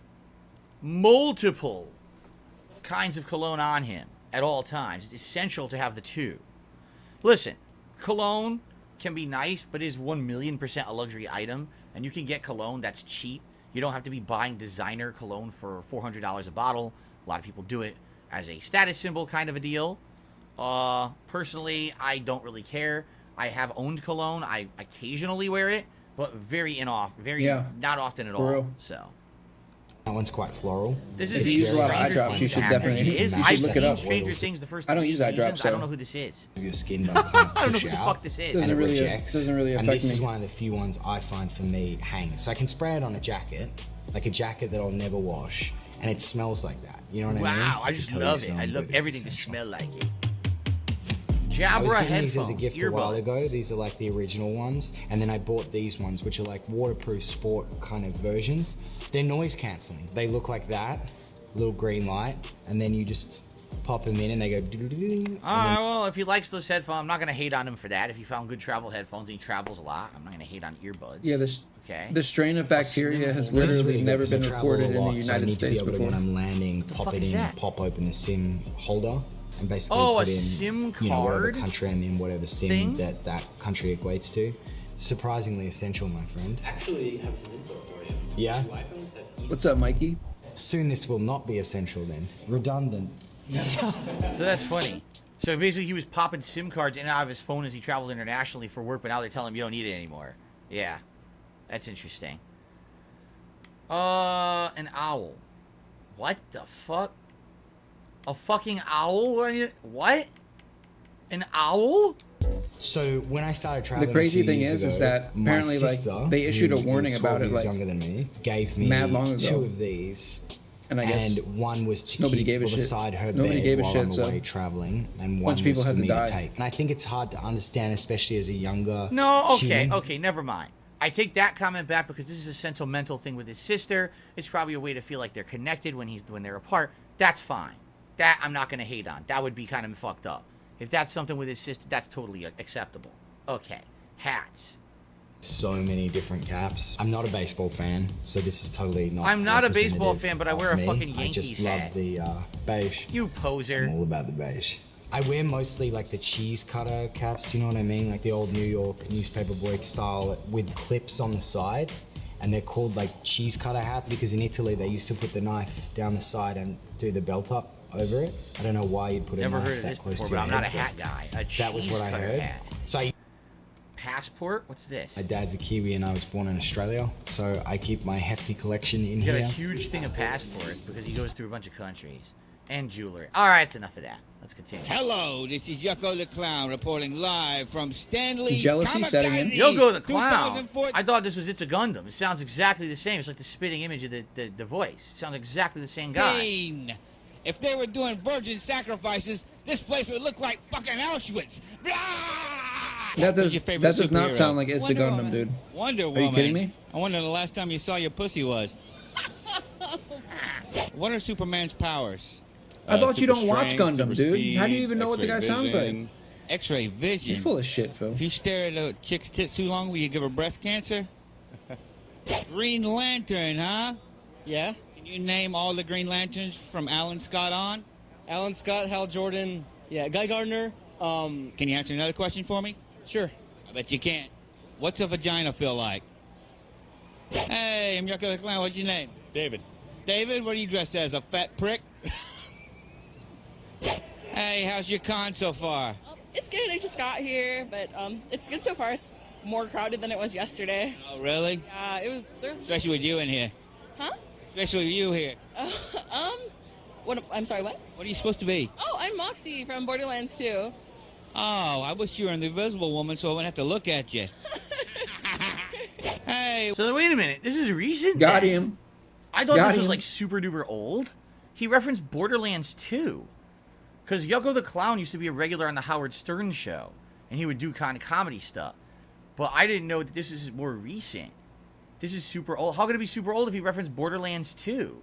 multiple kinds of cologne on him at all times. It's essential to have the 2. Listen, cologne can be nice, but is 1,000,000% a luxury item, and you can get cologne that's cheap. You don't have to be buying designer cologne for $400 a bottle. A lot of people do it as a status symbol kind of a deal. Personally, I don't really care. I have owned cologne. I occasionally wear it, but not often at all. real. So That one's quite floral. this is It's use a lot of very eye drops. You should fancy. definitely- It is. you should I've look it seen up. Stranger Things the first I don't 3 use eye drops, seasons. I don't so- know who this is. Your skin don't kind of I don't know push who the out, fuck this is. and Doesn't it really- rejects. doesn't really and affect this is me. one of the few ones I find for me hangs. So I can spray it on a jacket, like a jacket that I'll never wash, and it smells like that. You know what I mean? Wow, I can just totally love it. smell I good. love It's everything to essential. smell like it. I was Jabra getting these headphones, as a gift a while earbuds. ago. These are like the original ones, and then I bought these ones, which are like waterproof sport kind of versions. They're noise cancelling. They look like that, little green light, and then you just pop them in, and they go. doo-doo-doo-doo, and Well, if he likes those headphones, I'm not gonna hate on him for that. If he found good travel headphones and he travels a lot, I'm not gonna hate on earbuds. Yeah, the strain of bacteria has This is literally really good never 'cause I been travel reported a in lot, the so I United need to be States able to, before. when I'm landing, pop fuck it is in, that? pop open the SIM holder, and basically Oh, put a in, SIM you know, whatever card country I'm in, whatever SIM thing? that country equates to. Surprisingly essential, my friend. Actually, have some info for you. Yeah. Do iPhones have What's up, Mikey? Soon this will not be essential then. Redundant. So that's funny. So basically he was popping SIM cards in and out of his phone as he traveled internationally for work, but now they're telling him you don't need it anymore. Yeah. That's interesting. An owl. What the fuck? A fucking owl? What? An owl? So when I started traveling, The crazy a few thing years is ago, that my apparently, like, sister, they issued a who warning was about 12 it, years like, younger than me, gave me mad long ago. 2 of these. And I guess one was to nobody keep gave a shit. beside her Nobody bed gave a while shit, I'm so away traveling, and bunch one of people was had for to me die. to take. And I think it's hard to understand, especially as a younger. No, okay, human. okay, never mind. I take that comment back because this is a sentimental thing with his sister. It's probably a way to feel like they're connected when they're apart. That's fine. That I'm not gonna hate on. That would be kind of fucked up. If that's something with his sister, that's totally acceptable. Okay, hats. So many different caps. I'm not a baseball fan, so this is totally not. I'm not a representative baseball fan, but I of wear a me. fucking I Yankees just love hat. the beige. You poser. I'm all about the beige. I wear mostly like the cheese cutter caps. Do you know what I mean? Like the old New York newspaper boy style with clips on the side, and they're called like cheese cutter hats because in Italy they used to put the knife down the side and do the belt up over it. I don't know why you'd put a Never knife heard of that this close before, to but your I'm not a head, hat guy. that was what I heard. Hat. So Passport? What's this? my dad's a Kiwi and I was born in Australia, so I keep my hefty collection in He got here. a huge thing of passports because he goes through a bunch of countries. And jewelry. Alright, it's enough of that. Let's continue. Hello, this is Yucko the Clown reporting live from Stanley's Jealousy setting in. Yoko the Clown. 2014. I thought this was It's a Gundam. It sounds exactly the same. It's like the spitting image of the voice. It sounds exactly the same guy. Pain. If they were doing virgin sacrifices, this place would look like fucking Auschwitz. That does What's your favorite not superhero? sound like It's a Wonder Gundam, Woman. dude. Wonder Are Woman. you kidding me? I wonder the last time you saw your pussy was. What are Superman's powers? I thought you don't watch Gundam, dude. How do you even know what the guy sounds like? X-ray vision. You're full of shit, Phil. If you stare at a chick's tits too long, will you give her breast cancer? Green Lantern, huh? Yeah. Can you name all the Green Lanterns from Alan Scott on? Alan Scott, Hal Jordan, yeah, Guy Gardner. Can you answer another question for me? Sure. I bet you can't. What's a vagina feel like? Hey, I'm Yucko the Clown. What's your name? David. David, what are you dressed as? A fat prick? Hey, how's your con so far? It's good. I just got here, but it's good so far. It's more crowded than it was yesterday. Oh, really? Yeah, it was. There's. Especially with you in here. Huh? Especially with you here. What? I'm sorry. What? What are you supposed to be? Oh, I'm Moxie from Borderlands 2. Oh, I wish you were an invisible woman so I wouldn't have to look at you. Hey. So wait a minute. This is recent? Got then? him. I thought Got this was him. like super duper old. He referenced Borderlands 2. Because Yucko the Clown used to be a regular on the Howard Stern show. And he would do kind of comedy stuff. But I didn't know that this is more recent. This is super old. How could it be super old if he referenced Borderlands 2?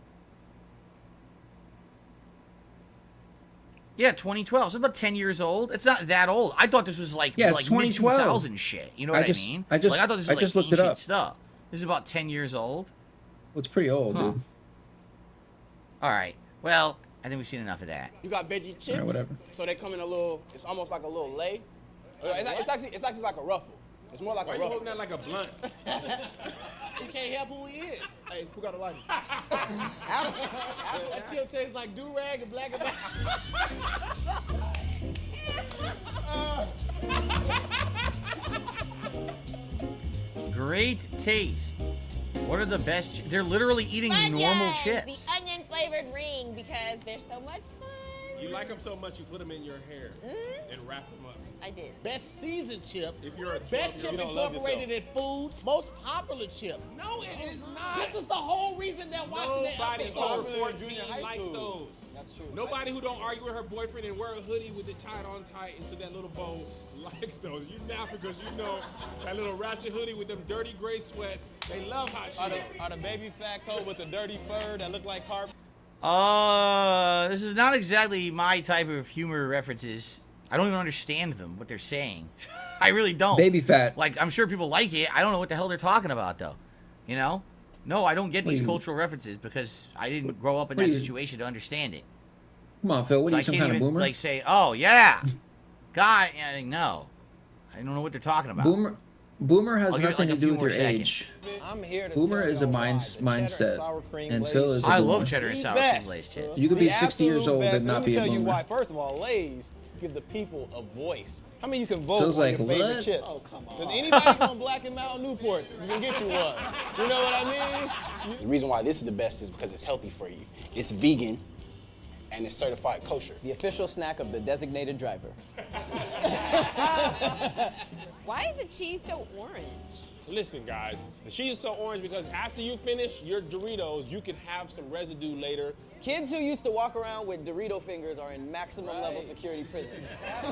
Yeah, 2012. So it's about 10 years old. It's not that old. I thought this was like, Yeah, it's like 2012. mid-2000 shit. You know what I mean? I just like, I thought this was like looked it ancient up. stuff. This is about 10 years old. Well, it's pretty old, Huh. dude. All right. Well, I think we've seen enough of that. You got veggie chips. Alright, whatever. So they come in a little. It's almost like a little lay. It's actually like a ruffle. It's more like Why a are you ruffle. holding that like a blunt? He can't help who he is. Hey, who got a lighter? That chip tastes like do-rag and black and Great taste. What are the best? They're literally eating normal chips. The onion flavored ring because they're so much fun. You like them so much, you put them in your hair and wrap them up. I did. Best seasoned chip. If you're a Best chip you don't love incorporated in foods. Most popular chip. No, it is not. This is the whole reason they're watching the Nobody episode. over 14 likes school. those. That's true. Nobody who don't argue with her boyfriend and wear a hoodie with it tied on tight into that little bow likes those. You now because you know that little ratchet hoodie with them dirty gray sweats. They love hot chip. Are the baby fat coat with the dirty fur that look like carpet? This is not exactly my type of humor references. I don't even understand them, what they're saying. I really don't. Baby fat. Like, I'm sure people like it. I don't know what the hell they're talking about, though. You know? No, I don't get What these do you- cultural references because I didn't grow up in what that do you- situation to understand it. Come on, Phil. What So are I you, some can't kind of even, boomer? like, say, oh, yeah. God, no. I don't know what they're talking about. Boomer. Boomer has I'll give it, nothing like, to a do few with your more age. I'm here to Boomer tell is a y'all why the mindset, sour cream and glaze Phil is a I boomer. love cheddar and The sour best. cream glazed chips. You could be The 60 years absolute old best. and not Let be me a tell you boomer. why. First of all, Lay's give the people a voice. How many of you can vote Feels on like, your favorite what? chips? Oh, come on. Does anybody want Black and Mountain Newports? You can get you one. You know what I mean? The reason why this is the best is because it's healthy for you. It's vegan, and it's certified kosher. The official snack of the designated driver. Why is the cheese so orange? Listen, guys, the cheese is so orange because after you finish your Doritos, you can have some residue later. Kids who used to walk around with Dorito fingers are in maximum level security prison.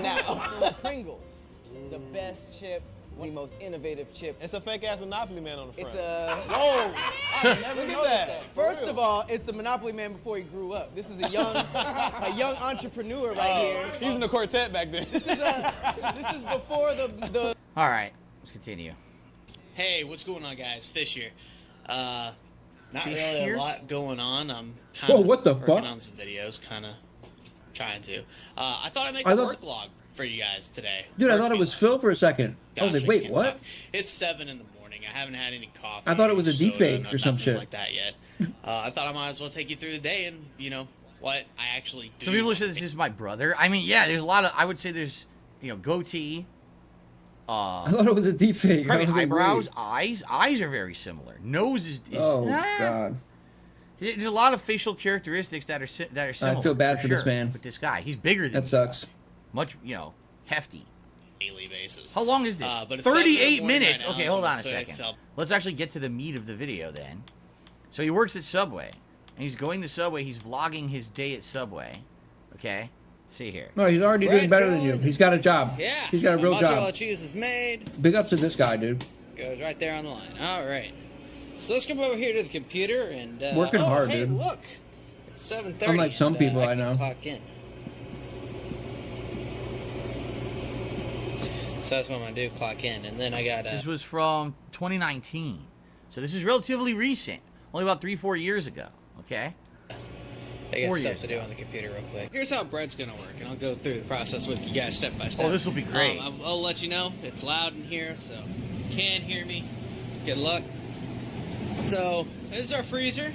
Now, Pringles, the best chip, the most innovative chip. It's a fake ass Monopoly man on the front. It's a Whoa! I never Look at noticed that. that. For First real. of all, it's the Monopoly man before he grew up. This is a young entrepreneur right here. He's in the quartet back then. This is before the. All right, let's continue. Hey, what's going on, guys? Fish here. Not Fish really here? a lot going on. I'm kind Whoa, of what the working fuck? on some videos, kind of trying to. I thought I'd make I a love- work log for you guys today. Dude, I Work thought it vlog. was Phil for a second. I was like, Gosh, wait, can't what? talk. It's 7 in the morning. I haven't had any coffee. I thought it was a soda, deep fake no- or some nothing shit. like that yet. I thought I might as well take you through the day and, you know, what I actually do. Some people say this is my brother. I mean, yeah, there's a lot of. I would say there's, goatee. I thought it was a deep fake. I Probably was like, eyebrows, wait. eyes. Eyes are very similar. Nose is. Oh, nah. God. There's a lot of facial characteristics that are similar. I feel bad for this sure, man. With this guy, he's bigger than That me. sucks. Much, hefty. Daily basis. How long is this? But it's 7 in the 38 morning minutes. right now, Okay, so hold I'm on a gonna second. tell- Let's actually get to the meat of the video then. So he works at Subway, and he's going to Subway. He's vlogging his day at Subway. Okay, let's see here. No, he's already doing better than you. He's got a job. Yeah. He's got a real mozzarella job. cheese is made. Big ups to this guy, dude. Goes right there on the line. All right. So let's come over here to the computer and Working hard, hey, dude. look, it's 7:30. Unlike some and, people I can know. Clock in. So that's what I'm gonna do. Clock in, and then I got. This was from 2019, so this is relatively recent. Only about 3-4 years ago. Okay. I got 4 stuff years to do on the computer real quick. Here's how bread's gonna work, and I'll go through the process with you guys step by step. Oh, this will be great. I'll let you know it's loud in here, so you can hear me. Good luck. So this is our freezer.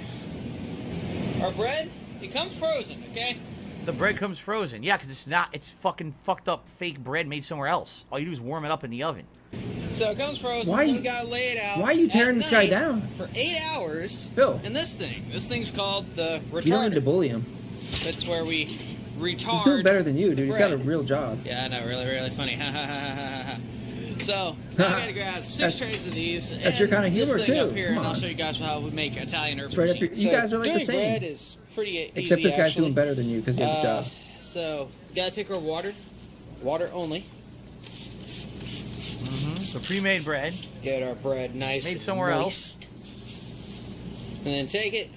Our bread, it comes frozen, okay? The bread comes frozen. Yeah, because it's fucking fucked up fake bread made somewhere else. All you do is warm it up in the oven. So it comes frozen. Why then you- we gotta lay it out. why are you tearing at this guy night down? For 8 hours. Bill. And this thing's called the retarder. You don't need to bully him. That's where we retard. He's doing better than you, dude. He's got a bread. real job. Yeah, I know, really, really funny. So now I gotta grab 6 That's- trays of these. that's your kind of humor, this thing too. Up here, Come and I'll on. show you guys how we make Italian urban It's right up cheese. here. You guys are like the doing same. bread is pretty Except easy, this guy's actually. doing better than you because he has a job. So gotta take our water only. So pre-made bread. Get our bread nice Made and somewhere moist. And then take it,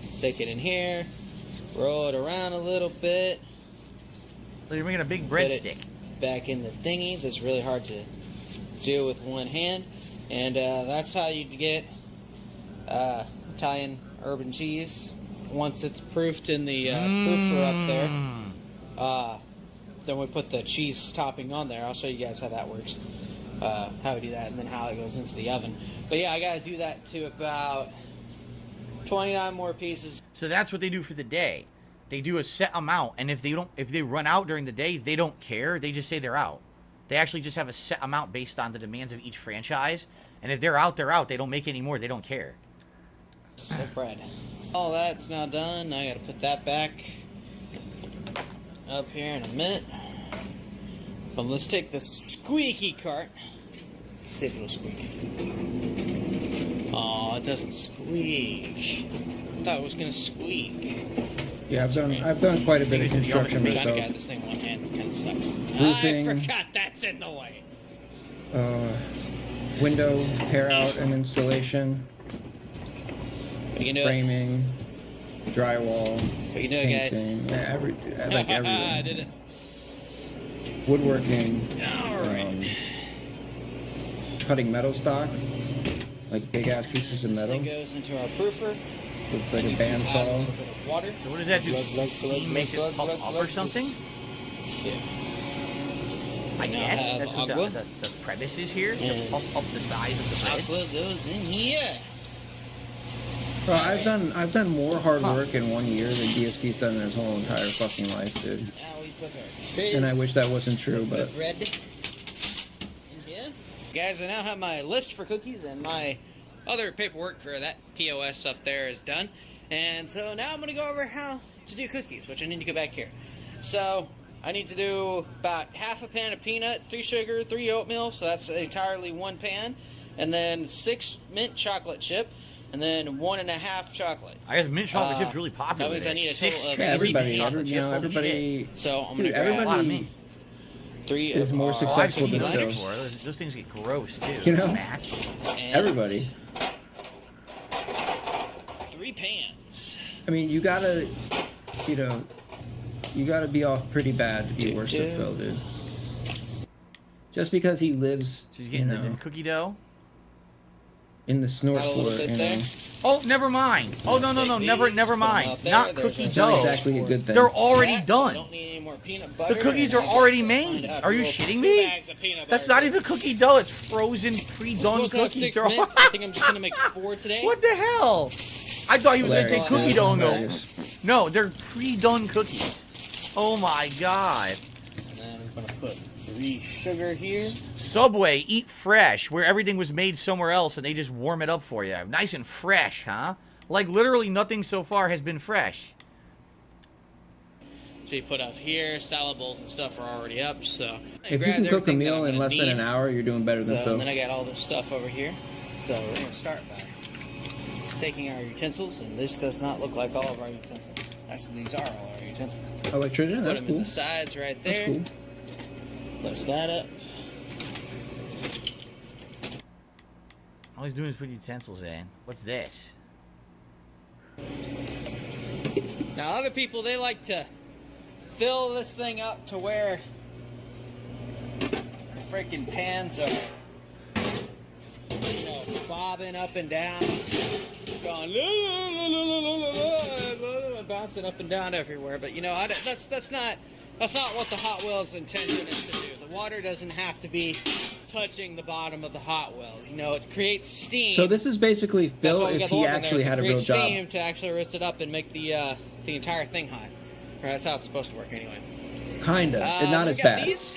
stick it in here, roll it around a little bit. So you're making a big Put it breadstick. back in the thingy. That's really hard to do with one hand. And that's how you get Italian urban cheese. Once it's proofed in the proofer up there, then we put the cheese topping on there. I'll show you guys how that works, how we do that, and then how it goes into the oven. But yeah, I got to do that to about 29 more pieces. So that's what they do for the day. They do a set amount, and if they run out during the day, they don't care. They just say they're out. They actually just have a set amount based on the demands of each franchise. And if they're out, they're out. They don't make any more. They don't care. So bread. All that's now done. Now I got to put that back up here in a minute. But let's take the squeaky cart. See if it'll squeak. Oh, it doesn't squeak. I thought it was gonna squeak. Yeah, I've done quite a bit of construction I myself. got this thing in one hand. It kind of sucks. Roofing. I forgot that's in the way. Window tear out and installation. We can do it. Framing. Drywall. We can do it, guys. painting. Yeah, I everything. did it. Woodworking. All right. Cutting metal stock. Like big ass pieces of metal. Thing goes into our proofer. With like a bandsaw. Water. So what does that do? Steam makes it pump up or something? Yeah. I guess have that's what agua. the premise is here, to And puff up the size of the bread. Aqua goes in here. Bro, I've done more hard work in 1 year than DSP's done in his whole entire fucking life, dude. Now we put our trays. And I wish that wasn't true, The but bread in here. Guys, I now have my list for cookies, and my other paperwork for that POS up there is done. And so now I'm going to go over how to do cookies, which I need to go back here. So I need to do about half a pan of peanut, 3 sugar, 3 oatmeal, so that's entirely 1 pan, and then 6 mint chocolate chip, and then 1.5 chocolate. I guess mint chocolate chip's really popular. That means I need a 6 total of crazy everybody, chocolate chip. Holy everybody. shit. So I'm Dude, gonna grab a lot of everybody mint. 3 is more I've successful seen than that Phil. before. Those things get gross too. You know? Match. Everybody. 3 pans. I mean, you gotta be off pretty bad to be worse than Phil, dude. Just because he lives, She's getting the cookie dough. in the snort floor, you know. Oh, never mind. Oh, no, never mind. Not cookie That's dough. not exactly a good thing. They're already done. Don't need any more peanut The butter. cookies are already made. Are you shitting me? That's not even cookie dough. It's frozen, pre-done cookies. They're all... I think I'm just gonna make 4 today. What the hell? I thought he was going to take Hilarious, cookie dude. dough and go. Hilarious. No, they're pre-done cookies. Oh my god. And then I'm gonna put 3 sugar here. Subway, eat fresh, where everything was made somewhere else and they just warm it up for you. Nice and fresh, huh? Like literally nothing so far has been fresh. So you put up here, salad bowls and stuff are already up. So If you can cook a meal in less than an hour, you're doing better than So Phil. and then I got all this stuff over here. So we're gonna start by taking our utensils, and this does not look like all of our utensils. Actually, these are all our utensils. Electrician, that's Put them in cool. the sides right That's there. cool. Lift that up. All he's doing is putting utensils in. What's this? Now, other people, they like to fill this thing up to where the freaking pans are, you know, bobbing up and down, going bouncing up and down everywhere. But you know, that's not what the Hot Wheels' intention is to do. The water doesn't have to be touching the bottom of the Hot Wheels. You know, it creates steam. So this is basically That's Phil why we if got the he oven there, actually is had to a real create job. steam to actually rinse it up and make the entire thing hot. That's how it's supposed to work anyway. Kinda, and not we as got bad. these.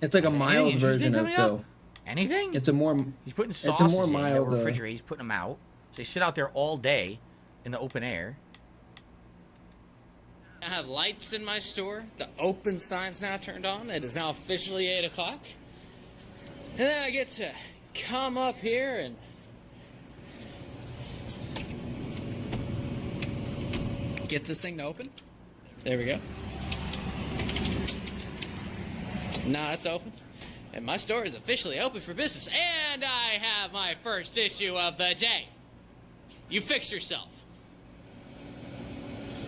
It's like a mild Anything version of interesting Phil. coming Anything? It's a more. He's putting It's a sauces more in that mild. were refrigerated. He's putting them out. So they sit out there all day in the open air. I have lights in my store. The open sign's now turned on. It is now officially 8 o'clock. And then I get to come up here and get this thing to open. There we go. Now it's open. And my store is officially open for business. And I have my first issue of the day. You fix yourself.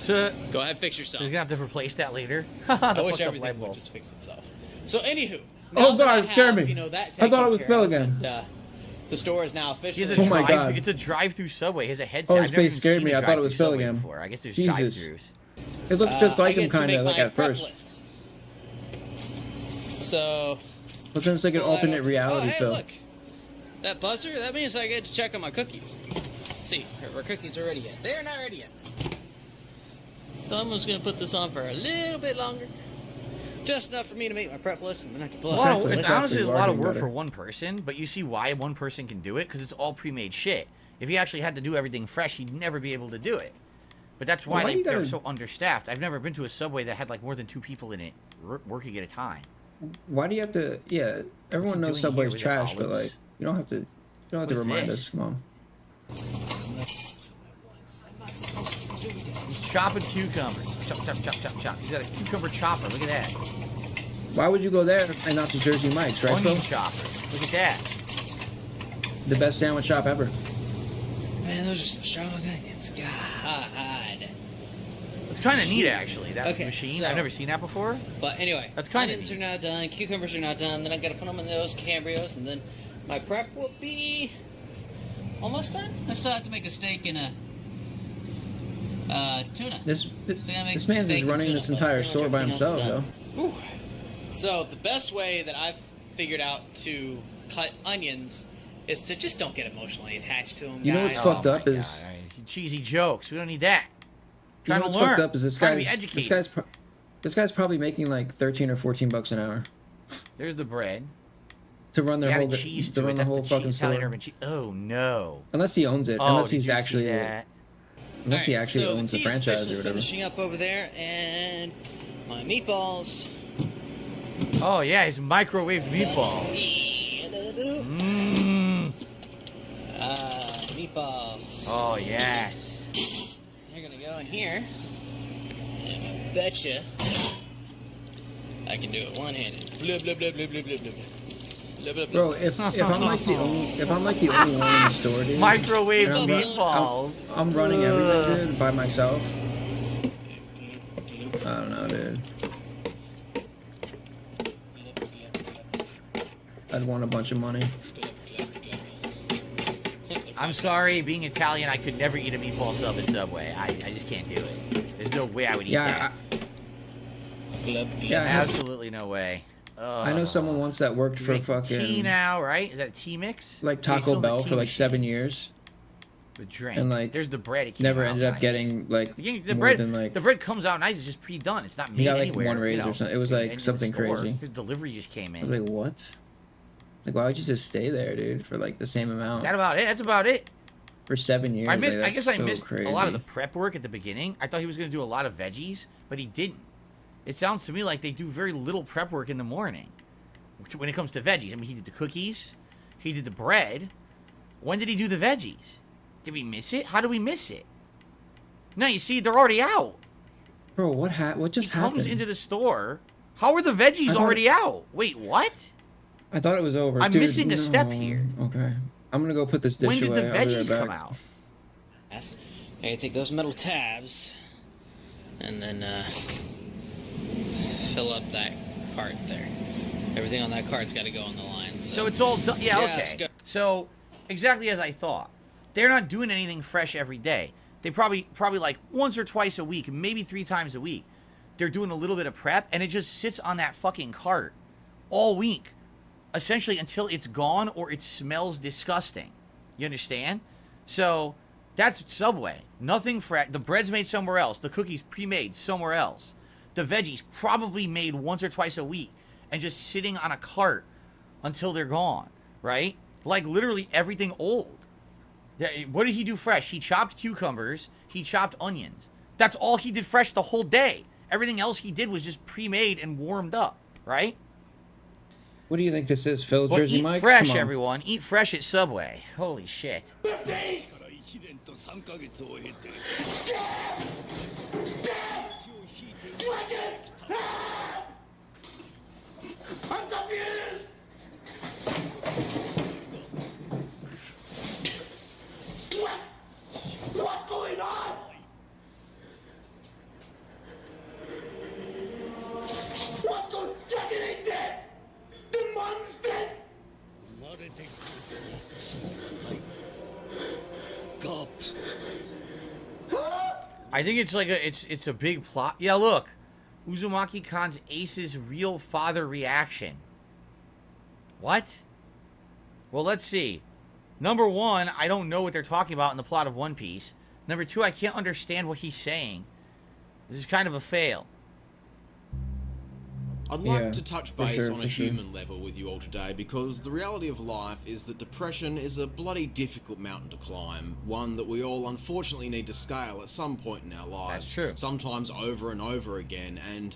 To Go ahead, fix yourself. He's gonna have to replace that later. I wish everything would just fix itself. So, anywho. Oh now that God, I it scared have, me. You know, that I thought it was taken Phil care of, again. and, the store is now He has officially. a Oh my drive. God. It's a drive-through Subway. He has a headset. Oh, his I've never face even scared seen me. a I thought it was drive-through Phil Subway again. before. I guess there's Jesus. drive-throughs. It looks just like I him, get to kind of, make like my at prep first. list. So. But then it's like an alternate reality, Oh, hey, Phil. look. That buzzer, that means I get to check on my cookies. Let's see, are cookies are ready yet? They're not ready yet. So I'm just going to put this on for a little bit longer. Just enough for me to make my prep list, and then I can pull it out. It's honestly a lot of work better. for one person, but you see why one person can do it, because it's all pre-made shit. If he actually had to do everything fresh, he'd never be able to do it. But that's why Well, why you they're gotta- so understaffed. I've never been to a Subway that had like more than 2 people in it working at a time. Why do you have to? Yeah, everyone he knows doing Subway's here with your trash, but olives? like, you don't have to. You don't have to What is remind this? us. Come on. He's chopping cucumbers. Chop, chop, chop, chop, chop. He's got a cucumber chopper. Look at that. Why would you go there and not to Jersey Mike's, right, Phil? Onion choppers. Look at that. The best sandwich shop ever. Man, those are some strong onions. God. It's kind of neat, actually. That Okay, machine. so- I've never seen that before. But anyway, That's kinda onions neat. are now done, cucumbers are now done, then I gotta put them in those Cambrios, and then my prep will be almost done. I still have to make a steak and a tuna. This So I gotta make this man's steak is and running tuna, this but entire pretty much store by everything else himself, is though. done. So the best way that I've figured out to cut onions is to just don't get emotionally attached to them. You know what's fucked up is cheesy jokes. We don't need that. You know Trying what's to learn. fucked up is Trying to be educated. this guy's probably making like $13 or $14 an hour There's the bread. to run their Added whole cheese to to run it. the That's whole the fucking cheese, Italian store. urban cheese. Oh no. Unless he owns it. Oh, Unless did he's you see actually that? unless he Alright, actually so owns the tea's franchise officially or whatever. Finishing up over there, and my meatballs. Oh yeah, his microwaved meatballs. Mmm. Meatballs. Oh yes. You're gonna go in here, and I betcha I can do it one-handed. Blah blah blah blah blah blah blah. Blah, blah, blah. Bro, if I'm like the only one in the store, dude, Microwave and meatballs. I'm running everything, dude, by myself. I don't know, dude. I'd want a bunch of money. I'm sorry, being Italian, I could never eat a meatball sub at Subway. I just can't do it. There's no way I would eat that. Absolutely no way. I know someone once that worked for fucking tea now, right? Is that a tea mix? like Taco Bell for like 7 years. The drink. And like there's the bread. It came never out ended up nice. getting like the more bread. than like The bread comes out nice. It's just pre-done. It's not made he got like anywhere, one raise you know, or something. It was in like the something store. crazy. His delivery just came in. I was like, what? Like, why would you just stay there, dude, for like the same amount? Is that about it? That's about it. For 7 years. I Like, guess that's I so missed crazy. a lot of the prep work at the beginning. I thought he was going to do a lot of veggies, but he didn't. It sounds to me like they do very little prep work in the morning when it comes to veggies. I mean, he did the cookies. He did the bread. When did he do the veggies? Did we miss it? How did we miss it? No, you see, they're already out. Bro, what just happened? He comes into the store. How are the veggies already out? Wait, what? I thought it was over. I'm Dude, missing a step here. Okay. I'm gonna go put this dish When did away. the I'll be veggies right come back. out? Yes. I gotta take those metal tabs and then fill up that cart there. Everything on that cart's got to go on the line. So it's all done. Yeah, let's okay. go. So exactly as I thought. They're not doing anything fresh every day. They probably like once or twice a week, maybe 3 times a week. They're doing a little bit of prep, and it just sits on that fucking cart all week, essentially until it's gone or it smells disgusting. You understand? So that's Subway. Nothing fresh. The bread's made somewhere else. The cookies pre-made somewhere else. The veggies probably made once or twice a week and just sitting on a cart until they're gone, right? Like literally everything old. What did he do fresh? He chopped cucumbers. He chopped onions. That's all he did fresh the whole day. Everything else he did was just pre-made and warmed up, right? What do you think this is, Phil? Well, Jersey eat Mike's? fresh, Come on. everyone. Eat fresh at Subway. Holy shit. I'm confused! What's going on? What's going on? Dragon ain't dead! The mom's dead! I think it's like it's a big plot. Yeah, look. Uzumaki Khan's Ace's real father reaction. What? Well, let's see. Number 1, I don't know what they're talking about in the plot of One Piece. Number 2, I can't understand what he's saying. This is kind of a fail. I'd like to touch base on a human level with you all today, because the reality of life is that depression is a bloody difficult mountain to climb, one that we all unfortunately need to scale at some point in our lives. That's true. Sometimes over and over again, and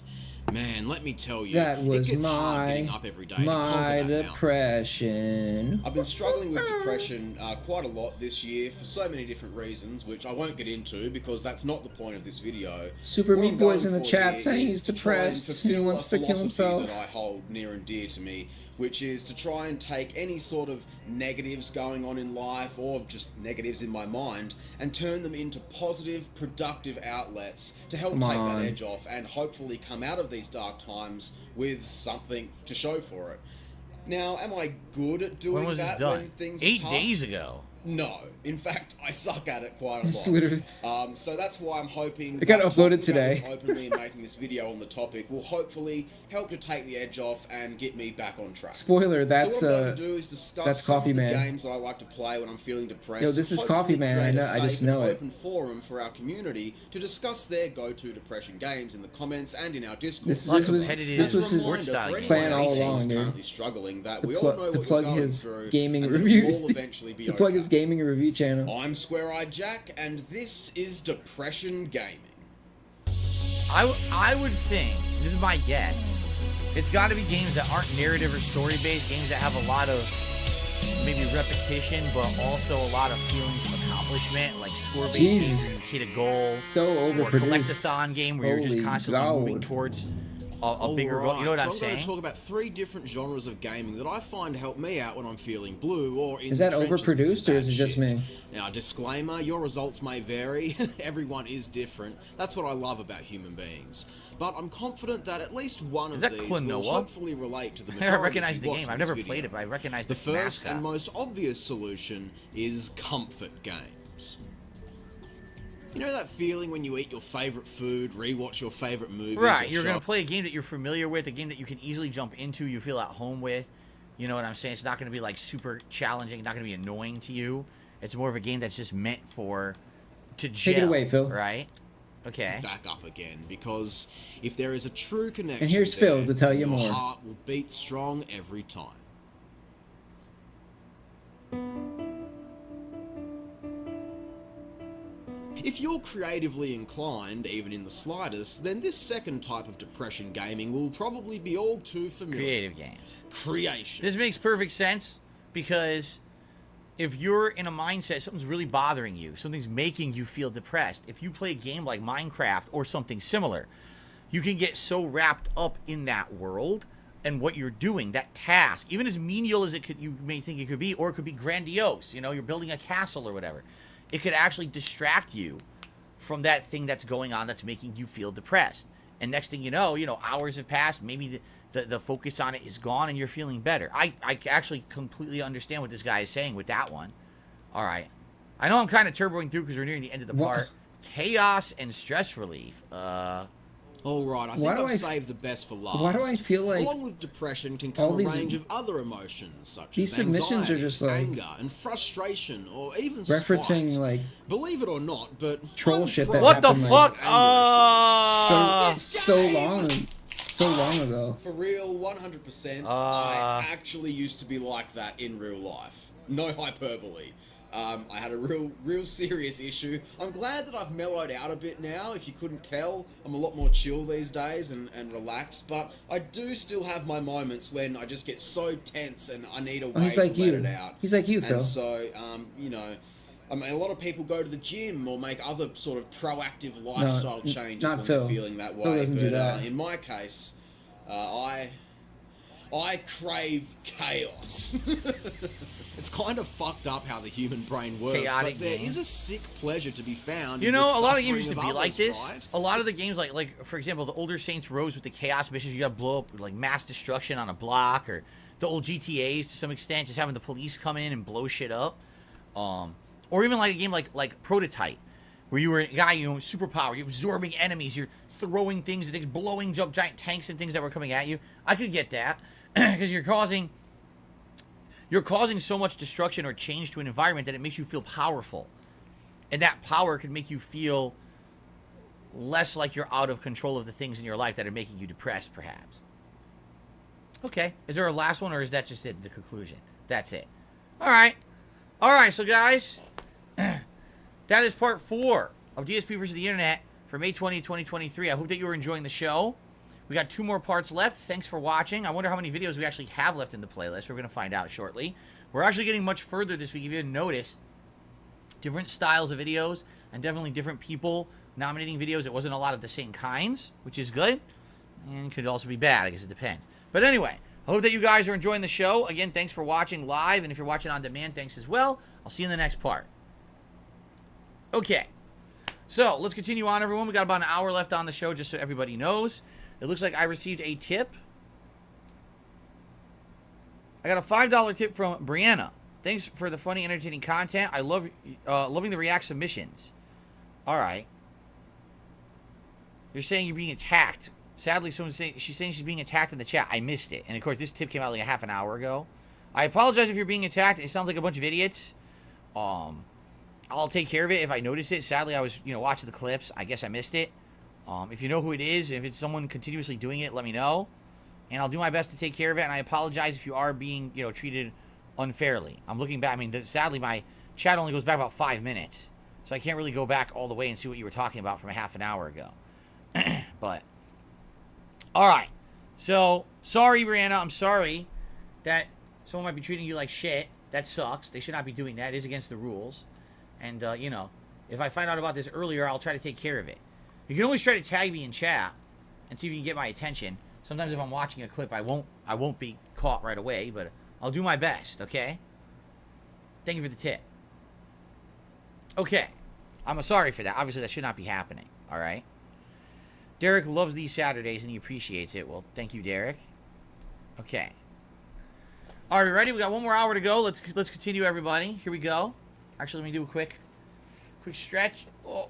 man, let me tell you, That was it gets hard getting up every day to conquer that depression. I've been struggling with depression quite a lot this year for so many different reasons, which I won't get into because that's not the point of this video. Super What Meat I'm Boy's going in the for chat here saying is he's to try and depressed. He fulfill wants a to kill philosophy himself. that I hold near and dear to me, which is to try and take any sort of negatives going on in life or just negatives in my mind and turn them into positive, productive outlets to help Come take on. that edge off and hopefully come out of these dark times with something to show for it. Now, am I good at doing When was that this done? when things are 8 tough? days ago. No. In fact, I suck at it quite a It's lot. literally- So that's why I'm hoping I got that uploaded talking about today. this openly and making this video on the topic will hopefully help to take the edge off and get me back on track. Spoiler, that's so what I'm going to do is discuss that's some Coffee of the Man. games that I like to play when I'm feeling depressed. Yo, this is Hopefully Coffee Man. create a I just safe know and it. open forum for our community to discuss their go-to depression games in the comments and in our Discord. This was his plan all along, dude. Currently struggling that To we all plug- know to what plug you're going his through, gaming and that review- we'll eventually be To plug okay. his gaming and review channel. I'm Square-Eyed Jack, and this is Depression Gaming. I would think, this is my guess, it's got to be games that aren't narrative or story-based, games that have a lot of maybe repetition, but also a lot of feelings of accomplishment, like score-based games Jesus. where you hit a goal, So or a overproduced. collect-a-thon game where you're just Holy constantly moving God. towards a bigger goal. You know what I'm I'm going saying? to talk about 3 different genres of gaming that I find help me out when I'm feeling blue or in Is that the trenches with overproduced some or is bad it just shit. me? Now, disclaimer, your results may vary. Everyone is different. That's what I love about human beings. But I'm confident that at least one Is of that these Klonoa? will hopefully relate to the I majority recognize of the you game. watching I've this never video. played it, but I recognize The first mascot. and most obvious solution is comfort games. You know that feeling when you eat your favorite food, rewatch your favorite movies, Right, or you're going shop- to play a game that you're familiar with, a game that you can easily jump into, you feel at home with. You know what I'm saying? It's not going to be like super challenging, not going to be annoying to you. It's more of a game that's just meant to gel. Take it away, Phil. Right? Okay. Back up again, because if there is a true connection, And here's Phil to tell you your more. heart will beat strong every time. If you're creatively inclined, even in the slightest, then this second type of depression gaming will probably be all too familiar. Creative games. Creation. This makes perfect sense because if you're in a mindset, something's really bothering you, something's making you feel depressed. If you play a game like Minecraft or something similar, you can get so wrapped up in that world and what you're doing, that task, even as menial as you may think it could be, or it could be grandiose. You know, you're building a castle or whatever. It could actually distract you from that thing that's going on that's making you feel depressed. And next thing you know, hours have passed. Maybe the focus on it is gone and you're feeling better. I actually completely understand what this guy is saying with that one. All right. I know I'm kind of turboing through because we're nearing the end of the part. Chaos and stress relief. All right, I think I've saved the best for last. Why do I feel like along with depression can all come a these- range of other emotions such these as submissions are anxiety, just, like, anger, and frustration, or even referencing spite. like Believe it or not, but troll shit that What the happened, fuck? like, so long ago. For real, 100%. I actually used to be like that in real life. No hyperbole. I had a real serious issue. I'm glad that I've mellowed out a bit now. If you couldn't tell, I'm a lot more chill these days and relaxed. But I do still have my moments when I just get so tense and I need a way he's to like let you. it out. He's like you, Phil. And so, I mean, a lot of people go to the gym or make other sort of proactive lifestyle changes not when Phil. they're feeling that way. Phil doesn't do that. In my case, I crave chaos. It's kind of fucked up how the human brain works, Chaotic but there game. is a sick pleasure to be found. You in know, the a lot of suffering games used to be like others, this. right? A lot of the games, like for example, the older Saints Row with the chaos missions, you got to blow up like mass destruction on a block, or the old GTAs to some extent, just having the police come in and blow shit up, or even like a game like Prototype, where you were a guy, superpower, you're absorbing enemies, you're throwing things, blowing up giant tanks and things that were coming at you. I could get that because you're causing so much destruction or change to an environment that it makes you feel powerful. And that power could make you feel less like you're out of control of the things in your life that are making you depressed, perhaps. Okay. Is there a last one, or is that just it, the conclusion? That's it. All right. All right, so guys, that is part 4 of DSP versus the Internet for May 20, 2023. I hope that you were enjoying the show. We got 2 more parts left. Thanks for watching. I wonder how many videos we actually have left in the playlist. We're going to find out shortly. We're actually getting much further this week. If you didn't notice, different styles of videos and definitely different people nominating videos. It wasn't a lot of the same kinds, which is good. And could also be bad. I guess it depends. But anyway, I hope that you guys are enjoying the show. Again, thanks for watching live. And if you're watching on demand, thanks as well. I'll see you in the next part. Okay. So, let's continue on, everyone. We got about an hour left on the show, just so everybody knows. It looks like I received a tip. I got a $5 tip from Brianna. Thanks for the funny, entertaining content. I love loving the React submissions. All right. You're saying you're being attacked. Sadly, she's saying she's being attacked in the chat. I missed it. And, of course, this tip came out like a half an hour ago. I apologize if you're being attacked. It sounds like a bunch of idiots. I'll take care of it if I notice it. Sadly, I was, watching the clips. I guess I missed it. If you know who it is, if it's someone continuously doing it, let me know. And I'll do my best to take care of it. And I apologize if you are being, treated unfairly. I'm looking back. I mean, sadly, my chat only goes back about 5 minutes. So I can't really go back all the way and see what you were talking about from a half an hour ago. But, all right. So, sorry, Brianna. I'm sorry that someone might be treating you like shit. That sucks. They should not be doing that. It is against the rules. And, if I find out about this earlier, I'll try to take care of it. You can always try to tag me in chat and see if you can get my attention. Sometimes if I'm watching a clip, I won't be caught right away, but I'll do my best, okay? Thank you for the tip. Okay. I'm sorry for that. Obviously, that should not be happening, all right? Derek loves these Saturdays, and he appreciates it. Well, thank you, Derek. Okay. All right, ready? We got one more hour to go. Let's continue, everybody. Here we go. Actually, let me do a quick stretch. Oh.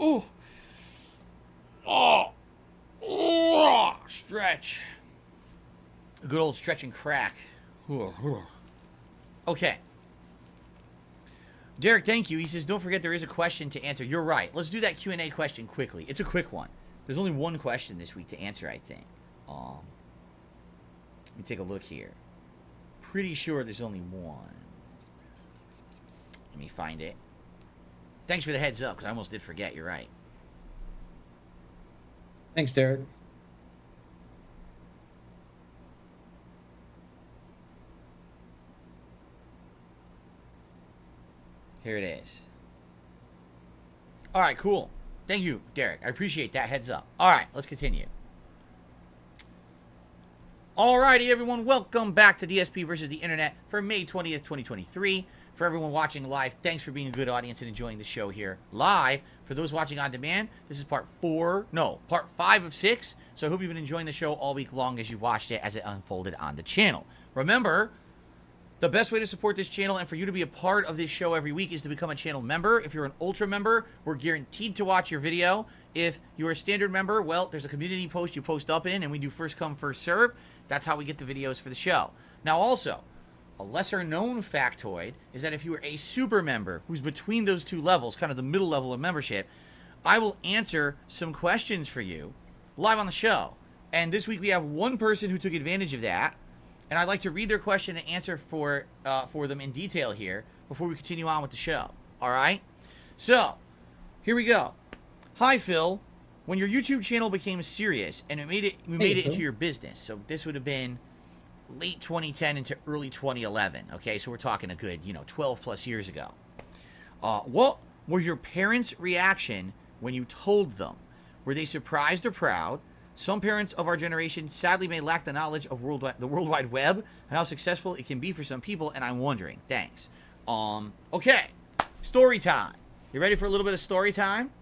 Ooh. Oh. Stretch. A good old stretch and crack. Okay. Derek, thank you. He says, don't forget there is a question to answer. You're right. Let's do that Q&A question quickly. It's a quick one. There's only one question this week to answer, I think. Let me take a look here. Pretty sure there's only one. Let me find it. Thanks for the heads up, because I almost did forget. You're right. Thanks, Derek. Here it is. All right, cool. Thank you, Derek. I appreciate that heads up. All right, let's continue. All righty, everyone. Welcome back to DSP versus the Internet for May 20th, 2023. For everyone watching live, thanks for being a good audience and enjoying the show here live. For those watching on demand, this is part 5 of 6. So I hope you've been enjoying the show all week long as you watched it as it unfolded on the channel. Remember, the best way to support this channel and for you to be a part of this show every week is to become a channel member. If you're an Ultra member, we're guaranteed to watch your video. If you're a standard member, well, there's a community post you post up in, and we do first come, first serve. That's how we get the videos for the show. Now, also, a lesser-known factoid is that if you are a super member who's between those two levels, kind of the middle level of membership, I will answer some questions for you live on the show. And this week we have one person who took advantage of that. And I'd like to read their question and answer for them in detail here before we continue on with the show. All right? So, here we go. Hi, Phil. When your YouTube channel became serious and we made it into your business, so this would have been late 2010 into early 2011. Okay, so we're talking a good, 12 plus years ago. What was your parents' reaction when you told them? Were they surprised or proud? Some parents of our generation sadly may lack the knowledge of the World Wide Web and how successful it can be for some people, and I'm wondering. Thanks. Okay. Story time. You ready for a little bit of story time?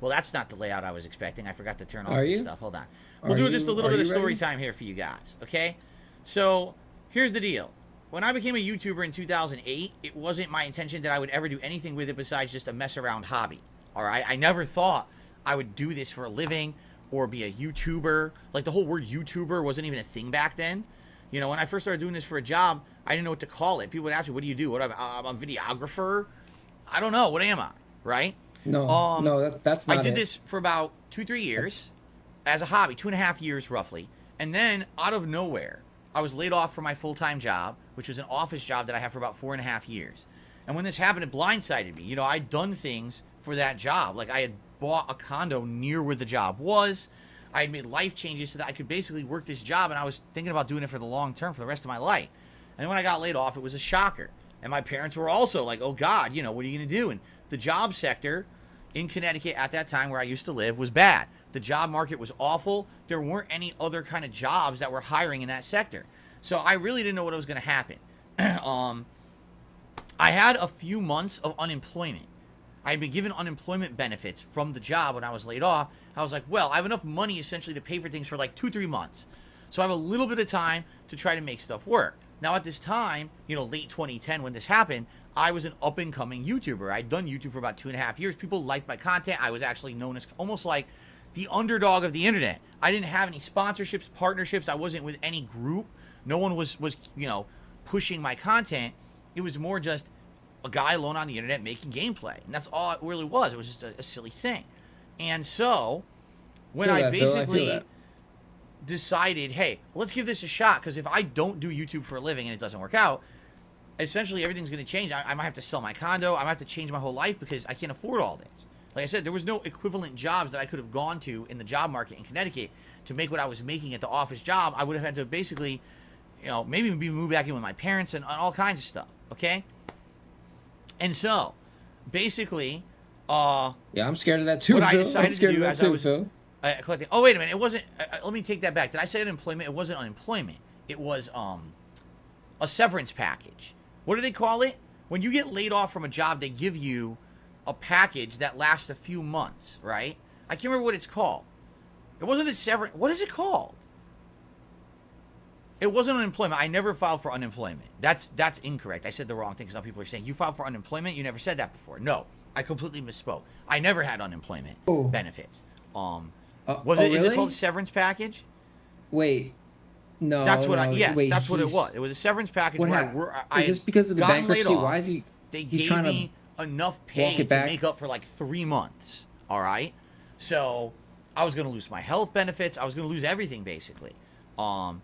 Well, that's not the layout I was expecting. I forgot to turn off this stuff. Hold on. We'll do just a little bit of story time here for you guys, okay? So, here's the deal. When I became a YouTuber in 2008, it wasn't my intention that I would ever do anything with it besides just a mess-around hobby, all right? I never thought I would do this for a living or be a YouTuber. Like, the whole word YouTuber wasn't even a thing back then. When I first started doing this for a job, I didn't know what to call it. People would ask me, what do you do? I'm a videographer? I don't know. What am I? Right? No, that's not I did this for about 2-3 years as a hobby, 2.5 years roughly. And then, out of nowhere, I was laid off from my full-time job, which was an office job that I had for about 4.5 years. And when this happened, it blindsided me. I'd done things for that job. Like, I had bought a condo near where the job was. I had made life changes so that I could basically work this job, and I was thinking about doing it for the long term, for the rest of my life. And then when I got laid off, it was a shocker. And my parents were also like, oh God, what are you going to do? And the job sector in Connecticut at that time where I used to live was bad. The job market was awful. There weren't any other kind of jobs that were hiring in that sector. So I really didn't know what was going to happen. I had a few months of unemployment. I had been given unemployment benefits from the job when I was laid off. I was like, well, I have enough money essentially to pay for things for like 2-3 months. So I have a little bit of time to try to make stuff work. Now at this time, you know, late 2010 when this happened, I was an up-and-coming YouTuber. I'd done YouTube for about 2.5 years. People liked my content. I was actually known as almost like the underdog of the internet. I didn't have any sponsorships, partnerships. I wasn't with any group. No one was you know, pushing my content. It was more just a guy alone on the internet making gameplay. And that's all it really was. It was just a silly thing. And so when I basically decided, hey, let's give this a shot, because if I don't do YouTube for a living and it doesn't work out, essentially everything's going to change. I might have to sell my condo. I might have to change my whole life because I can't afford all this. Like I said, there was no equivalent jobs that I could have gone to in the job market in Connecticut to make what I was making at the office job. I would have had to basically, you know, maybe move back in with my parents and all kinds of stuff, okay? And so, basically, yeah, I'm scared of that too, what I Phil. decided I'm scared to do of as that I too, was Phil. collecting. Oh, wait a minute. It wasn't. Let me take that back. Did I say unemployment? It wasn't unemployment. It was a severance package. What do they call it? When you get laid off from a job, they give you a package that lasts a few months, right? I can't remember what it's called. It wasn't a severance. What is it called? It wasn't unemployment. I never filed for unemployment. That's incorrect. I said the wrong thing. Some people are saying, you filed for unemployment? You never said that before. No, I completely misspoke. I never had unemployment benefits. Is it really? called severance package? Wait. No, That's what wait, that's what it was. It was a severance package where is this because of the bankruptcy? Why is he? They he's gave me enough pay to make up for like 3 months. All right, so I was gonna lose my health benefits. I was gonna lose everything basically. And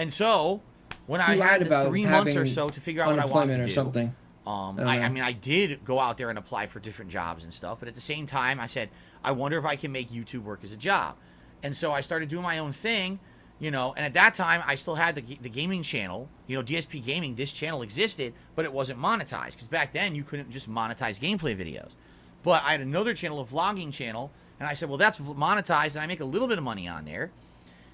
so when I had the 3 months or so to figure out what I wanted to do, something. I mean, I did go out there and apply for different jobs and stuff, but at the same time, I said, I wonder if I can make YouTube work as a job. And so I started doing my own thing, you know, and at that time, I still had the gaming channel, you know, DSP Gaming. This channel existed, but it wasn't monetized, because back then, you couldn't just monetize gameplay videos. But I had another channel, a vlogging channel, and I said, well, that's monetized, and I make a little bit of money on there.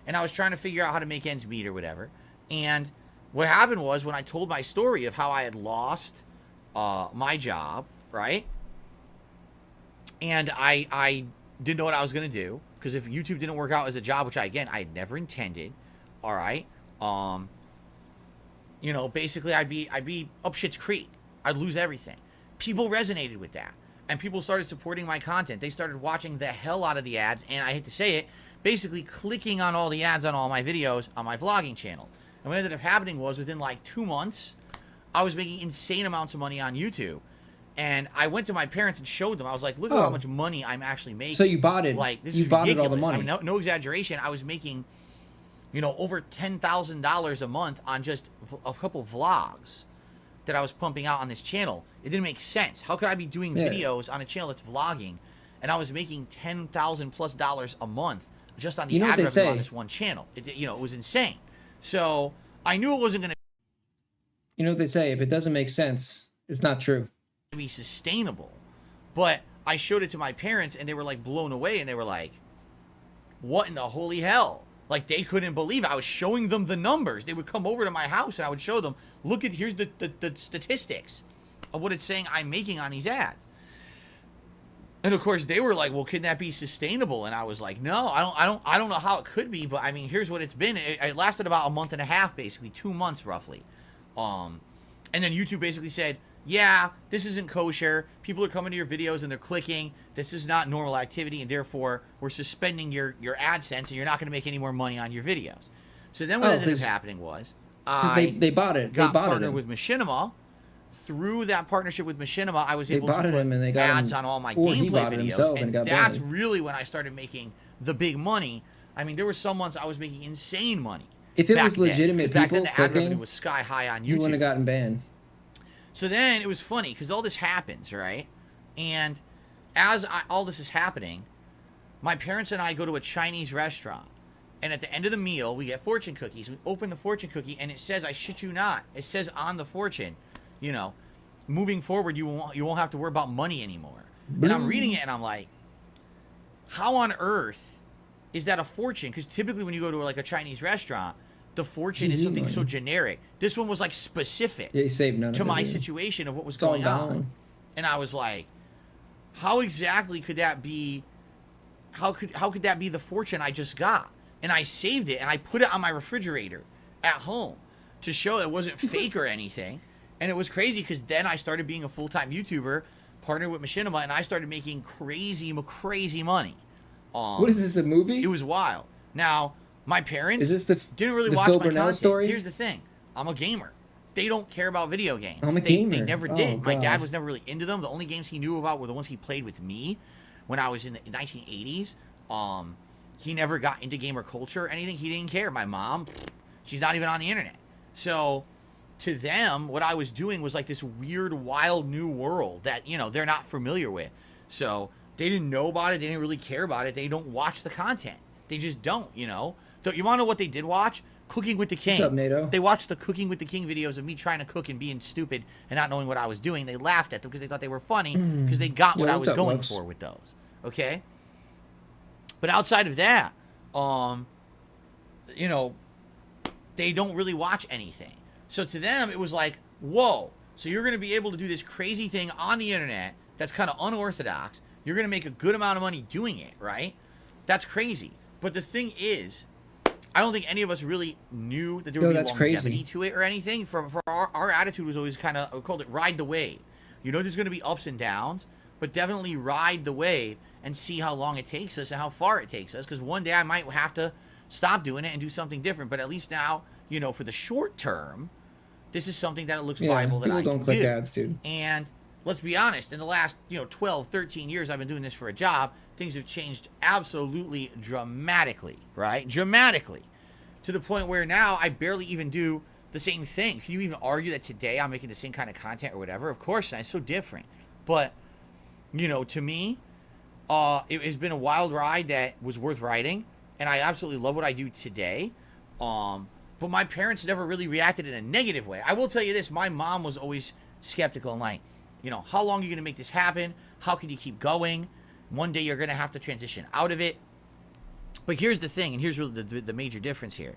And I was trying to figure out how to make ends meet or whatever. And what happened was, when I told my story of how I had lost my job, right? And I didn't know what I was going to do, because if YouTube didn't work out as a job, which I had never intended, all right? You know, basically I'd be up shit's creek. I'd lose everything. People resonated with that. And people started supporting my content. They started watching the hell out of the ads, and I hate to say it, basically clicking on all the ads on all my videos on my vlogging channel. And what ended up happening was, within like 2 months, I was making insane amounts of money on YouTube. And I went to my parents and showed them. I was like, look at how much money I'm actually making. So you bought it. Like, this you is bought ridiculous. it all the money. I mean, no exaggeration. I was making, you know, over $10,000 a month on just a couple vlogs that I was pumping out on this channel. It didn't make sense. How could I be doing videos on a channel that's vlogging, and I was making $10,000+ a month just on the ad revenue on this one channel? You know, it was insane. So I knew it wasn't going to. You know what they say? If it doesn't make sense, it's not true. Be sustainable. But I showed it to my parents, and they were like blown away, and they were like, what in the holy hell? Like, they couldn't believe it. I was showing them the numbers. They would come over to my house, and I would show them, look at, here's the statistics of what it's saying I'm making on these ads. And of course they were like, well, can that be sustainable? And I was like, no, I don't know how it could be, but I mean, here's what it's been. It lasted about a month and a half, basically 2 months roughly. And then YouTube basically said, yeah, this isn't kosher. People are coming to your videos and they're clicking. This is not normal activity, and therefore we're suspending your AdSense, and you're not going to make any more money on your videos. So then what ended up happening was, they bought it. Got they bought partnered it with Machinima. Through that partnership with Machinima, I was able to put him, and they got ads him, on all my or he gameplay bought it videos, himself and got that's banned. really when I started making the big money. I mean, there were some months I was making insane money. If it back was legitimate then, 'cause back people then the ad revenue clicking, was sky high on YouTube. you wouldn't have gotten banned. So then it was funny because all this happens, right? And as all this is happening, my parents and I go to a Chinese restaurant. And at the end of the meal, we get fortune cookies. We open the fortune cookie, and it says, I shit you not, it says on the fortune, you know, moving forward, you won't have to worry about money anymore. And I'm reading it, and I'm like, how on earth is that a fortune? Because typically when you go to like a Chinese restaurant, the fortune is something so generic. This one was like specific to my situation of what was going on. And I was like, how exactly could that be? How could that be the fortune I just got? And I saved it, and I put it on my refrigerator at home to show it wasn't fake or anything. And it was crazy because then I started being a full-time YouTuber, partnered with Machinima, and I started making crazy money. What is this, a movie? It was wild. Now, my parents Is this the didn't really the watch Phil my Burnell content. story? Here's the thing. I'm a gamer. They don't care about video games. I'm a They gamer. never Oh, did. My dad God. was never really into them. The only games he knew about were the ones he played with me when I was in the 1980s. He never got into gamer culture or anything. He didn't care. My mom, she's not even on the internet. So to them, what I was doing was like this weird, wild new world that, you know, they're not familiar with. So they didn't know about it. They didn't really care about it. They don't watch the content. They just don't, you know. You want to know what they did watch? Cooking with the King. What's up, NATO? They watched the Cooking with the King videos of me trying to cook and being stupid and not knowing what I was doing. They laughed at them because they thought they were funny because they got what I was going for with those. Okay? But outside of that, you know, they don't really watch anything. So to them, it was like, whoa, so you're going to be able to do this crazy thing on the internet that's kind of unorthodox. You're going to make a good amount of money doing it, right? That's crazy. But the thing is, I don't think any of us really knew that there would be longevity to it or anything. For our attitude was always kind of, we called it ride the wave. You know there's going to be ups and downs, but definitely ride the wave and see how long it takes us and how far it takes us. Because one day I might have to stop doing it and do something different. But at least now, you know, for the short term, this is something that it looks viable that I can click do. ads, dude. And let's be honest, in the last, 12, 13 years I've been doing this for a job, things have changed absolutely dramatically, right? Dramatically. To the point where now I barely even do the same thing. Can you even argue that today I'm making the same kind of content or whatever? Of course not. It's so different. But, to me, it has been a wild ride that was worth riding. And I absolutely love what I do today. But my parents never really reacted in a negative way. I will tell you this. My mom was always skeptical and like, how long are you going to make this happen? How can you keep going? One day you're going to have to transition out of it. But here's the thing, and here's really the major difference here.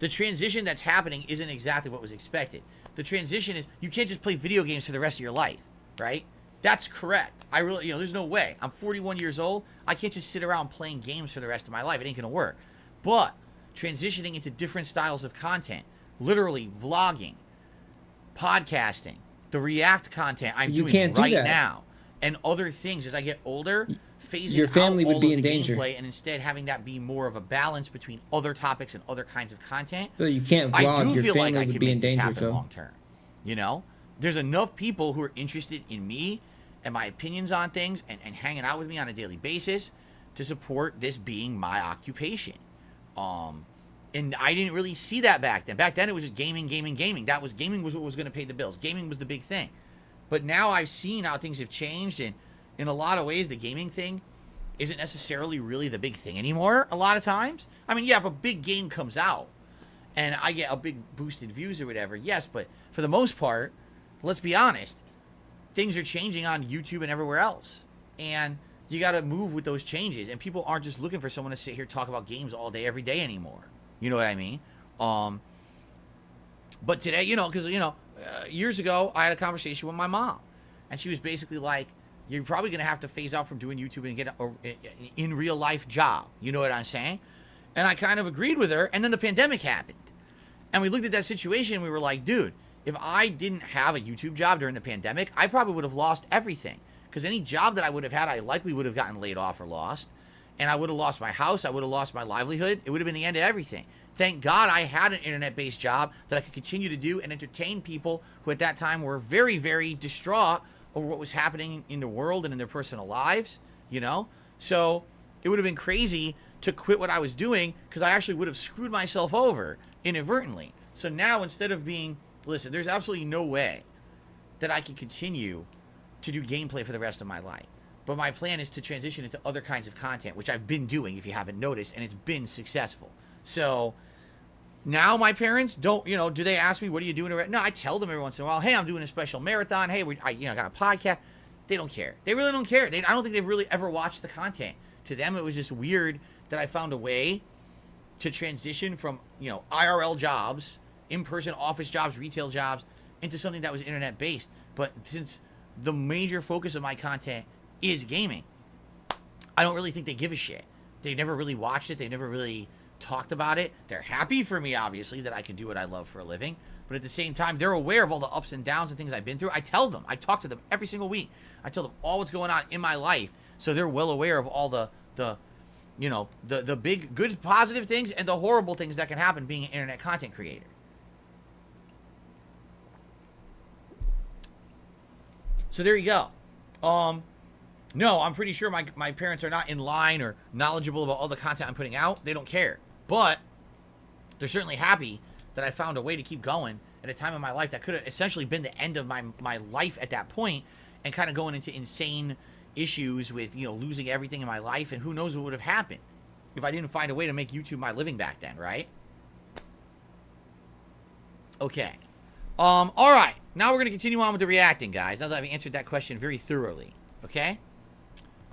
The transition that's happening isn't exactly what was expected. The transition is you can't just play video games for the rest of your life, right? That's correct. I really, there's no way. I'm 41 years old. I can't just sit around playing games for the rest of my life. It ain't going to work. But transitioning into different styles of content, literally vlogging, podcasting, the React content I'm doing right now, and other things as I get older, phasing your family out would all be of in the danger. gameplay and instead having that be more of a balance between other topics and other kinds of content. Phil, you can't vlog. I do Your feel family like I would can be make in this danger, happen Phil. long term. There's enough people who are interested in me and my opinions on things and hanging out with me on a daily basis to support this being my occupation. And I didn't really see that back then. Back then it was just gaming. Gaming was what was going to pay the bills. Gaming was the big thing. But now I've seen how things have changed, and in a lot of ways the gaming thing isn't necessarily really the big thing anymore a lot of times. I mean, yeah, if a big game comes out and I get a big boosted views or whatever, yes, but for the most part, let's be honest, things are changing on YouTube and everywhere else. And you got to move with those changes, and people aren't just looking for someone to sit here and talk about games all day, every day anymore. You know what I mean? But today, because, years ago, I had a conversation with my mom, and she was basically like, you're probably going to have to phase out from doing YouTube and get an in real life job. You know what I'm saying? And I kind of agreed with her, and then the pandemic happened. And we looked at that situation, and we were like, dude, if I didn't have a YouTube job during the pandemic, I probably would have lost everything. Because any job that I would have had, I likely would have gotten laid off or lost. And I would have lost my house. I would have lost my livelihood. It would have been the end of everything. Thank God I had an internet-based job that I could continue to do and entertain people who at that time were very, very distraught over what was happening in the world and in their personal lives, So it would have been crazy to quit what I was doing because I actually would have screwed myself over inadvertently. So now instead of being, listen, there's absolutely no way that I can continue to do gameplay for the rest of my life. But my plan is to transition into other kinds of content, which I've been doing, if you haven't noticed, and it's been successful. So now my parents don't, do they ask me, what are you doing? No, I tell them every once in a while, hey, I'm doing a special marathon. Hey, I got a podcast. They don't care. They really don't care. I don't think they've really ever watched the content. To them, it was just weird that I found a way to transition from, IRL jobs, in-person office jobs, retail jobs, into something that was internet-based. But since the major focus of my content is gaming, I don't really think they give a shit. They never really watched it. They never really talked about it. They're happy for me, obviously, that I can do what I love for a living. But at the same time, they're aware of all the ups and downs and things I've been through. I tell them. I talk to them every single week. I tell them all what's going on in my life. So they're well aware of all the big, good, positive things and the horrible things that can happen being an internet content creator. So there you go. No, I'm pretty sure my parents are not in line or knowledgeable about all the content I'm putting out. They don't care. But they're certainly happy that I found a way to keep going at a time in my life that could have essentially been the end of my life at that point, and kind of going into insane issues with, losing everything in my life, and who knows what would have happened if I didn't find a way to make YouTube my living back then, right? Okay. All right. Now we're going to continue on with the reacting, guys, now that I've answered that question very thoroughly. Okay?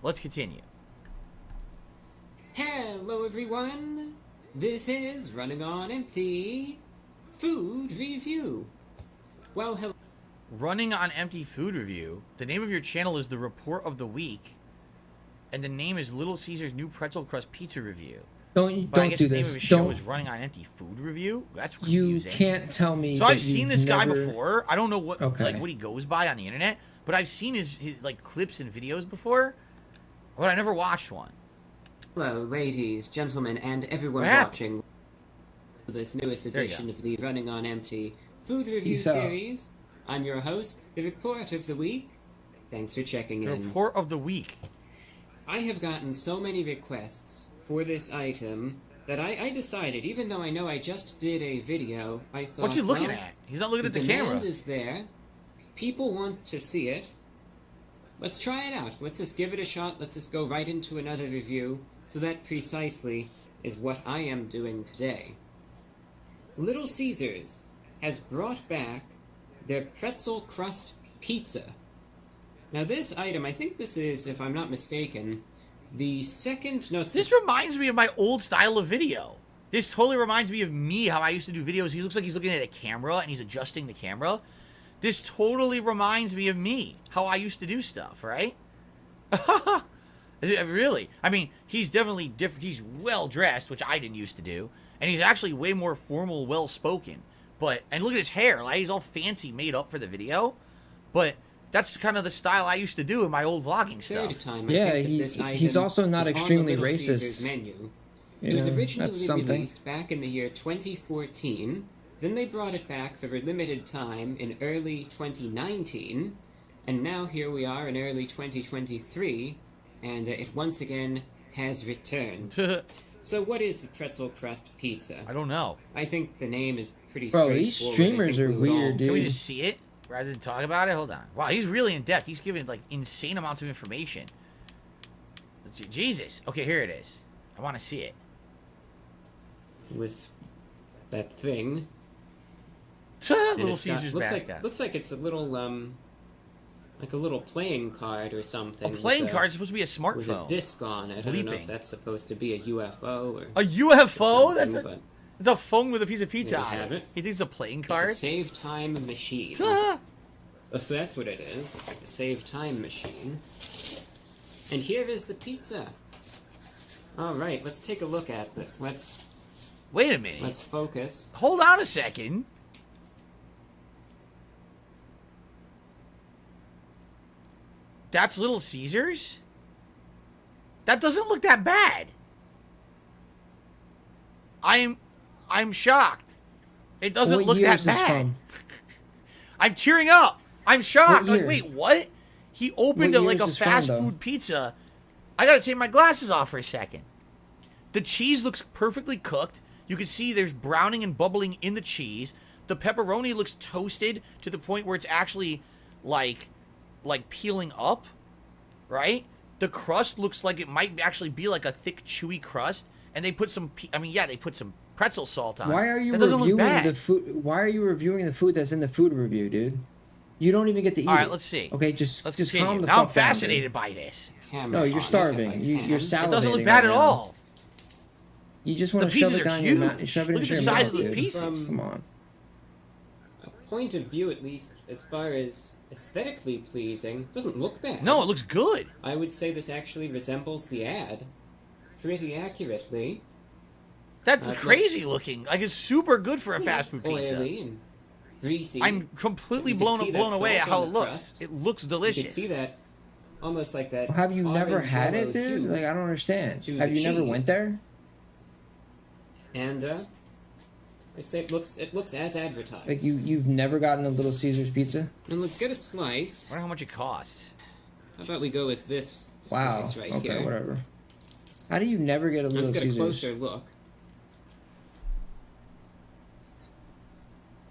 Let's continue. Hello, everyone. This is Running on Empty Food Review. Well, hello. Running on Empty Food Review. The name of your channel is The Report of the Week, and the name is Little Caesar's New Pretzel Crust Pizza Review. Don't but I guess do the name this. of his show Don't. is Running on Empty Food Review. That's You confusing. can't tell me. So that I've seen this guy before. I don't know what Okay. what he goes by on the internet, but I've seen his like clips and videos before, but I never watched one. Hello, ladies, gentlemen, and everyone What happened? watching this newest There you edition go. of the Running on Empty Food Review Peace out. series. I'm your host, the Report of the Week. Thanks for checking The in. Report of the Week. I have gotten so many requests for this item that I decided, even though I know I just did a video, I thought, What you looking well, at? He's not looking at the demand camera. is there. People want to see it. Let's try it out. Let's just give it a shot. Let's just go right into another review. So that precisely is what I am doing today. Little Caesars has brought back their pretzel crust pizza. Now this item, I think this is, if I'm not mistaken, the second... No, This reminds me of my old style of video. This totally reminds me of me, how I used to do videos. He looks like he's looking at a camera and he's adjusting the camera. This totally reminds me of me, how I used to do stuff, right? Really. I mean, he's definitely different. He's well-dressed, which I didn't used to do. And he's actually way more formal, well-spoken. And look at his hair. Like, he's all fancy, made up for the video. But that's kind of the style I used to do in my old vlogging stuff. Yeah, he's also not extremely racist. Menu. You It was know, originally that's something. released back in the year 2014. Then they brought it back for a limited time in early 2019. And now here we are in early 2023. And it once again has returned. So what is the pretzel crust pizza? I don't know. I think the name is pretty Bro, straightforward. these streamers are weird, dude. Can we just see it rather than talk about it? Hold on. Wow, he's really in depth. He's giving like insane amounts of information. Let's see. Jesus. Okay, here it is. I want to see it. With that thing. Little It's got- Caesar's looks mascot. looks like it's a little like a little playing card or something. A playing with card is supposed to be a with a smartphone. disc on it. I don't know Bleeping. if that's supposed to be a UFO or A UFO? or That's something, it's a phone with a piece of pizza There you on have it. it. He thinks it's a playing It's card? a save time machine. Ah. So that's what it is. A save time machine. And here is the pizza. All right, let's take a look at this. Wait a minute. Let's focus. Hold on a second. That's Little Caesars? That doesn't look that bad. I'm shocked. It doesn't What look year that is this bad. from? I'm tearing up. I'm shocked. What Like, year? wait, what? He opened What like year a is this from, fast though? food pizza. I gotta take my glasses off for a second. The cheese looks perfectly cooked. You can see there's browning and bubbling in the cheese. The pepperoni looks toasted to the point where it's actually like peeling up, right? The crust looks like it might actually be like a thick, chewy crust. And they put some, they put some pretzel salt on it. Why are you That doesn't look reviewing bad. the food? Why are you reviewing the food that's in the food review, dude? You don't even get to eat. All right, it. let's see. Okay, just Let's just continue. calm the Now I'm fuck down, dude. fascinated by this. No, you're starving. You're salivating. It doesn't look right bad at now. all. You just want The to shove pieces it are down your mouth. huge. Shove it Look into at the your size mouth, of the dude. pieces. Come on. A point of view, at least as far as aesthetically pleasing, doesn't look bad. No, it looks good. I would say this actually resembles the ad pretty accurately. That's It crazy looks looking. Like, it's super good for a fast food pizza. oily and greasy. I'm completely You can see that blown away salt at how on it the looks. crust. It looks You delicious. can see that, almost like that. Have you never orange had yellow it, dude? hue Like, I don't understand. to Have the you never went cheese. there? And I'd say it looks as advertised. Like, you've never gotten a Little Caesars pizza? And let's get a slice. I wonder how much it costs. How about we go with this Wow. slice right Okay, here? whatever. How do you never get a Little Let's get a Caesars? closer look.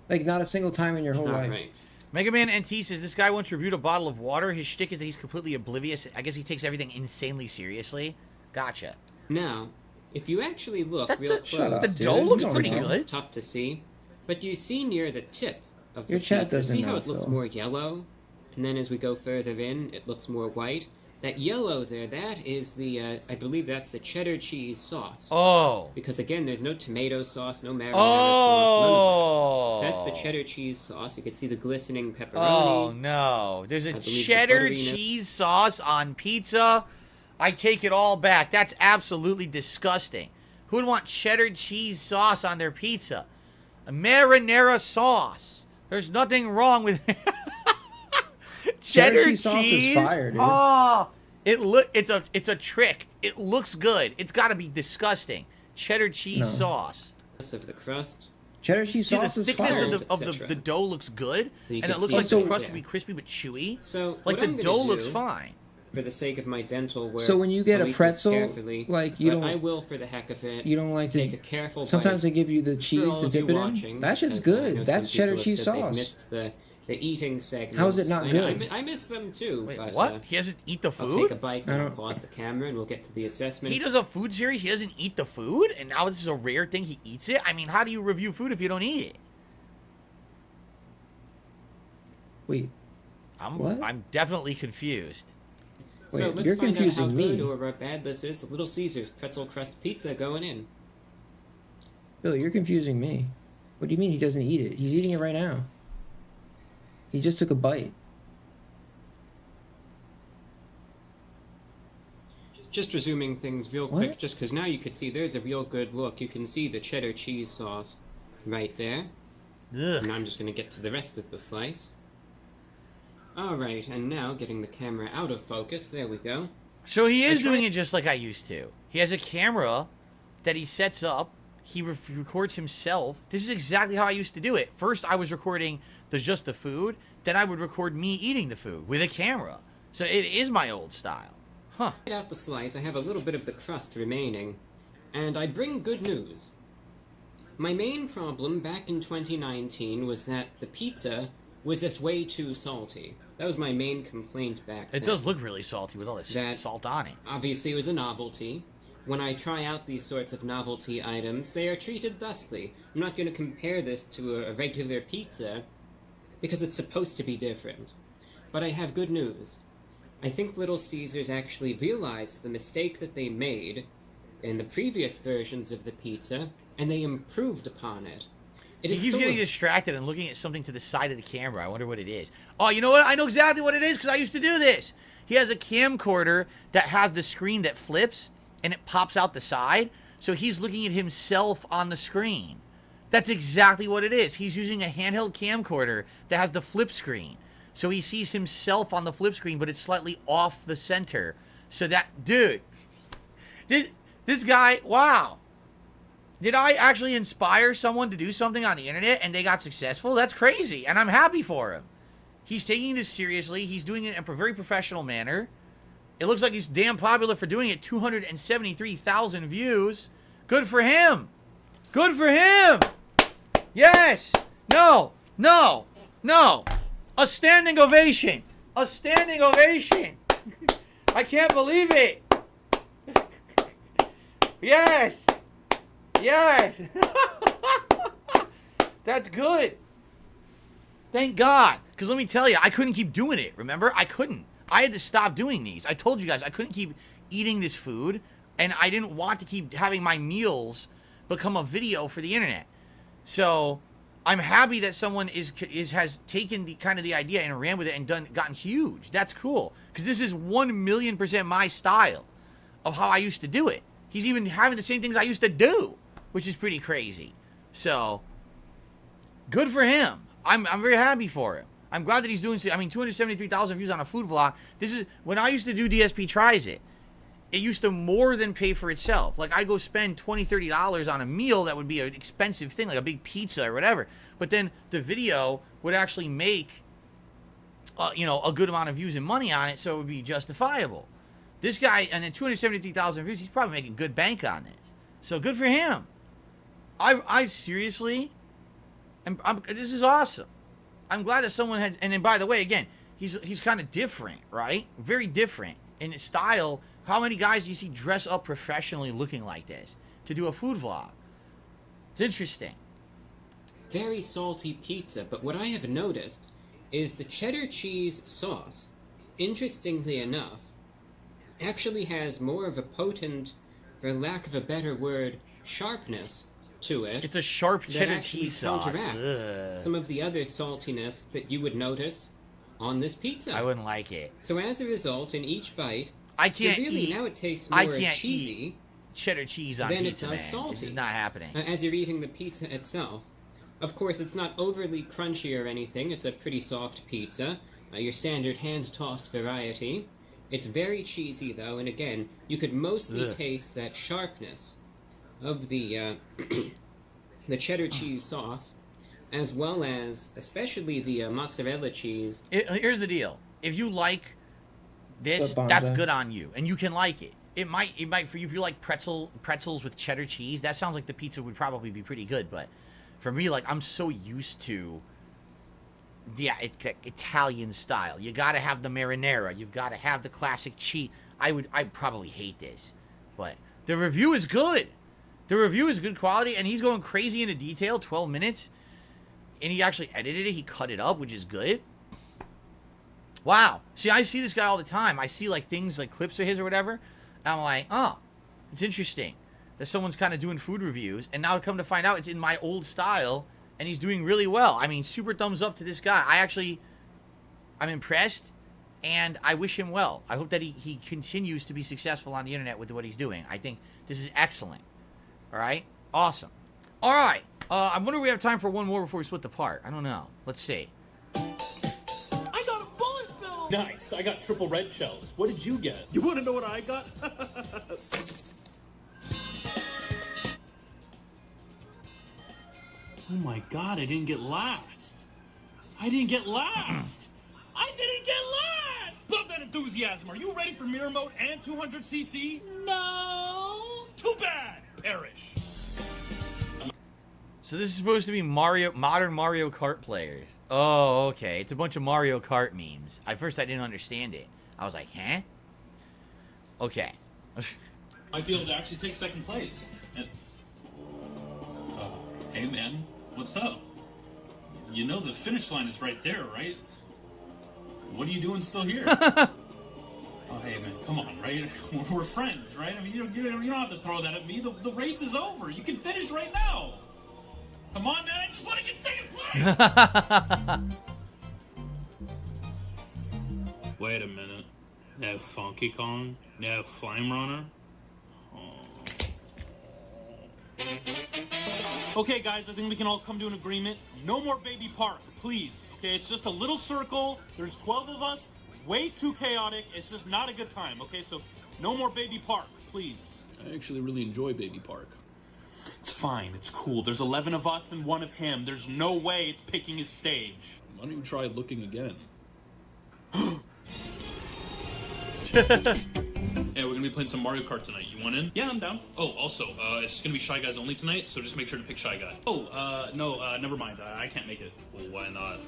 Like, not a single time in your whole life. Right. Mega Man NT says this guy once reviewed a bottle of water. His shtick is that he's completely oblivious. I guess he takes everything insanely seriously. Gotcha. Now, if you actually look real close, shut up, The dude. dough looks No, pretty no. good. It's tough to see, but do you see near the tip of the Your chat pizza? doesn't See how know, it looks Phil. more yellow, and then as we go further in, it looks more white. That yellow there, that is the, I believe that's the cheddar cheese sauce. Oh. Because again, there's no tomato sauce, no marinara Oh. sauce, none of that. So that's the cheddar cheese sauce. You can see the glistening pepperoni. Oh no! There's a I believe the cheddar butteriness. cheese sauce on pizza. I take it all back. That's absolutely disgusting. Who would want cheddar cheese sauce on their pizza? A marinara sauce. There's nothing wrong with cheddar cheese sauce is fire, dude. Oh, it's a trick. It looks good. It's got to be disgusting. Cheddar cheese No. sauce. Of the crust. Cheddar cheese See, sauce the is thickness fire. of the dough looks good, So you and can it looks see like it the right crust there. will be crispy but chewy. So Like what the I'm gonna dough looks do, fine. For the sake of my dental work, So when you get I'll a eat this pretzel, carefully, like, you but don't- I will, for the heck of it, You don't like to take a careful Sometimes bite. they give you the For cheese all to of you dip it in. watching, That shit's because I know good. some That's cheddar people have cheese said they've sauce. missed the eating segment. How is it not good? I miss them too. Wait, but, what? He doesn't eat the I'll food? take a bite and I'll pause the camera and we'll get to the assessment. He does a food series. He doesn't eat the food, and now this is a rare thing. He eats it. I mean, how do you review food if you don't eat it? Wait, what? I'm definitely confused. So Wait, let's you're find confusing out how me. good or bad this is. Little Caesars pretzel crust pizza going in. Bill, you're confusing me. What do you mean he doesn't eat it? He's eating it right now. He just took a bite. Just resuming things real What? quick, just because now you could see there's a real good look. You can see the cheddar cheese sauce right there. Ugh. And I'm just going to get to the rest of the slice. Alright, and now getting the camera out of focus. There we go. So he is doing it just like I used to. He has a camera that he sets up. He records himself. This is exactly how I used to do it. First, I was recording just the food. Then I would record me eating the food with a camera. So it is my old style. Huh. Right out the slice, I have a little bit of the crust remaining. And I bring good news. My main problem back in 2019 was that the pizza was just way too salty. That was my main complaint back then. It does look really salty with all this That salt on it. Obviously, it was a novelty. When I try out these sorts of novelty items, they are treated thusly. I'm not going to compare this to a regular pizza, because it's supposed to be different. But I have good news. I think Little Caesars actually realized the mistake that they made in the previous versions of the pizza, and they improved upon it. It He is keeps still getting a- distracted and looking at something to the side of the camera. I wonder what it is. Oh, you know what? I know exactly what it is because I used to do this. He has a camcorder that has the screen that flips and it pops out the side. So he's looking at himself on the screen. That's exactly what it is. He's using a handheld camcorder that has the flip screen. So he sees himself on the flip screen, but it's slightly off the center. So that, dude, this guy, wow. Did I actually inspire someone to do something on the internet and they got successful? That's crazy, and I'm happy for him. He's taking this seriously. He's doing it in a very professional manner. It looks like he's damn popular for doing it. 273,000 views. Good for him. Good for him. Yes. No. No. No. A standing ovation. A standing ovation. I can't believe it. Yes. Yes. That's good. Thank God. Because let me tell you, I couldn't keep doing it. Remember? I couldn't. I had to stop doing these. I told you guys I couldn't keep eating this food. And I didn't want to keep having my meals become a video for the internet. So I'm happy that someone has taken the kind of the idea and ran with it and gotten huge. That's cool. Because this is 1,000,000% my style of how I used to do it. He's even having the same things I used to do, which is pretty crazy. So, good for him. I'm very happy for him. I'm glad that he's doing. I mean, 273,000 views on a food vlog. This is when I used to do DSP Tries It. It used to more than pay for itself. Like, I go spend $20, $30 on a meal that would be an expensive thing, like a big pizza or whatever. But then the video would actually make, you know, a good amount of views and money on it, so it would be justifiable. This guy, and then 273,000 views, he's probably making good bank on this. So good for him. I seriously, this is awesome. I'm glad that someone has, and then by the way, again, he's kind of different, right? Very different in his style. How many guys do you see dress up professionally looking like this to do a food vlog? It's interesting. Very salty pizza, but what I have noticed is the cheddar cheese sauce, interestingly enough, actually has more of a potent, for lack of a better word, sharpness to it. It's a sharp cheddar cheese sauce. Some of the other saltiness that you would notice on this pizza. I wouldn't like it. So as a result, in each bite, I can't really eat. Now it tastes more I can't cheesy eat cheddar cheese on than pizza, it does man. salty. This is not happening. As you're eating the pizza itself, of course, it's not overly crunchy or anything. It's a pretty soft pizza, your standard hand-tossed variety. It's very cheesy, though, and again, you could mostly taste that sharpness of the the cheddar cheese sauce, as well as, especially the mozzarella cheese. Here's the deal. If you like this, that's good on you, and you can like it. It might for you, if you like pretzels with cheddar cheese, that sounds like the pizza would probably be pretty good, but for me, like, I'm so used to Italian style. You gotta have the marinara. You've gotta have the classic cheese. I'd probably hate this, but the review is good. The review is good quality, and he's going crazy into detail, 12 minutes, and he actually edited it. He cut it up, which is good. Wow. See, I see this guy all the time. I see, like, things, like clips of his or whatever, and I'm like, oh, it's interesting that someone's kind of doing food reviews, and now come to find out it's in my old style, and he's doing really well. I mean, super thumbs up to this guy. I'm impressed, and I wish him well. I hope that he continues to be successful on the internet with what he's doing. I think this is excellent. All right? Awesome. All right. I wonder if we have time for one more before we split the part. I don't know. Let's see. I got a bullet bill! Nice. I got triple red shells. What did you get? You want to know what I got? Oh my god, I didn't get last. I didn't get last. I didn't get last! Love that enthusiasm. Are you ready for mirror mode and 200cc? No. Too bad. Perish. So this is supposed to be modern Mario Kart players. Oh, okay. It's a bunch of Mario Kart memes. At first, I didn't understand it. I was like, huh? Okay. Might be able to actually take second place. And, hey, man. What's up? You know the finish line is right there, right? What are you doing still here? Oh, hey, man, come on, right? We're friends, right? I mean, you don't have to throw that at me. The race is over. You can finish right now. Come on, man, I just want to get second place! Wait a minute. No Funky Kong? No Flame Runner? Okay, guys, I think we can all come to an agreement. No more Baby Park, please. Okay, it's just a little circle. There's 12 of us. Way too chaotic. It's just not a good time, okay? So, no more Baby Park, please. I actually really enjoy Baby Park. It's fine. It's cool. There's 11 of us and 1 of him. There's no way it's picking his stage. Why don't you try looking again? Yeah, we're gonna be playing some Mario Kart tonight. You want in? Yeah, I'm down. Oh, also, it's just gonna be Shy Guys only tonight, so just make sure to pick Shy Guy. Oh, no, never mind. I can't make it. Well, why not?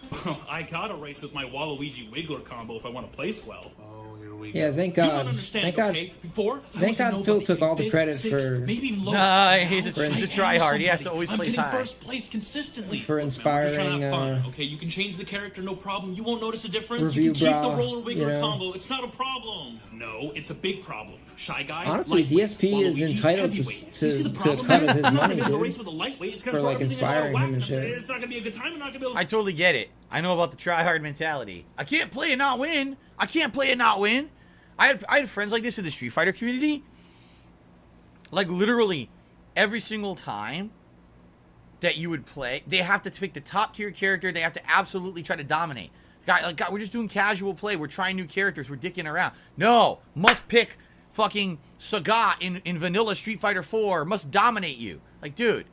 I gotta race with my Waluigi Wiggler combo if I want to place well. Oh, here we go. Yeah, thank God. Thank God. Thank God Phil took all the credit for. Nah, he's a tryhard. He has to always place high. First place consistently. For inspiring. Okay, you can change the character, no problem. You won't notice a difference. Review You can keep bra, the roller Wiggler you know. combo. It's not a problem. No, it's a big problem. Shy Guy. Honestly, DSP is entitled to a cut of his money, dude. For like inspiring him and shit. It's not gonna be a good time. I'm not gonna be able to... I totally get it. I know about the try-hard mentality. I can't play and not win. I can't play and not win. I had friends like this in the Street Fighter community. Like, literally, every single time, that you would play. They have to pick the top tier character. They have to absolutely try to dominate. God, we're just doing casual play. We're trying new characters. We're dicking around. No, must pick fucking Sagat in vanilla Street Fighter 4. Must dominate you. Like, dude,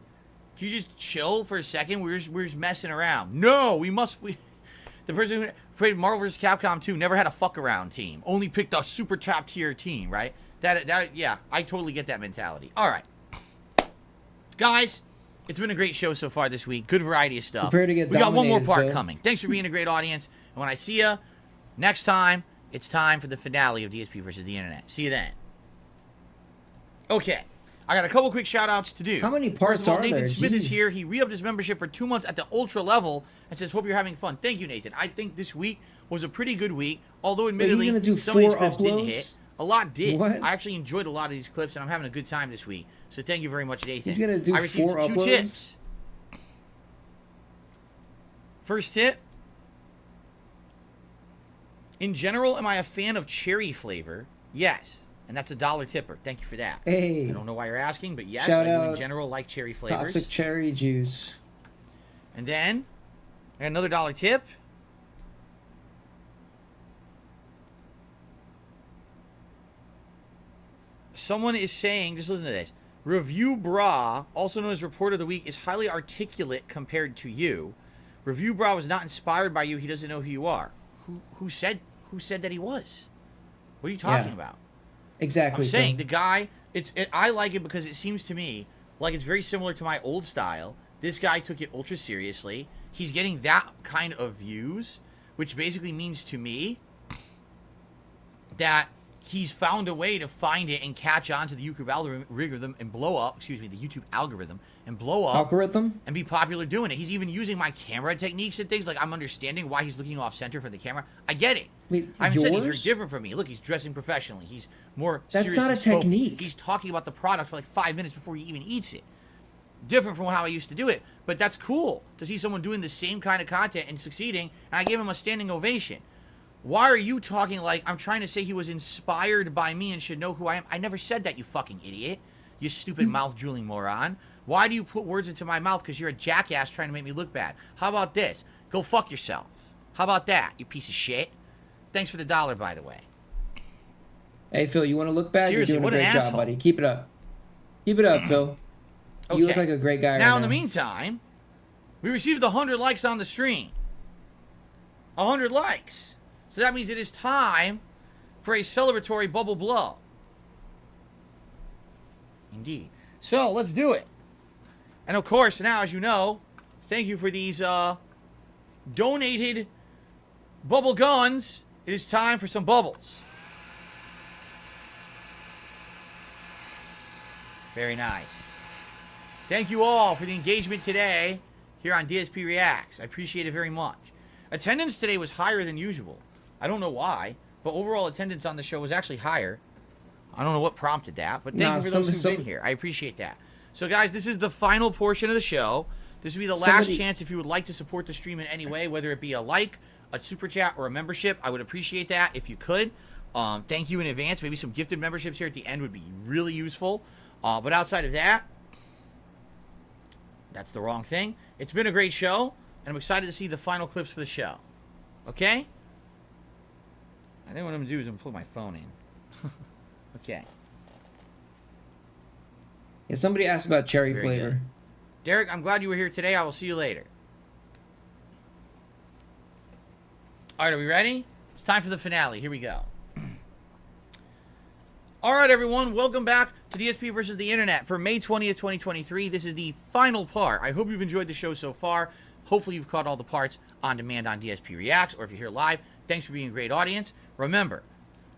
can you just chill for a second? We're just messing around. No, the person who played Marvel vs. Capcom 2 never had a fuck around team. Only picked a super top tier team, right? Yeah, I totally get that mentality. All right, guys. It's been a great show so far this week. Good variety of stuff. Prepare to get we got one more part Phil. coming. Thanks for being a great audience. And when I see you next time, it's time for the finale of DSP versus the Internet. See you then. Okay. I got a couple quick shout-outs to do. How many parts First of all, are Nathan there? Smith is Jeez. here. He re-upped his membership for 2 months at the Ultra level and says, hope you're having fun. Thank you, Nathan. I think this week was a pretty good week, although admittedly gonna do some of these 4 clips didn't uploads? hit. A lot did. What? I actually enjoyed a lot of these clips, and I'm having a good time this week. So thank you very much, Nathan. He's gonna do I received 4 2 uploads? tips. First tip. In general, am I a fan of cherry flavor? Yes. And that's $1 tipper. Thank you for that. Hey. I don't know why you're asking, but yes, Shout I do in out general like cherry flavors. Toxic cherry juice. And then, I got another $1 tip. Someone is saying, just listen to this. Review Bra, also known as Report of the Week, is highly articulate compared to you. Review Bra was not inspired by you. He doesn't know who you are. Who said that he was? What are you talking about? Exactly. I'm saying Phil. the guy. I like it because it seems to me like it's very similar to my old style. This guy took it ultra seriously. He's getting that kind of views, which basically means to me that he's found a way to find it and catch on to the YouTube algorithm and blow up. Excuse me, the YouTube algorithm and blow up. Algorithm? And be popular doing it. He's even using my camera techniques and things. Like, I'm understanding why he's looking off center for the camera. I get it. Wait, I haven't said he's very yours? different from me. Look, he's dressing professionally. He's more That's serious not and a spoken. technique. He's talking about the product for like 5 minutes before he even eats it. Different from how I used to do it. But that's cool to see someone doing the same kind of content and succeeding. And I gave him a standing ovation. Why are you talking like I'm trying to say he was inspired by me and should know who I am? I never said that, you fucking idiot. You stupid mouth-drooling moron. Why do you put words into my mouth because you're a jackass trying to make me look bad? How about this? Go fuck yourself. How about that, you piece of shit? Thanks for the $1, by the way. Hey, Phil, you want to look bad? Seriously, You're what doing a an great job, asshole. buddy. Keep it up. Keep it up, Phil. You look Okay. like a great guy Now, right in now. the meantime, we received 100 likes on the stream. 100 likes. So that means it is time for a celebratory bubble blow. Indeed. So, let's do it. And of course, now, as you know, thank you for these donated bubble guns. It is time for some bubbles. Very nice. Thank you all for the engagement today here on DSP Reacts. I appreciate it very much. Attendance today was higher than usual. I don't know why, but overall attendance on the show was actually higher. I don't know what prompted that, but thank you for those who've been here. I appreciate that. So, guys, this is the final portion of the show. This will be the last chance if you would like to support the stream in any way, whether it be a like, a super chat, or a membership. I would appreciate that if you could. Thank you in advance. Maybe some gifted memberships here at the end would be really useful. But outside of that, that's the wrong thing. It's been a great show, and I'm excited to see the final clips for the show. Okay? I think what I'm going to do is I'm going to put my phone in. Okay. Yeah, somebody asked about cherry Very flavor. good. Derek, I'm glad you were here today. I will see you later. All right, are we ready? It's time for the finale. Here we go. All right, everyone. Welcome back to DSP versus the Internet for May 20th, 2023. This is the final part. I hope you've enjoyed the show so far. Hopefully, you've caught all the parts on demand on DSP Reacts, or if you're here live, thanks for being a great audience. Remember,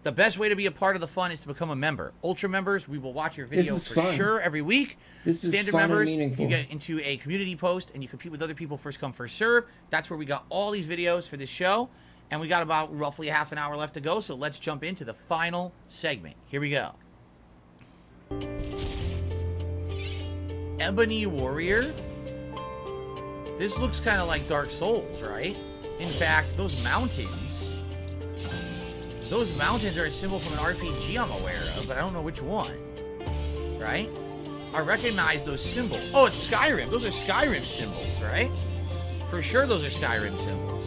the best way to be a part of the fun is to become a member. Ultra members, we will watch your video for sure every week. This is Standard fun and members, meaningful. you get into a community post and you compete with other people, first come, first serve. That's where we got all these videos for this show. And we got about roughly half an hour left to go, so let's jump into the final segment. Here we go. Ebony Warrior? This looks kind of like Dark Souls, right? In fact, those mountains are a symbol from an RPG I'm aware of, but I don't know which one. Right? I recognize those symbols. Oh, it's Skyrim. Those are Skyrim symbols, right? For sure those are Skyrim symbols.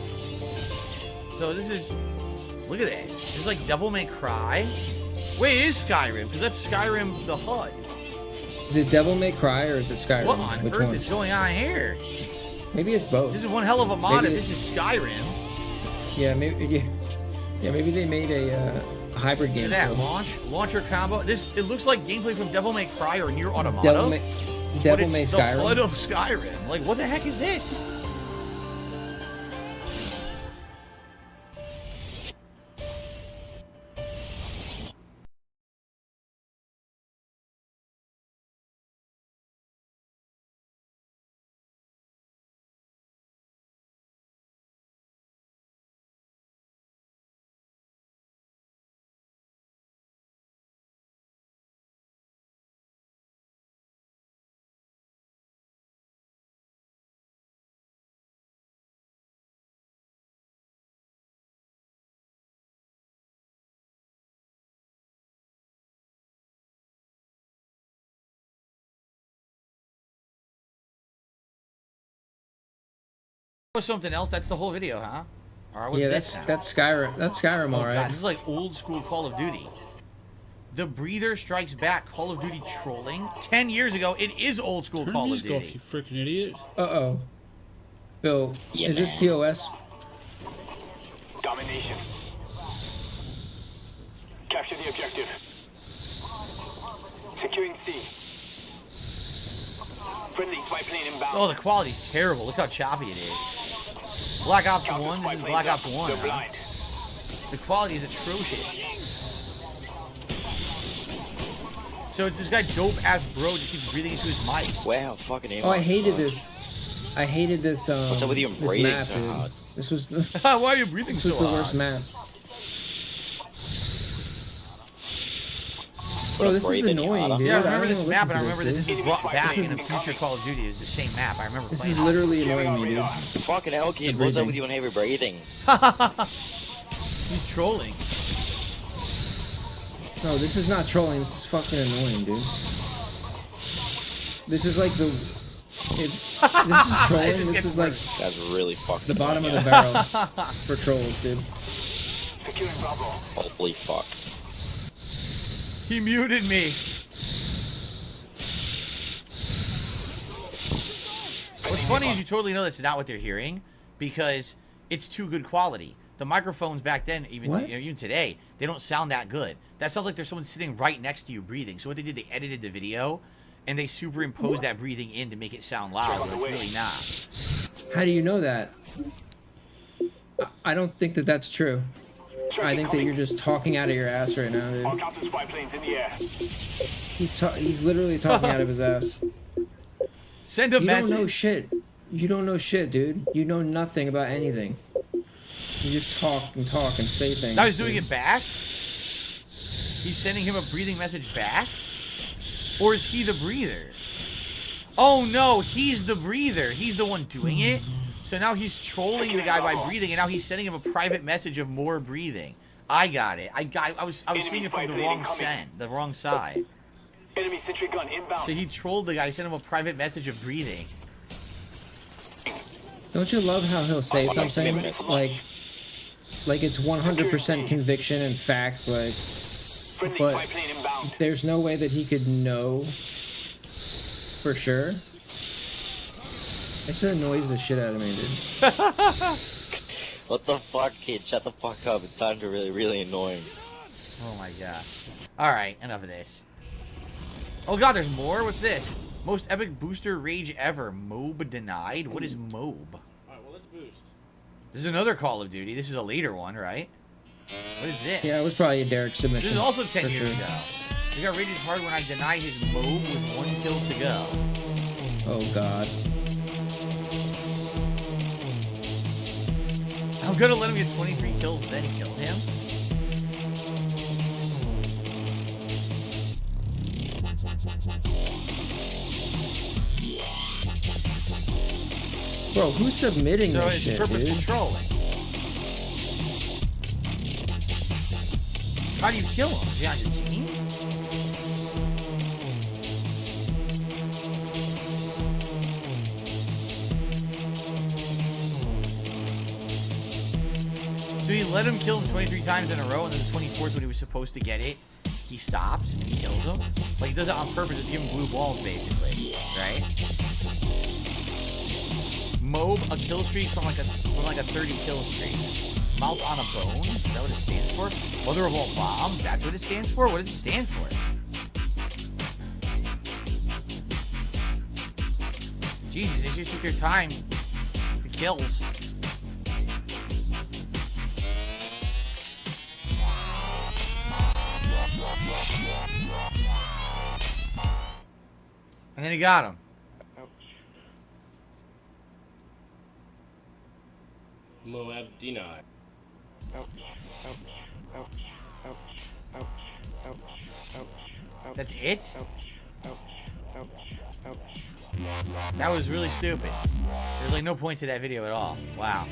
So this is... Look at this. This is like Devil May Cry. Wait, it is Skyrim, because that's Skyrim the HUD. Is it Devil May Cry or is it Skyrim? What on earth is going on here? Maybe it's both. This is one hell of a mod, Maybe if this is Skyrim. Yeah, maybe. Yeah, maybe they made a hybrid game. Look at that, launcher combo. It looks like gameplay from Devil May Cry or Nier Automata. Devil May Skyrim. The HUD of Skyrim. Like, what the heck is this? Something else? That's the whole video, huh? Or what's Yeah, this that's Skyrim. That's Skyrim, Oh, all right. God, this is like old school Call of Duty. The Breather Strikes Back, Call of Duty trolling. 10 years ago, it is old school Call of Duty. You freaking idiot. Uh-oh. Bill, Yeah, is this man. TOS? Domination. Capture the objective. Securing C. Friendly spy plane inbound. Oh, the quality's terrible. Look how choppy it is. Black Ops 1, this is Black Ops 1. Huh? The quality is atrocious. So it's this guy dope-ass bro just keeps breathing into his mic. Wow, fucking aim. Oh, I hated this. I hated this. What's up with you this breathing map, so dude. hard? This was the. Why are you breathing this so was the hard? worst map. Bro, this is annoying, dude. Yeah, I remember this don't map, and listen I to remember that this was brought back This is- in a future Call of Duty. It was the same map. I remember This playing is it. literally annoying me, dude. Fucking hell, kid. What's up with you and heavy breathing? He's trolling. No, this is not trolling. This is fucking annoying, dude. This is like the. This is trolling. This is like That's really fucking the bottom of the annoying. barrel for trolls, dude. Holy fuck. He muted me. What's funny is you totally know that's not what they're hearing because it's too good quality. The microphones back then, even What? even today, they don't sound that good. That sounds like there's someone sitting right next to you breathing. So what they did, they edited the video and they superimposed that breathing in to make it sound loud, but it's really not. How do you know that? I don't think that that's true. I think that you're just talking out of your ass right now, dude. All counter spy planes in the air. He's literally talking out of his ass. Send a You message. don't know shit. You don't know shit, dude. You know nothing about anything. You just talk and say things. Now he's doing dude. it back? He's sending him a breathing message back? Or is he the breather? Oh no, he's the breather. He's the one doing it. So now he's trolling the guy by breathing, and now he's sending him a private message of more breathing. I got it. I was seeing it from the wrong side. Enemy sentry gun inbound. So he trolled the guy, sent him a private message of breathing. Don't you love how he'll say something like it's 100% conviction and fact, like, but there's no way that he could know for sure. It just annoys the shit out of me, dude. What the fuck, kid? Shut the fuck up. It's starting to really annoying. Oh my god. Alright, enough of this. Oh god, there's more? What's this? Most epic booster rage ever. Mob denied? What is Mob? Alright, well, let's boost. This is another Call of Duty. This is a later one, right? What is this? Yeah, it was probably a Derek submission. This is also 10 for years sure. ago. He got rated hard when I denied his Mob with 1 kill to go. Oh god. I'm gonna let him get 23 kills and then kill him. Bro, who's submitting So this it's shit, purposeful dude? trolling. How do you kill him? Is he on your team? So he let him kill him 23 times in a row, and then the 24th when he was supposed to get it, he stops and he kills him. Like, he does it on purpose to give him blue balls, basically, right? Mob, a kill streak from like a 30 kill streak. Mouth on a bone, is that what it stands for? Mother of all bombs, that's what it stands for? What does it stand for? Jesus, they just took their time. The kills. And then he got him. Moab denied. That's it? That was really stupid. There's like no point to that video at all. Wow.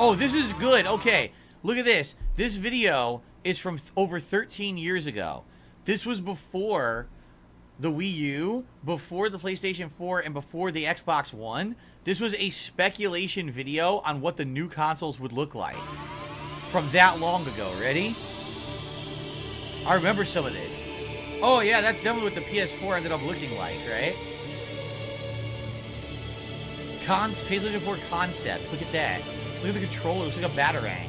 Oh, this is good. Okay, look at this. This video is from over 13 years ago. This was before the Wii U, before the PlayStation 4, and before the Xbox One. This was a speculation video on what the new consoles would look like from that long ago. Ready? I remember some of this. Oh yeah, that's definitely what the PS4 ended up looking like, right? PlayStation 4 concepts. Look at that. Look at the controller. It looks like a Batarang.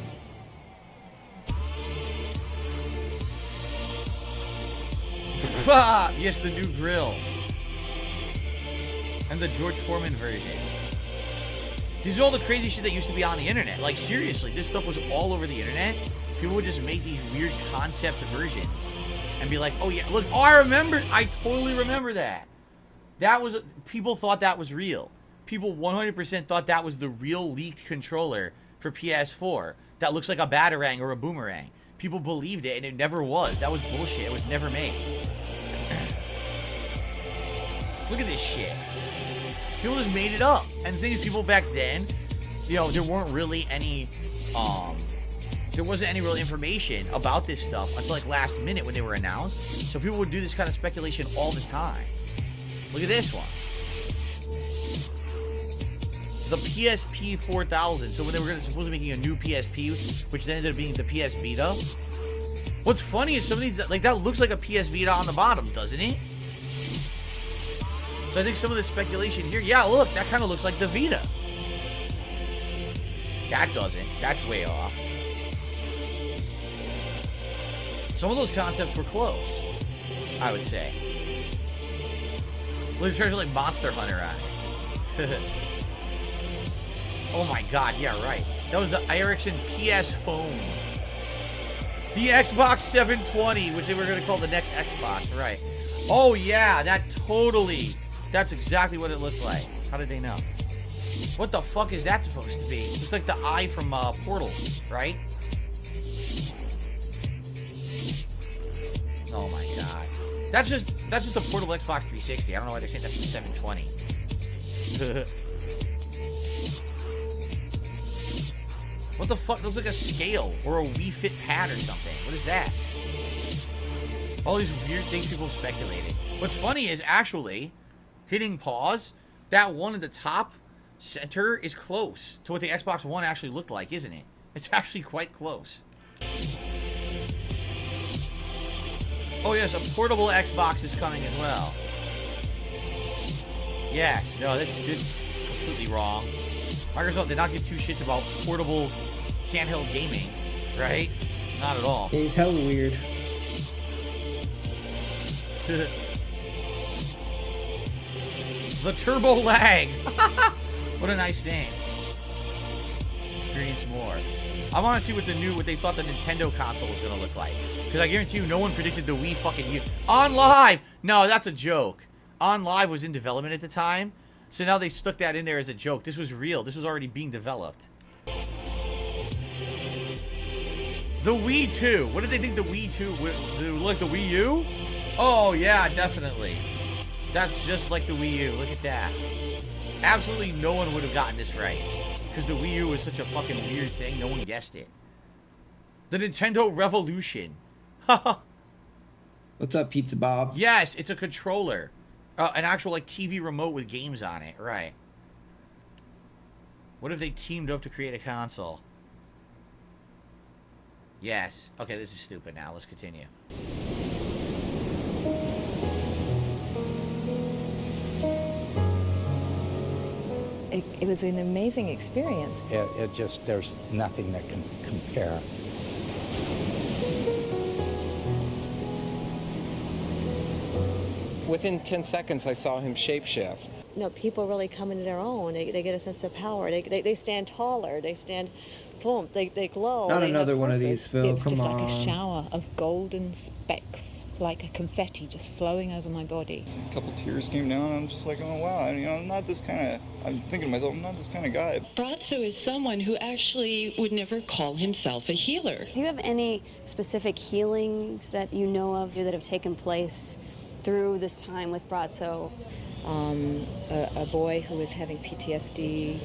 Yes, the new grill. And the George Foreman version. These are all the crazy shit that used to be on the internet. Like, seriously, this stuff was all over the internet. People would just make these weird concept versions and be like, oh yeah, look, oh, I remember, I totally remember that. That was, people thought that was real. People 100% thought that was the real leaked controller for PS4 that looks like a Batarang or a Boomerang. People believed it, and it never was. That was bullshit. It was never made. Look at this shit. People just made it up. And the thing is, people back then, you know, there weren't really any, there wasn't any real information about this stuff until like last minute when they were announced. So people would do this kind of speculation all the time. Look at this one. The PSP 4000. So when they were supposed to be making a new PSP, which then ended up being the PS Vita. What's funny is some of these, like, that looks like a PS Vita on the bottom, doesn't it? So I think some of the speculation here, yeah, look, that kind of looks like the Vita. That doesn't. That's way off. Some of those concepts were close, I would say. Look, there's like Monster Hunter on it. Oh my god, yeah, right. That was the Ericsson PS phone. The Xbox 720, which they were going to call the next Xbox, right. Oh yeah, that totally, that's exactly what it looked like. How did they know? What the fuck is that supposed to be? It's like the eye from Portal, right? Oh my god. That's just a portable Xbox 360. I don't know why they're saying that's the 720. What the fuck? It looks like a scale or a Wii Fit pad or something. What is that? All these weird things people speculated. What's funny is actually hitting pause, that one at the top center is close to what the Xbox One actually looked like, isn't it? It's actually quite close. Oh yes, a portable Xbox is coming as well. Yes, no, this is completely wrong. Microsoft did not give two shits about portable handheld gaming, right? Not at all. It's hella weird. The Turbo Lag. What a nice name. Experience more. I want to see what they thought the Nintendo console was going to look like. Because I guarantee you, no one predicted the Wii fucking U. On Live! No, that's a joke. On Live was in development at the time. So now they stuck that in there as a joke. This was real. This was already being developed. The Wii 2. What did they think the Wii 2 would look like? The Wii U? Oh, yeah, definitely. That's just like the Wii U. Look at that. Absolutely no one would have gotten this right. Because the Wii U was such a fucking weird thing, no one guessed it. The Nintendo Revolution. What's up, Pizza Bob? Yes, it's a controller. An actual, like, TV remote with games on it. Right. What if they teamed up to create a console? Yes. Okay, this is stupid now. Let's continue. It was an amazing experience. It just, there's nothing that can compare. Within 10 seconds, I saw him shapeshift. No, people really come into their own. They get a sense of power. They stand taller. They stand, boom, they glow. Not they another have one of purpose. these, Phil. It was Come just on. like a shower of golden specks, like a confetti just flowing over my body. A couple tears came down, and I'm just like, oh wow, I'm not this kind of. I'm thinking to myself, I'm not this kind of guy. Brazzo is someone who actually would never call himself a healer. Do you have any specific healings that you know of that have taken place through this time with Brazzo? A boy who was having PTSD,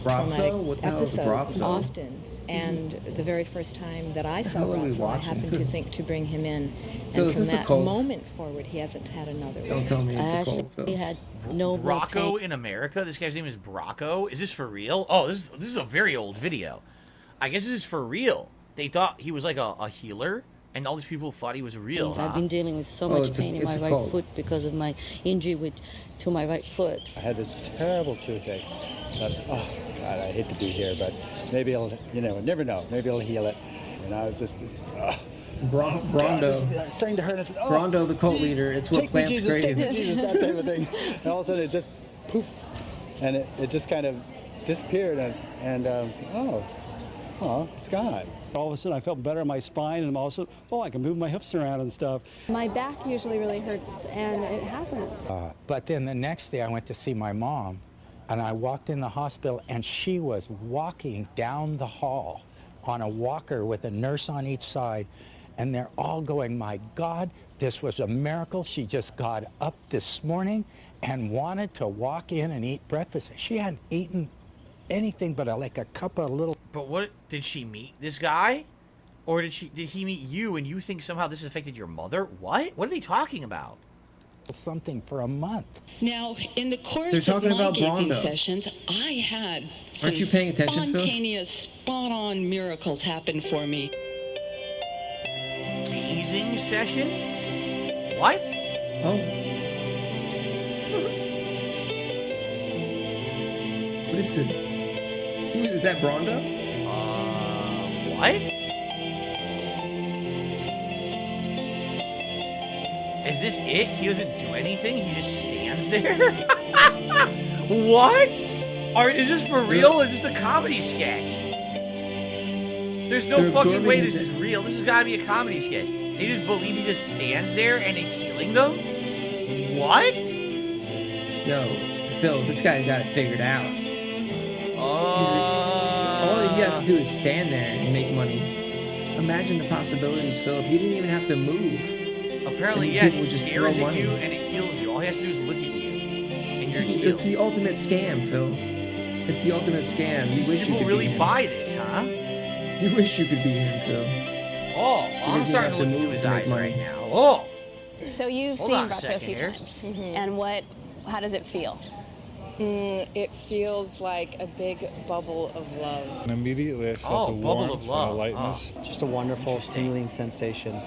Brazzo? traumatic What the hell is episodes Brazzo? often. And the very first time that I saw hell are we Brazzo, I watching? happened to think to bring him in. Phil, And is from this a that cult? moment forward, he hasn't had another one. Don't tell me it's a cult, Phil. had no more Bracco in America? This guy's name is Bracco? Is this for real? Oh, this is a very old video. I guess this is for real. They thought he was like a healer, and all these people thought he was real, huh? I've been dealing with so Oh, much it's a- pain in it's my a right cult. foot because of my injury to my right foot. I had this terrible toothache. But, oh, God, I hate to be here, but maybe it'll, never know. Maybe it'll heal it. And I was just, Brondo. God, this is starting to hurt. I said, oh, Brondo, the cult Jesus, leader. It's what take me, plants Jesus, crave. take me, Jesus, that type of thing. And all of a sudden it just poof, and it just kind of disappeared. And oh, it's gone. All of a sudden I felt better in my spine, and I'm also, I can move my hips around and stuff. My back usually really hurts, and it hasn't. But then the next day I went to see my mom, and I walked in the hospital, and she was walking down the hall on a walker with a nurse on each side, and they're all going, my God, this was a miracle. She just got up this morning and wanted to walk in and eat breakfast. She hadn't eaten anything but like a cup of little. But what, did she meet this guy? Or did he meet you and you think somehow this affected your mother? What? What are they talking about? Something for a month. Now, in the They're course of talking my about gazing Brondo. sessions, I had some Aren't you paying attention, Phil? spontaneous, spot-on miracles happen for me. Gazing sessions? What? Oh. What is this? Is that Brondo? What? Is this it? He doesn't do anything? He just stands there? What? Is this for real or is this a comedy sketch? There's no They're fucking absorbing way his- this is real. This has got to be a comedy sketch. They just believe he just stands there and he's healing them? What? Yo, Phil, this guy's got it figured out. All he has to do is stand there and make money. Imagine the possibilities, Phil. If you didn't even have to move. Apparently, and yes, people he just stares throw at money. you and it heals you. All he has to do is look at you and you're healed. It's the ultimate scam, Phil. It's the ultimate scam. You These wish you people could really be him. buy this, huh? You wish you could be him, Phil. Oh, I'm Because you starting have to to look into move his to make eyes money. right now. Oh! So you've Hold seen on a Brazzo a second few here. times. And how does it feel? It feels like a big bubble of love. And immediately I felt a bubble warmth of and love. a lightness. Just a wonderful, tingling sensation.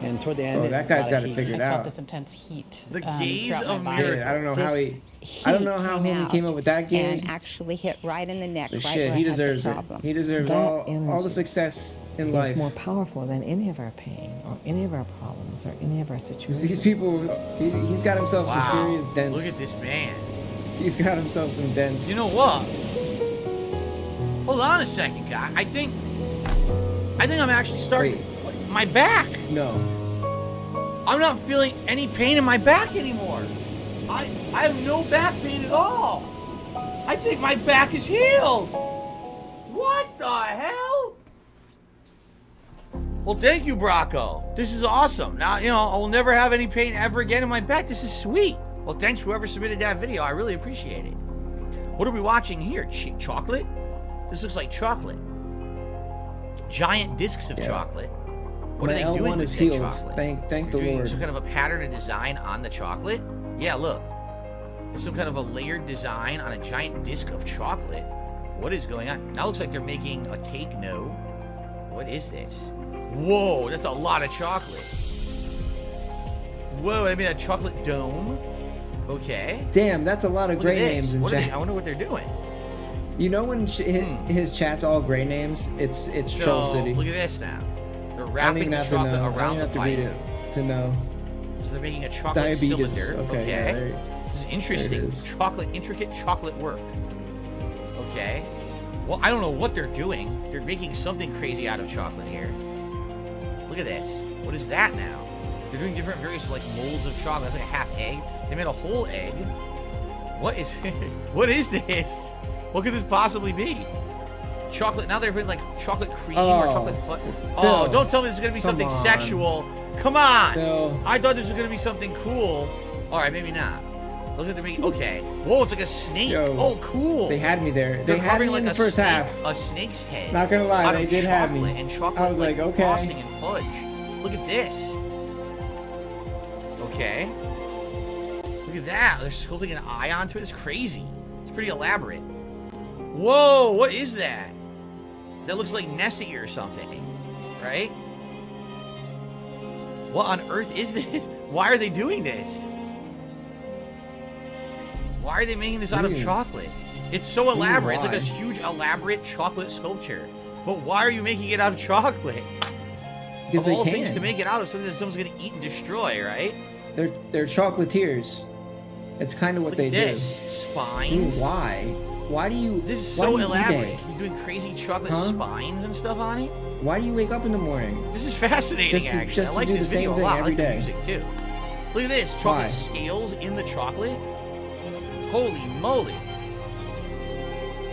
And toward the end, Oh, that guy's got it heat. figured I out. felt this intense heat. The gaze throughout my of body. Yeah, I don't know how he. I don't know how homie came up with that game. And actually hit right in the neck, But right shit, where he I had the deserves it. problem. He deserves That all the energy success in is life. more powerful than any of our pain or any of our problems or any of our 'Cause situations. these people, he's got himself Wow. some serious dents. Look at this man. He's got himself some dents. You know what? Hold on a second, guy. I think I'm actually starting. My back. No. I'm not feeling any pain in my back anymore. I have no back pain at all. I think my back is healed. What the hell? Well, thank you, Bracco. This is awesome. Now, I will never have any pain ever again in my back. This is sweet. Well, thanks whoever submitted that video. I really appreciate it. What are we watching here? Chocolate? This looks like chocolate. Giant discs of chocolate. What My are they L1 doing with is that healed. chocolate? Thank the They're doing Lord. some kind of a pattern and design on the chocolate? Yeah, look. There's some kind of a layered design on a giant disc of chocolate. What is going on? Now it looks like they're making a cake, no. What is this? Whoa, that's a lot of chocolate. Whoa, I mean a chocolate dome. Okay. Damn, that's a lot of gray names in chat. I wonder what they're doing. You know when his chat's all gray names? It's Troll City. Look at this now. They're I don't wrapping even the have to chocolate know. I around don't the have to read pipe. it to know. So they're making a chocolate Diabetes. cylinder. Okay. Yeah, This is interesting. Intricate chocolate work. Okay. Well, I don't know what they're doing. They're making something crazy out of chocolate here. Look at this. What is that now? They're doing different various like molds of chocolate. That's like a half egg. They made a whole egg. What is what is this? What could this possibly be? Chocolate. Now they're putting like chocolate cream or chocolate fudge. Oh, don't tell me this is gonna be something sexual. Come on. Phil. I thought this was gonna be something cool. All right, maybe not. Look at the meat. Okay. Whoa, it's like a snake. Yo, oh, cool. They had me there. They're They had carving me in like the first snake, half. A snake's head. Not gonna lie, out they of did have me. chocolate and chocolate, I was like, okay. frosting and fudge. Look at this. Okay. Look at that. They're sculpting an eye onto it. It's crazy. It's pretty elaborate. Whoa, what is that? That looks like Nessie or something, right? What on earth is this? Why are they doing this? Why are they making this out of chocolate? It's so elaborate. It's like this huge, elaborate chocolate sculpture. But why are you making it out of chocolate? Because of they all can. things to make it out of something that someone's going to eat and destroy, right? They're chocolatiers. It's kind of what they do. Spines. Why? Why do you? This is why so do you eat elaborate. egg? He's doing crazy chocolate spines and stuff on it. Why do you wake up in the morning? This is fascinating, Just to- actually. just I to like do the this same video a thing lot. I every like the day. music, too. Look at this. Chocolate Why? scales in the chocolate. Holy moly.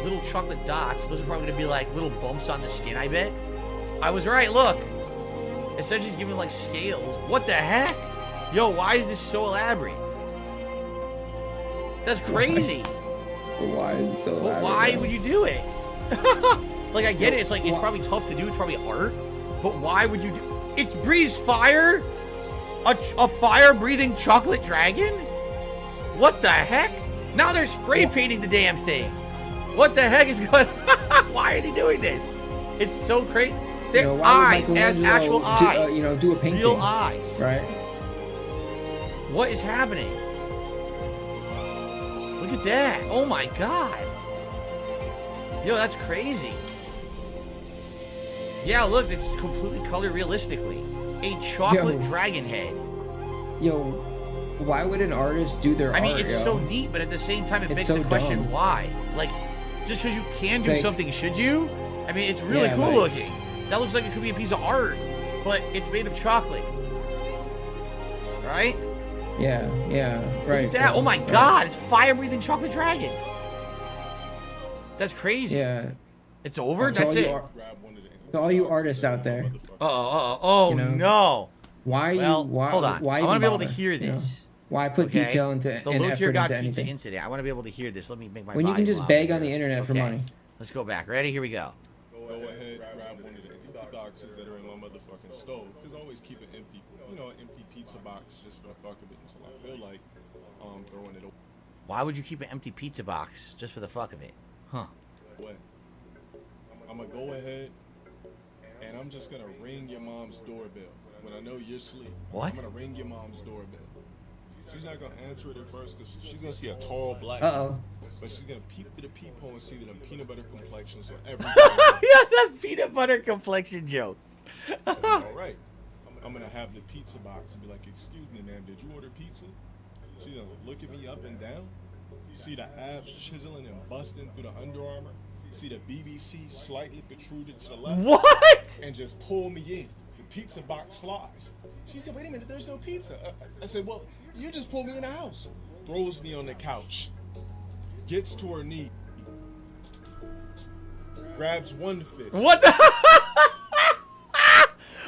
Little chocolate dots. Those are probably going to be like little bumps on the skin, I bet. I was right, look. It says she's giving like scales. What the heck? Yo, why is this so elaborate? That's crazy. Why is it so Well, elaborate? why would you do it? Like, I get it. It's like, it's probably tough to do. It's probably art. But why would you do... It's breathes fire? A fire-breathing chocolate dragon? What the heck? Now they're spray painting the damn thing. What the heck is going on? Why are they doing this? It's so crazy. Their why eyes would as Michelangelo actual eyes. do a painting? Real eyes. Right. What is happening? Look at that. Oh my god. Yo, that's crazy. Yeah, look, this is completely colored realistically. A chocolate dragon head. Yo, why would an artist do their I mean, art, it's yo? so neat, but at the same time, it It's begs so the question, dumb. why? Like, just because you can It's do like- something, should you? I mean, it's really Yeah, cool like- looking. That looks like it could be a piece of art, but it's made of chocolate. Right? Yeah, right. Look at that. Oh my god, it's fire-breathing chocolate dragon. That's crazy. Yeah. It's over? To That's all you it. To all you artists out there. Oh, you know, no. Why Well, are you? Why? hold on. Why I want to be able bother, to hear you know? this. Why put Okay? detail into the and low tier effort god into pizza anything? incident? I want to be able to hear this. Let me make my When you can volume just louder beg on the here. internet for Okay. money. Let's go back. Ready? Here we go. Go ahead, grab one of the empty boxes that are in my motherfucking stove. Because I always keep an empty, an empty pizza box just for the fuck of it until I feel like throwing it away. Why would you keep an empty pizza box just for the fuck of it? Huh. I'm gonna go ahead and I'm just gonna ring your mom's doorbell when I know you're asleep. What? I'm gonna ring your mom's doorbell. She's not gonna answer it at first because she's gonna see a tall black. Uh-oh. But she's gonna peep through the peephole and see that I'm peanut butter complexion, so everything. Yeah, that peanut butter complexion joke. All right. I'm gonna have the pizza box and be like, "Excuse me, ma'am, did you order pizza?" She's gonna look at me up and down. See the abs chiseling and busting through the Under Armour. See the BBC slightly protruded to the left. What? And just pull me in. The pizza box flies. She said, "Wait a minute, there's no pizza." I said, "Well, you just pulled me in the house." Throws me on the couch. Gets to her knee. Grabs one fist. What the?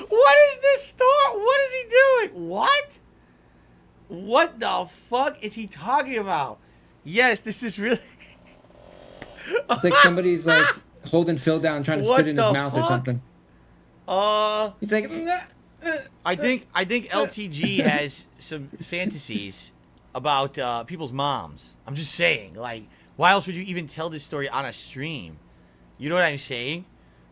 What is this store? What is he doing? What? What the fuck is he talking about? Yes, this is really... It's like somebody's like holding Phil down, trying to What spit in his the mouth or fuck? something. He's like, I think LTG has some fantasies about people's moms. I'm just saying, like, why else would you even tell this story on a stream? You know what I'm saying?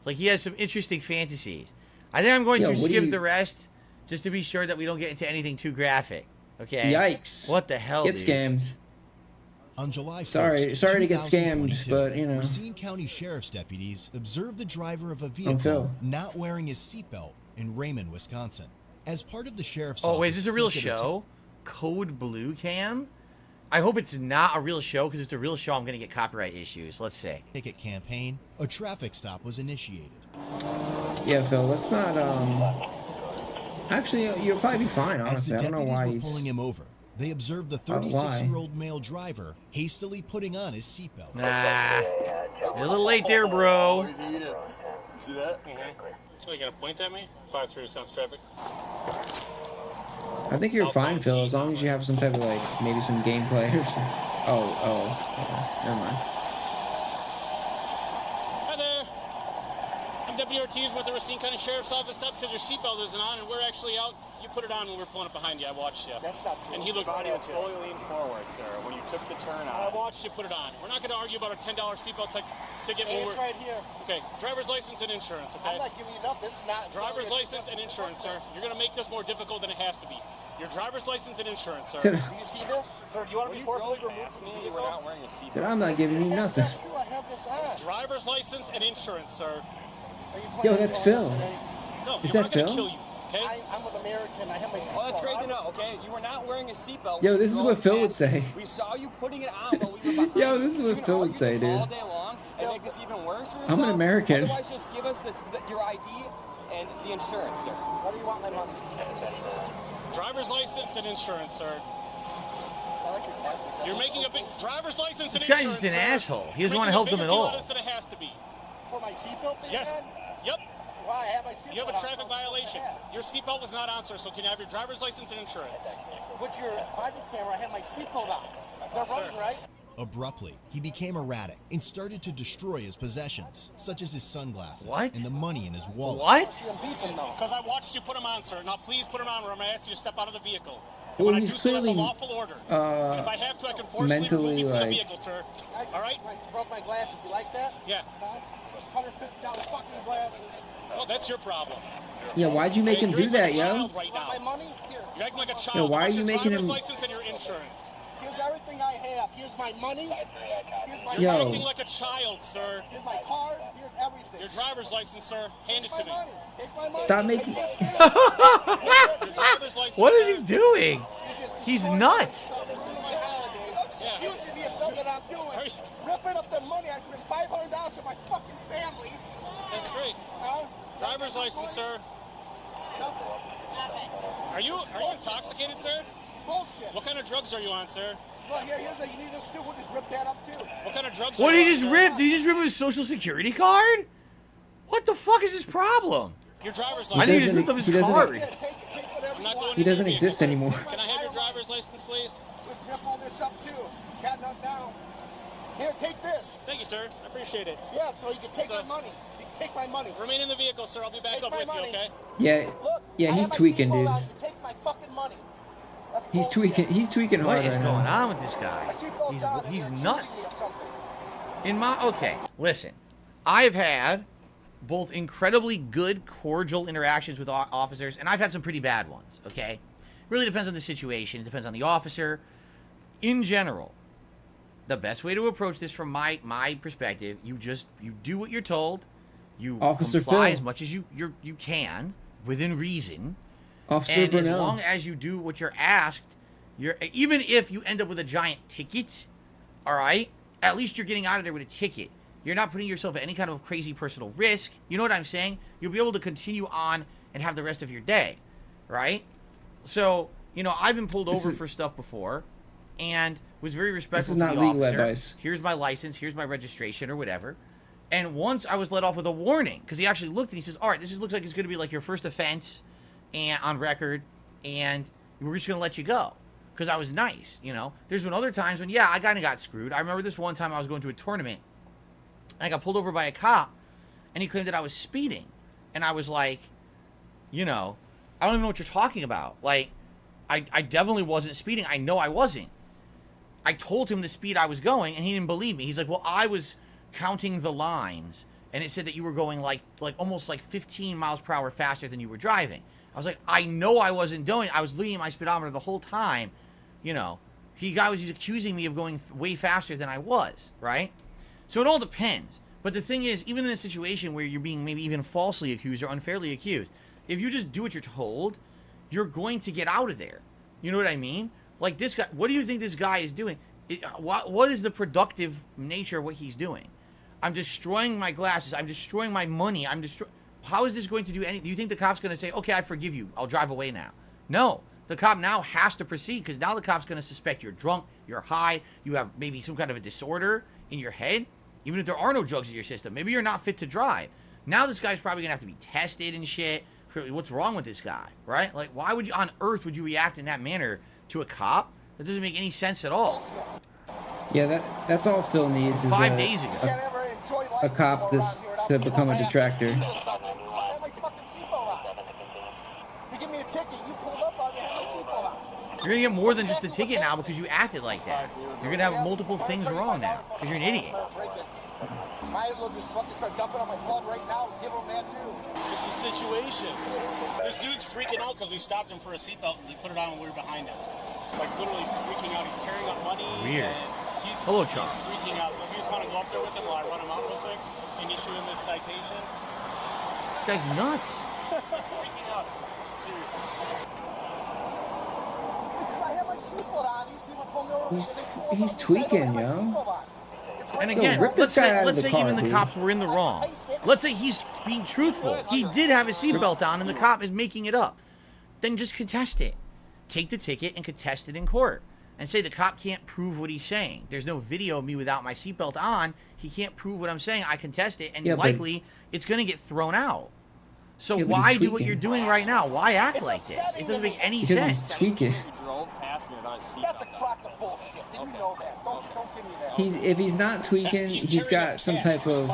Like, he has some interesting fantasies. I think I'm going to skip you... the rest just to be sure that we don't get into anything too graphic. Okay? Yikes. What the hell, Get dude? scammed. On July 1st, sorry to get scammed, but, you know. Racine County Sheriff's deputies observed the driver of a vehicle not wearing his seatbelt in Raymond, Wisconsin. As part of the sheriff's office... Oh, wait, is this a real show? Code Blue Cam? I hope it's not a real show, because if it's a real show, I'm going to get copyright issues. Let's see. Ticket campaign, a traffic stop was initiated. Yeah, Phil, let's not, Actually, you'll probably be fine, honestly. I don't know why he's... pulling him over, they observed the 36-year-old male driver hastily putting on his seatbelt. Nah. You're a little late there, bro. See that? So you gonna point at me? 5-3 Wisconsin traffic. I think you're fine, Phil, as long as you have some type of, like, maybe some gameplay or something. Yeah, never mind. Hi there. I'm Deputy Ortiz with the Racine County Sheriff's Office. Stop because your seatbelt isn't on, and we're actually out. You put it on when we were pulling up behind you. I watched you. That's not true. And he looked Your body real was good. fully leaned forward, sir, when you took the turn on. I watched you put it on. We're not going to argue about a $10 seatbelt ticket. Hey, it's right here. Okay, driver's license and insurance, okay? I'm not giving you nothing. It's not. Driver's license and insurance, sir. You're going to make this more difficult than it has to be. Your driver's license and insurance, sir. Do you see this? Sir, do you want to be forcibly removed? You were not wearing a seatbelt. Said, I'm not giving you nothing. That's not true. I have this on. Driver's license and insurance, sir. Yo, that's Phil. No, Is we're that not gonna Phil? kill you, okay? I'm an American. I have my seatbelt. Well, that's great to know, okay? You were not wearing a seatbelt. Yo, this is what Phil would say. We saw you putting it on while we were behind. Yo, this is what Phil would say, dude. All day long and make this even worse for yourself. I'm an American. Otherwise, just give us your ID and the insurance, sir. What do you want my money? Driver's license and insurance, sir. You're making a big driver's license and This guy's insurance, just an sir. asshole. He doesn't want to help them at all. For my seatbelt? Yes. Yep. Why? I have my seatbelt. You have a traffic violation. Your seatbelt was not on, sir, so can you have your driver's license and insurance? With your body camera, I have my seatbelt on. They're running, right? Abruptly, he became erratic and started to destroy his possessions, such as his sunglasses and the money in his wallet. Because I watched you put them on, sir. Now please put them on, or I'm going to ask you to step out of the vehicle. Well, when I he's do so, that's a clearly, lawful order. If I have to, I can forcibly mentally, remove you from the like- vehicle, sir. All right? I broke my glasses. You like that? Yeah. $150 fucking glasses. Well, that's your problem. Yeah, why'd you make him do that, yo? Child right now. My money? Here. You're acting like a child. Yo, why are What's you your making driver's him- license and your insurance? Here's everything I have. Here's my money. Here's my You're Yo. acting like a child, sir. Here's my card. Here's everything. Your driver's license, sir. Hand it to me. Take my money. Stop making... Your driver's license, What is sir. he doing? He's nuts. You should be something I'm doing. Ripping up the money. I spent $500 for my fucking family. That's great. Driver's license, sir. Are you intoxicated, sir? Bullshit. What kind of drugs are you on, sir? Well, here's what you need this too. We'll just rip that up too. What kind of drugs What are did you he on, just sir? rip? Did he just rip his social security card? What the fuck is his problem? Your driver's He I think he license. just ripped up his he doesn't- card. I'm not going He into doesn't your exist vehicle, anymore. sir. Can I have your driver's license, please? Let's rip all this up too. Got enough now. Here, take this. Thank you, sir. I appreciate it. Yeah, so you can take my money. So you can take my money. Remain in the vehicle, sir. I'll be back Take up my with money. you, okay? Yeah, yeah, I he's have my tweaking, seatbelt dude. on. You take my fucking money. That's He's bullshit. tweaking What hard is right going now. on with this guy? My seatbelt's He's on and he's you're nuts. accusing me of something. Okay, listen. I've had both incredibly good, cordial interactions with officers, and I've had some pretty bad ones, okay? Really depends on the situation. It depends on the officer. In general, the best way to approach this from my perspective, you do what you're told. You Officer comply Phil. as much as you can within reason. Officer And as Brunel. long as you do what you're asked, even if you end up with a giant ticket, all right, at least you're getting out of there with a ticket. You're not putting yourself at any kind of crazy personal risk. You know what I'm saying? You'll be able to continue on and have the rest of your day, right? So, you know, I've been pulled over for stuff before and was very respectful to the not legal officer. advice. Here's my license, here's my registration or whatever. And once I was let off with a warning, because he actually looked and he says, all right, this looks like it's going to be like your first offense and on record, and we're just going to let you go. Because I was nice, you know. There's been other times when, yeah, I kind of got screwed. I remember this one time I was going to a tournament, and I got pulled over by a cop, and he claimed that I was speeding. And I was like, you know, I don't even know what you're talking about. Like, I definitely wasn't speeding. I know I wasn't. I told him the speed I was going, and he didn't believe me. He's like, well, I was counting the lines, and it said that you were going like almost like 15 miles per hour faster than you were driving. I was like, I know I wasn't doing. I was leaving my speedometer the whole time. You know, guy was accusing me of going way faster than I was, right? So it all depends. But the thing is, even in a situation where you're being maybe even falsely accused or unfairly accused, if you just do what you're told, you're going to get out of there. You know what I mean? Like this guy, what do you think this guy is doing? What is the productive nature of what he's doing? I'm destroying my glasses. I'm destroying my money. How is this going to do anything? Do you think the cop's going to say, okay, I forgive you. I'll drive away now? No. The cop now has to proceed because now the cop's going to suspect you're drunk, you're high, you have maybe some kind of a disorder in your head. Even if there are no drugs in your system, maybe you're not fit to drive. Now this guy's probably going to have to be tested and shit. For what's wrong with this guy, right? Like, why would you, on earth, would you react in that manner to a cop? That doesn't make any sense at all. Yeah, that's all Phil needs is 5 days ago. A cop to become a detractor. You give me a ticket, you pulled up on me, have my seatbelt on. You're going to get more than just a ticket now because you acted like that. You're going to have multiple things wrong now because you're an idiot. Might as well just fucking start dumping on my blood right now and give him that too. It's the situation. This dude's freaking out because we stopped him for a seatbelt and he put it on when we were behind him. Like literally freaking out. He's tearing up money. Weird. Hello, Chuck. He's freaking out. So if you just want to go up there with him while I run him out real quick and issue him this citation. This guy's nuts. Freaking out. Seriously. Because I have my seatbelt on, these people pull me over. He's tweaking, yo. And again, let's say even the cops were in the wrong. Let's say he's being truthful. He did have his seatbelt on and the cop is making it up. Then just contest it. Take the ticket and contest it in court. And say the cop can't prove what he's saying. There's no video of me without my seatbelt on. He can't prove what I'm saying. I contest it, and likely it's going to get thrown out. So why do what you're doing right now? Why act like this? It doesn't make any sense. He's tweaking. That's a crock of bullshit. Did you know that? Don't give me that. If he's not tweaking, he's got some type of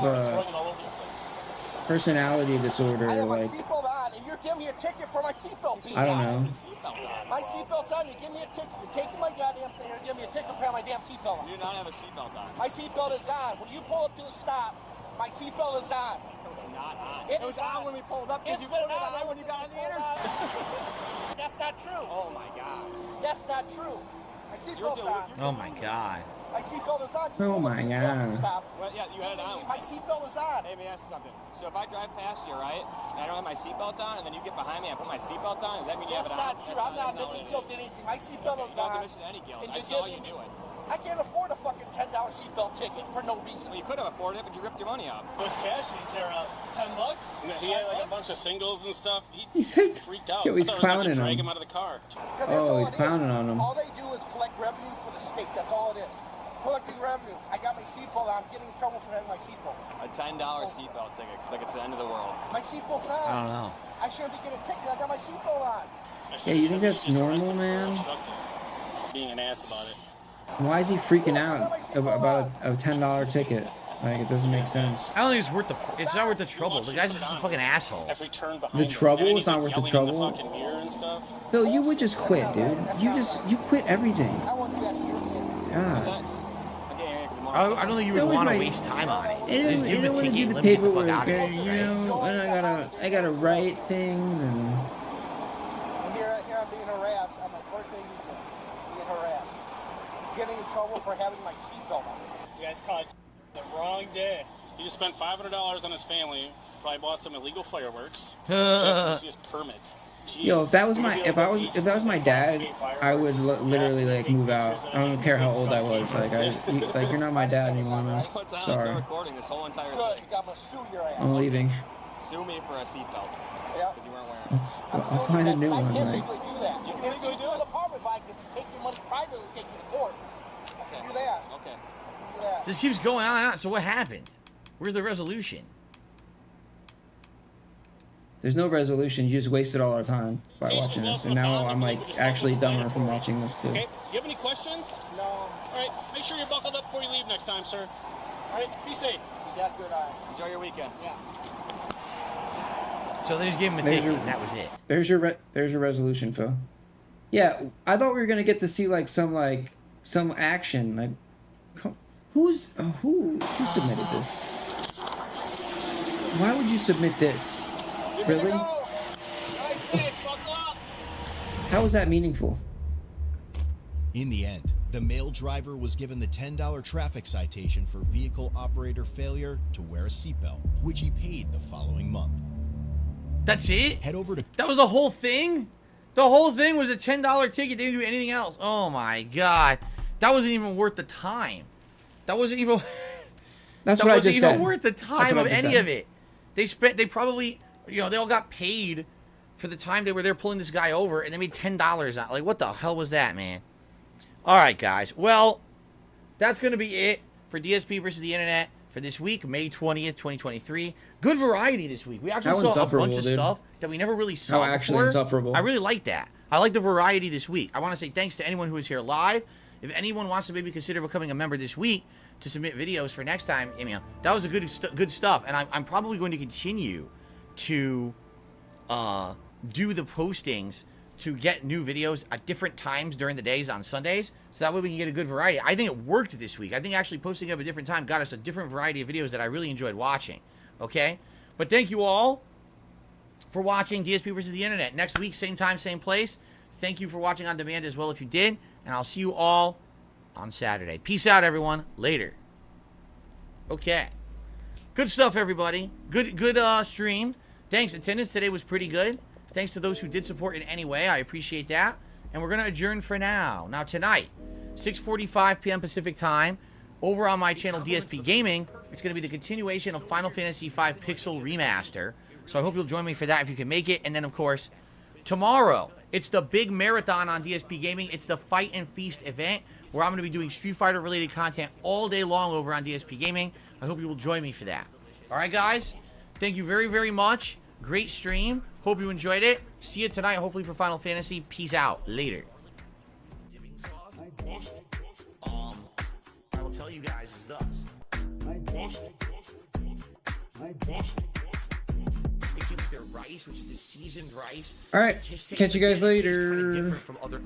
personality disorder. I have my Like, seatbelt on, and you're giving me a ticket for my seatbelt. I don't know. My seatbelt's on. You give me a ticket. You're taking my goddamn thing. You're giving me a ticket for my damn seatbelt on. You do not have a seatbelt on. My seatbelt is on. When you pull up to the stop, my seatbelt is on. It's not on. It was on when we pulled up because you put it on when you got on the intersection. That's not true. Oh my god. That's not true. My seatbelt's on. Oh my god. My seatbelt is on. Oh my god. Well, yeah, you had it on. My seatbelt is on. Hey, let me ask you something. So if I drive past you, right, and I don't have my seatbelt on, and then you get behind me and I put my seatbelt on, does that mean you have it on? That's not true. I'm not admitting guilt to anything. My seatbelt is on. You're not admitting any guilt. I saw you do it. I can't afford a fucking $10 seatbelt ticket for no reason. Well, you could have afforded it, but you ripped your money out. Those cash sheets are $10. He had like a bunch of singles and stuff. He said, freaked out. yo, he's clowning drag him. him out of the car. Oh, he's clowning on him. All they do is collect revenue for the state. That's all it is. Collecting revenue. I got my seatbelt on. I'm getting in trouble for having my seatbelt. A $10 seatbelt ticket, like it's the end of the world. My seatbelt's on. I don't know. I shouldn't be getting a ticket. I got my seatbelt on. Yeah, you think that's normal, man? Being an ass about it. Why is he freaking out about a $10 ticket? Like, it doesn't make sense. I don't think it's worth it's not worth the trouble. The guy's just a fucking asshole. The trouble? It's not worth the trouble? Phil, you would just quit, dude. You quit everything. God. I don't think you would want to waste time on it. Just give him a ticket and let him get the fuck out of it. You know, and I gotta write things and. Here I'm being harassed on my birthday weekend. Being harassed. Getting in trouble for having my seatbelt on. You guys caught the wrong day. He just spent $500 on his family. Probably bought some illegal fireworks. Just his permit. Jeez. Yo, if that was my dad, I would literally like move out. I don't care how old I was. Like you're not my dad anymore, man. Sorry. Recording this whole entire thing. I'm gonna sue your ass. I'm leaving. Sue me for a seatbelt. Yeah. Because you weren't wearing it. I'll find a new one. I can't Like. legally do that. You can legally do an apartment, but I can take your money privately and take you to court. Okay. Do that. Okay. Do that. This keeps going on and on. So what happened? Where's the resolution? There's no resolution. You just wasted all our time by watching this, and now I'm like actually dumber from watching this too. Okay. You have any questions? No. All right. Make sure you're buckled up before you leave next time, sir. All right. Be safe. You got good eyes. Enjoy your weekend. Yeah. So they just gave him a ticket, and that was it. There's your resolution, Phil. Yeah, I thought we were gonna get to see like some action. Like, who submitted this? Why would you submit this? Really? How is that meaningful? In the end, the male driver was given the $10 traffic citation for vehicle operator failure to wear a seatbelt, which he paid the following month. That's it? Head over to... That was the whole thing? The whole thing was a $10 ticket. They didn't do anything else. Oh my God. That wasn't even worth the time. That wasn't even... That's what I just said. That wasn't even worth the time of any of it. They probably, you know, they all got paid for the time they were there pulling this guy over, and they made $10 out. Like, what the hell was that, man? All right, guys. Well, that's going to be it for DSP versus the Internet for this week, May 20th, 2023. Good variety this week. We actually saw a bunch of stuff that we never really saw before. Actually insufferable. I really like that. I like the variety this week. I want to say thanks to anyone who is here live. If anyone wants to maybe consider becoming a member this week to submit videos for next time, you know, that was a good stuff. And I'm probably going to continue to do the postings to get new videos at different times during the days on Sundays, so that way we can get a good variety. I think it worked this week. I think actually posting up a different time got us a different variety of videos that I really enjoyed watching, okay? But thank you all for watching DSP versus the Internet. Next week, same time, same place. Thank you for watching on demand as well if you did, and I'll see you all on Saturday. Peace out, everyone. Later. Okay. Good stuff, everybody. Good stream. Thanks. Attendance today was pretty good. Thanks to those who did support in any way. I appreciate that. And we're going to adjourn for now. Now, tonight, 6:45 p.m. Pacific time, over on my channel, DSP Gaming, it's going to be the continuation of Final Fantasy V Pixel Remaster. So I hope you'll join me for that if you can make it. And then, of course, tomorrow, it's the big marathon on DSP Gaming. It's the Fight and Feast event, where I'm going to be doing Street Fighter-related content all day long over on DSP Gaming. I hope you will join me for that. All right, guys? Thank you very, very much. Great stream. Hope you enjoyed it. See you tonight, hopefully, for Final Fantasy. Peace out. Later. I will tell you guys is thus. Their rice, which is the seasoned rice. All right. Catch you guys later. Kind of different from other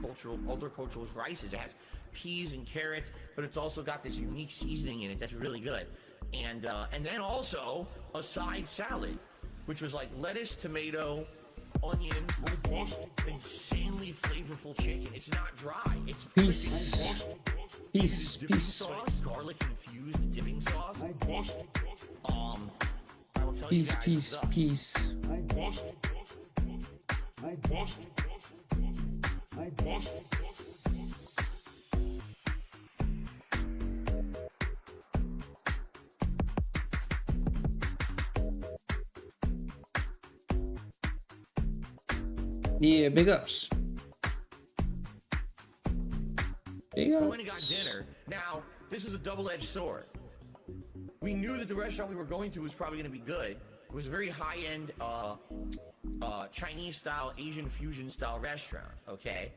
cultural rices. It has peas and carrots, but it's also got this unique seasoning in it that's really good. And then also a side salad, which was like lettuce, tomato, onion, insanely flavorful chicken. It's not dry. It's Peace. Sauce, garlic infused dipping sauce. I will tell you guys Peace. Yeah, big ups. We went and got dinner. Now, this was a double-edged sword. We knew that the restaurant we were going to was probably going to be good. It was a very high-end Chinese-style, Asian fusion-style restaurant, okay?